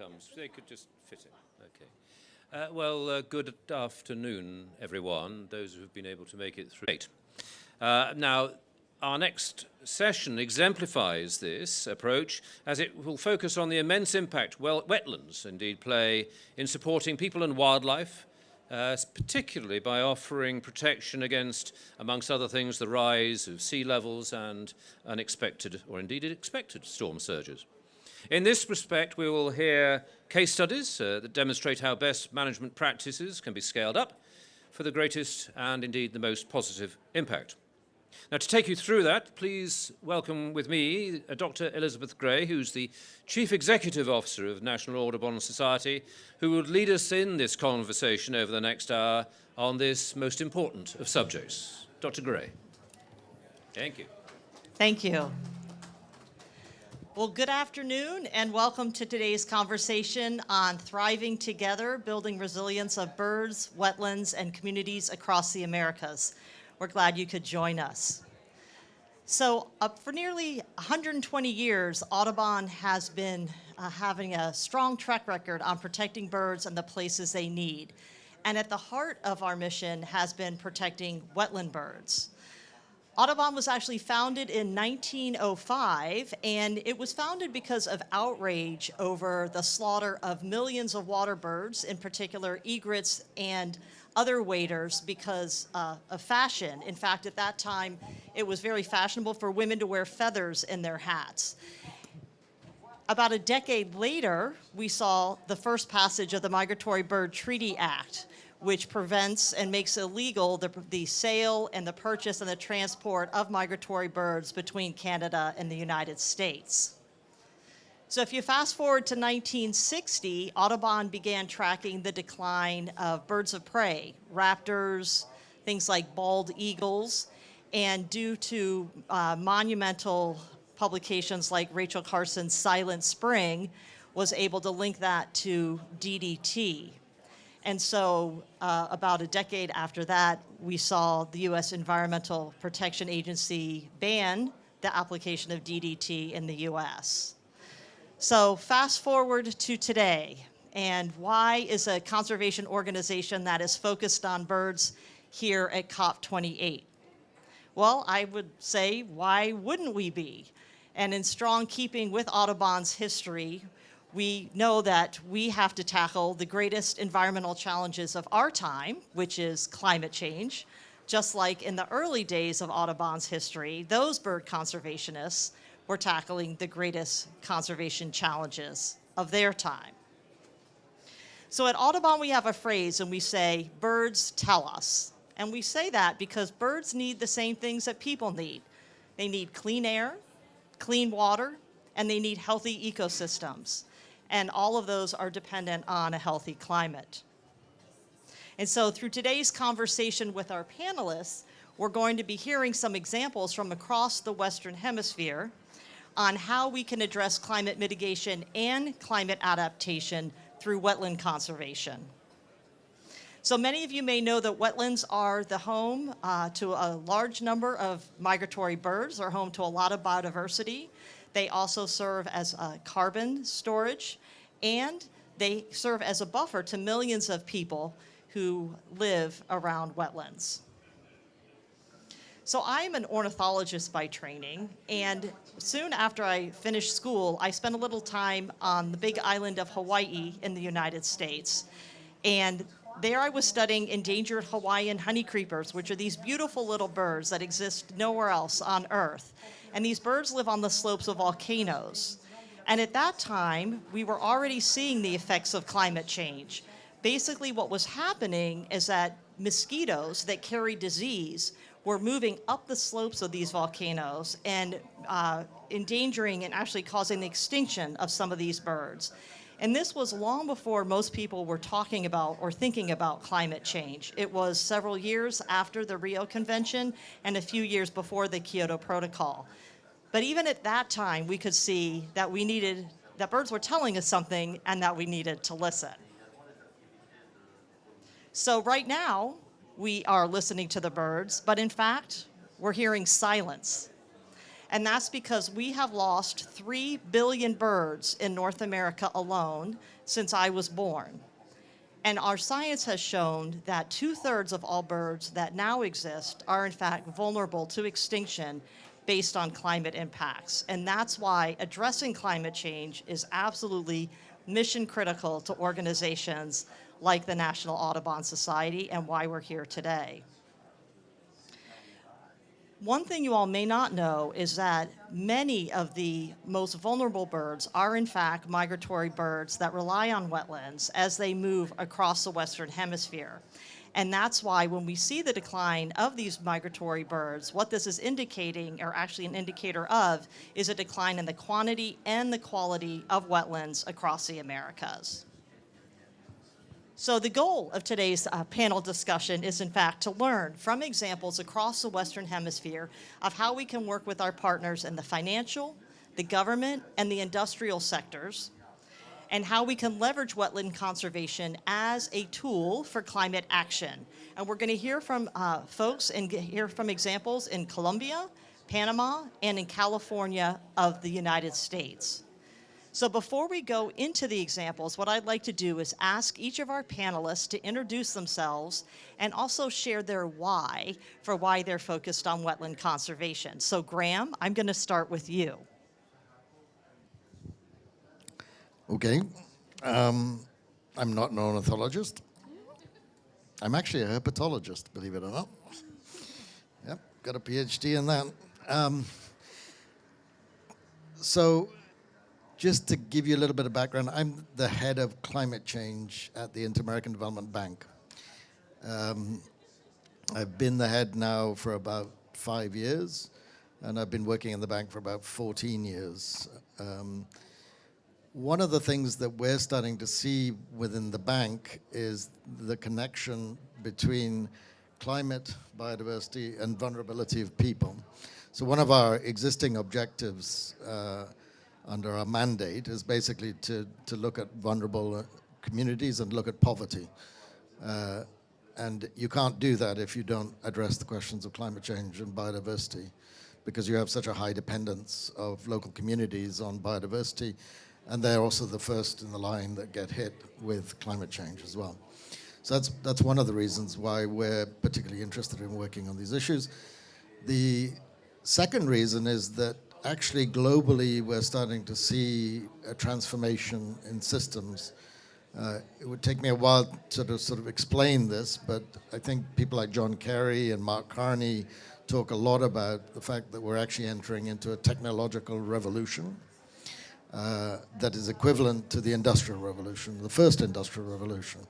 S2: comes. They could just fit in. Okay. Good afternoon, everyone, those who have been able to make it through. Now, our next session exemplifies this approach as it will focus on the immense impact wetlands indeed play in supporting people and wildlife, particularly by offering protection against, amongst other things, the rise of sea levels and unexpected or indeed expected storm surges. In this respect, we will hear case studies that demonstrate how best management practices can be scaled up for the greatest and indeed the most positive impact. Now, to take you through that, please welcome with me Dr. Elizabeth Gray, who's the Chief Executive Officer of National Audubon Society, who will lead us in this conversation over the next hour on this most important of subjects. Dr. Gray. Thank you.
S8: Thank you. Well, good afternoon and welcome to today's conversation on thriving together, building resilience of birds, wetlands, and communities across the Americas. We're glad you could join us. So for nearly 120 years, Audubon has been having a strong track record on protecting birds and the places they need. And at the heart of our mission has been protecting wetland birds. Audubon was actually founded in 1905, and it was founded because of outrage over the slaughter of millions of water birds, in particular egrets and other waders, because of fashion. In fact, at that time, it was very fashionable for women to wear feathers in their hats. About a decade later, we saw the first passage of the Migratory Bird Treaty Act, which prevents and makes illegal the sale and the purchase and the transport of migratory birds between Canada and the United States. So if you fast forward to 1960, Audubon began tracking the decline of birds of prey, raptors, things like bald eagles, and due to monumental publications like Rachel Carson's Silent Spring, was able to link that to DDT. And so about a decade after that, we saw the U.S. Environmental Protection Agency ban the application of DDT in the U.S. So fast forward to today, and why is a conservation organization that is focused on birds here at COP28? Well, I would say, why wouldn't we be? And in strong keeping with Audubon's history, we know that we have to tackle the greatest environmental challenges of our time, which is climate change. Just like in the early days of Audubon's history, those bird conservationists were tackling the greatest conservation challenges of their time. So at Audubon, we have a phrase, and we say, birds tell us. And we say that because birds need the same things that people need. They need clean air, clean water, and they need healthy ecosystems. And all of those are dependent on a healthy climate. And so through today's conversation with our panelists, we're going to be hearing some examples from across the Western Hemisphere on how we can address climate mitigation and climate adaptation through wetland conservation. So many of you may know that wetlands are the home to a large number of migratory birds. They're home to a lot of biodiversity. They also serve as carbon storage, and they serve as a buffer to millions of people who live around wetlands. So I'm an ornithologist by training, and soon after I finished school, I spent a little time on the big island of Hawaii in the United States. And there I was studying endangered Hawaiian honeycreepers, which are these beautiful little birds that exist nowhere else on Earth. And these birds live on the slopes of volcanoes. And at that time, we were already seeing the effects of climate change. Basically, what was happening is that mosquitoes that carry disease were moving up the slopes of these volcanoes and endangering and actually causing the extinction of some of these birds. And this was long before most people were talking about or thinking about climate change. It was several years after the Rio Convention and a few years before the Kyoto Protocol. But even at that time, we could see that that birds were telling us something and that we needed to listen. So right now, we are listening to the birds, but in fact, we're hearing silence. And that's because we have lost 3 billion birds in North America alone since I was born. And our science has shown that 2/3 of all birds that now exist are in fact vulnerable to extinction based on climate impacts. And that's why addressing climate change is absolutely mission critical to organizations like the National Audubon Society and why we're here today. One thing you all may not know is that many of the most vulnerable birds are in fact migratory birds that rely on wetlands as they move across the Western Hemisphere. And that's why when we see the decline of these migratory birds, what this is indicating, or actually an indicator of, is a decline in the quantity and the quality of wetlands across the Americas. So the goal of today's panel discussion is in fact to learn from examples across the Western Hemisphere of how we can work with our partners in the financial, the government, and the industrial sectors, and how we can leverage wetland conservation as a tool for climate action. And we're going to hear from folks and hear from examples in Colombia, Panama, and in California of the United States. So before we go into the examples, what I'd like to do is ask each of our panelists to introduce themselves and also share their why for why they're focused on wetland conservation. So Graham, I'm going to start with you.
S3: Okay. I'm not an ornithologist. I'm actually a herpetologist, believe it or not. Yep, got a PhD in that. So just to give you a little bit of background, I'm the head of climate change at the Inter-American Development Bank. I've been the head now for about 5 years, and I've been working in the bank for about 14 years. One of the things that we're starting to see within the bank is the connection between climate, biodiversity, and vulnerability of people. So one of our existing objectives under our mandate is basically to look at vulnerable communities and look at poverty. And you can't do that if you don't address the questions of climate change and biodiversity, because you have such a high dependence of local communities on biodiversity, and they're also the first in the line that get hit with climate change as well. So that's one of the reasons why we're particularly interested in working on these issues. The second reason is that actually globally we're starting to see a transformation in systems. It would take me a while to sort of explain this, but I think people like John Kerry and Mark Carney talk a lot about the fact that we're actually entering into a technological revolution that is equivalent to the Industrial Revolution, the first Industrial Revolution.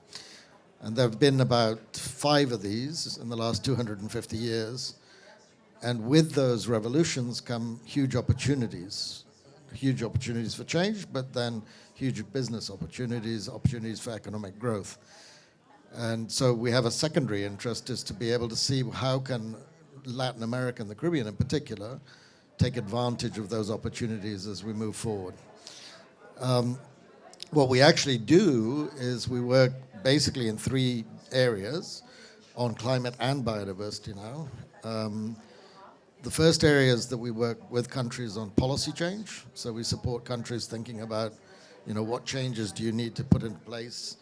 S3: And there have been about 5 of these in the last 250 years. And with those revolutions come huge opportunities for change, but then huge business opportunities for economic growth. And so we have a secondary interest is to be able to see how can Latin America and the Caribbean in particular take advantage of those opportunities as we move forward. What we actually do is we work basically in 3 areas on climate and biodiversity now. The first area is that we work with countries on policy change. So we support countries thinking about, what changes do you need to put in place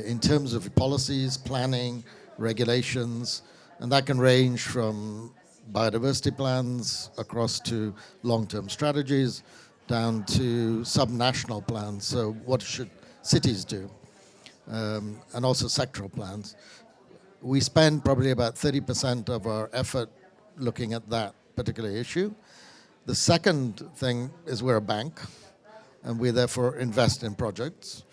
S3: in terms of policies, planning, regulations, and that can range from biodiversity plans across to long-term strategies, down to subnational plans. So what should cities do? And also sectoral plans. We spend probably about 30% of our effort looking at that particular issue. The second thing is we're a bank, and we therefore invest in projects.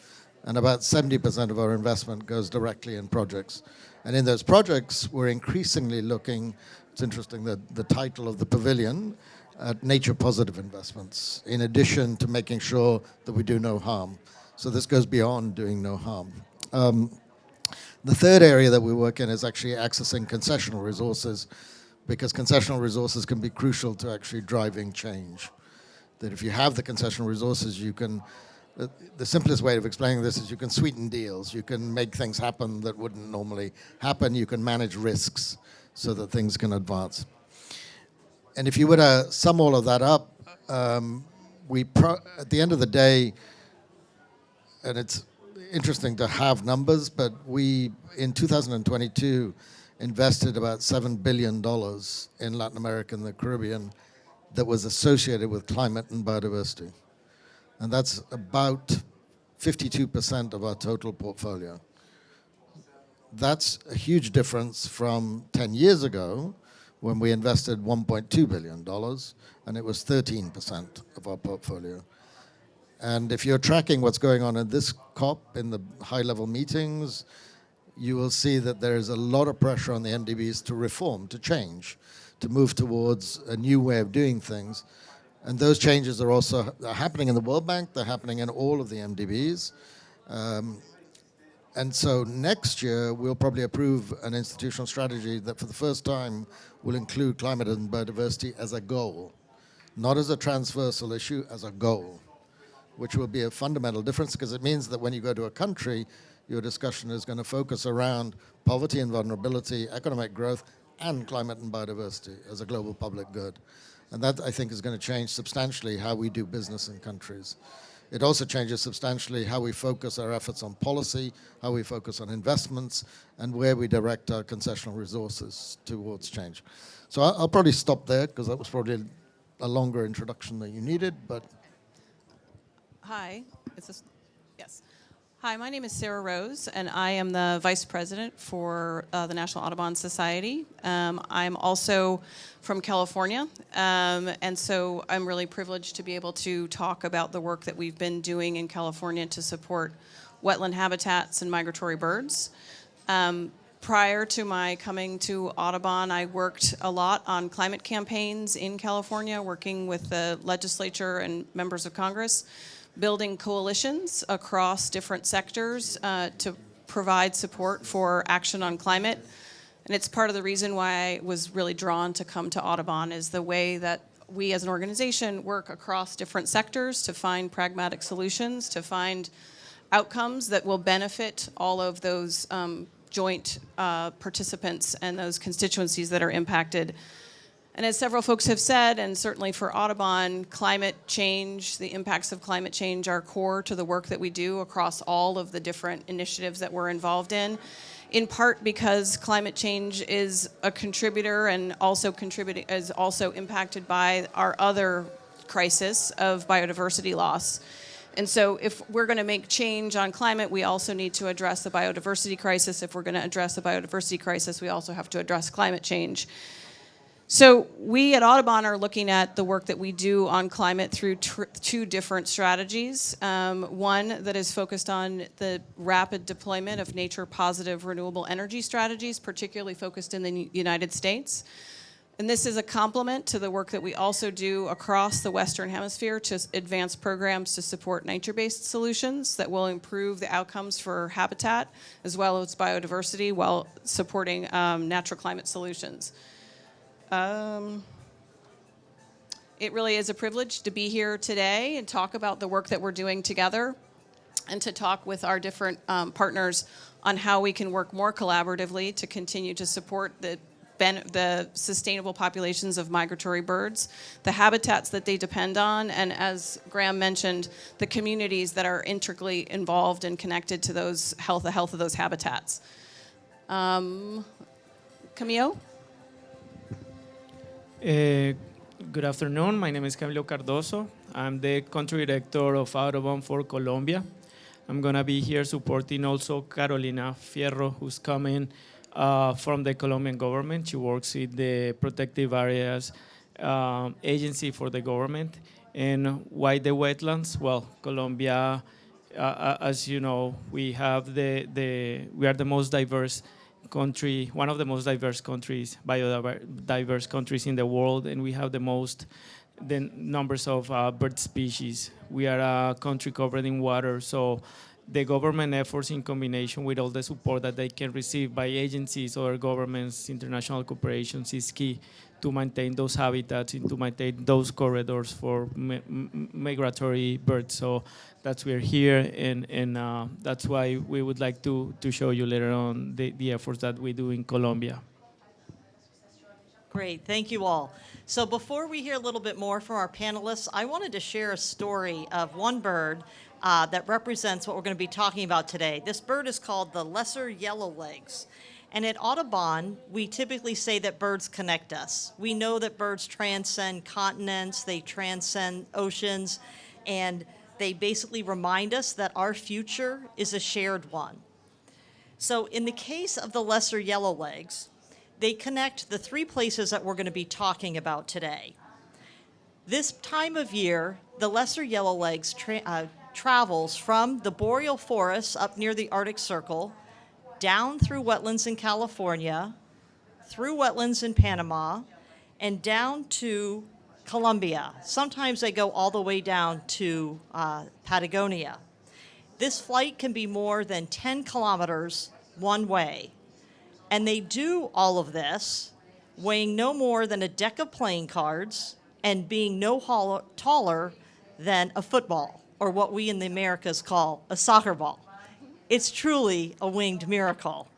S3: And about 70% of our investment goes directly in projects. And in those projects, we're increasingly looking, it's interesting that the title of the pavilion, at nature positive investments, in addition to making sure that we do no harm. So this goes beyond doing no harm. The third area that we work in is actually accessing concessional resources, because concessional resources can be crucial to actually driving change. That if you have the concessional resources, you can, the simplest way of explaining this is you can sweeten deals, you can make things happen that wouldn't normally happen, you can manage risks so that things can advance. And if you were to sum all of that up, at the end of the day, and it's interesting to have numbers, but we, in 2022, invested about $7 billion in Latin America and the Caribbean that was associated with climate and biodiversity. And that's about 52% of our total portfolio. That's a huge difference from 10 years ago when we invested $1.2 billion, and it was 13% of our portfolio. And if you're tracking what's going on in this COP, in the high-level meetings, you will see that there is a lot of pressure on the MDBs to reform, to change, to move towards a new way of doing things. And those changes are also happening in the World Bank, they're happening in all of the MDBs. And so next year, we'll probably approve an institutional strategy that for the first time will include climate and biodiversity as a goal, not as a transversal issue, as a goal, which will be a fundamental difference because it means that when you go to a country, your discussion is going to focus around poverty and vulnerability, economic growth, and climate and biodiversity as a global public good. And that, I think, is going to change substantially how we do business in countries. It also changes substantially how we focus our efforts on policy, how we focus on investments, and where we direct our concessional resources towards change. So I'll probably stop there because that was probably a longer introduction than you needed, but...
S1: Hi, yes. Hi, my name is Sarah Rose, and I am the Vice President for the National Audubon Society. I'm also from California, and so I'm really privileged to be able to talk about the work that we've been doing in California to support wetland habitats and migratory birds. Prior to my coming to Audubon, I worked a lot on climate campaigns in California, working with the legislature and members of Congress, building coalitions across different sectors to provide support for action on climate. And it's part of the reason why I was really drawn to come to Audubon, is the way that we as an organization work across different sectors to find pragmatic solutions, to find outcomes that will benefit all of those joint participants and those constituencies that are impacted. And as several folks have said, and certainly for Audubon, climate change, the impacts of climate change are core to the work that we do across all of the different initiatives that we're involved in part because climate change is a contributor and also is also impacted by our other crisis of biodiversity loss. And so if we're going to make change on climate, we also need to address the biodiversity crisis. If we're going to address the biodiversity crisis, we also have to address climate change. So we at Audubon are looking at the work that we do on climate through two different strategies. One that is focused on the rapid deployment of nature positive renewable energy strategies, particularly focused in the United States. And this is a complement to the work that we also do across the Western Hemisphere to advance programs to support nature-based solutions that will improve the outcomes for habitat as well as biodiversity while supporting natural climate solutions. It really is a privilege to be here today and talk about the work that we're doing together and to talk with our different partners on how we can work more collaboratively to continue to support the sustainable populations of migratory birds, the habitats that they depend on, and as Graham mentioned, the communities that are integrally involved and connected to the health of those habitats. Camilo?
S22: Good afternoon. My name is Camilo Cardoso. I'm the country director of Audubon for Colombia. I'm going to be here supporting also Carolina Fierro, who's coming from the Colombian government. She works in the Protective Areas Agency for the government. And why the wetlands? Well, Colombia, as you know, we have we are the most diverse country, one of the most diverse countries, biodiverse countries in the world, and we have the numbers of bird species. We are a country covered in water, so the government efforts in combination with all the support that they can receive by agencies, other governments, international corporations is key to maintain those habitats and to maintain those corridors for migratory birds. So that's why we're here, and that's why we would like to show you later on the efforts that we do in Colombia.
S8: Great, thank you all. So before we hear a little bit more from our panelists, I wanted to share a story of one bird that represents what we're going to be talking about today. This bird is called the lesser yellowlegs. And at Audubon, we typically say that birds connect us. We know that birds transcend continents, they transcend oceans, and they basically remind us that our future is a shared one. So in the case of the lesser yellowlegs, they connect the three places that we're going to be talking about today. This time of year, the lesser yellowlegs travels from the boreal forests up near the Arctic Circle, down through wetlands in California, through wetlands in Panama, and down to Colombia. Sometimes they go all the way down to Patagonia. This flight can be more than 10 kilometers one way. And they do all of this weighing no more than a deck of playing cards and being no taller than a football, or what we in the Americas call a soccer ball. It's truly a winged miracle.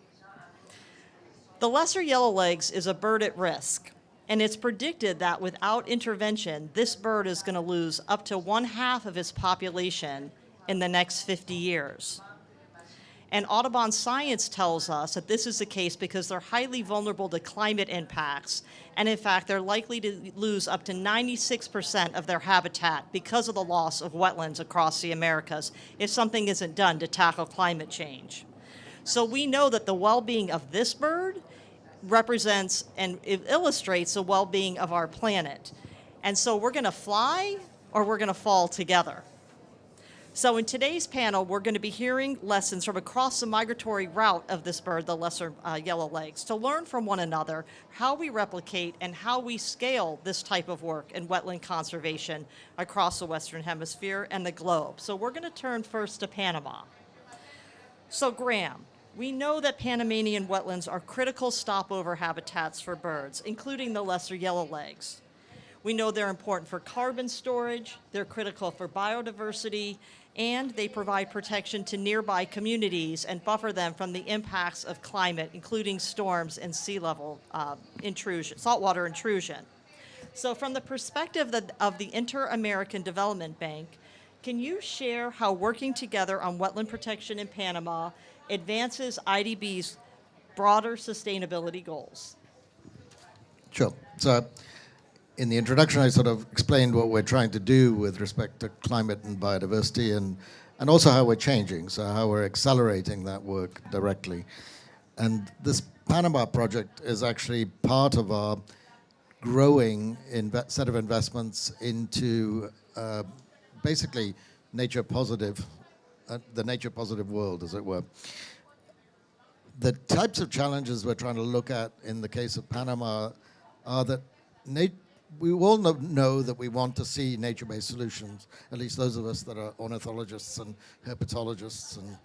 S8: The lesser yellowlegs is a bird at risk, and it's predicted that without intervention, this bird is going to lose up to 1/2 of its population in the next 50 years. And Audubon science tells us that this is the case because they're highly vulnerable to climate impacts, and in fact, they're likely to lose up to 96% of their habitat because of the loss of wetlands across the Americas if something isn't done to tackle climate change. So we know that the well-being of this bird represents and it illustrates the well-being of our planet. And so we're going to fly or we're going to fall together. So in today's panel, we're going to be hearing lessons from across the migratory route of this bird, the lesser yellowlegs, to learn from one another how we replicate and how we scale this type of work in wetland conservation across the Western Hemisphere and the globe. So we're going to turn first to Panama. So Graham, we know that Panamanian wetlands are critical stopover habitats for birds, including the lesser yellowlegs. We know they're important for carbon storage, they're critical for biodiversity, and they provide protection to nearby communities and buffer them from the impacts of climate, including storms and sea level intrusion, saltwater intrusion. So from the perspective of the Inter-American Development Bank, can you share how working together on wetland protection in Panama advances IDB's broader sustainability goals?
S3: Sure. So in the introduction, I sort of explained what we're trying to do with respect to climate and biodiversity and also how we're changing, so how we're accelerating that work directly. And this Panama project is actually part of our growing set of investments into basically nature positive, the nature positive world, as it were. The types of challenges we're trying to look at in the case of Panama are that we all know that we want to see nature-based solutions, at least those of us that are ornithologists and herpetologists and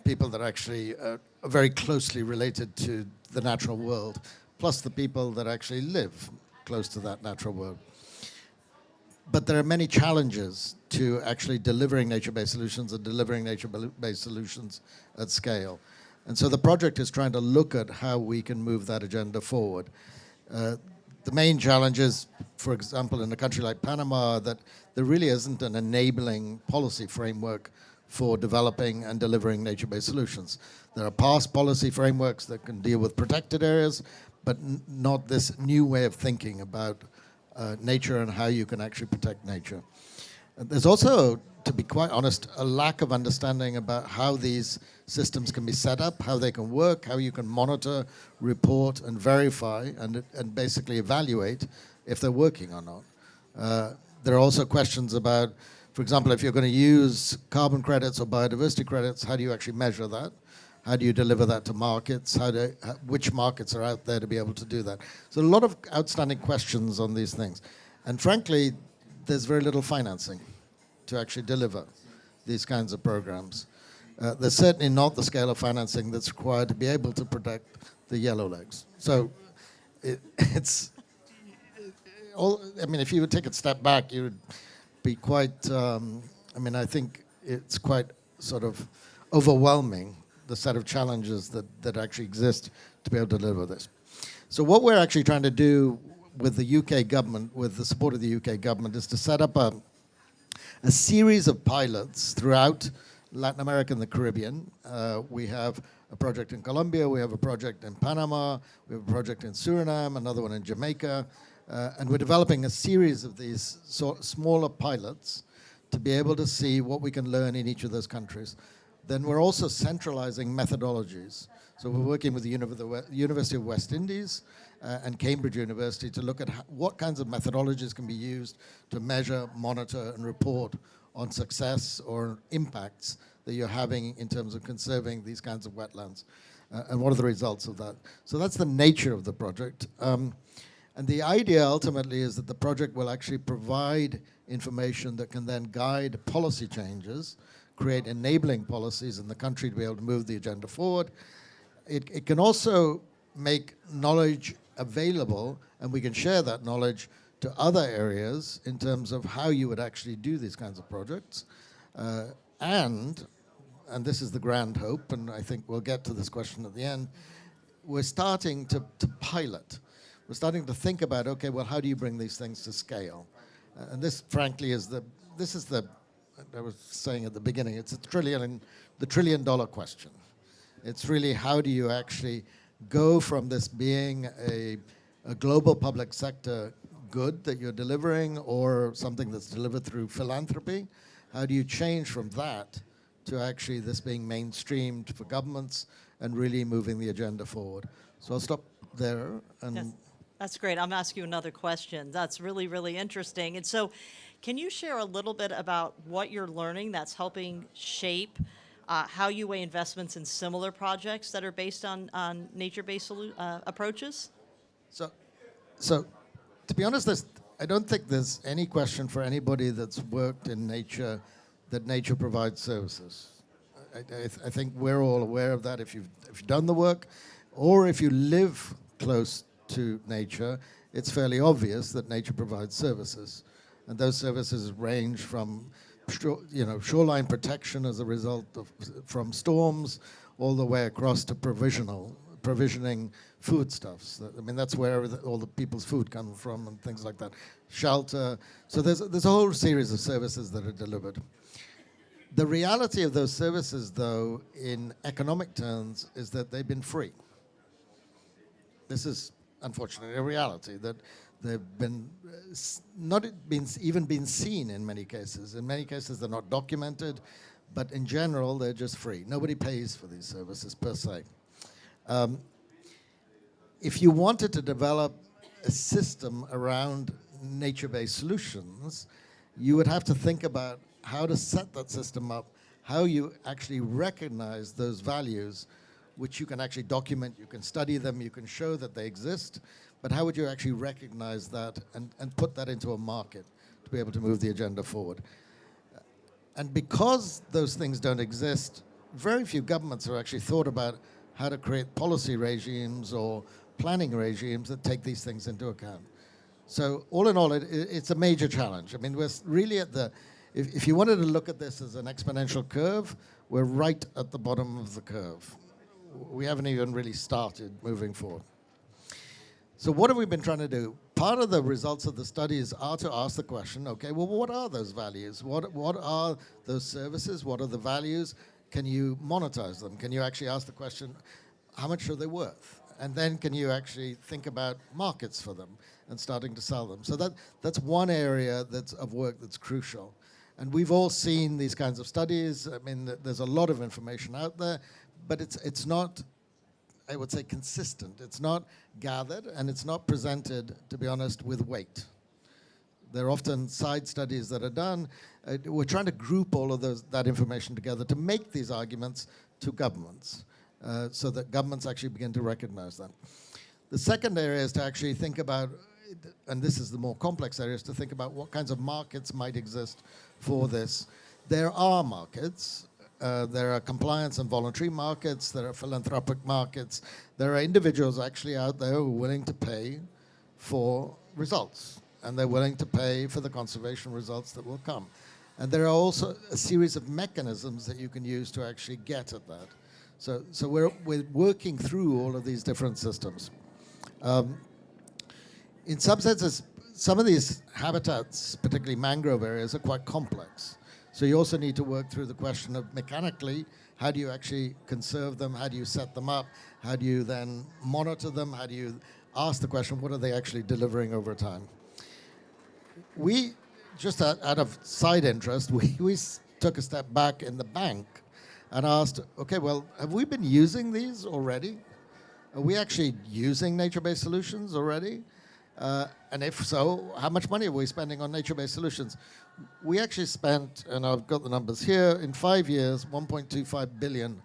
S3: people that actually are very closely related to the natural world, plus the people that actually live close to that natural world. But there are many challenges to actually delivering nature-based solutions and delivering nature-based solutions at scale. And so the project is trying to look at how we can move that agenda forward. The main challenge is, for example, in a country like Panama, that there really isn't an enabling policy framework for developing and delivering nature-based solutions. There are past policy frameworks that can deal with protected areas, but not this new way of thinking about nature and how you can actually protect nature. There's also, to be quite honest, a lack of understanding about how these systems can be set up, how they can work, how you can monitor, report, and verify, and basically evaluate if they're working or not. There are also questions about, for example, if you're going to use carbon credits or biodiversity credits, how do you actually measure that? How do you deliver that to markets? Which markets are out there to be able to do that? So a lot of outstanding questions on these things. And frankly, there's very little financing to actually deliver these kinds of programs. There's certainly not the scale of financing that's required to be able to protect the yellowlegs. So it's all, I mean, if you would take a step back, you would be quite, I think it's quite sort of overwhelming, the set of challenges that actually exist to be able to deliver this. So what we're actually trying to do with the UK government, with the support of the UK government, is to set up a series of pilots throughout Latin America and the Caribbean. We have a project in Colombia, we have a project in Panama, we have a project in Suriname, another one in Jamaica, and we're developing a series of these smaller pilots to be able to see what we can learn in each of those countries. Then we're also centralizing methodologies. So we're working with the University of West Indies and Cambridge University to look at what kinds of methodologies can be used to measure, monitor, and report on success or impacts that you're having in terms of conserving these kinds of wetlands, and what are the results of that. So that's the nature of the project. And the idea ultimately is that the project will actually provide information that can then guide policy changes, create enabling policies in the country to be able to move the agenda forward. It can also make knowledge available, and we can share that knowledge to other areas in terms of how you would actually do these kinds of projects. And this is the grand hope, and I think we'll get to this question at the end, we're starting to pilot. We're starting to think about, okay, well, how do you bring these things to scale? And this, frankly, is I was saying at the beginning, it's the trillion-dollar question. It's really how do you actually go from this being a global public sector good that you're delivering or something that's delivered through philanthropy? How do you change from that to actually this being mainstreamed for governments and really moving the agenda forward? So I'll stop there. And
S8: That's great. I'm asking you another question. That's really, really interesting. And so can you share a little bit about what you're learning that's helping shape how you weigh investments in similar projects that are based on nature-based approaches?
S3: So to be honest, I don't think there's any question for anybody that's worked in nature that nature provides services. I think we're all aware of that if you've done the work, or if you live close to nature, it's fairly obvious that nature provides services. And those services range from shoreline protection as a result from storms, all the way across to provisioning foodstuffs. I mean, that's where all the people's food comes from and things like that. Shelter. So there's a whole series of services that are delivered. The reality of those services, though, in economic terms, is that they've been free. This is unfortunately a reality, that they've not even been seen in many cases. In many cases, they're not documented, but in general, they're just free. Nobody pays for these services per se. If you wanted to develop a system around nature-based solutions, you would have to think about how to set that system up, how you actually recognize those values, which you can actually document, you can study them, you can show that they exist, but how would you actually recognize that and put that into a market to be able to move the agenda forward? And because those things don't exist, very few governments have actually thought about how to create policy regimes or planning regimes that take these things into account. So all in all, it's a major challenge. I mean, we're really at if you wanted to look at this as an exponential curve, we're right at the bottom of the curve. We haven't even really started moving forward. So what have we been trying to do? Part of the results of the studies are to ask the question, okay, well, what are those values? What are those services? What are the values? Can you monetize them? Can you actually ask the question, how much are they worth? And then can you actually think about markets for them and starting to sell them? So that's one area of work that's crucial. And we've all seen these kinds of studies. I mean, there's a lot of information out there, but it's not, I would say, consistent. It's not gathered, and it's not presented, to be honest, with weight. There are often side studies that are done. We're trying to group all of that information together to make these arguments to governments so that governments actually begin to recognize that. The second area is to actually think about, and this is the more complex area, is to think about what kinds of markets might exist for this. There are markets. There are compliance and voluntary markets. There are philanthropic markets. There are individuals actually out there who are willing to pay for results, and they're willing to pay for the conservation results that will come. And there are also a series of mechanisms that you can use to actually get at that. So we're working through all of these different systems. In some senses, some of these habitats, particularly mangrove areas, are quite complex. So you also need to work through the question of mechanically, how do you actually conserve them? How do you set them up? How do you then monitor them? How do you ask the question, what are they actually delivering over time? We, just out of side interest, we took a step back in the bank and asked, okay, well, have we been using these already? Are we actually using nature-based solutions already? And if so, how much money are we spending on nature-based solutions? We actually spent, and I've got the numbers here, in 5 years, $1.25 billion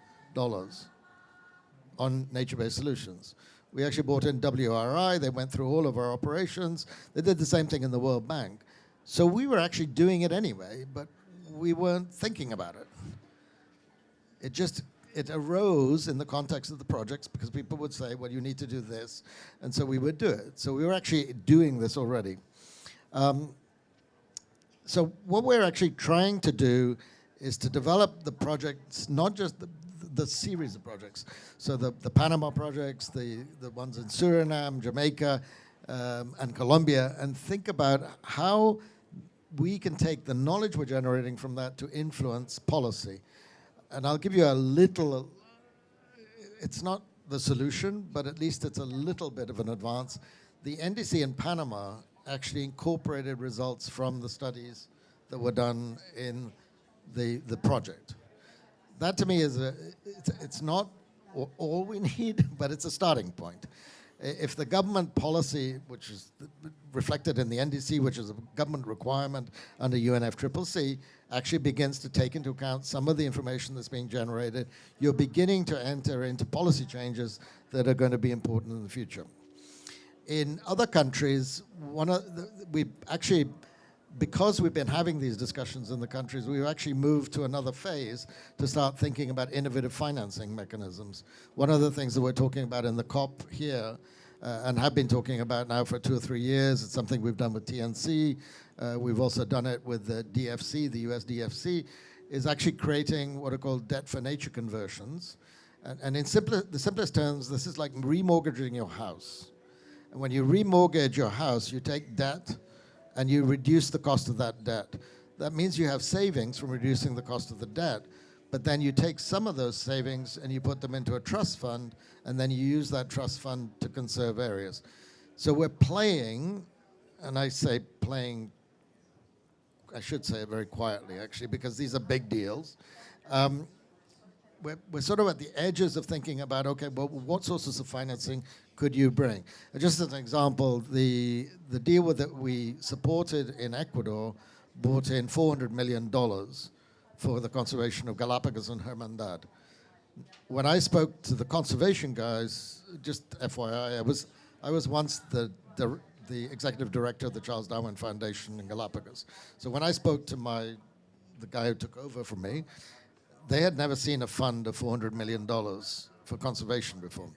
S3: on nature-based solutions. We actually brought in WRI. They went through all of our operations. They did the same thing in the World Bank. So we were actually doing it anyway, but we weren't thinking about it. It arose in the context of the projects because people would say, well, you need to do this. And so we would do it. So we were actually doing this already. So what we're actually trying to do is to develop the projects, not just the series of projects. So the Panama projects, the ones in Suriname, Jamaica, and Colombia, and think about how we can take the knowledge we're generating from that to influence policy. And I'll give you a little, it's not the solution, but at least it's a little bit of an advance. The NDC in Panama actually incorporated results from the studies that were done in the project. That to me is it's not all we need, but it's a starting point. If the government policy, which is reflected in the NDC, which is a government requirement under UNFCCC, actually begins to take into account some of the information that's being generated, you're beginning to enter into policy changes that are going to be important in the future. In other countries, we actually, because we've been having these discussions in the countries, we've actually moved to another phase to start thinking about innovative financing mechanisms. One of the things that we're talking about in the COP here, and have been talking about now for 2 or 3 years, it's something we've done with TNC, we've also done it with the DFC, the US DFC, is actually creating what are called debt for nature conversions. And in the simplest terms, this is like remortgaging your house. And when you remortgage your house, you take debt and you reduce the cost of that debt. That means you have savings from reducing the cost of the debt, but then you take some of those savings and you put them into a trust fund, and then you use that trust fund to conserve areas. So we're playing, and I say playing, I should say it very quietly actually, because these are big deals. We're sort of at the edges of thinking about, okay, well, what sources of financing could you bring? And just as an example, the deal that we supported in Ecuador brought in $400 million for the conservation of Galapagos and Hermandad. When I spoke to the conservation guys, just FYI, I was once the executive director of the Charles Darwin Foundation in Galapagos. So when I spoke to the guy who took over from me, they had never seen a fund of $400 million for conservation before.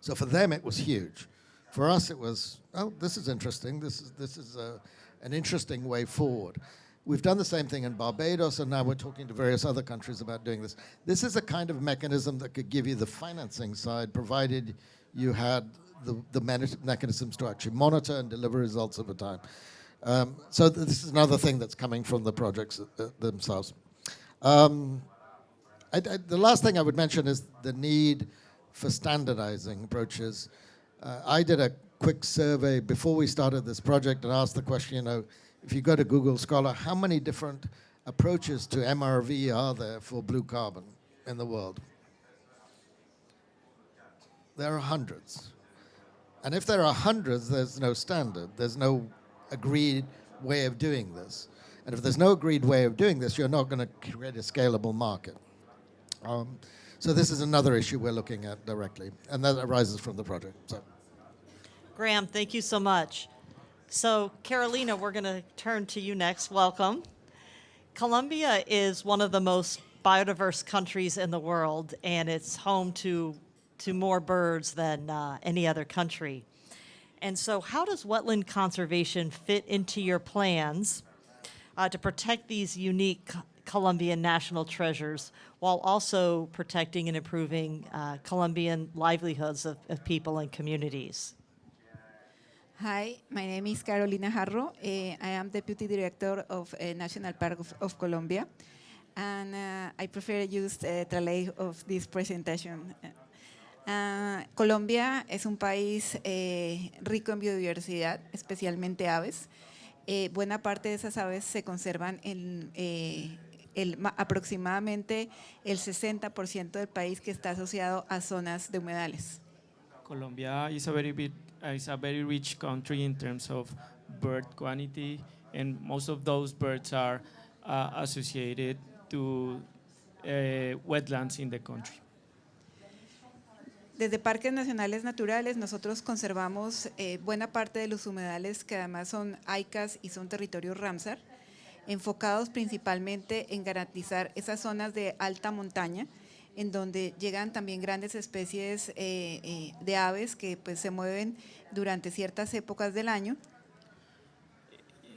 S3: So for them, it was huge. For us, it was, oh, this is interesting. This is an interesting way forward. We've done the same thing in Barbados, and now we're talking to various other countries about doing this. This is a kind of mechanism that could give you the financing side, provided you had the mechanisms to actually monitor and deliver results over time. So this is another thing that's coming from the projects themselves. The last thing I would mention is the need for standardizing approaches. I did a quick survey before we started this project and asked the question, if you go to Google Scholar, how many different approaches to MRV are there for blue carbon in the world? There are hundreds. And if there are hundreds, there's no standard. There's no agreed way of doing this. And if there's no agreed way of doing this, you're not going to create a scalable market. So this is another issue we're looking at directly, and that arises from the project. So,
S8: Graham, thank you so much. So, Carolina, we're going to turn to you next. Welcome. Colombia is one of the most biodiverse countries in the world, and it's home to more birds than any other country. And so how does wetland conservation fit into your plans to protect these unique Colombian national treasures while also protecting and improving Colombian livelihoods of people and communities?
S10: Hi, my name is Carolina Jarro. I am Deputy Director of National Park of Colombia, and I prefer use Traley of this presentation. Colombia es un país rico en biodiversidad, especialmente aves. Buena parte de esas aves se conservan en aproximadamente el 60% del país que está asociado a zonas de humedales.
S22: Colombia is a very rich country in terms of bird quantity, and most of those birds are associated to wetlands in the country.
S10: Desde parques nacionales naturales nosotros conservamos buena parte de los humedales que además son AICAS y son territorios Ramsar, enfocados principalmente en garantizar esas zonas de alta montaña, en donde llegan también grandes especies de aves que pues, se mueven durante ciertas épocas del año.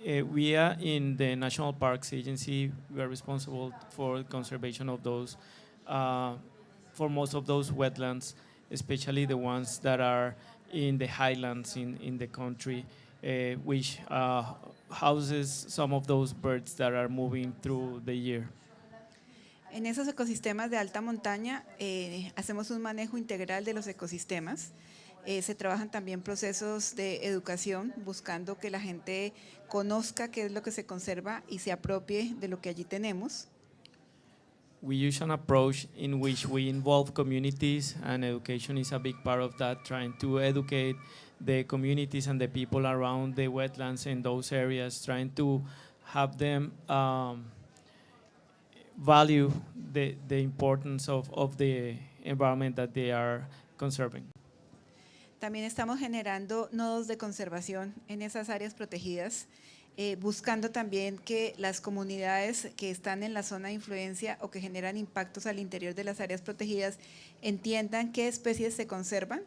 S22: We are in the National Parks Agency. We are responsible for the conservation of those, for most of those wetlands, especially the ones that are in the highlands in the country, which houses some of those birds that are moving through the year.
S10: En esos ecosistemas de alta montaña hacemos un manejo integral de los ecosistemas. Se trabajan también procesos de educación buscando que la gente conozca qué es lo que se conserva y se apropie de lo que allí tenemos.
S22: We use an approach in which we involve communities, and education is a big part of that, trying to educate the communities and the people around the wetlands in those areas, trying to have them value the importance of the environment that they are conserving.
S10: También estamos generando nodos de conservación en esas áreas protegidas, buscando también que las comunidades que están en la zona de influencia o que generan impactos al interior de las áreas protegidas entiendan qué especies se conservan,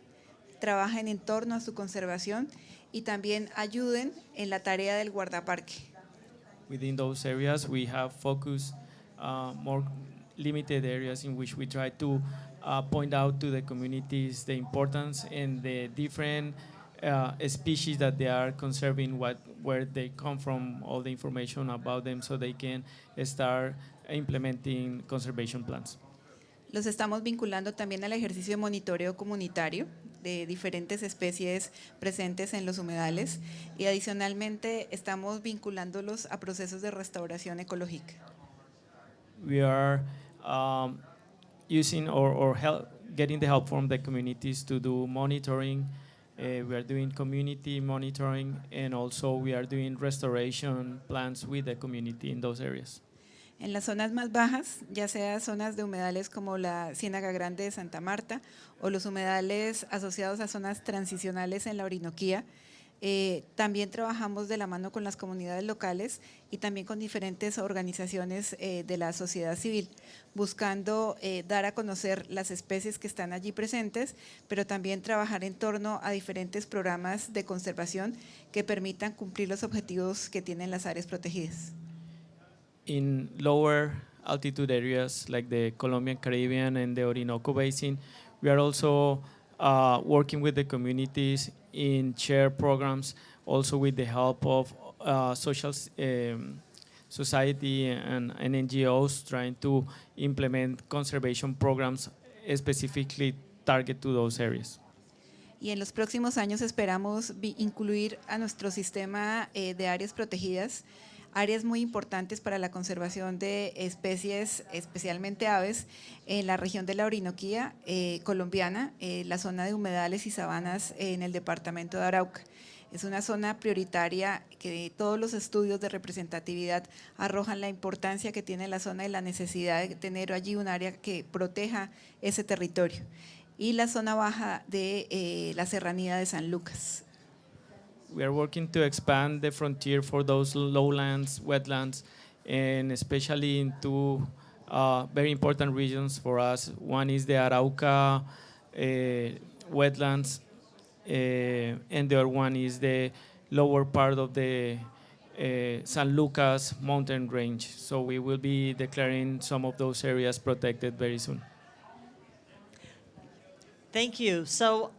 S10: trabajen en torno a su conservación y también ayuden en la tarea del guardaparque.
S22: Within those areas, we have focused more limited areas in which we try to point out to the communities the importance and the different species that they are conserving, where they come from, all the information about them, so they can start implementing conservation plans.
S10: Los estamos vinculando también al ejercicio de monitoreo comunitario de diferentes especies presentes en los humedales y adicionalmente estamos vinculándolos a procesos de restauración ecológica.
S22: We are using or getting the help from the communities to do monitoring. We are doing community monitoring, and also we are doing restoration plans with the community in those areas.
S10: En las zonas más bajas, ya sea zonas de humedales como la Ciénaga Grande de Santa Marta o los humedales asociados a zonas transicionales en la Orinoquía, también trabajamos de la mano con las comunidades locales y también con diferentes organizaciones de la sociedad civil, buscando dar a conocer las especies que están allí presentes, pero también trabajar en torno a diferentes programas de conservación que permitan cumplir los objetivos que tienen las áreas protegidas.
S22: In lower altitude areas like the Colombian Caribbean and the Orinoco Basin, we are also working with the communities in share programs, also with the help of social society and NGOs trying to implement conservation programs specifically targeted to those areas.
S10: Y en los próximos años esperamos incluir a nuestro sistema de áreas protegidas, áreas muy importantes para la conservación de especies, especialmente aves, en la región de la Orinoquía colombiana, la zona de humedales y sabanas en el departamento de Arauca. Es una zona prioritaria que todos los estudios de representatividad arrojan la importancia que tiene la zona y la necesidad de tener allí un área que proteja ese territorio. Y la zona baja de la serranía de San Lucas.
S22: We are working to expand the frontier for those lowlands, wetlands, and especially in two very important regions for us. One is the Arauca wetlands, and the other one is the lower part of the San Lucas mountain range. So we will be declaring some of those areas protected very soon.
S8: Thank you. So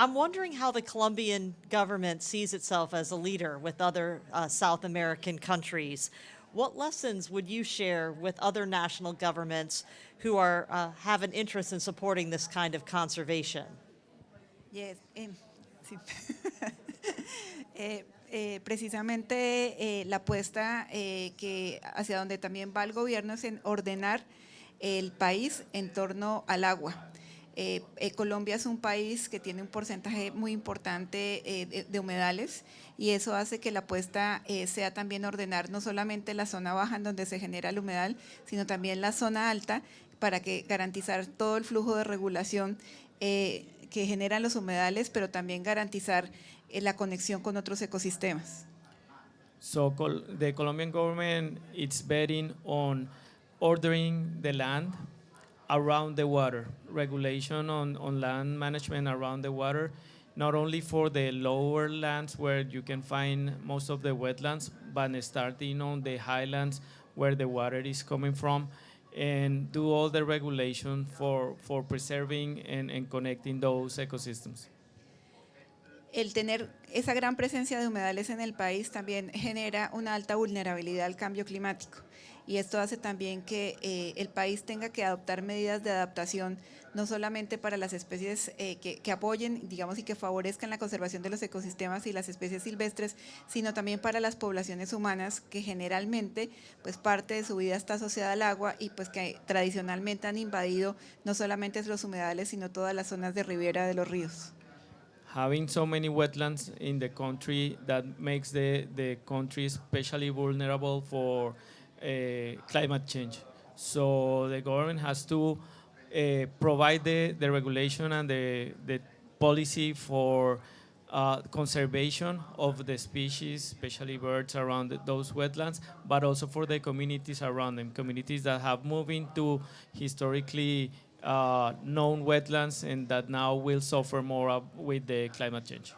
S8: I'm wondering how the Colombian government sees itself as a leader with other South American countries. What lessons would you share with other national governments who have an interest in supporting this kind of conservation?
S10: Yes, sí. Precisamente la apuesta que hacia donde también va el gobierno es en ordenar el país en torno al agua. Colombia es un país que tiene un porcentaje muy importante de humedales y eso hace que la apuesta sea también ordenar no solamente la zona baja en donde se genera el humedal, sino también la zona alta para que garantizar todo el flujo de regulación que generan los humedales, pero también garantizar la conexión con otros ecosistemas.
S22: So the Colombian government is betting on ordering the land around the water, regulation on land management around the water, not only for the lower lands where you can find most of the wetlands, but starting on the highlands where the water is coming from, and do all the regulation for preserving and connecting those ecosystems.
S10: El tener esa gran presencia de humedales en el país también genera una alta vulnerabilidad al cambio climático y esto hace también que el país tenga que adoptar medidas de adaptación no solamente para las especies que apoyen, digamos, y que favorezcan la conservación de los ecosistemas y las especies silvestres, sino también para las poblaciones humanas que generalmente pues parte de su vida está asociada al agua y pues que tradicionalmente han invadido no solamente los humedales sino todas las zonas de ribera de los ríos.
S22: Having so many wetlands in the country that makes the country especially vulnerable for climate change. So the government has to provide the regulation and the policy for conservation of the species, especially birds around those wetlands, but also for the communities around them, communities that have moved into historically known wetlands and that now will suffer more with the climate change.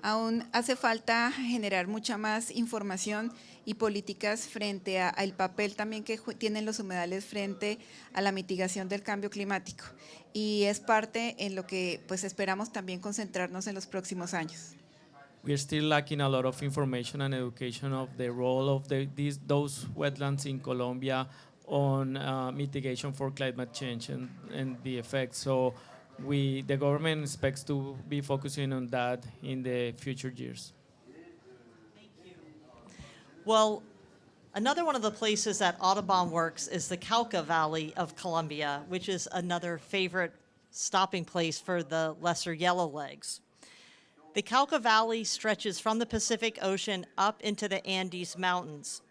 S10: Aún hace falta generar mucha más información y políticas frente al papel también que tienen los humedales frente a la mitigación del cambio climático y es parte en lo que pues esperamos también concentrarnos en los próximos años.
S22: We're still lacking a lot of information and education of the role of those wetlands in Colombia on mitigation for climate change and the effects. So the government expects to be focusing on that in the future years.
S8: Well, another one of the places that Audubon works is the Cauca Valley of Colombia, which is another favorite stopping place for the lesser yellowlegs. The Cauca Valley stretches from the Pacific Ocean up into the Andes Mountains,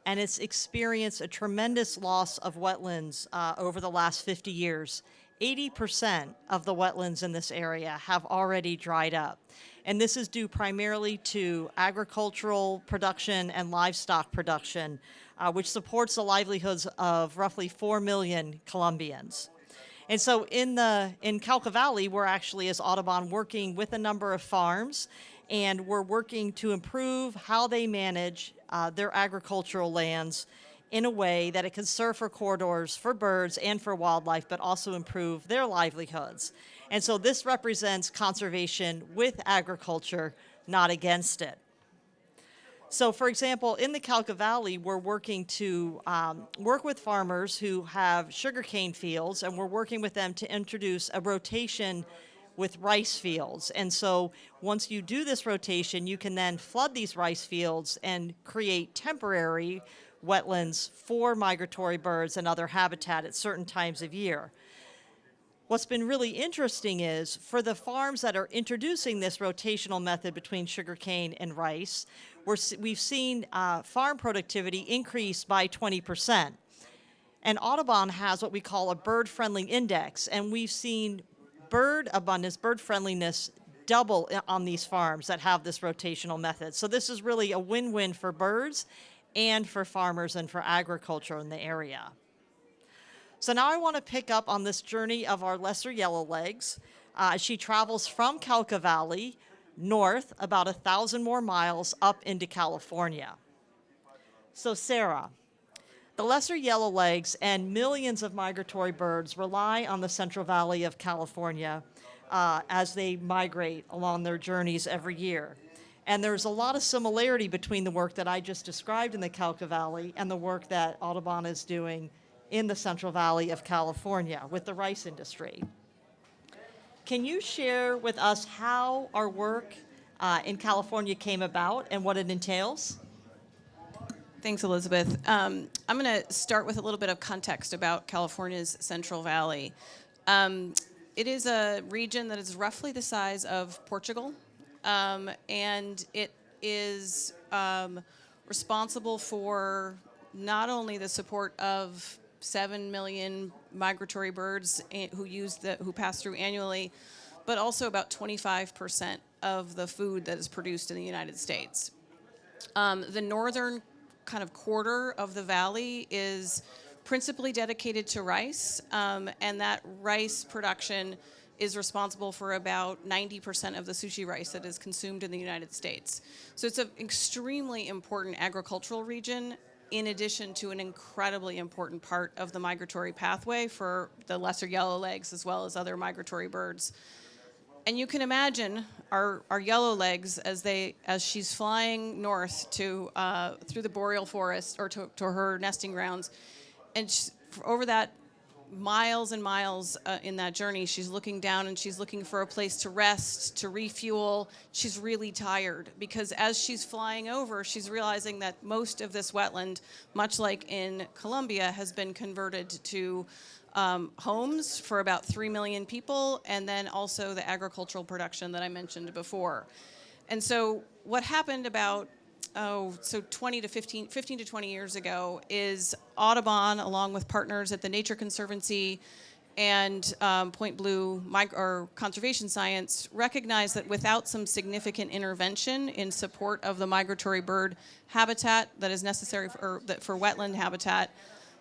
S8: and it's experienced a tremendous loss of wetlands over the last 50 years. 80% of the wetlands in this area have already dried up. And this is due primarily to agricultural production and livestock production, which supports the livelihoods of roughly 4 million Colombians. And so in Cauca Valley, we're actually, as Audubon, working with a number of farms, and we're working to improve how they manage their agricultural lands in a way that it can serve for corridors for birds and for wildlife, but also improve their livelihoods. And so this represents conservation with agriculture, not against it. So for example, in the Cauca Valley, we're working to work with farmers who have sugarcane fields, and we're working with them to introduce a rotation with rice fields. And so once you do this rotation, you can then flood these rice fields and create temporary wetlands for migratory birds and other habitat at certain times of year. What's been really interesting is for the farms that are introducing this rotational method between sugarcane and rice, we've seen farm productivity increase by 20%. And Audubon has what we call a bird-friendly index, and we've seen bird abundance, bird friendliness double on these farms that have this rotational method. So this is really a win-win for birds and for farmers and for agriculture in the area. So now I want to pick up on this journey of our lesser yellowlegs. She travels from Cauca Valley north about 1,000 more miles up into California. So Sarah, the lesser yellowlegs and millions of migratory birds rely on the Central Valley of California as they migrate along their journeys every year. And there's a lot of similarity between the work that I just described in the Cauca Valley and the work that Audubon is doing in the Central Valley of California with the rice industry. Can you share with us how our work in California came about and what it entails?
S1: Thanks, Elizabeth. I'm going to start with a little bit of context about California's Central Valley. It is a region that is roughly the size of Portugal, and it is responsible for not only the support of 7 million migratory birds who pass through annually, but also about 25% of the food that is produced in the United States. The northern kind of quarter of the valley is principally dedicated to rice, and that rice production is responsible for about 90% of the sushi rice that is consumed in the United States. So it's an extremely important agricultural region, in addition to an incredibly important part of the migratory pathway for the lesser yellowlegs as well as other migratory birds. And you can imagine our yellowlegs as she's flying north to through the boreal forest or to her nesting grounds, and over that miles and miles in that journey, she's looking down and she's looking for a place to rest, to refuel. She's really tired because as she's flying over, she's realizing that most of this wetland, much like in Colombia, has been converted to homes for about 3 million people, and then also the agricultural production that I mentioned before. And so what happened about 15 to 20 years ago is Audubon, along with partners at the Nature Conservancy and Point Blue Conservation Science, recognized that without some significant intervention in support of the migratory bird habitat that is necessary for wetland habitat,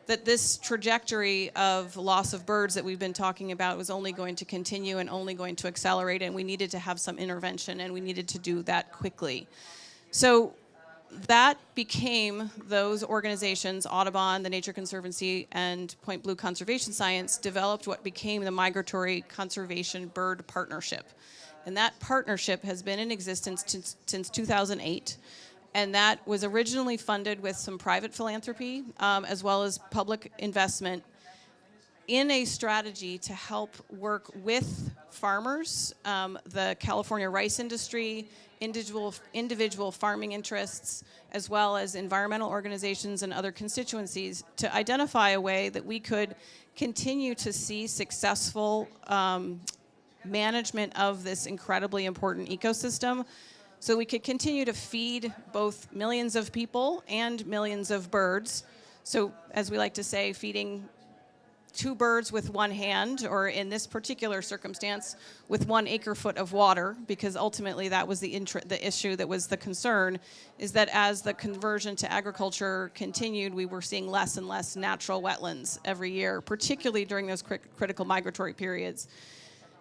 S1: that this trajectory of loss of birds that we've been talking about was only going to continue and only going to accelerate, and we needed to have some intervention, and we needed to do that quickly. So that became those organizations, Audubon, the Nature Conservancy, and Point Blue Conservation Science, developed what became the Migratory Conservation Bird Partnership. And that partnership has been in existence since 2008. And that was originally funded with some private philanthropy as well as public investment in a strategy to help work with farmers, the California rice industry, individual farming interests, as well as environmental organizations and other constituencies to identify a way that we could continue to see successful management of this incredibly important ecosystem, so we could continue to feed both millions of people and millions of birds. So as we like to say, feeding 2 birds with 1 hand, or in this particular circumstance, with 1 acre-foot of water, because ultimately that was the issue that was the concern, is that as the conversion to agriculture continued, we were seeing less and less natural wetlands every year, particularly during those critical migratory periods.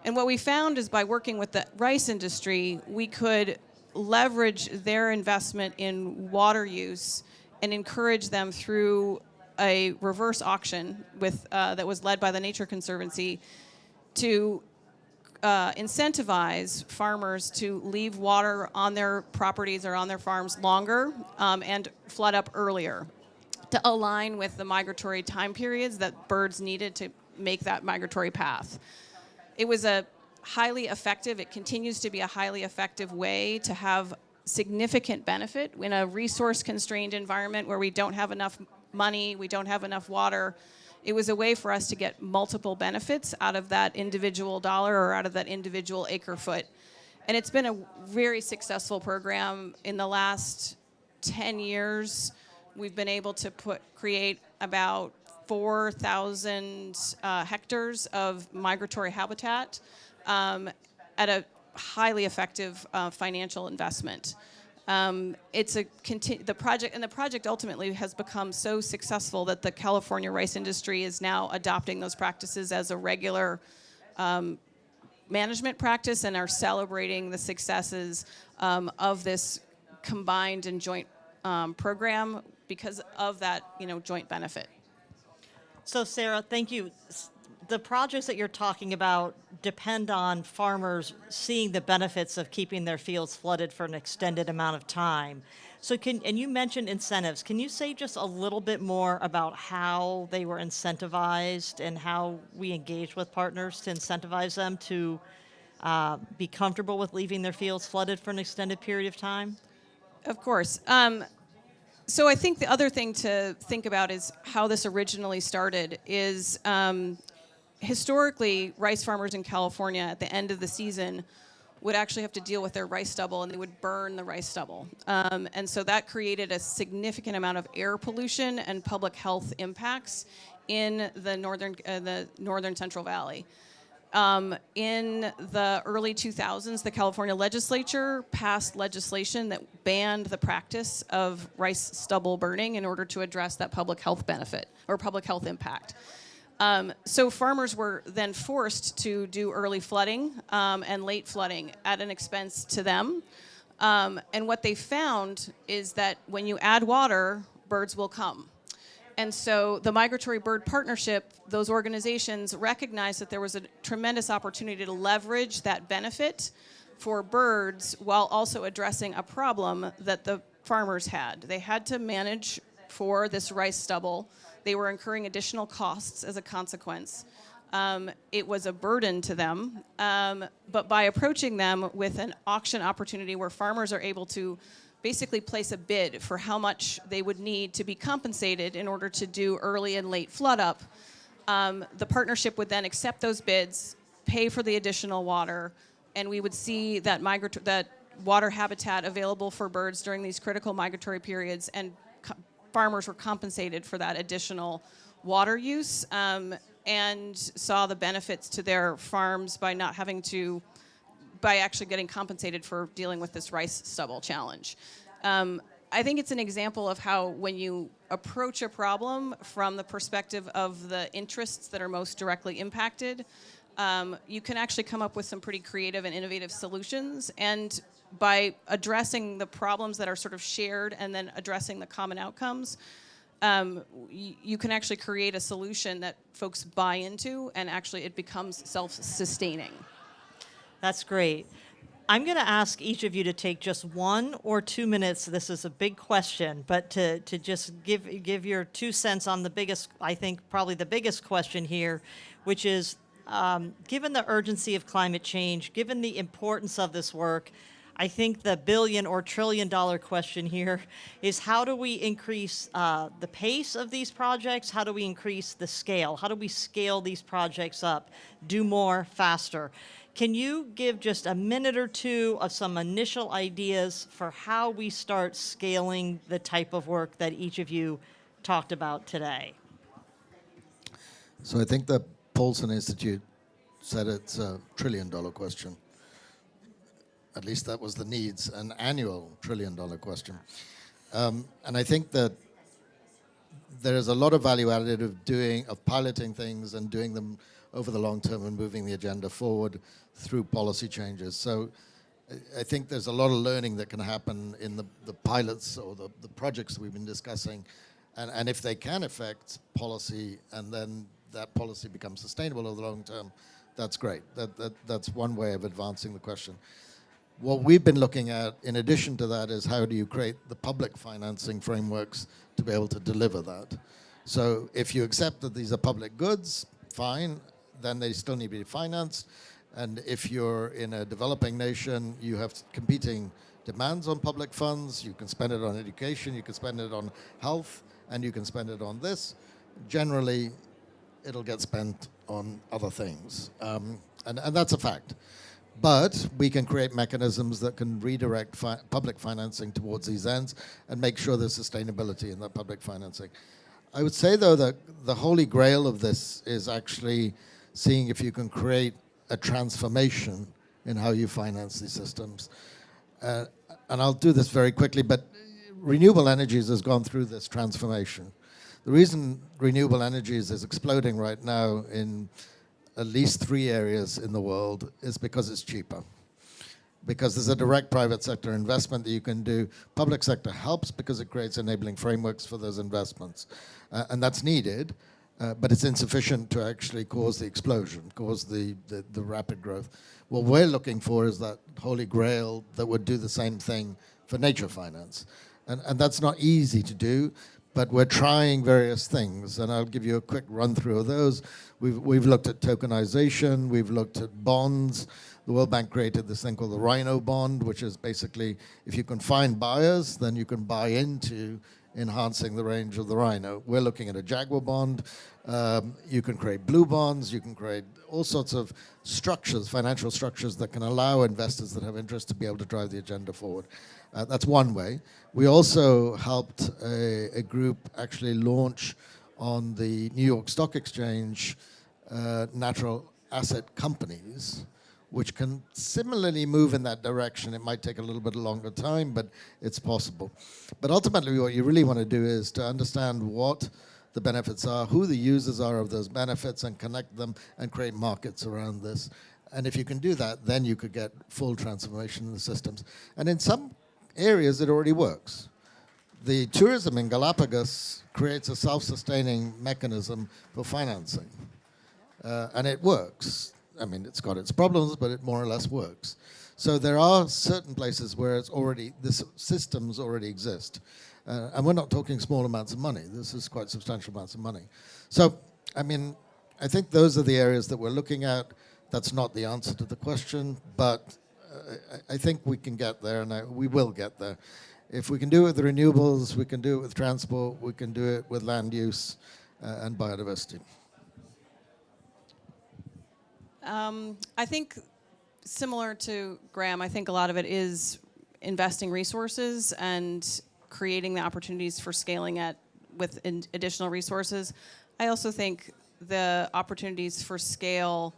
S1: And what we found is by working with the rice industry, we could leverage their investment in water use and encourage them through a reverse auction that was led by the Nature Conservancy to incentivize farmers to leave water on their properties or on their farms longer and flood up earlier to align with the migratory time periods that birds needed to make that migratory path. It was a highly effective, it continues to be a highly effective way to have significant benefit in a resource-constrained environment where we don't have enough money, we don't have enough water. It was a way for us to get multiple benefits out of that individual dollar or out of that individual acre-foot. And it's been a very successful program. In the last 10 years, we've been able to create about 4,000 hectares of migratory habitat at a highly effective financial investment. The project ultimately has become so successful that the California rice industry is now adopting those practices as a regular management practice and are celebrating the successes of this combined and joint program because of that joint benefit.
S8: So Sarah, thank you the projects that you're talking about depend on farmers seeing the benefits of keeping their fields flooded for an extended amount of time. So and you mentioned incentives. Can you say just a little bit more about how they were incentivized and how we engaged with partners to incentivize them to be comfortable with leaving their fields flooded for an extended period of time?
S1: Of course. So I think the other thing to think about is how this originally started is historically, rice farmers in California at the end of the season would actually have to deal with their rice stubble, and they would burn the rice stubble. And so that created a significant amount of air pollution and public health impacts in the northern Central Valley. In the early 2000s, the California legislature passed legislation that banned the practice of rice stubble burning in order to address that public health benefit or public health impact. So farmers were then forced to do early flooding and late flooding at an expense to them. And what they found is that when you add water, birds will come. And so the Migratory Bird Partnership, those organizations recognized that there was a tremendous opportunity to leverage that benefit for birds while also addressing a problem that the farmers had. They had to manage for this rice stubble. They were incurring additional costs as a consequence. It was a burden to them, but by approaching them with an auction opportunity where farmers are able to basically place a bid for how much they would need to be compensated in order to do early and late flood up, the partnership would then accept those bids, pay for the additional water, and we would see that water habitat available for birds during these critical migratory periods, and farmers were compensated for that additional water use and saw the benefits to their farms by not having to, by actually getting compensated for dealing with this rice stubble challenge. I think it's an example of how when you approach a problem from the perspective of the interests that are most directly impacted, you can actually come up with some pretty creative and innovative solutions. And by addressing the problems that are sort of shared and then addressing the common outcomes, you can actually create a solution that folks buy into, and actually it becomes self-sustaining.
S8: That's great. I'm going to ask each of you to take just 1 or 2 minutes. This is a big question, but to just give your 2 cents on the biggest, I think probably the biggest question here, which is, given the urgency of climate change, given the importance of this work, I think the billion or trillion dollar question here is, how do we increase the pace of these projects? How do we increase the scale? How do we scale these projects up, do more faster? Can you give just a minute or two of some initial ideas for how we start scaling the type of work that each of you talked about today?
S3: So I think the Paulson Institute said it's a $1 trillion question. At least that was the needs, an annual $1 trillion question. And I think that there is a lot of value added of piloting things and doing them over the long term and moving the agenda forward through policy changes. So I think there's a lot of learning that can happen in the pilots or the projects we've been discussing. And if they can affect policy and then that policy becomes sustainable over the long term, that's great. That's one way of advancing the question. What we've been looking at, in addition to that, is how do you create the public financing frameworks to be able to deliver that. So if you accept that these are public goods, fine, then they still need to be financed. And if you're in a developing nation, you have competing demands on public funds. You can spend it on education, you can spend it on health, and you can spend it on this. Generally, it'll get spent on other things. And that's a fact. But we can create mechanisms that can redirect public financing towards these ends and make sure there's sustainability in that public financing. I would say, though, that the holy grail of this is actually seeing if you can create a transformation in how you finance these systems. And I'll do this very quickly, but renewable energies has gone through this transformation. The reason renewable energies is exploding right now in at least 3 areas in the world is because it's cheaper. Because there's a direct private sector investment that you can do. Public sector helps because it creates enabling frameworks for those investments. And that's needed. but it's insufficient to actually cause the explosion, cause the rapid growth. What we're looking for is that holy grail that would do the same thing for nature finance. And that's not easy to do, but we're trying various things, and I'll give you a quick run through of those. We've looked at tokenization, we've looked at bonds. The World Bank created this thing called the Rhino bond, which is basically, if you can find buyers, then you can buy into enhancing the range of the Rhino. We're looking at a Jaguar bond. You can create blue bonds, you can create all sorts of structures, financial structures that can allow investors that have interest to be able to drive the agenda forward. That's one way. We also helped a group actually launch on the New York Stock Exchange natural asset companies, which can similarly move in that direction. It might take a little bit longer time, but it's possible. But ultimately, what you really want to do is to understand what the benefits are, who the users are of those benefits, and connect them and create markets around this. And if you can do that, then you could get full transformation in the systems. And in some areas, it already works. The tourism in Galapagos creates a self-sustaining mechanism for financing. And it works. I mean, it's got its problems, but it more or less works. So there are certain places where it's already, the systems already exist. And we're not talking small amounts of money. This is quite substantial amounts of money. So, I mean, I think those are the areas that we're looking at. That's not the answer to the question, but I think we can get there, and we will get there. If we can do it with the renewables, we can do it with transport, we can do it with land use and biodiversity.
S1: I think similar to Graham, I think a lot of it is investing resources and creating the opportunities for scaling with additional resources. I also think the opportunities for scale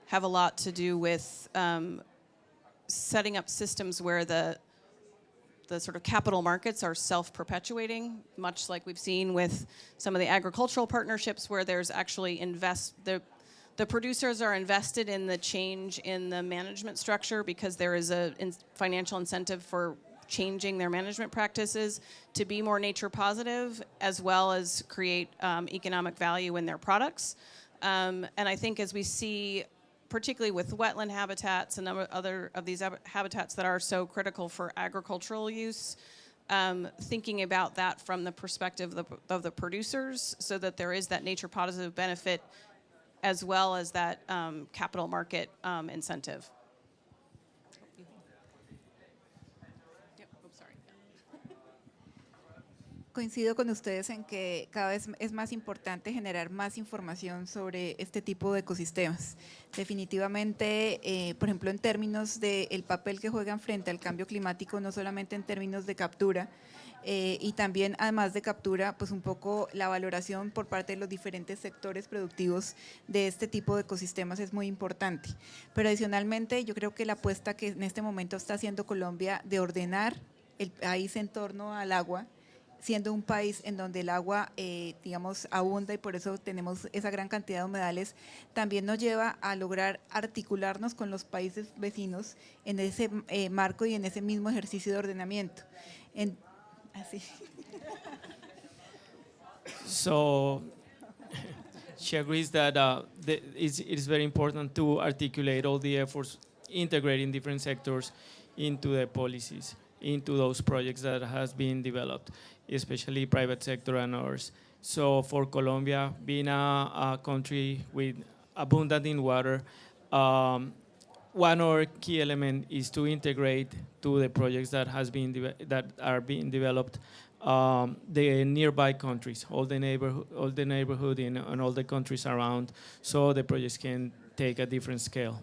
S1: have a lot to do with setting up systems where the sort of capital markets are self-perpetuating, much like we've seen with some of the agricultural partnerships where there's actually the producers are invested in the change in the management structure because there is a financial incentive for changing their management practices to be more nature positive, as well as create economic value in their products. And I think as we see, particularly with wetland habitats and other of these habitats that are so critical for agricultural use, thinking about that from the perspective of the producers so that there is that nature positive benefit as well as that capital market incentive.
S10: Coincido con ustedes en que cada vez es más importante generar más información sobre este tipo de ecosistemas. Definitivamente, por ejemplo, en términos del papel que juegan frente al cambio climático, no solamente en términos de captura, y también, además de captura, pues un poco la valoración por parte de los diferentes sectores productivos de este tipo de ecosistemas es muy importante. Pero adicionalmente, yo creo que la apuesta que en este momento está haciendo Colombia de ordenar el país en torno al agua, siendo un país en donde el agua, digamos, abunda y por eso tenemos esa gran cantidad de humedales, también nos lleva a lograr articularnos con los países vecinos en ese marco y en ese mismo ejercicio de ordenamiento. Así.
S22: So she agrees that it is very important to articulate all the efforts, integrating different sectors into the policies, into those projects that has been developed, especially private sector and ours. So for Colombia, being a country with abundant in water, one other key element is to integrate to the projects that are being developed the nearby countries, all the neighborhood and all the countries around, so the projects can take a different scale.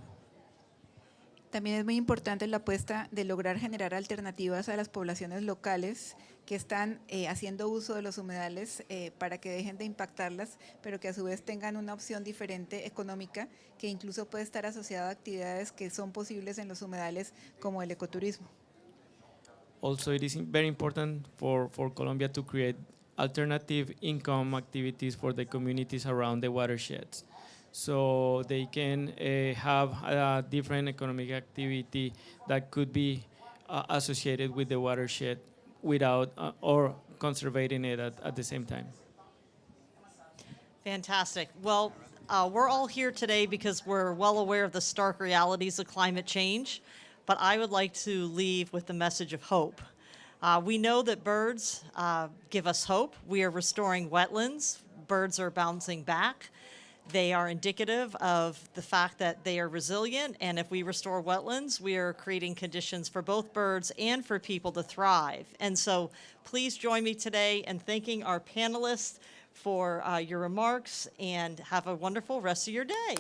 S10: También es muy importante la apuesta de lograr generar alternativas a las poblaciones locales que están haciendo uso de los humedales para que dejen de impactarlas, pero que a su vez tengan una opción diferente económica que incluso puede estar asociada a actividades que son posibles en los humedales como el ecoturismo.
S22: Also, it is very important for Colombia to create alternative income activities for the communities around the watersheds. So they can have a different economic activity that could be associated with the watershed without or conserving it at the same time.
S8: Fantastic. Well, we're all here today because we're well aware of the stark realities of climate change, but I would like to leave with the message of hope. We know that birds give us hope. We are restoring wetlands. Birds are bouncing back. They are indicative of the fact that they are resilient, and if we restore wetlands, we are creating conditions for both birds and for people to thrive. And so please join me today in thanking our panelists for your remarks, and have a wonderful rest of your day.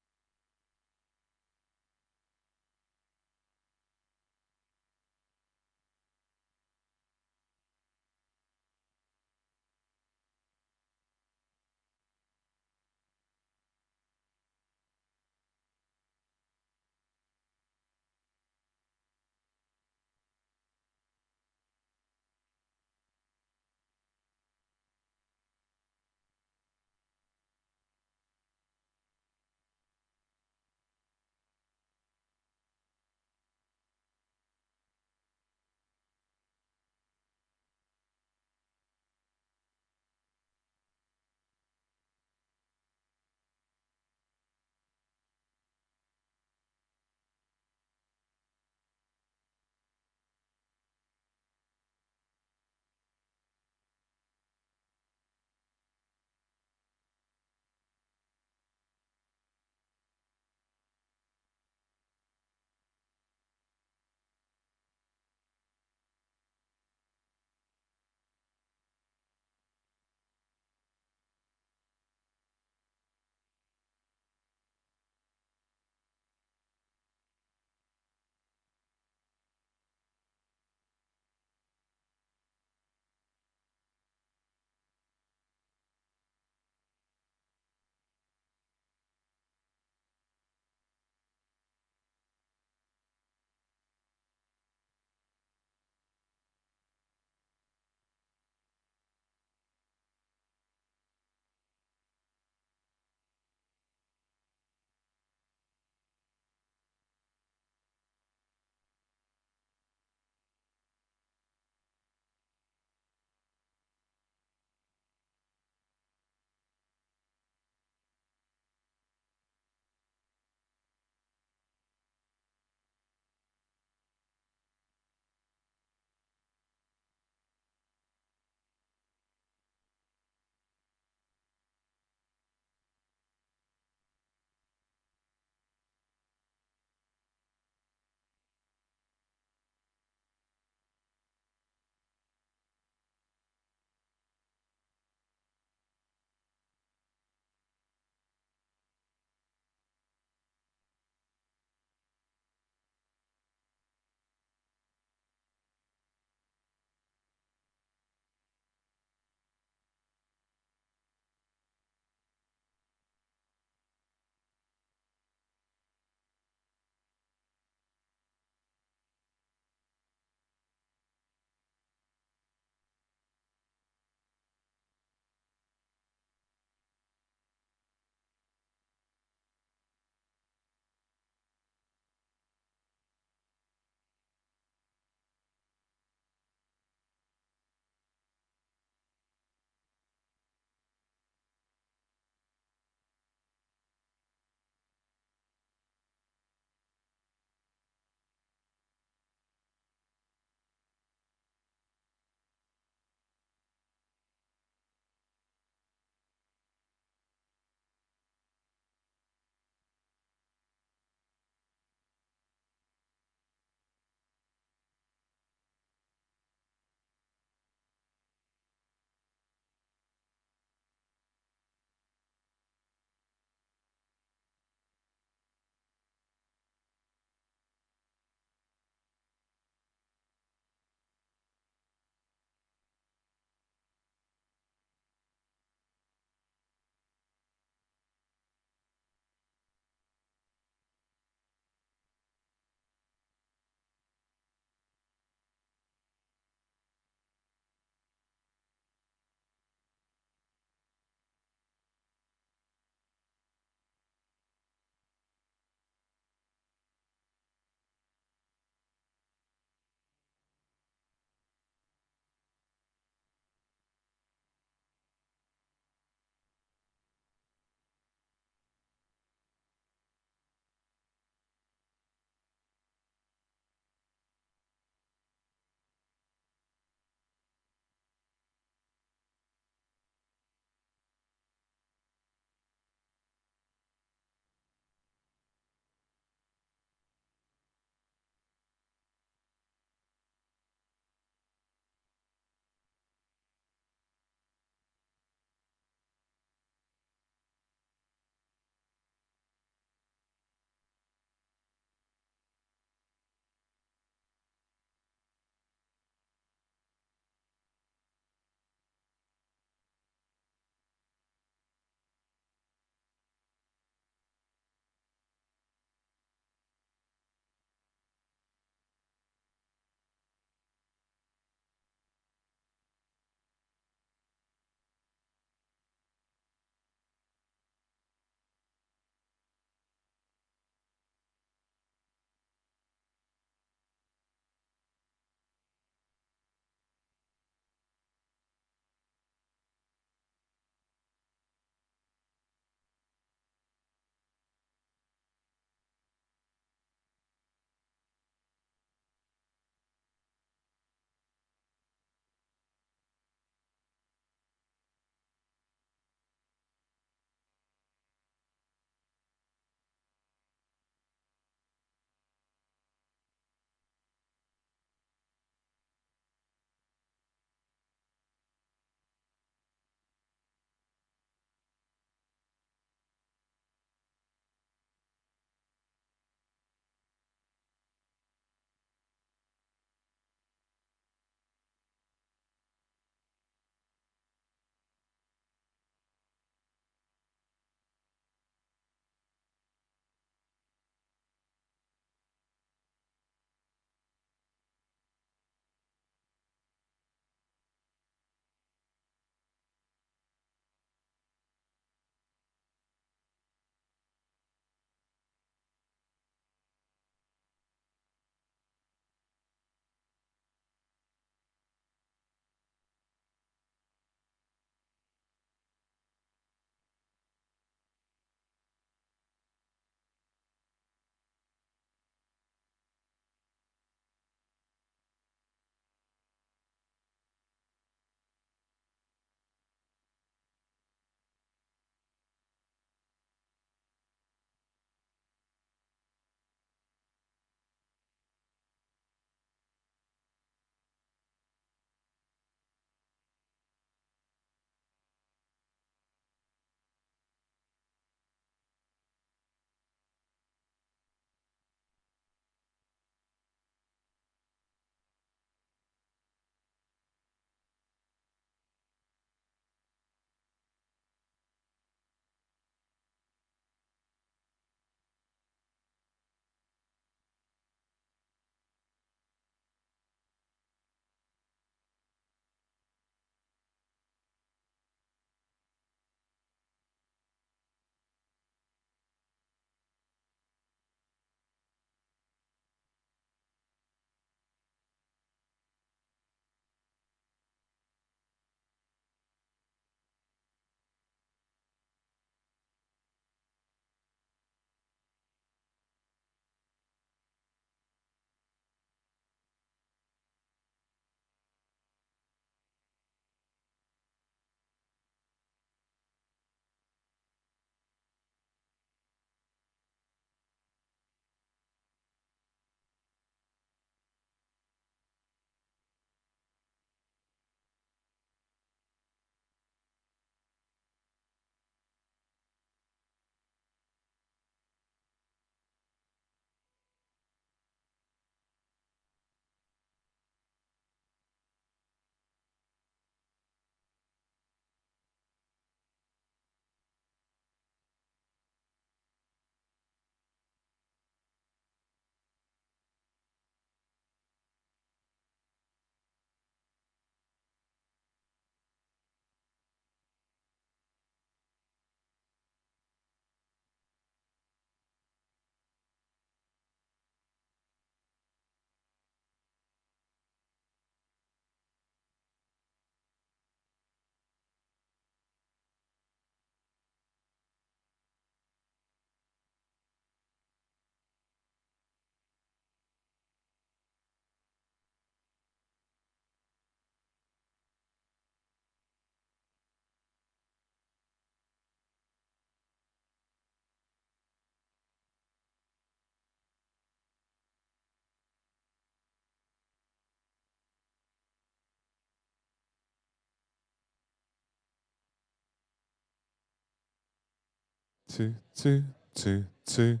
S11: two, two, two, two,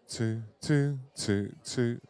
S11: two, two, two, two.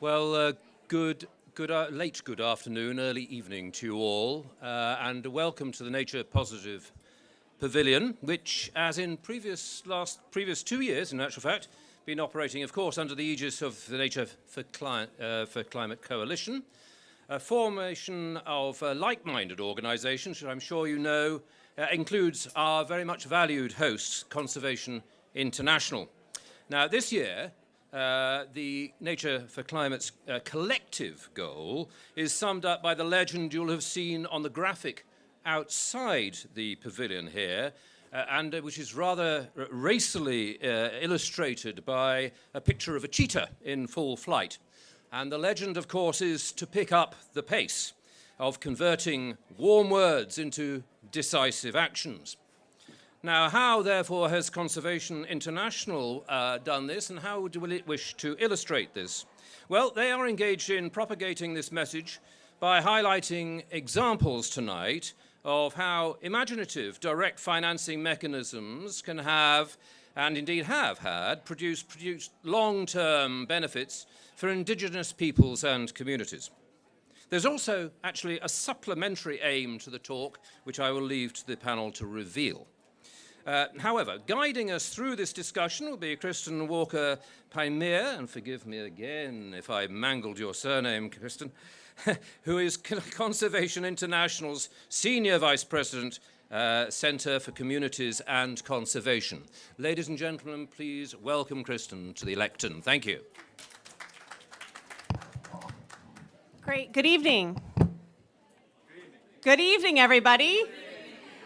S2: Well, late good afternoon, early evening to you all, and welcome to the Nature Positive Pavilion, which, as in previous 2 years, in actual fact, been operating, of course, under the aegis of the Nature for Climate Coalition, a formation of like-minded organisations, which I'm sure you know includes our very much valued host, Conservation International. Now, this year, the Nature for Climate's collective goal is summed up by the legend you'll have seen on the graphic outside the pavilion here, and which is rather racily illustrated by a picture of a cheetah in full flight. And the legend, of course, is to pick up the pace of converting warm words into decisive actions. Now, how, therefore, has Conservation International done this, and how will it wish to illustrate this? Well, they are engaged in propagating this message by highlighting examples tonight of how imaginative direct financing mechanisms can have, and indeed have had, produced long-term benefits for indigenous peoples and communities. There's also actually a supplementary aim to the talk, which I will leave to the panel to reveal. However, guiding us through this discussion will be Kristen Walker-Pymere, and forgive me again if I mangled your surname, Kristen, who is Conservation International's Senior Vice President, Centre for Communities and Conservation. Ladies and gentlemen, please welcome Kristen to the lectern. Thank you.
S12: Great. Good evening. Good evening, everybody.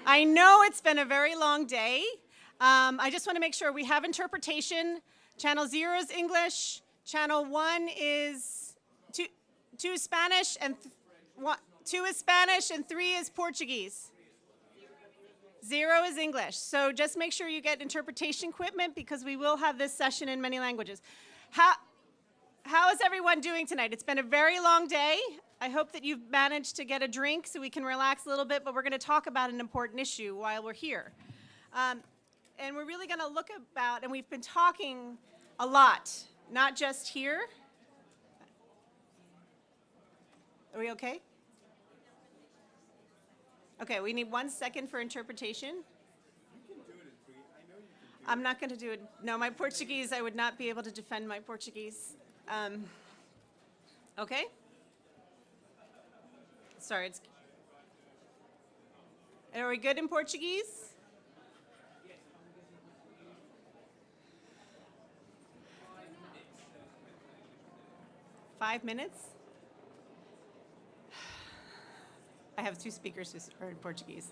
S12: I know it's been a very long day. I just want to make sure we have interpretation. Channel 0 is English. Channel 1 is 2 is Spanish, and 2 is Spanish, and 3 is Portuguese. 0 is English. So just make sure you get interpretation equipment because we will have this session in many languages. How is everyone doing tonight? It's been a very long day. I hope that you've managed to get a drink so we can relax a little bit, but we're going to talk about an important issue while we're here. And we're really going to look about, and we've been talking a lot, not just here. Are we okay? Okay, we need 1 second for interpretation. I'm not going to do it. No, my Portuguese, I would not be able to defend my Portuguese. Okay? Sorry, are we good in Portuguese? 5 minutes? I have 2 speakers who are in Portuguese.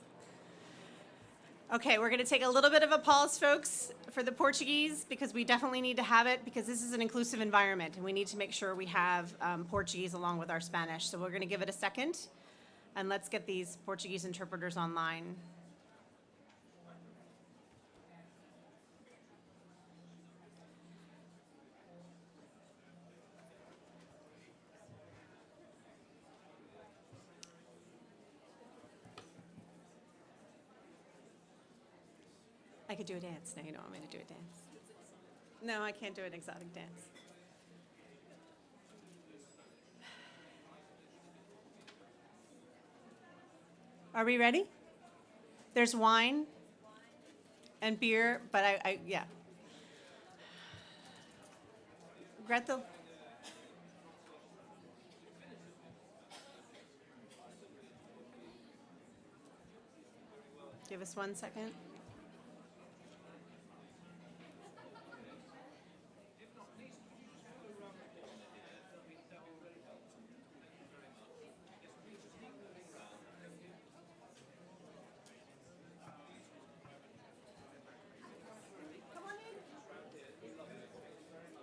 S12: Okay, we're going to take a little bit of a pause, folks, for the Portuguese, because we definitely need to have it, because this is an inclusive environment, and we need to make sure we have Portuguese along with our Spanish. So we're going to give it a second, and let's get these Portuguese interpreters online. I could do a dance. No, you don't want me to do a dance. No, I can't do an exotic dance. Are we ready? There's wine and beer, but yeah. Gretel? Give us 1 second.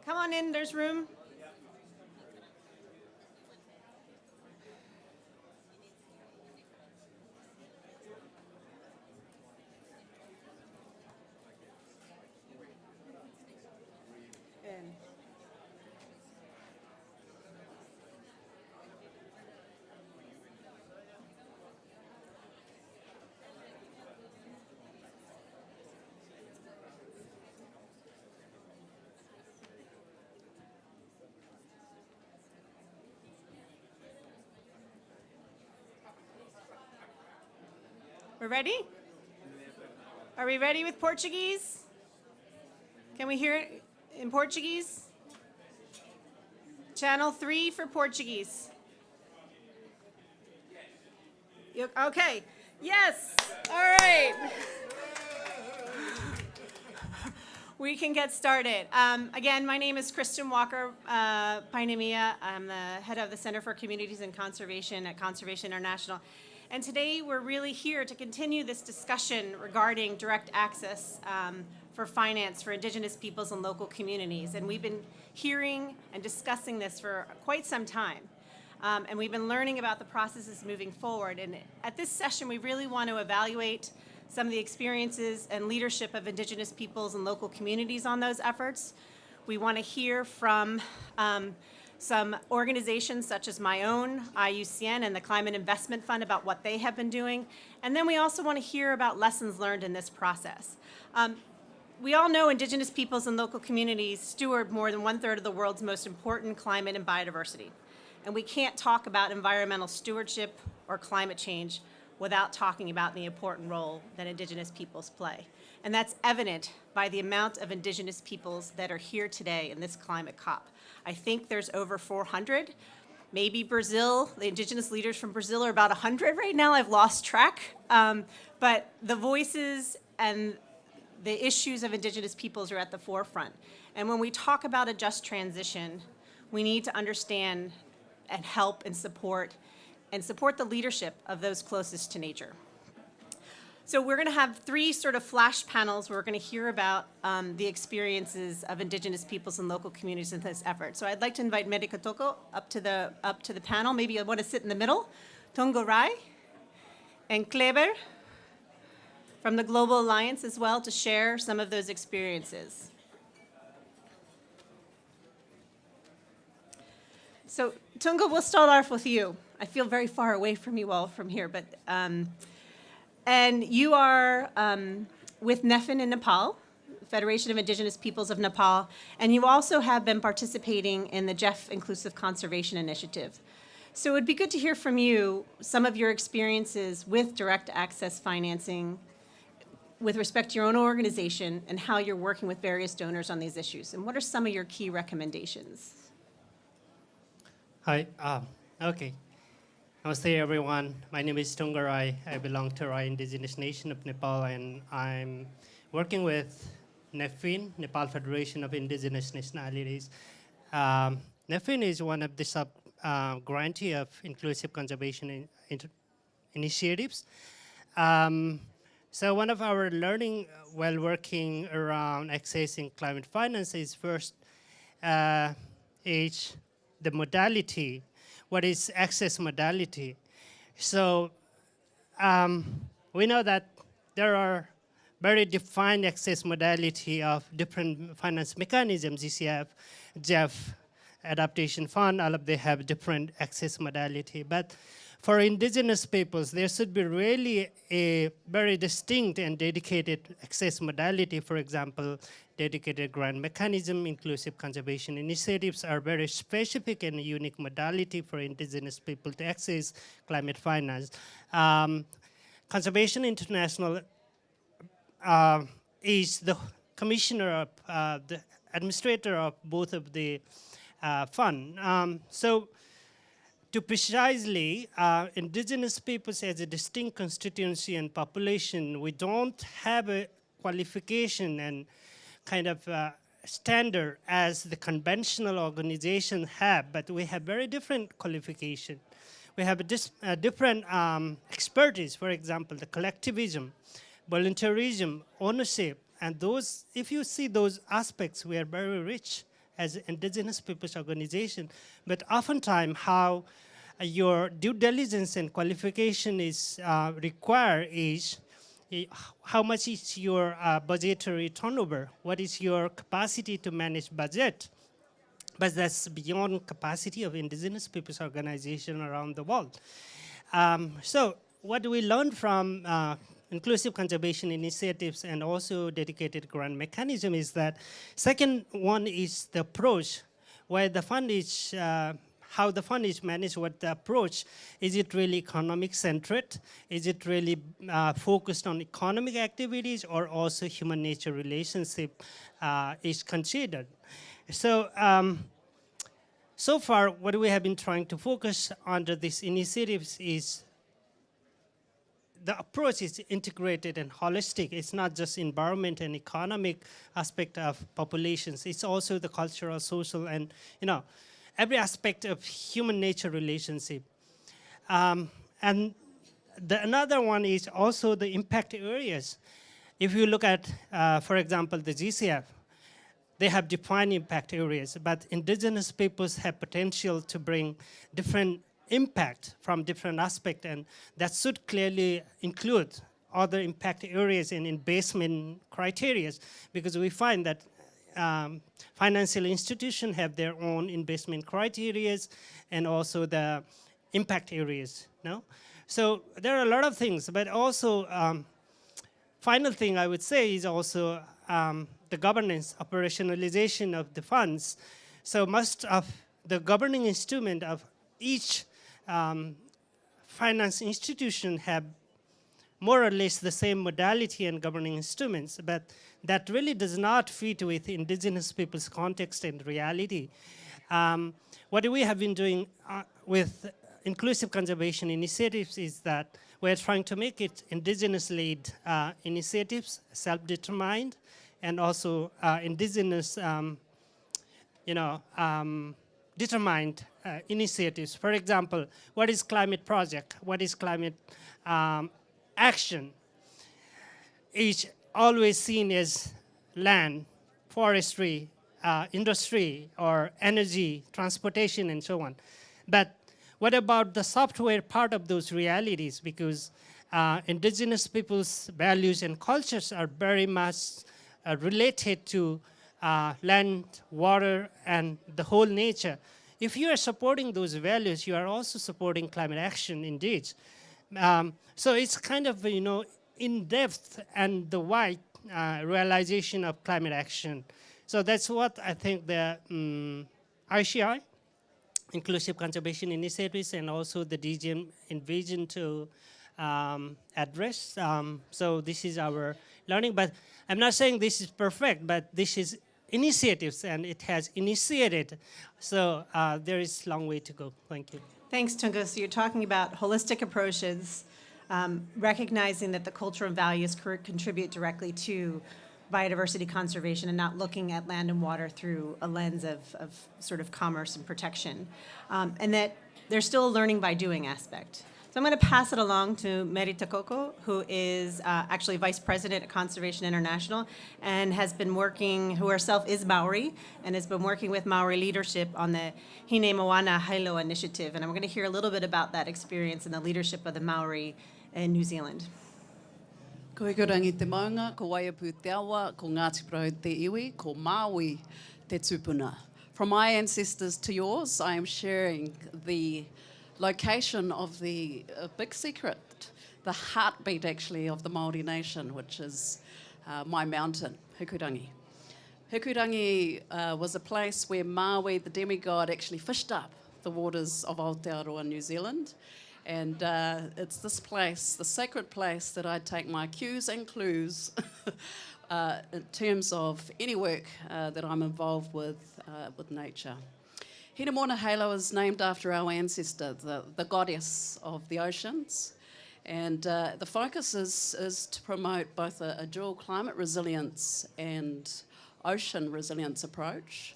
S12: Come on in, there's room. In. We're ready? Are we ready with Portuguese? Can we hear it in Portuguese? Channel 3 for Portuguese. Okay. Yes. All right. We can get started. Again, my name is Kristen Walker Painemia. I'm the head of the Center for Communities and Conservation at Conservation International. And today we're really here to continue this discussion regarding direct access for finance for Indigenous peoples and local communities. And we've been hearing and discussing this for quite some time. And we've been learning about the processes moving forward. And at this session, we really want to evaluate some of the experiences and leadership of Indigenous peoples and local communities on those efforts. We want to hear from some organizations such as my own, IUCN, and the Climate Investment Fund about what they have been doing. And then we also want to hear about lessons learned in this process. We all know Indigenous peoples and local communities steward more than 1/3 of the world's most important climate and biodiversity. And we can't talk about environmental stewardship or climate change without talking about the important role that Indigenous peoples play. And that's evident by the amount of Indigenous peoples that are here today in this climate COP. I think there's over 400. Maybe Brazil, the Indigenous leaders from Brazil are about 100 right now. I've lost track. But the voices and the issues of Indigenous peoples are at the forefront. And when we talk about a just transition, we need to understand and help and support the leadership of those closest to nature. So we're going to have 3 sort of flash panels where we're going to hear about the experiences of Indigenous peoples and local communities in this effort. So I'd like to invite Merika Toko up to the panel. Maybe I want to sit in the middle. Tongo Rai and Kleber from the Global Alliance as well to share some of those experiences. So Tunga, we'll start off with you. I feel very far away from you all from here, but and you are with NEFIN in Nepal, Federation of Indigenous Peoples of Nepal, and you also have been participating in the Jeff Inclusive Conservation Initiative. So it would be good to hear from you some of your experiences with direct access financing with respect to your own organization and how you're working with various donors on these issues. And what are some of your key recommendations?
S13: Hi, okay. Namaste everyone. My name is Tonga Rai. I belong to Rai Indigenous Nation of Nepal, and I'm working with NEFIN, Nepal Federation of Indigenous Nationalities. NEFIN is one of the grantee of inclusive conservation initiatives. So one of our learning while working around accessing climate finance is first is the modality. What is access modality? So we know that there are very defined access modality of different finance mechanisms. ECF, Jeff, Adaptation Fund, all of them have different access modality. But for Indigenous peoples, there should be really a very distinct and dedicated access modality. For example, dedicated grant mechanism, inclusive conservation initiatives are very specific and unique modality for Indigenous people to access climate finance. Conservation International is the commissioner of, the administrator of both of the fund. So to precisely, Indigenous peoples as a distinct constituency and population, we don't have a qualification and kind of standard as the conventional organization have, but we have very different qualification. We have a different expertise, for example, the collectivism, voluntarism, ownership, and those, if you see those aspects, we are very rich as Indigenous peoples organization, but oftentimes how your due diligence and qualification is required is how much is your budgetary turnover? What is your capacity to manage budget? But that's beyond capacity of Indigenous peoples organization around the world. So what we learned from inclusive conservation initiatives and also dedicated grant mechanism is that second one is the approach where the fund is how the fund is managed, what the approach, is it really economic centered? Is it really focused on economic activities, or also human nature relationship is considered? So, so far, what we have been trying to focus under these initiatives is the approach is integrated and holistic. It's not just environment and economic aspect of populations. It's also the cultural, social, and every aspect of human nature relationship. And another one is also the impact areas. If you look at, for example, the GCF, they have defined impact areas, but indigenous peoples have potential to bring different impact from different aspects, and that should clearly include other impact areas and investment criteria, because we find that financial institutions have their own investment criteria and also the impact areas. No? So there are a lot of things, but also final thing I would say is also the governance, operationalization of the funds. So most of the governing instrument of each finance institution have more or less the same modality and governing instruments, but that really does not fit with indigenous people's context and reality. What we have been doing with inclusive conservation initiatives is that we're trying to make it indigenous-led initiatives, self-determined, and also indigenous, determined initiatives. For example, what is climate project? What is climate action? Is always seen as land, forestry, industry, or energy, transportation, and so on. But what about the software part of those realities? Because indigenous people's values and cultures are very much related to land, water, and the whole nature. If you are supporting those values, you are also supporting climate action indeed. So it's kind of, in-depth and the wide realization of climate action. So that's what I think the ICI, Inclusive Conservation Initiatives, and also the DGM envision to address. So this is our learning, but I'm not saying this is perfect, but this is initiatives, and it has initiated. So there is a long way to go. Thank you.
S12: Thanks, Tunga. So you're talking about holistic approaches, recognizing that the cultural values contribute directly to biodiversity conservation and not looking at land and water through a lens of sort of commerce and protection. And that there's still a learning by doing aspect. So I'm going to pass it along to Mary Takoko, who is actually Vice President at Conservation International and has been working, who herself is Maori, and has been working with Maori leadership on the Hine Moana Hilo initiative. And I'm going to hear a little bit about that experience and the leadership of the Maori in New Zealand.
S9: Ko hikurangi te maunga, ko waiapu te awa, ko Ngāti Porou te iwi, ko Māui te tupuna. From my ancestors to yours, I am sharing the location of the big secret, the heartbeat actually of the Māori nation, which is my mountain, Hikurangi. Hikurangi was a place where Maui, the demigod, actually fished up the waters of Aotearoa, New Zealand. And it's this place, the sacred place, that I take my cues and clues in terms of any work that I'm involved with nature. Hine Moana Hilo is named after our ancestor, the goddess of the oceans. And the focus is to promote both a dual climate resilience and ocean resilience approach.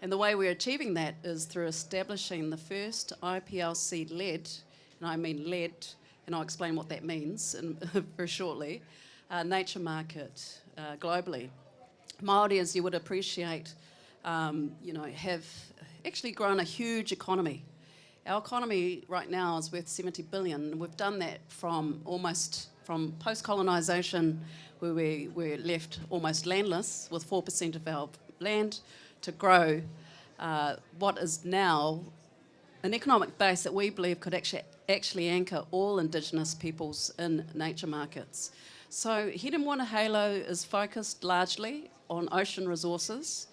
S9: And the way we're achieving that is through establishing the first IPLC-led, and I mean led, and I'll explain what that means very shortly, nature market globally. Māori, as you would appreciate, have actually grown a huge economy. Our economy right now is worth 70 billion. We've done that from post-colonisation, where we were left almost landless with 4% of our land, to grow what is now an economic base that we believe could actually anchor all Indigenous peoples in nature markets. So Hine Moana Hilo is focused largely on ocean resources.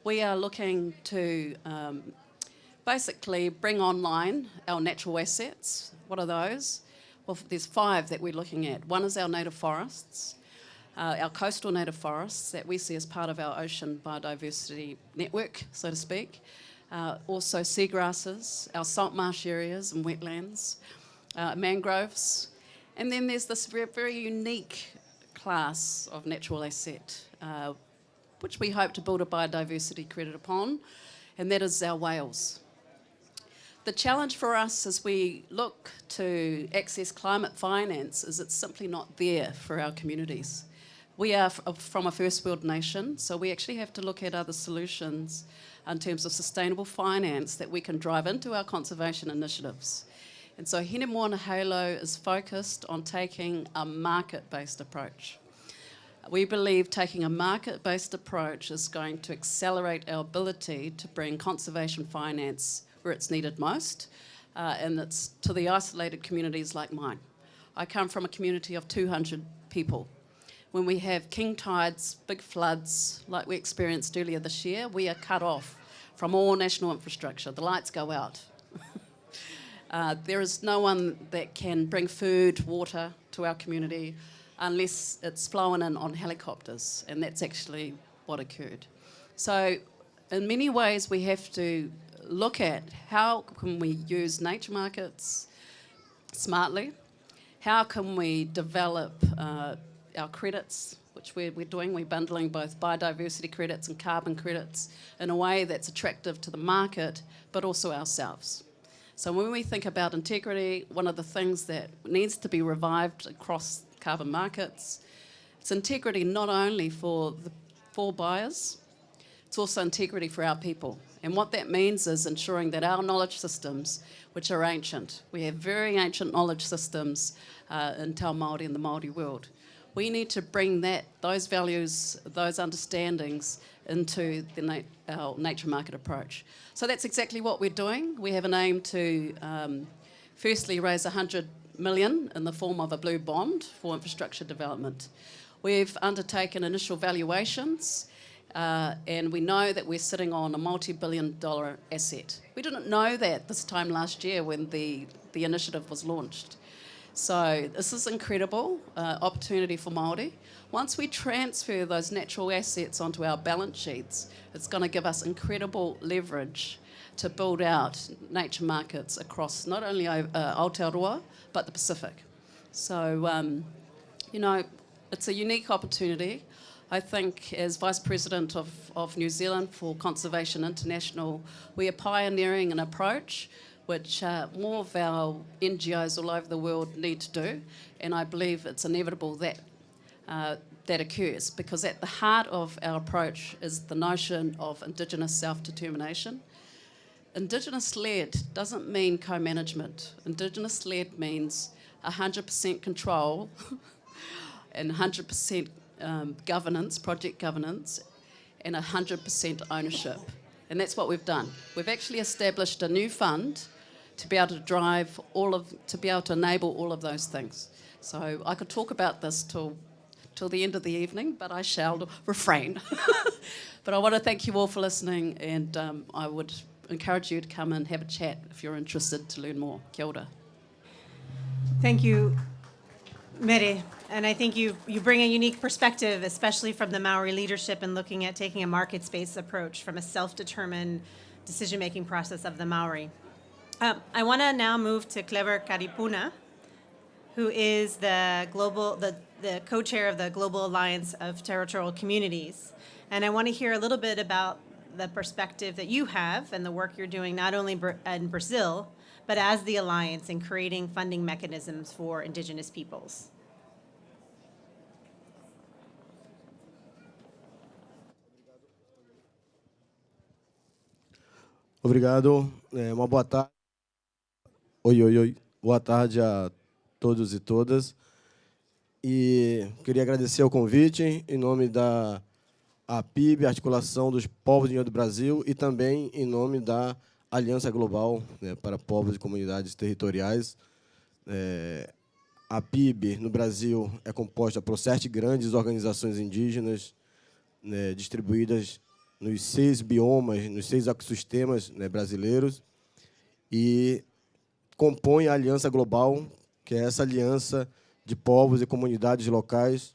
S9: We are looking to basically bring online our natural assets. What are those? Well, there's 5 that we're looking at. One is our native forests, our coastal native forests that we see as part of our ocean biodiversity network, so to speak. Also seagrasses, our salt marsh areas and wetlands, mangroves. And then there's this very, very unique class of natural asset, which we hope to build a biodiversity credit upon, and that is our whales. The challenge for us as we look to access climate finance is it's simply not there for our communities. We are from a first world nation, so we actually have to look at other solutions in terms of sustainable finance that we can drive into our conservation initiatives. And so Hine Moana Halo is focused on taking a market-based approach. We believe taking a market-based approach is going to accelerate our ability to bring conservation finance where it's needed most, and it's to the isolated communities like mine. I come from a community of 200 people. When we have king tides, big floods, like we experienced earlier this year, we are cut off from all national infrastructure. The lights go out. There is no one that can bring food, water to our community unless it's flown in on helicopters, and that's actually what occurred. So in many ways, we have to look at how can we use nature markets smartly, how can we develop our credits, which we're doing. We're bundling both biodiversity credits and carbon credits in a way that's attractive to the market, but also ourselves. So when we think about integrity, one of the things that needs to be revived across carbon markets, it's integrity not only for buyers, it's also integrity for our people. And what that means is ensuring that our knowledge systems, which are ancient, we have very ancient knowledge systems in Te Ao Māori and the Māori world. We need to bring those values, those understandings into our nature market approach. So that's exactly what we're doing. We have an aim to firstly raise 100 million in the form of a blue bond for infrastructure development. We've undertaken initial valuations and we know that we're sitting on a multi-billion-dollar asset. We didn't know that this time last year when the initiative was launched. So this is incredible opportunity for Māori. Once we transfer those natural assets onto our balance sheets, it's going to give us incredible leverage to build out nature markets across not only Aotearoa, but the Pacific. So, it's a unique opportunity. I think as Vice President of New Zealand for Conservation International, we are pioneering an approach which more of our NGOs all over the world need to do, and I believe it's inevitable that that occurs, because at the heart of our approach is the notion of Indigenous self-determination. Indigenous-led doesn't mean co-management. Indigenous-led means 100% control and 100% governance, project governance, and 100% ownership. And that's what we've done. We've actually established a new fund to be able to enable all of those things. So I could talk about this till the end of the evening, but I shall refrain. But I want to thank you all for listening, and I would encourage you to come and have a chat if you're interested to learn more. Kia ora.
S12: Thank you, Mere. And I think you bring a unique perspective, especially from the Maori leadership, in looking at taking a market-based approach from a self-determined decision-making process of the Maori. I want to now move to Clever Karipuna, who is the co-chair of the Global Alliance of Territorial Communities. And I want to hear a little bit about the perspective that you have and the work you're doing not only in Brazil, but as the Alliance in creating funding mechanisms for Indigenous peoples.
S14: Obrigado. Uma boa tarde. Oi. Boa tarde a todos e todas. E queria agradecer o convite em nome da APIB, Articulação dos Povos Indígenas do Brasil, e também em nome da Aliança Global, para Povos e Comunidades Territoriais. A APIB, no Brasil, é composta por 7 grandes organizações indígenas, distribuídas nos 6 biomas, nos 6 ecossistemas brasileiros. e compõe a Aliança Global, que é essa aliança de povos e comunidades locais,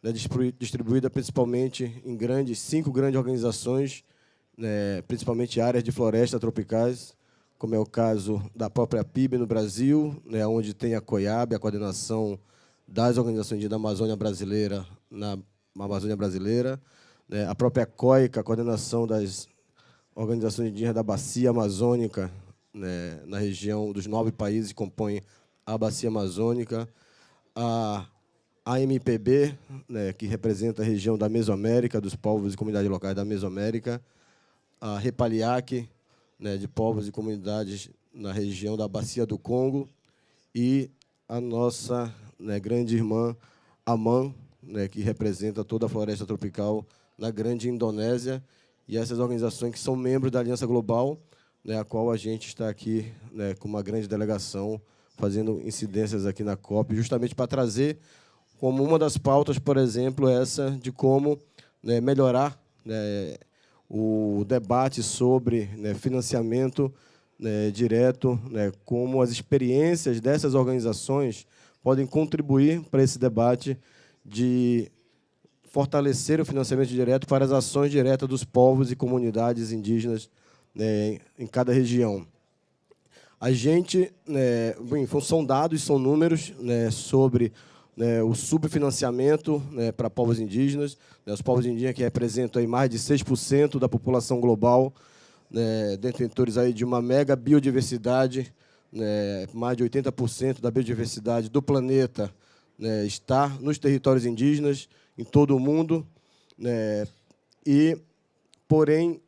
S14: né, distribuída principalmente em 5 grandes organizações, né, principalmente áreas de floresta tropicais, como é o caso da própria PIB no Brasil, né, onde tem a COIAB, a coordenação das organizações da Amazônia Brasileira na Amazônia Brasileira, né, a própria COICA, a coordenação das organizações indígenas da Bacia Amazônica, né, na região dos 9 países que compõem a Bacia Amazônica, a AMPB, né, que representa a região da Mesoamérica, dos povos e comunidades locais da Mesoamérica, a Repaliac, né, de povos e comunidades na região da Bacia do Congo, e a nossa, né, grande irmã AMAN, né, que representa toda a floresta tropical na grande Indonésia, e essas organizações que são membros da Aliança Global, né, a qual a gente está aqui, né, com uma grande delegação, fazendo incidências aqui na COP, justamente para trazer como uma das pautas, por exemplo, essa de como, né, melhorar, né, o debate sobre, né, financiamento, né, direto, né, como as experiências dessas organizações podem contribuir para esse debate de fortalecer o financiamento direto para as ações diretas dos povos e comunidades indígenas, né, em cada região. A gente, né, bem, são dados, são números, né, sobre, né, o subfinanciamento, né, para povos indígenas, né, os povos indígenas que representam aí mais de 6% da população global, né, detentores aí de uma mega biodiversidade, né, mais de 80% da biodiversidade do planeta, né, está nos territórios indígenas, em todo o mundo, né, e, porém,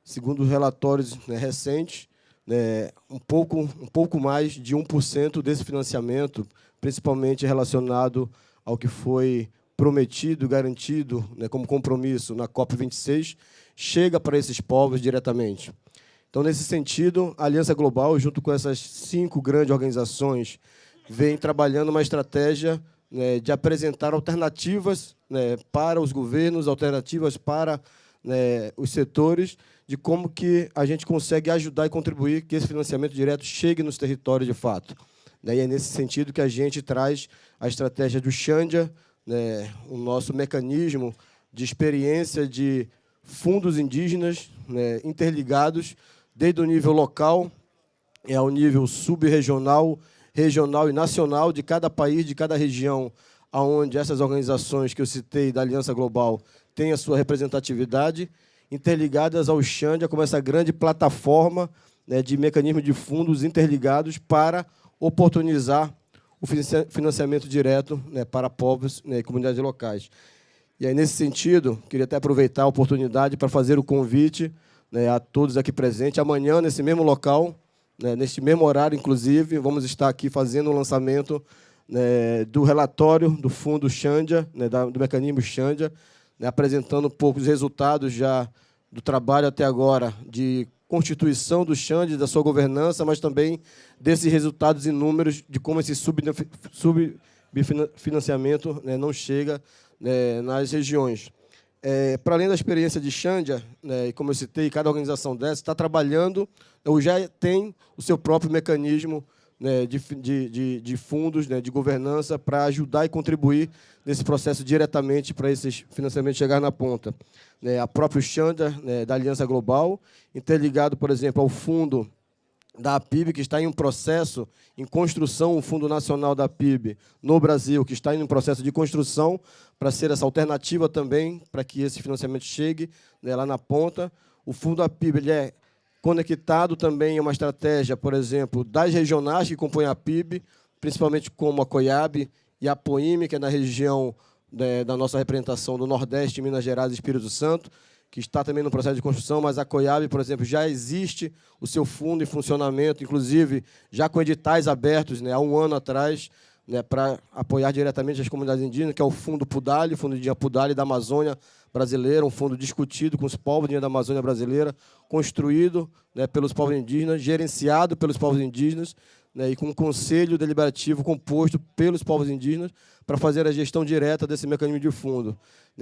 S14: segundo os relatórios, né, recentes, né, um pouco mais de 1% desse financiamento, principalmente relacionado ao que foi prometido, garantido, né, como compromisso na COP26, chega para esses povos diretamente. Então, nesse sentido, a Aliança Global, junto com essas 5 grandes organizações, vem trabalhando uma estratégia, né, de apresentar alternativas, né, para os governos, alternativas para, né, os setores, de como que a gente consegue ajudar e contribuir que esse financiamento direto chegue nos territórios de fato. E é nesse sentido que a gente traz a estratégia do Xandia, né, o nosso mecanismo de experiência de fundos indígenas, né, interligados, desde o nível local ao nível subregional, regional e nacional de cada país, de cada região, onde essas organizações que eu citei da Aliança Global têm a sua representatividade, interligadas ao Xandia como essa grande plataforma, né, de mecanismos de fundos interligados para oportunizar o financiamento direto, né, para povos, né, e comunidades locais. E aí, nesse sentido, queria até aproveitar a oportunidade para fazer o convite, né, a todos aqui presentes. Amanhã, nesse mesmo local, né, neste mesmo horário, inclusive, vamos estar aqui fazendo o lançamento, né, do relatório do Fundo Xandia, né, do mecanismo Xandia, né, apresentando um pouco os resultados já do trabalho até agora de constituição do Xandia, da sua governança, mas também desses resultados e números de como esse subfinanciamento, né, não chega, né, nas regiões. Para além da experiência de Xandia, né, e como eu citei, cada organização dessa está trabalhando ou já tem o seu próprio mecanismo, né, de fundos, né, de governança para ajudar e contribuir nesse processo diretamente para esses financiamentos chegar na ponta. A própria Xandia, né, da Aliança Global, interligado, por exemplo, ao fundo da PIB, que está em um processo, em construção, o Fundo Nacional da PIB no Brasil, que está em um processo de construção para ser essa alternativa também, para que esse financiamento chegue, né, lá na ponta. O Fundo da PIB ele é conectado também a uma estratégia, por exemplo, das regionais que compõem a PIB, principalmente como a COIAB e a POIME, que é na região, né, da nossa representação do Nordeste, Minas Gerais e Espírito Santo, que está também no processo de construção, mas a COIAB, por exemplo, já existe o seu fundo em funcionamento, inclusive já com editais abertos, né, há um ano atrás, né, para apoiar diretamente as comunidades indígenas, que é o Fundo Pudali, Fundo Indígena Pudali da Amazônia Brasileira, um fundo discutido com os povos indígenas da Amazônia Brasileira, construído, né, pelos povos indígenas, gerenciado pelos povos indígenas, né, e com um conselho deliberativo composto pelos povos indígenas para fazer a gestão direta desse mecanismo de fundo.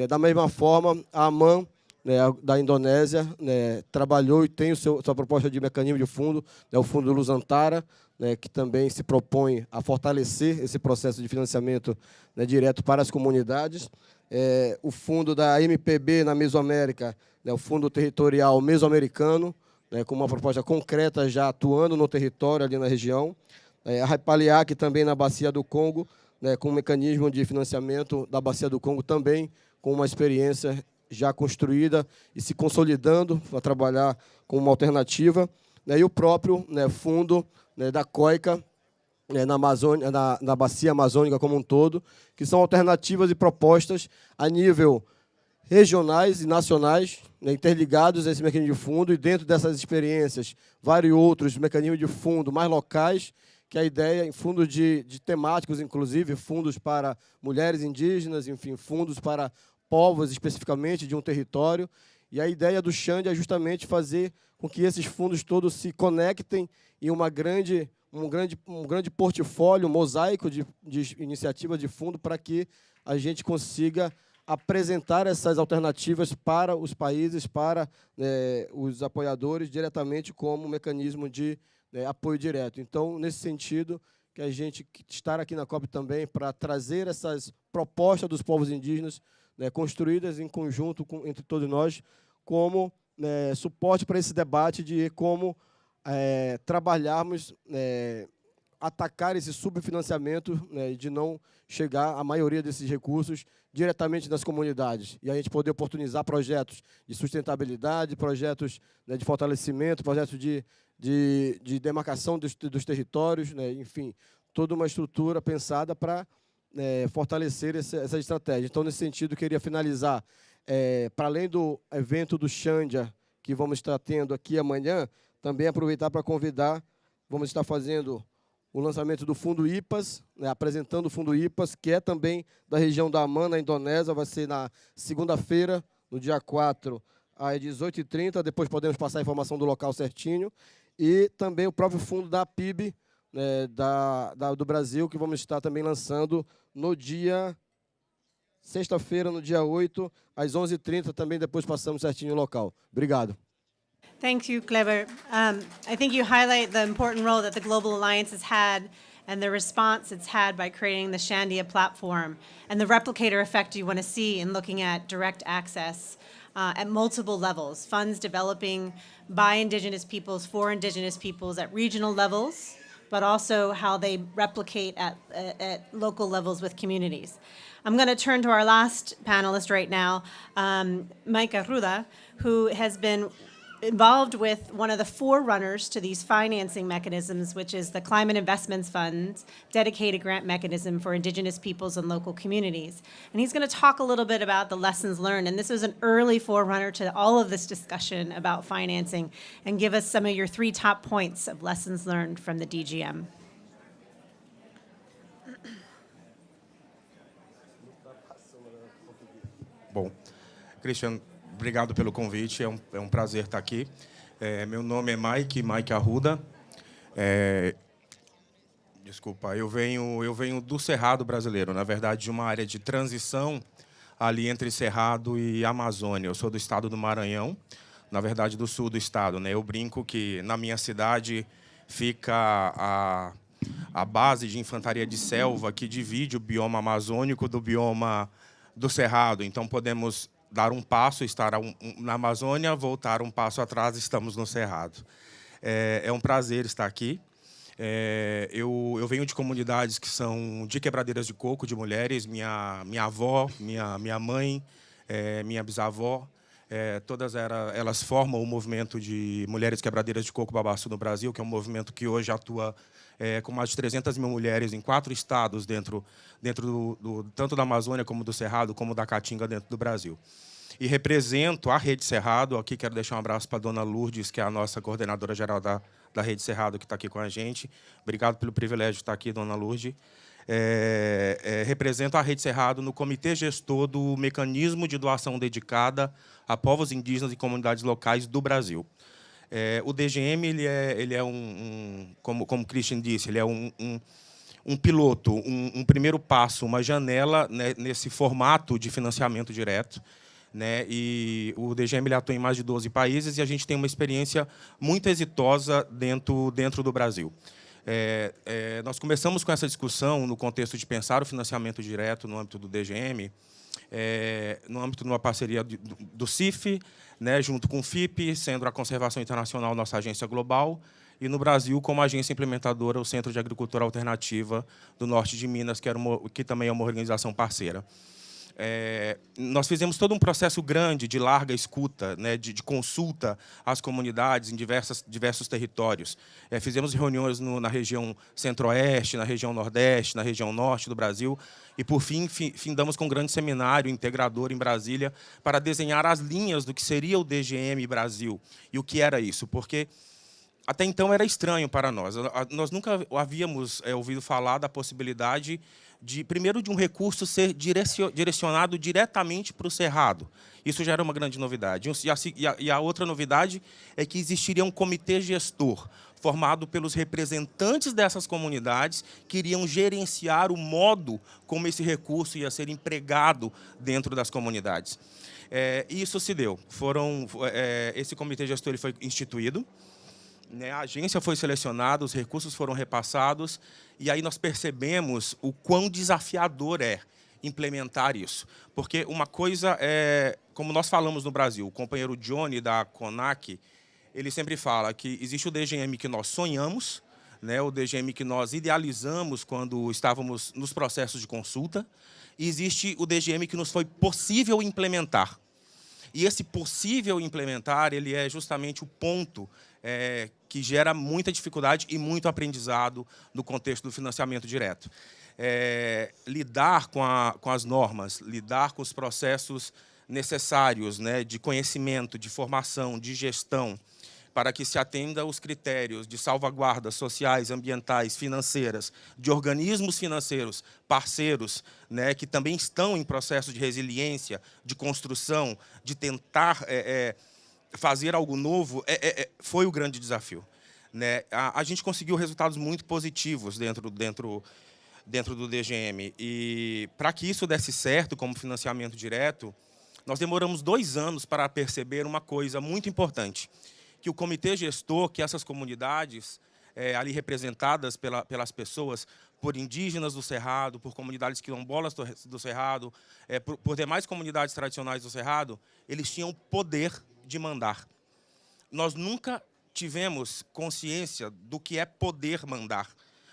S14: Da mesma forma, a AMAN, né, da Indonésia, né, trabalhou e tem sua proposta de mecanismo de fundo, né, o Fundo Nusantara, né, que também se propõe a fortalecer esse processo de financiamento, né, direto para as comunidades. O fundo da MPB na Mesoamérica, né, o Fundo Territorial Mesoamericano, né, com uma proposta concreta já atuando no território ali na região. A Repaliac também na Bacia do Congo, né, com um mecanismo de financiamento da Bacia do Congo também, com uma experiência já construída e se consolidando para trabalhar com uma alternativa, né, e o próprio, né, fundo, né, da COICA, né, na Amazônia, na Bacia Amazônica como um todo, que são alternativas e propostas a nível regionais e nacionais, né, interligados a esse mecanismo de fundo, e dentro dessas experiências, vários outros mecanismos de fundo mais locais, que a ideia em fundos de temáticos, inclusive, fundos para mulheres indígenas, enfim, fundos para povos especificamente de um território. E a ideia do Xande é justamente fazer com que esses fundos todos se conectem em um grande portfólio, um mosaico de iniciativas de fundo, para que a gente consiga apresentar essas alternativas para os países, para os apoiadores, diretamente como um mecanismo de apoio direto. Então, nesse sentido, que a gente estar aqui na COP também para trazer essas propostas dos povos indígenas, né, construídas em conjunto entre todos nós, como suporte para esse debate de como trabalharmos, atacar esse subfinanciamento, né, de não chegar a maioria desses recursos diretamente nas comunidades, e a gente poder oportunizar projetos de sustentabilidade, projetos, né, de fortalecimento, projetos de demarcação dos territórios, né, enfim, toda uma estrutura pensada para fortalecer essa estratégia. Então, nesse sentido, queria finalizar, para além do evento do Xandia, que vamos estar tendo aqui amanhã, também aproveitar para convidar, vamos estar fazendo o lançamento do Fundo IPAS, né, apresentando o Fundo IPAS, que é também da região da Aman, na Indonésia, vai ser na segunda-feira, no dia 4, às 18h30, depois podemos passar a informação do local certinho, e também o próprio fundo da PIB, né, do Brasil, que vamos estar também lançando no dia sexta-feira, no dia 8, às 11h30, também depois passamos certinho o local. Obrigado.
S12: Thank you, Clever. I think you highlight the important role that the Global Alliance has had and the response it's had by creating the Shandia platform and the replicator effect you want to see in looking at direct access at multiple levels, funds developing by Indigenous peoples for Indigenous peoples at regional levels, but also how they replicate at local levels with communities. I'm going to turn to our last panelist right now, Maika Ruda, who has been involved with one of the forerunners to these financing mechanisms, which is the Climate Investments Fund's dedicated grant mechanism for Indigenous peoples and local communities. And he's going to talk a little bit about the lessons learned. And this was an early forerunner to all of this discussion about financing, and give us some of your 3 top points of lessons learned from the DGM.
S15: Bom, Christian, obrigado pelo convite, é um prazer estar aqui. Meu nome é Mike Arruda. Desculpa, eu venho do Cerrado brasileiro, na verdade, de uma área de transição ali entre Cerrado e Amazônia. Eu sou do estado do Maranhão, na verdade, do sul do estado, né? Eu brinco que na minha cidade fica a base de infantaria de selva que divide o bioma amazônico do bioma do Cerrado. Então, podemos dar um passo, estar na Amazônia, voltar um passo atrás, estamos no Cerrado. É um prazer estar aqui. Eu venho de comunidades que são de quebradeiras de coco, de mulheres, minha avó, minha mãe, minha bisavó, todas elas formam o movimento de Mulheres Quebradeiras de Coco Babaçu no Brasil, que é um movimento que hoje atua com mais de 300 mil mulheres em 4 estados, dentro tanto da Amazônia, como do Cerrado, como da Caatinga, dentro do Brasil. E represento a Rede Cerrado. Aqui quero deixar um abraço para a dona Lourdes, que é a nossa coordenadora geral da Rede Cerrado, que está aqui com a gente. Obrigado pelo privilégio de estar aqui, dona Lourdes. Represento a Rede Cerrado no comitê gestor do mecanismo de doação dedicada a povos indígenas e comunidades locais do Brasil. O DGM ele é como o Christian disse, ele é um piloto, um primeiro passo, uma janela, né, nesse formato de financiamento direto. né? E o DGM ele atua em mais de 12 países e a gente tem uma experiência muito exitosa dentro do Brasil. Nós começamos com essa discussão no contexto de pensar o financiamento direto no âmbito do DGM, no âmbito de uma parceria do CIF, né, junto com o FIP, sendo a Conservação Internacional nossa agência global, e no Brasil, como agência implementadora, o Centro de Agricultura Alternativa do Norte de Minas, que também é uma organização parceira. Nós fizemos todo um processo grande de larga escuta, né, de consulta às comunidades em diversos territórios. Fizemos reuniões na região centro-oeste, na região nordeste, na região norte do Brasil, e, por fim, findamos com um grande seminário integrador em Brasília para desenhar as linhas do que seria o DGM Brasil e o que era isso, porque até então era estranho para nós. Nós nunca havíamos ouvido falar da possibilidade primeiro, de um recurso ser direcionado diretamente para o Cerrado. Isso já era uma grande novidade. E a outra novidade é que existiria um comitê gestor, formado pelos representantes dessas comunidades, que iriam gerenciar o modo como esse recurso ia ser empregado dentro das comunidades. E isso se deu. Esse comitê gestor ele foi instituído, né, a agência foi selecionada, os recursos foram repassados, e aí nós percebemos o quão desafiador é implementar isso. Porque uma coisa como nós falamos no Brasil, o companheiro Johnny, da CONAC, ele sempre fala que existe o DGM que nós sonhamos, né, o DGM que nós idealizamos quando estávamos nos processos de consulta, e existe o DGM que nos foi possível implementar. E esse possível implementar, ele é justamente o ponto que gera muita dificuldade e muito aprendizado no contexto do financiamento direto. Lidar com as normas, lidar com os processos necessários, né, de conhecimento, de formação, de gestão, para que se atenda aos critérios de salvaguardas sociais, ambientais, financeiras, de organismos financeiros, parceiros, né, que também estão em processo de resiliência, de construção, de tentar fazer algo novo, foi o grande desafio, né? A gente conseguiu resultados muito positivos dentro do DGM. E, para que isso desse certo como financiamento direto, nós demoramos 2 anos para perceber uma coisa muito importante, que o comitê gestor, que essas comunidades ali representadas pelas pessoas, por indígenas do Cerrado, por comunidades quilombolas do Cerrado, por demais comunidades tradicionais do Cerrado, eles tinham poder de mandar. Nós nunca tivemos consciência do que é poder mandar,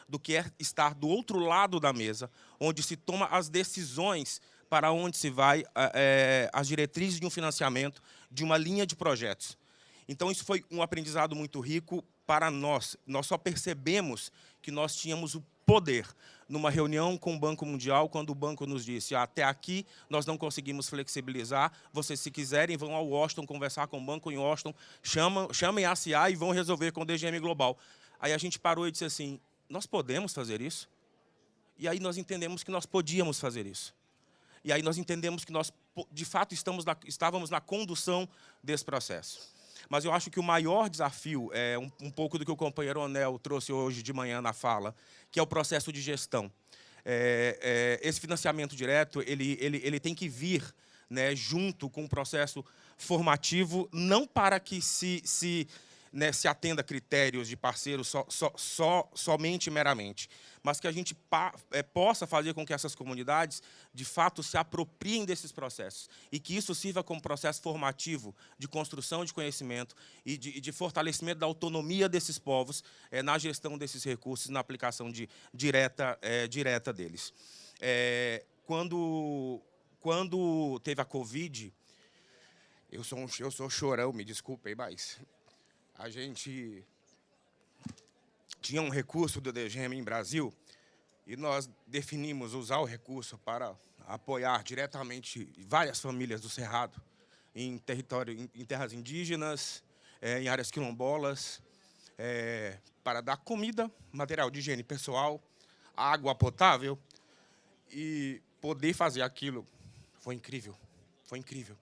S15: do que é estar do outro lado da mesa, onde se toma as decisões para onde se vai, as diretrizes de um financiamento, de uma linha de projetos. Então, isso foi um aprendizado muito rico para nós. Nós só percebemos que nós tínhamos o poder numa reunião com o Banco Mundial, quando o banco nos disse: até aqui nós não conseguimos flexibilizar, vocês, se quiserem, vão ao Washington conversar com o banco em Washington, chamem a ACA e vão resolver com o DGM Global. Aí a gente parou e disse assim: nós podemos fazer isso? E aí nós entendemos que nós podíamos fazer isso. E aí nós entendemos que nós, de fato, estávamos na condução desse processo. Mas eu acho que o maior desafio é um pouco do que o companheiro Onel trouxe hoje de manhã na fala, que é o processo de gestão. Esse financiamento direto ele tem que vir, né, junto com um processo formativo, não para que se atenda a critérios de parceiros somente meramente, mas que a gente possa fazer com que essas comunidades, de fato, se apropriem desses processos e que isso sirva como processo formativo de construção de conhecimento e de fortalecimento da autonomia desses povos na gestão desses recursos, na aplicação direta deles. Quando teve a Covid, eu sou chorão, me desculpem, mas a gente tinha um recurso do DGM em Brasil e nós definimos usar o recurso para apoiar diretamente várias famílias do Cerrado em terras indígenas, em áreas quilombolas, para dar comida, material de higiene pessoal, água potável, e poder fazer aquilo foi incrível, foi incrível.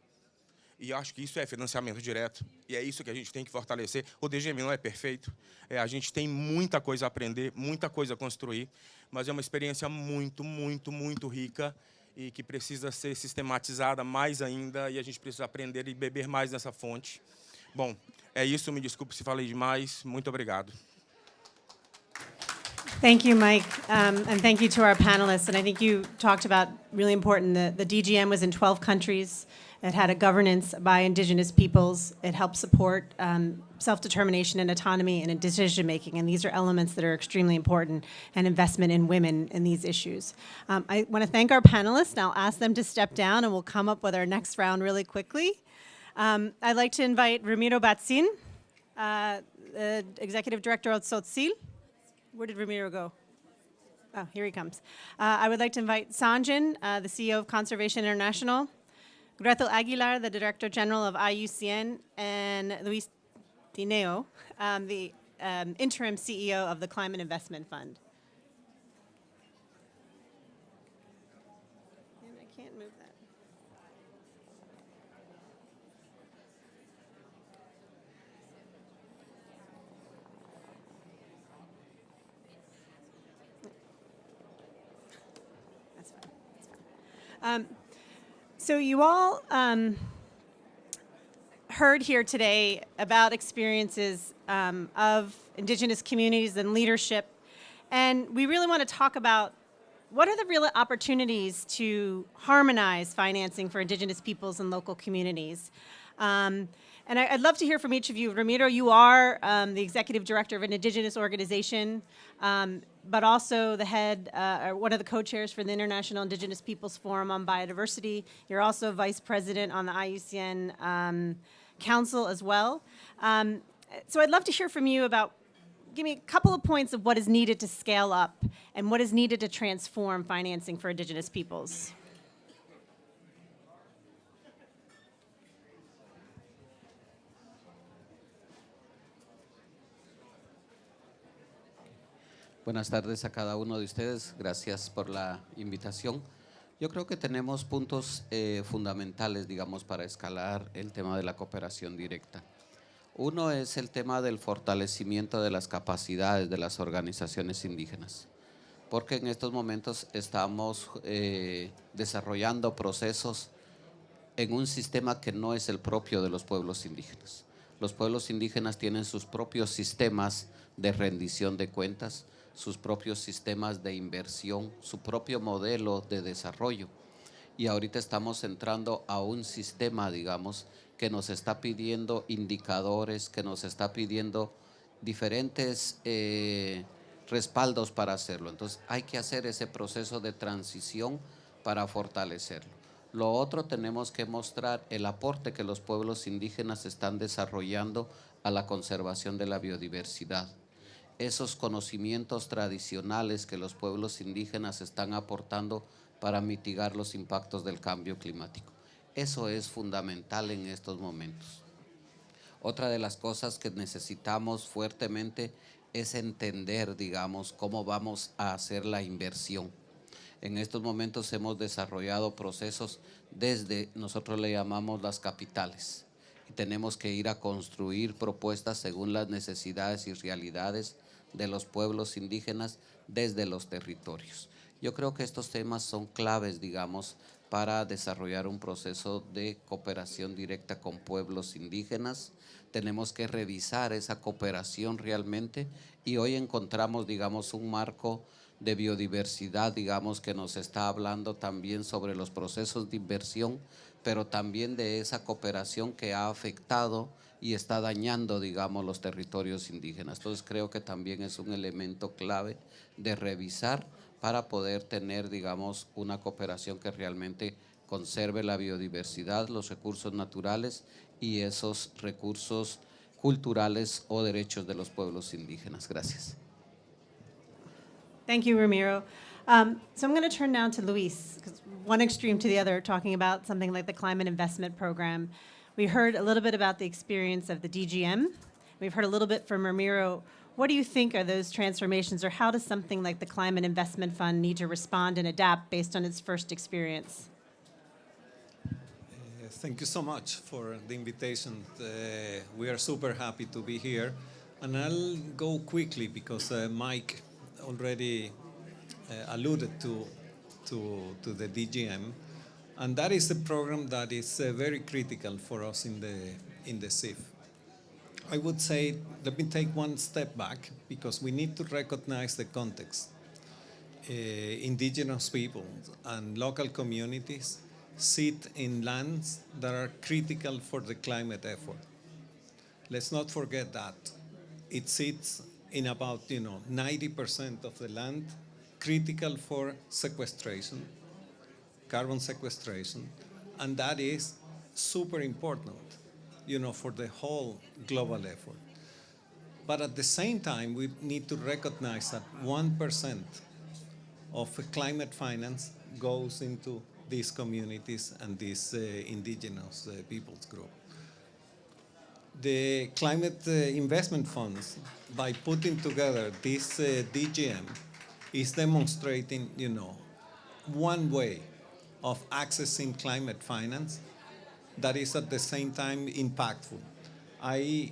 S15: E acho que isso é financiamento direto. E é isso que a gente tem que fortalecer. O DGM não é perfeito. A gente tem muita coisa a aprender, muita coisa a construir, mas é uma experiência muito, muito, muito rica e que precisa ser sistematizada mais ainda, e a gente precisa aprender e beber mais nessa fonte. Bom, é isso, me desculpe se falei demais, muito obrigado.
S12: Thank you, Mike, and thank you to our panelists. And I think you talked about really important, the DGM was in 12 countries. It had a governance by indigenous peoples. It helped support self-determination and autonomy and decision-making. And these are elements that are extremely important, and investment in women in these issues. I want to thank our panelists, and I'll ask them to step down, and we'll come up with our next round really quickly. I'd like to invite Ramiro Batsin, the Executive Director of Tzotzil. Where did Ramiro go? Oh, here he comes. I would like to invite Sanjin, the CEO of Conservation International, Gretel Aguilar, the Director General of IUCN, and Luis Dineo, the interim CEO of the Climate Investment Fund. And I can't move that. That's fine. That's fine. So you all heard here today about experiences of indigenous communities and leadership. And we really want to talk about what are the real opportunities to harmonize financing for indigenous peoples and local communities. And I'd love to hear from each of you. Ramiro, you are the executive director of an indigenous organization, but also the head, or one of the co-chairs for the International Indigenous Peoples Forum on Biodiversity. You're also vice president on the IUCN Council as well. So I'd love to hear from you about, give me a couple of points of what is needed to scale up and what is needed to transform financing for indigenous peoples.
S16: Buenas tardes a cada uno de ustedes. Gracias por la invitación. Yo creo que tenemos puntos fundamentales, digamos, para escalar el tema de la cooperación directa. Uno es el tema del fortalecimiento de las capacidades de las organizaciones indígenas, porque en estos momentos estamos desarrollando procesos en un sistema que no es el propio de los pueblos indígenas. Los pueblos indígenas tienen sus propios sistemas de rendición de cuentas, sus propios sistemas de inversión, su propio modelo de desarrollo. Y ahorita estamos entrando a un sistema, digamos, que nos está pidiendo indicadores, que nos está pidiendo diferentes respaldos para hacerlo. Entonces hay que hacer ese proceso de transición para fortalecerlo. Lo otro, tenemos que mostrar el aporte que los pueblos indígenas están desarrollando a la conservación de la biodiversidad. Esos conocimientos tradicionales que los pueblos indígenas están aportando para mitigar los impactos del cambio climático. Eso es fundamental en estos momentos. Otra de las cosas que necesitamos fuertemente es entender, digamos, cómo vamos a hacer la inversión. En estos momentos hemos desarrollado procesos desde, nosotros le llamamos las capitales, y tenemos que ir a construir propuestas según las necesidades y realidades de los pueblos indígenas desde los territorios. Yo creo que estos temas son claves, digamos, para desarrollar un proceso de cooperación directa con pueblos indígenas. Tenemos que revisar esa cooperación realmente, y hoy encontramos, digamos, un marco de biodiversidad, digamos, que nos está hablando también sobre los procesos de inversión, pero también de esa cooperación que ha afectado y está dañando, digamos, los territorios indígenas. Entonces creo que también es un elemento clave de revisar para poder tener, digamos, una cooperación que realmente conserve la biodiversidad, los recursos naturales y esos recursos culturales o derechos de los pueblos indígenas. Gracias.
S12: Thank you, Ramiro. So I'm going to turn now to Luis, because one extreme to the other, talking about something like the Climate Investment Program. We heard a little bit about the experience of the DGM. We've heard a little bit from Ramiro. What do you think are those transformations, or how does something like the Climate Investment Fund need to respond and adapt based on its first experience?
S17: Thank you so much for the invitation. We are super happy to be here. And I'll go quickly because Mike already alluded to to the DGM. And that is a program that is very critical for us in the CIF. I would say, let me take one step back, because we need to recognize the context. Indigenous peoples and local communities sit in lands that are critical for the climate effort. Let's not forget that. It sits in about 90% of the land critical for sequestration, carbon sequestration, and that is super important, for the whole global effort. But at the same time, we need to recognize that 1% of climate finance goes into these communities and these indigenous peoples group. The climate investment funds, by putting together this DGM, is demonstrating, one way of accessing climate finance that is at the same time impactful. I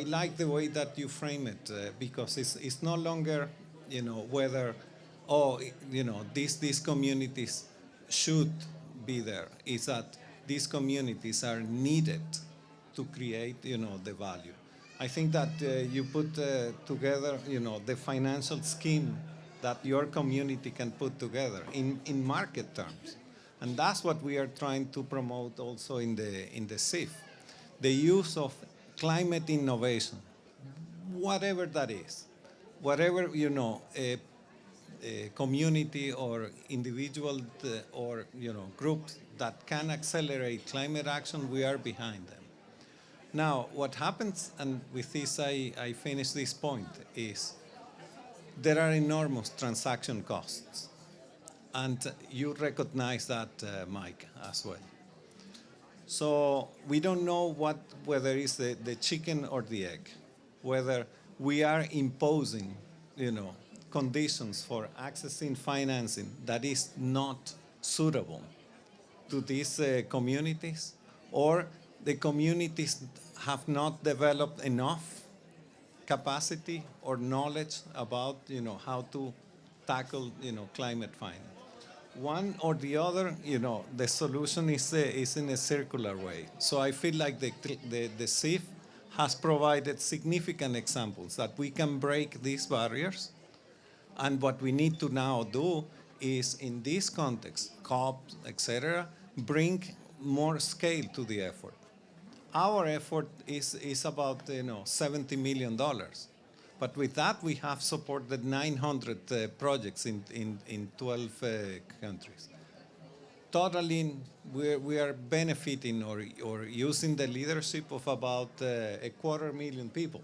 S17: like the way that you frame it because it's no longer, whether, these communities should be there. It's that these communities are needed to create, the value. I think that you put together, the financial scheme that your community can put together in market terms. And that's what we are trying to promote also in the CIF. The use of climate innovation, whatever that is, whatever, a community or individual or, groups that can accelerate climate action, we are behind them. Now, what happens, and with this I finish this point, is there are enormous transaction costs. And you recognize that, Mike, as well. So we don't know whether it's the chicken or the egg, whether we are imposing, conditions for accessing financing that is not suitable to these communities, or the communities have not developed enough capacity or knowledge about, how to tackle, climate finance. One or the other, the solution is in a circular way. So I feel like the CIF has provided significant examples that we can break these barriers. And what we need to now do is, in this context, COP, etc., bring more scale to the effort. Our effort is about $70 million. But with that, we have supported 900 projects in 12 countries. Totally, we are benefiting or using the leadership of about 250,000 people.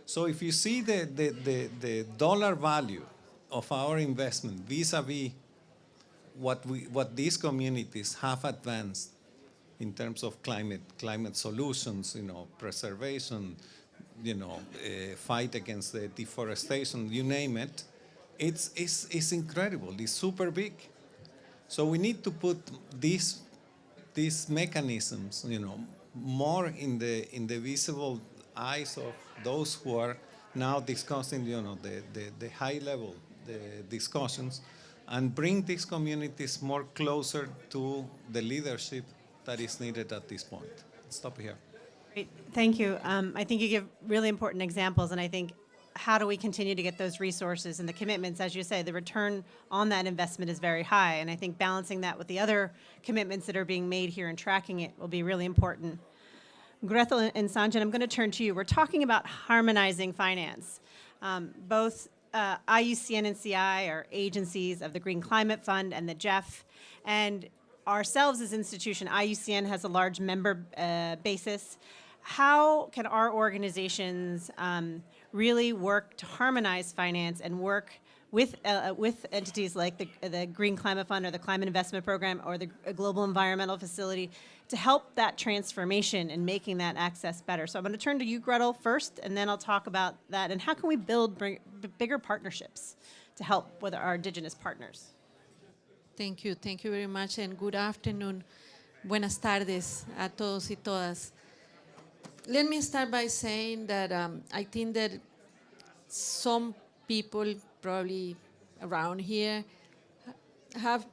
S17: So if you see the dollar value of our investment vis-a-vis what these communities have advanced in terms of climate solutions, preservation, fight against the deforestation, you name it, it's incredible. It's super big. So we need to put these mechanisms, more in the visible eyes of those who are now discussing, the high level discussions, and bring these communities more closer to the leadership that is needed at this point. Stop here.
S12: Great. Thank you. I think you give really important examples, and I think how do we continue to get those resources and the commitments? As you say, the return on that investment is very high, and I think balancing that with the other commitments that are being made here and tracking it will be really important. Gretel and Sanjan, I'm going to turn to you. We're talking about harmonizing finance. Both IUCN and CI are agencies of the Green Climate Fund and the GEF, and ourselves as institution, IUCN has a large member basis. How can our organizations really work to harmonize finance and work with entities like the Green Climate Fund or the Climate Investment Program or the Global Environmental Facility to help that transformation and making that access better? So I'm going to turn to you, Gretel, first, and then I'll talk about that. And how can we build bigger partnerships to help with our indigenous partners?
S4: Thank you very much, and good afternoon. Buenas tardes a todos y todas. Let me start by saying that I think that some people probably around here have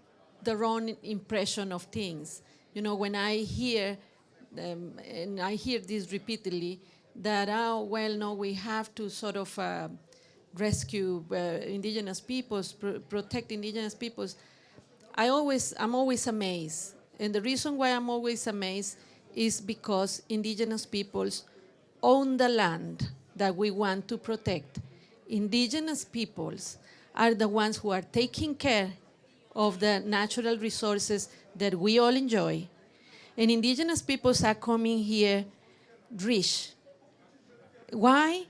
S4: the wrong impression of things. You know, when I hear, and I hear this repeatedly, that, oh, well, no, we have to sort of rescue indigenous peoples, protect indigenous peoples. I'm always amazed. And the reason why I'm always amazed is because indigenous peoples own the land that we want to protect. Indigenous peoples are the ones who are taking care of the natural resources that we all enjoy. And indigenous peoples are coming here rich. Why?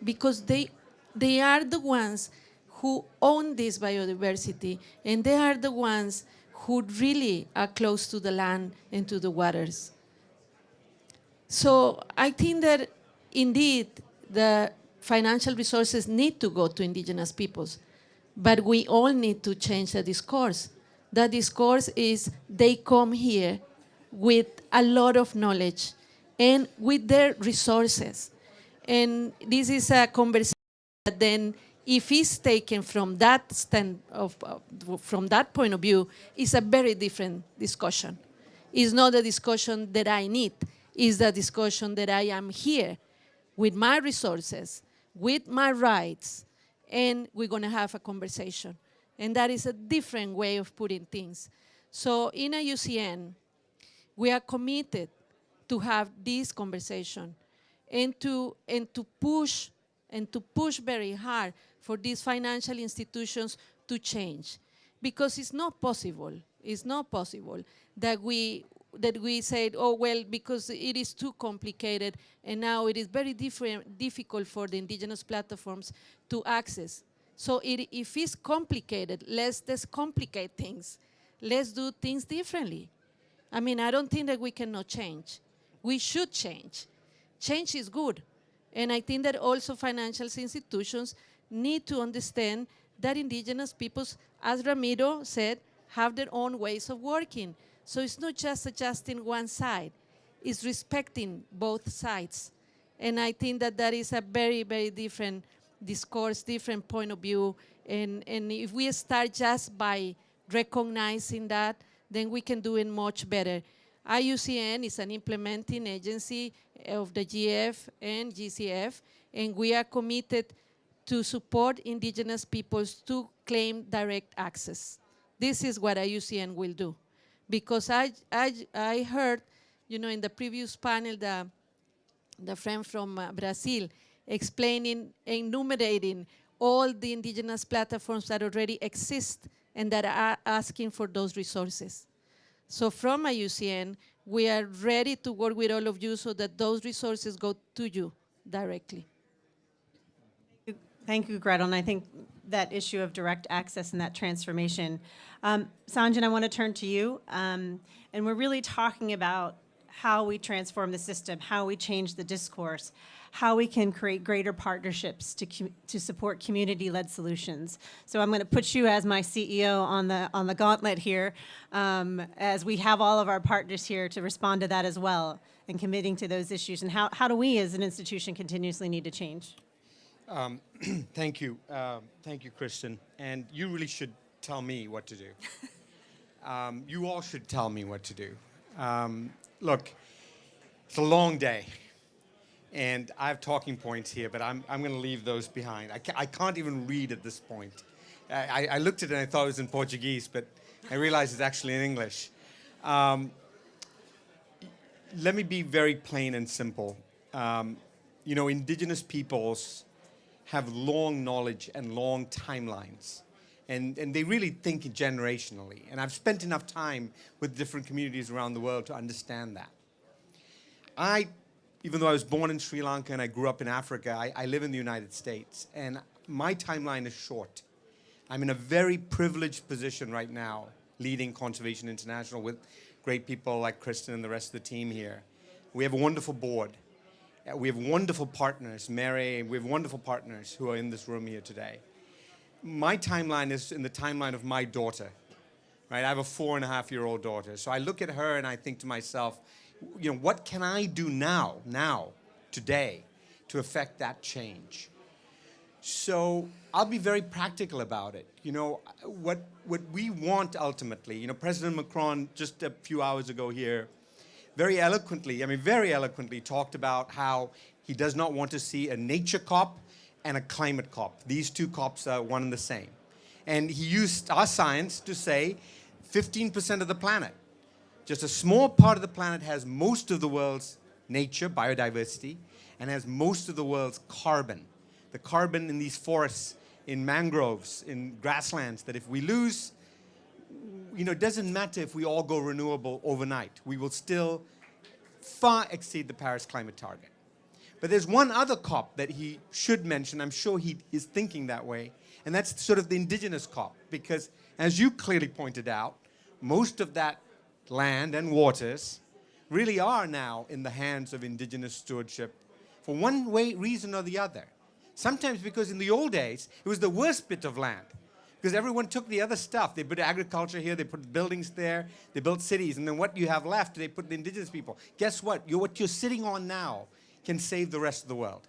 S4: Because they are the ones who own this biodiversity, and they are the ones who really are close to the land and to the waters. So I think that indeed the financial resources need to go to indigenous peoples, but we all need to change the discourse. The discourse is they come here with a lot of knowledge and with their resources. And this is a conversation that then, if it's taken from that from that point of view, is a very different discussion. It's not a discussion that I need. It's the discussion that I am here with my resources, with my rights, and we're going to have a conversation. And that is a different way of putting things. So in a UCN, we are committed to have this conversation and to push very hard for these financial institutions to change. Because it's not possible that we said, oh, well, because it is too complicated, and now it is very difficult for the indigenous platforms to access. So if it's complicated, let's complicate things. Let's do things differently. I mean, I don't think that we cannot change. We should change. Change is good. And I think that also financial institutions need to understand that indigenous peoples, as Ramiro said, have their own ways of working. So it's not just adjusting one side, it's respecting both sides. And I think that that is a very, very different discourse, different point of view. And if we start just by recognizing that, then we can do it much better. IUCN is an implementing agency of the GF and GCF, and we are committed to support indigenous peoples to claim direct access. This is what IUCN will do. Because I heard, you know, in the previous panel, the friend from Brazil explaining, enumerating all the indigenous platforms that already exist and that are asking for those resources. So from IUCN, we are ready to work with all of you so that those resources go to you directly.
S12: Thank you, Gretel. And I think that issue of direct access and that transformation. Sanjan, I want to turn to you. And we're really talking about how we transform the system, how we change the discourse, how we can create greater partnerships to support community-led solutions. So I'm going to put you as my CEO on the gauntlet here, as we have all of our partners here to respond to that as well, and committing to those issues. And how do we as an institution continuously need to change?
S5: Thank you. Thank you, Kristen. And you really should tell me what to do. You all should tell me what to do. Look, it's a long day. And I have talking points here, but I'm going to leave those behind. I can't even read at this point. I looked at it and I thought it was in Portuguese, but I realized it's actually in English. Let me be very plain and simple. You know, indigenous peoples have long knowledge and long timelines. And they really think generationally. And I've spent enough time with different communities around the world to understand that. Even though I was born in Sri Lanka and I grew up in Africa, I live in the United States. And my timeline is short. I'm in a very privileged position right now, leading Conservation International with great people like Kristen and the rest of the team here. We have a wonderful board. We have wonderful partners, Mary, we have wonderful partners who are in this room here today. My timeline is in the timeline of my daughter, right? I have a 4.5-year-old daughter. So I look at her and I think to myself, you know, what can I do now, today, to affect that change? So I'll be very practical about it. You know, what we want ultimately, you know, President Macron just a few hours ago here very eloquently talked about how he does not want to see a nature COP and a climate COP. These two COPs are one and the same. And he used our science to say 15% of the planet, just a small part of the planet has most of the world's nature, biodiversity, and has most of the world's carbon. The carbon in these forests, in mangroves, in grasslands, that if we lose, you know, it doesn't matter if we all go renewable overnight. We will still far exceed the Paris climate target. But there's one other COP that he should mention. I'm sure he is thinking that way. And that's sort of the indigenous COP. Because as you clearly pointed out, most of that land and waters really are now in the hands of indigenous stewardship for one reason or the other. Sometimes because in the old days, it was the worst bit of land. Because everyone took the other stuff. They put agriculture here, they put buildings there, they built cities, and then what you have left, they put the indigenous people. Guess what? What you're sitting on now can save the rest of the world.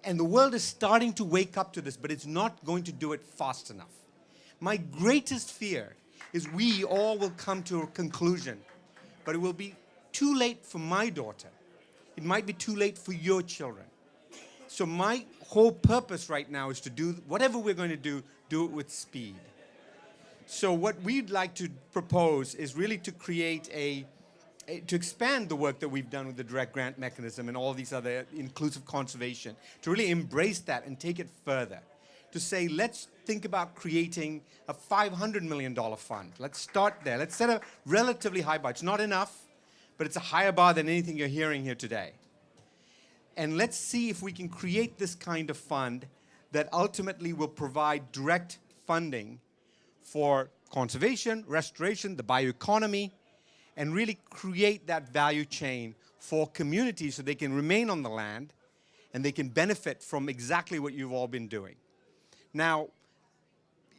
S5: And the world is starting to wake up to this, but it's not going to do it fast enough. My greatest fear is we all will come to a conclusion, but it will be too late for my daughter. It might be too late for your children. So my whole purpose right now is to do whatever we're going to do it with speed. So what we'd like to propose is really to create to expand the work that we've done with the direct grant mechanism and all these other inclusive conservation, to really embrace that and take it further. To say, let's think about creating a $500 million fund. Let's start there. Let's set a relatively high bar. It's not enough, but it's a higher bar than anything you're hearing here today. And let's see if we can create this kind of fund that ultimately will provide direct funding for conservation, restoration, the bioeconomy, and really create that value chain for communities so they can remain on the land and they can benefit from exactly what you've all been doing. Now,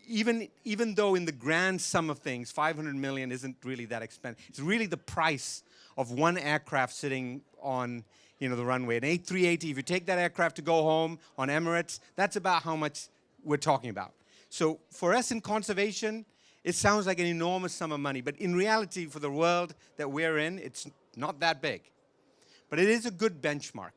S5: even though in the grand sum of things, 500 million isn't really that expensive, it's really the price of one aircraft sitting on the runway. An A380, if you take that aircraft to go home on Emirates, that's about how much we're talking about. So for us in conservation, it sounds like an enormous sum of money, but in reality, for the world that we're in, it's not that big. But it is a good benchmark.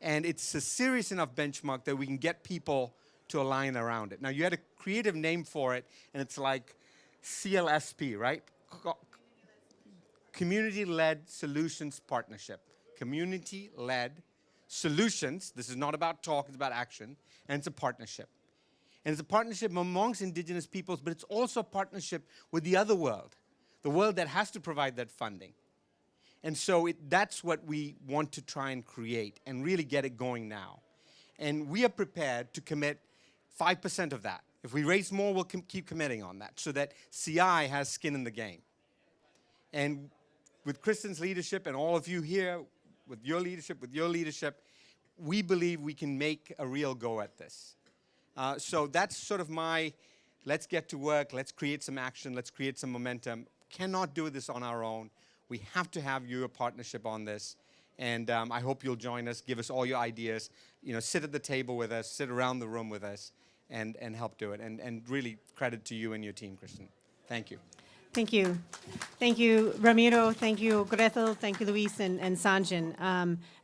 S5: And it's a serious enough benchmark that we can get people to align around it. Now, you had a creative name for it, and it's like CLSP, right? Community-Led Solutions Partnership. Community-led solutions. This is not about talk, it's about action, and it's a partnership. And it's a partnership amongst indigenous peoples, but it's also a partnership with the other world, the world that has to provide that funding. And so that's what we want to try and create and really get it going now. And we are prepared to commit 5% of that. If we raise more, we'll keep committing on that so that CI has skin in the game. And with Kristen's leadership and all of you here, with your leadership, we believe we can make a real go at this. So that's sort of my, let's get to work, let's create some action, let's create some momentum. Cannot do this on our own. We have to have your partnership on this. And I hope you'll join us, give us all your ideas, sit at the table with us, sit around the room with us, and help do it. And really credit to you and your team, Kristen. Thank you.
S12: Thank you. Thank you, Ramiro. Thank you, Gretel. Thank you, Luis and Sanjin.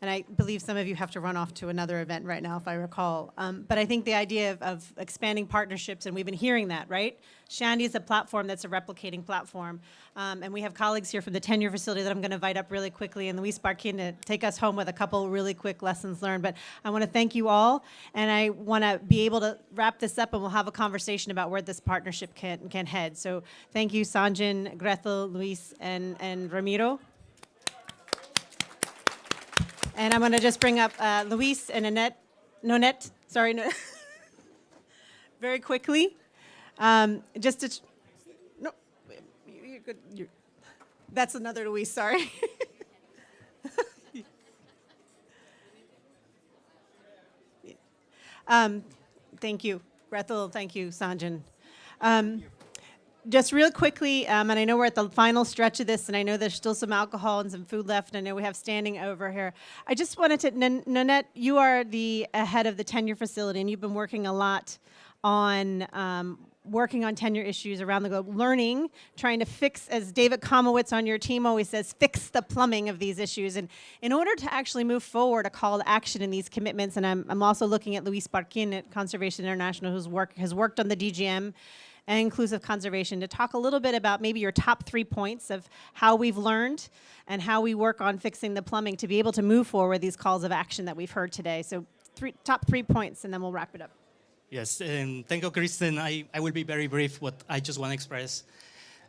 S12: And I believe some of you have to run off to another event right now, if I recall. But I think the idea of expanding partnerships, and we've been hearing that, right? Shandy is a platform that's a replicating platform. And we have colleagues here from the tenure facility that I'm going to invite up really quickly, and Luis Barquin to take us home with a couple really quick lessons learned. But I want to thank you all, and I want to be able to wrap this up, and we'll have a conversation about where this partnership can head. So thank you, Sanjin, Gretel, Luis, and Ramiro. And I'm going to just bring up Luis and Nonette, very quickly. Just to, no, you're good. That's another Luis, sorry. Thank you, Gretel. Thank you, Sanjin. just real quickly, and I know we're at the final stretch of this, and I know there's still some alcohol and some food left, and I know we have standing over here. I just wanted to, Nanette, you are the head of the tenure facility, and you've been working a lot on working on tenure issues around the globe, learning, trying to fix, as David Komowitz on your team always says, fix the plumbing of these issues. And in order to actually move forward a call to action in these commitments, and I'm also looking at Luis Barquin at Conservation International, whose work has worked on the DGM and inclusive conservation, to talk a little bit about maybe your top 3 points of how we've learned and how we work on fixing the plumbing to be able to move forward these calls of action that we've heard today. So top 3 points, and then we'll wrap it up.
S6: Yes, thank you, Kristen. I will be very brief, but I just want to express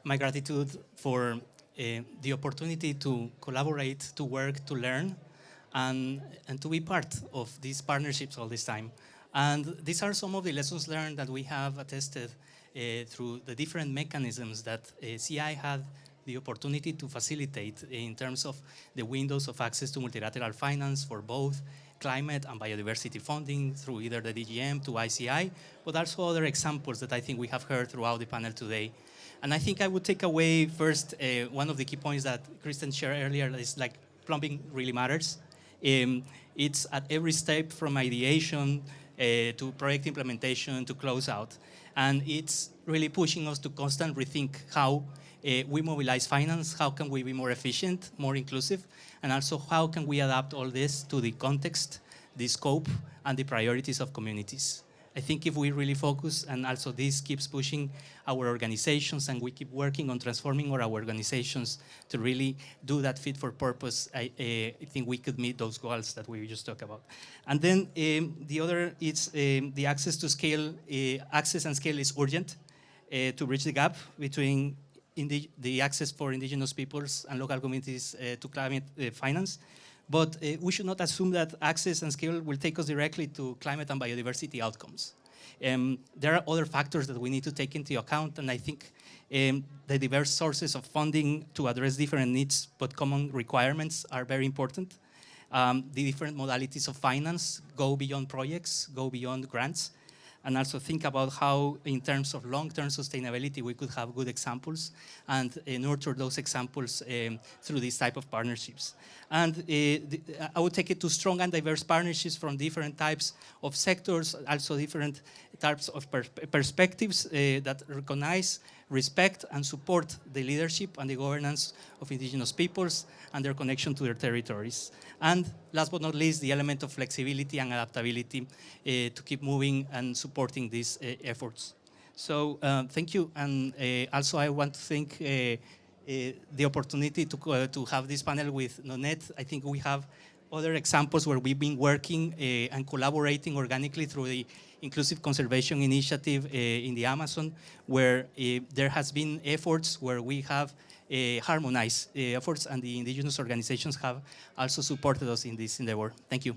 S6: my gratitude for the opportunity to collaborate, to work, to learn, and to be part of these partnerships all this time. And these are some of the lessons learned that we have attested through the different mechanisms that CI had the opportunity to facilitate in terms of the windows of access to multilateral finance for both climate and biodiversity funding through either the DGM to ICI, but also other examples that I think we have heard throughout the panel today. And I think I would take away first one of the key points that Kristen shared earlier is like plumbing really matters. It's at every step from ideation to project implementation to close out. And it's really pushing us to constantly rethink how we mobilize finance, how can we be more efficient, more inclusive, and also how can we adapt all this to the context, the scope, and the priorities of communities. I think if we really focus, and also this keeps pushing our organizations, and we keep working on transforming our organizations to really do that fit for purpose, I think we could meet those goals that we just talked about. And then the other is the access to scale. Access and scale is urgent to bridge the gap between the access for indigenous peoples and local communities to climate finance. But we should not assume that access and scale will take us directly to climate and biodiversity outcomes. There are other factors that we need to take into account, and I think the diverse sources of funding to address different needs but common requirements are very important. The different modalities of finance go beyond projects, go beyond grants, and also think about how, in terms of long-term sustainability, we could have good examples and nurture those examples through these type of partnerships. And I would take it to strong and diverse partnerships from different types of sectors, also different types of perspectives that recognize, respect, and support the leadership and the governance of indigenous peoples and their connection to their territories. And last but not least, the element of flexibility and adaptability to keep moving and supporting these efforts. So thank you, and also I want to thank the opportunity to have this panel with Nanette. I think we have other examples where we've been working and collaborating organically through the Inclusive Conservation Initiative in the Amazon, where there has been efforts where we have harmonized efforts, and the indigenous organizations have also supported us in this endeavor. Thank you.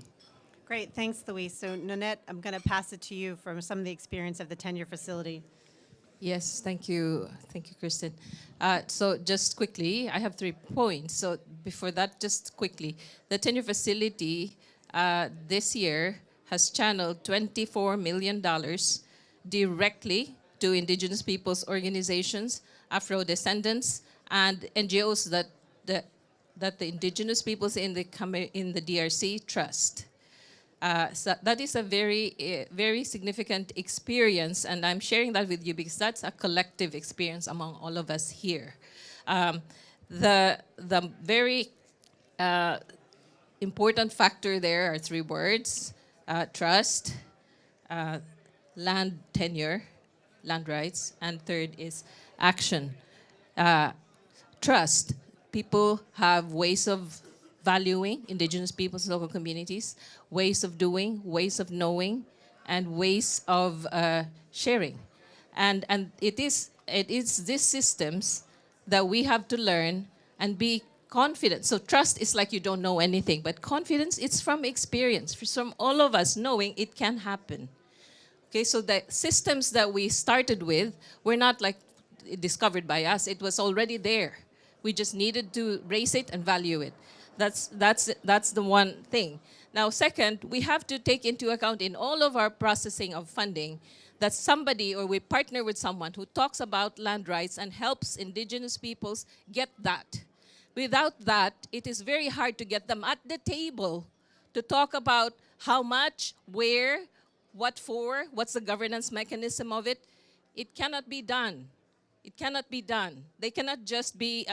S12: Great, thanks, Luis. So Nanette, I'm going to pass it to you from some of the experience of the tenure facility.
S4: Yes, thank you, Kristen. So just quickly, I have 3 points. So before that, just quickly, the tenure facility this year has channeled $24 million directly to indigenous peoples organizations, Afro-descendants, and NGOs that the indigenous peoples in the DRC trust. So that is a very significant experience, and I'm sharing that with you because that's a collective experience among all of us here. The very important factor there are 3 words: trust, land tenure, land rights, and third is action. Trust. People have ways of valuing indigenous peoples, local communities, ways of doing, ways of knowing, and ways of sharing. And it is these systems that we have to learn and be confident. So trust is like you don't know anything, but confidence, it's from experience, from all of us knowing it can happen. Okay, so the systems that we started with were not like discovered by us. It was already there. We just needed to raise it and value it. That's the one thing. Now, second, we have to take into account in all of our processing of funding that somebody, or we partner with someone who talks about land rights and helps indigenous peoples get that. Without that, it is very hard to get them at the table to talk about how much, where, what for, what's the governance mechanism of it. It cannot be done. It cannot be done. They cannot just be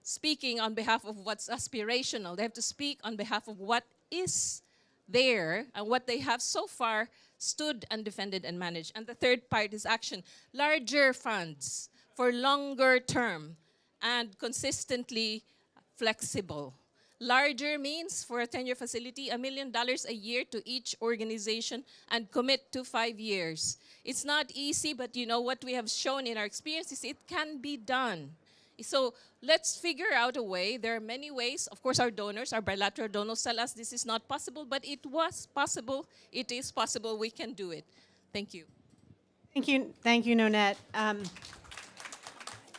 S4: speaking on behalf of what's aspirational. They have to speak on behalf of what is there and what they have so far stood and defended and managed. And the third part is action. Larger funds for longer term and consistently flexible. Larger means for a 10-year facility, $1 million a year to each organization and commit to 5 years. It's not easy, but you know what we have shown in our experience is it can be done. So let's figure out a way. There are many ways. Of course, our donors, our bilateral donors tell us this is not possible, but it was possible. It is possible. We can do it. Thank you.
S12: Thank you, Nonette.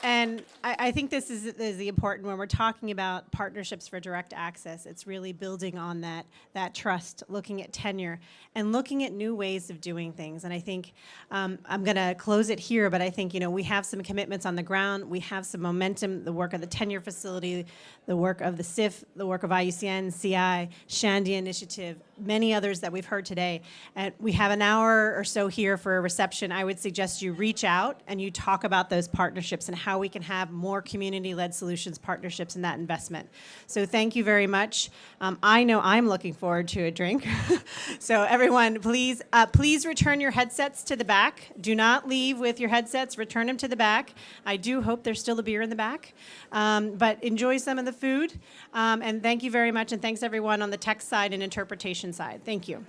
S12: And I think this is the important when we're talking about partnerships for direct access. It's really building on that trust, looking at tenure, and looking at new ways of doing things. And I think I'm going to close it here, but I think we have some commitments on the ground. We have some momentum. The work of the tenure facility, the work of the SIF, the work of IUCN, CI, Shandy Initiative, many others that we've heard today. And we have an hour or so here for a reception. I would suggest you reach out and you talk about those partnerships and how we can have more community-led solutions partnerships in that investment. So thank you very much. I know I'm looking forward to a drink. So everyone, please return your headsets to the back. Do not leave with your headsets. Return them to the back. I do hope there's still a beer in the back. But enjoy some of the food. And thank you very much. And thanks everyone on the text side and interpretation side. Thank you.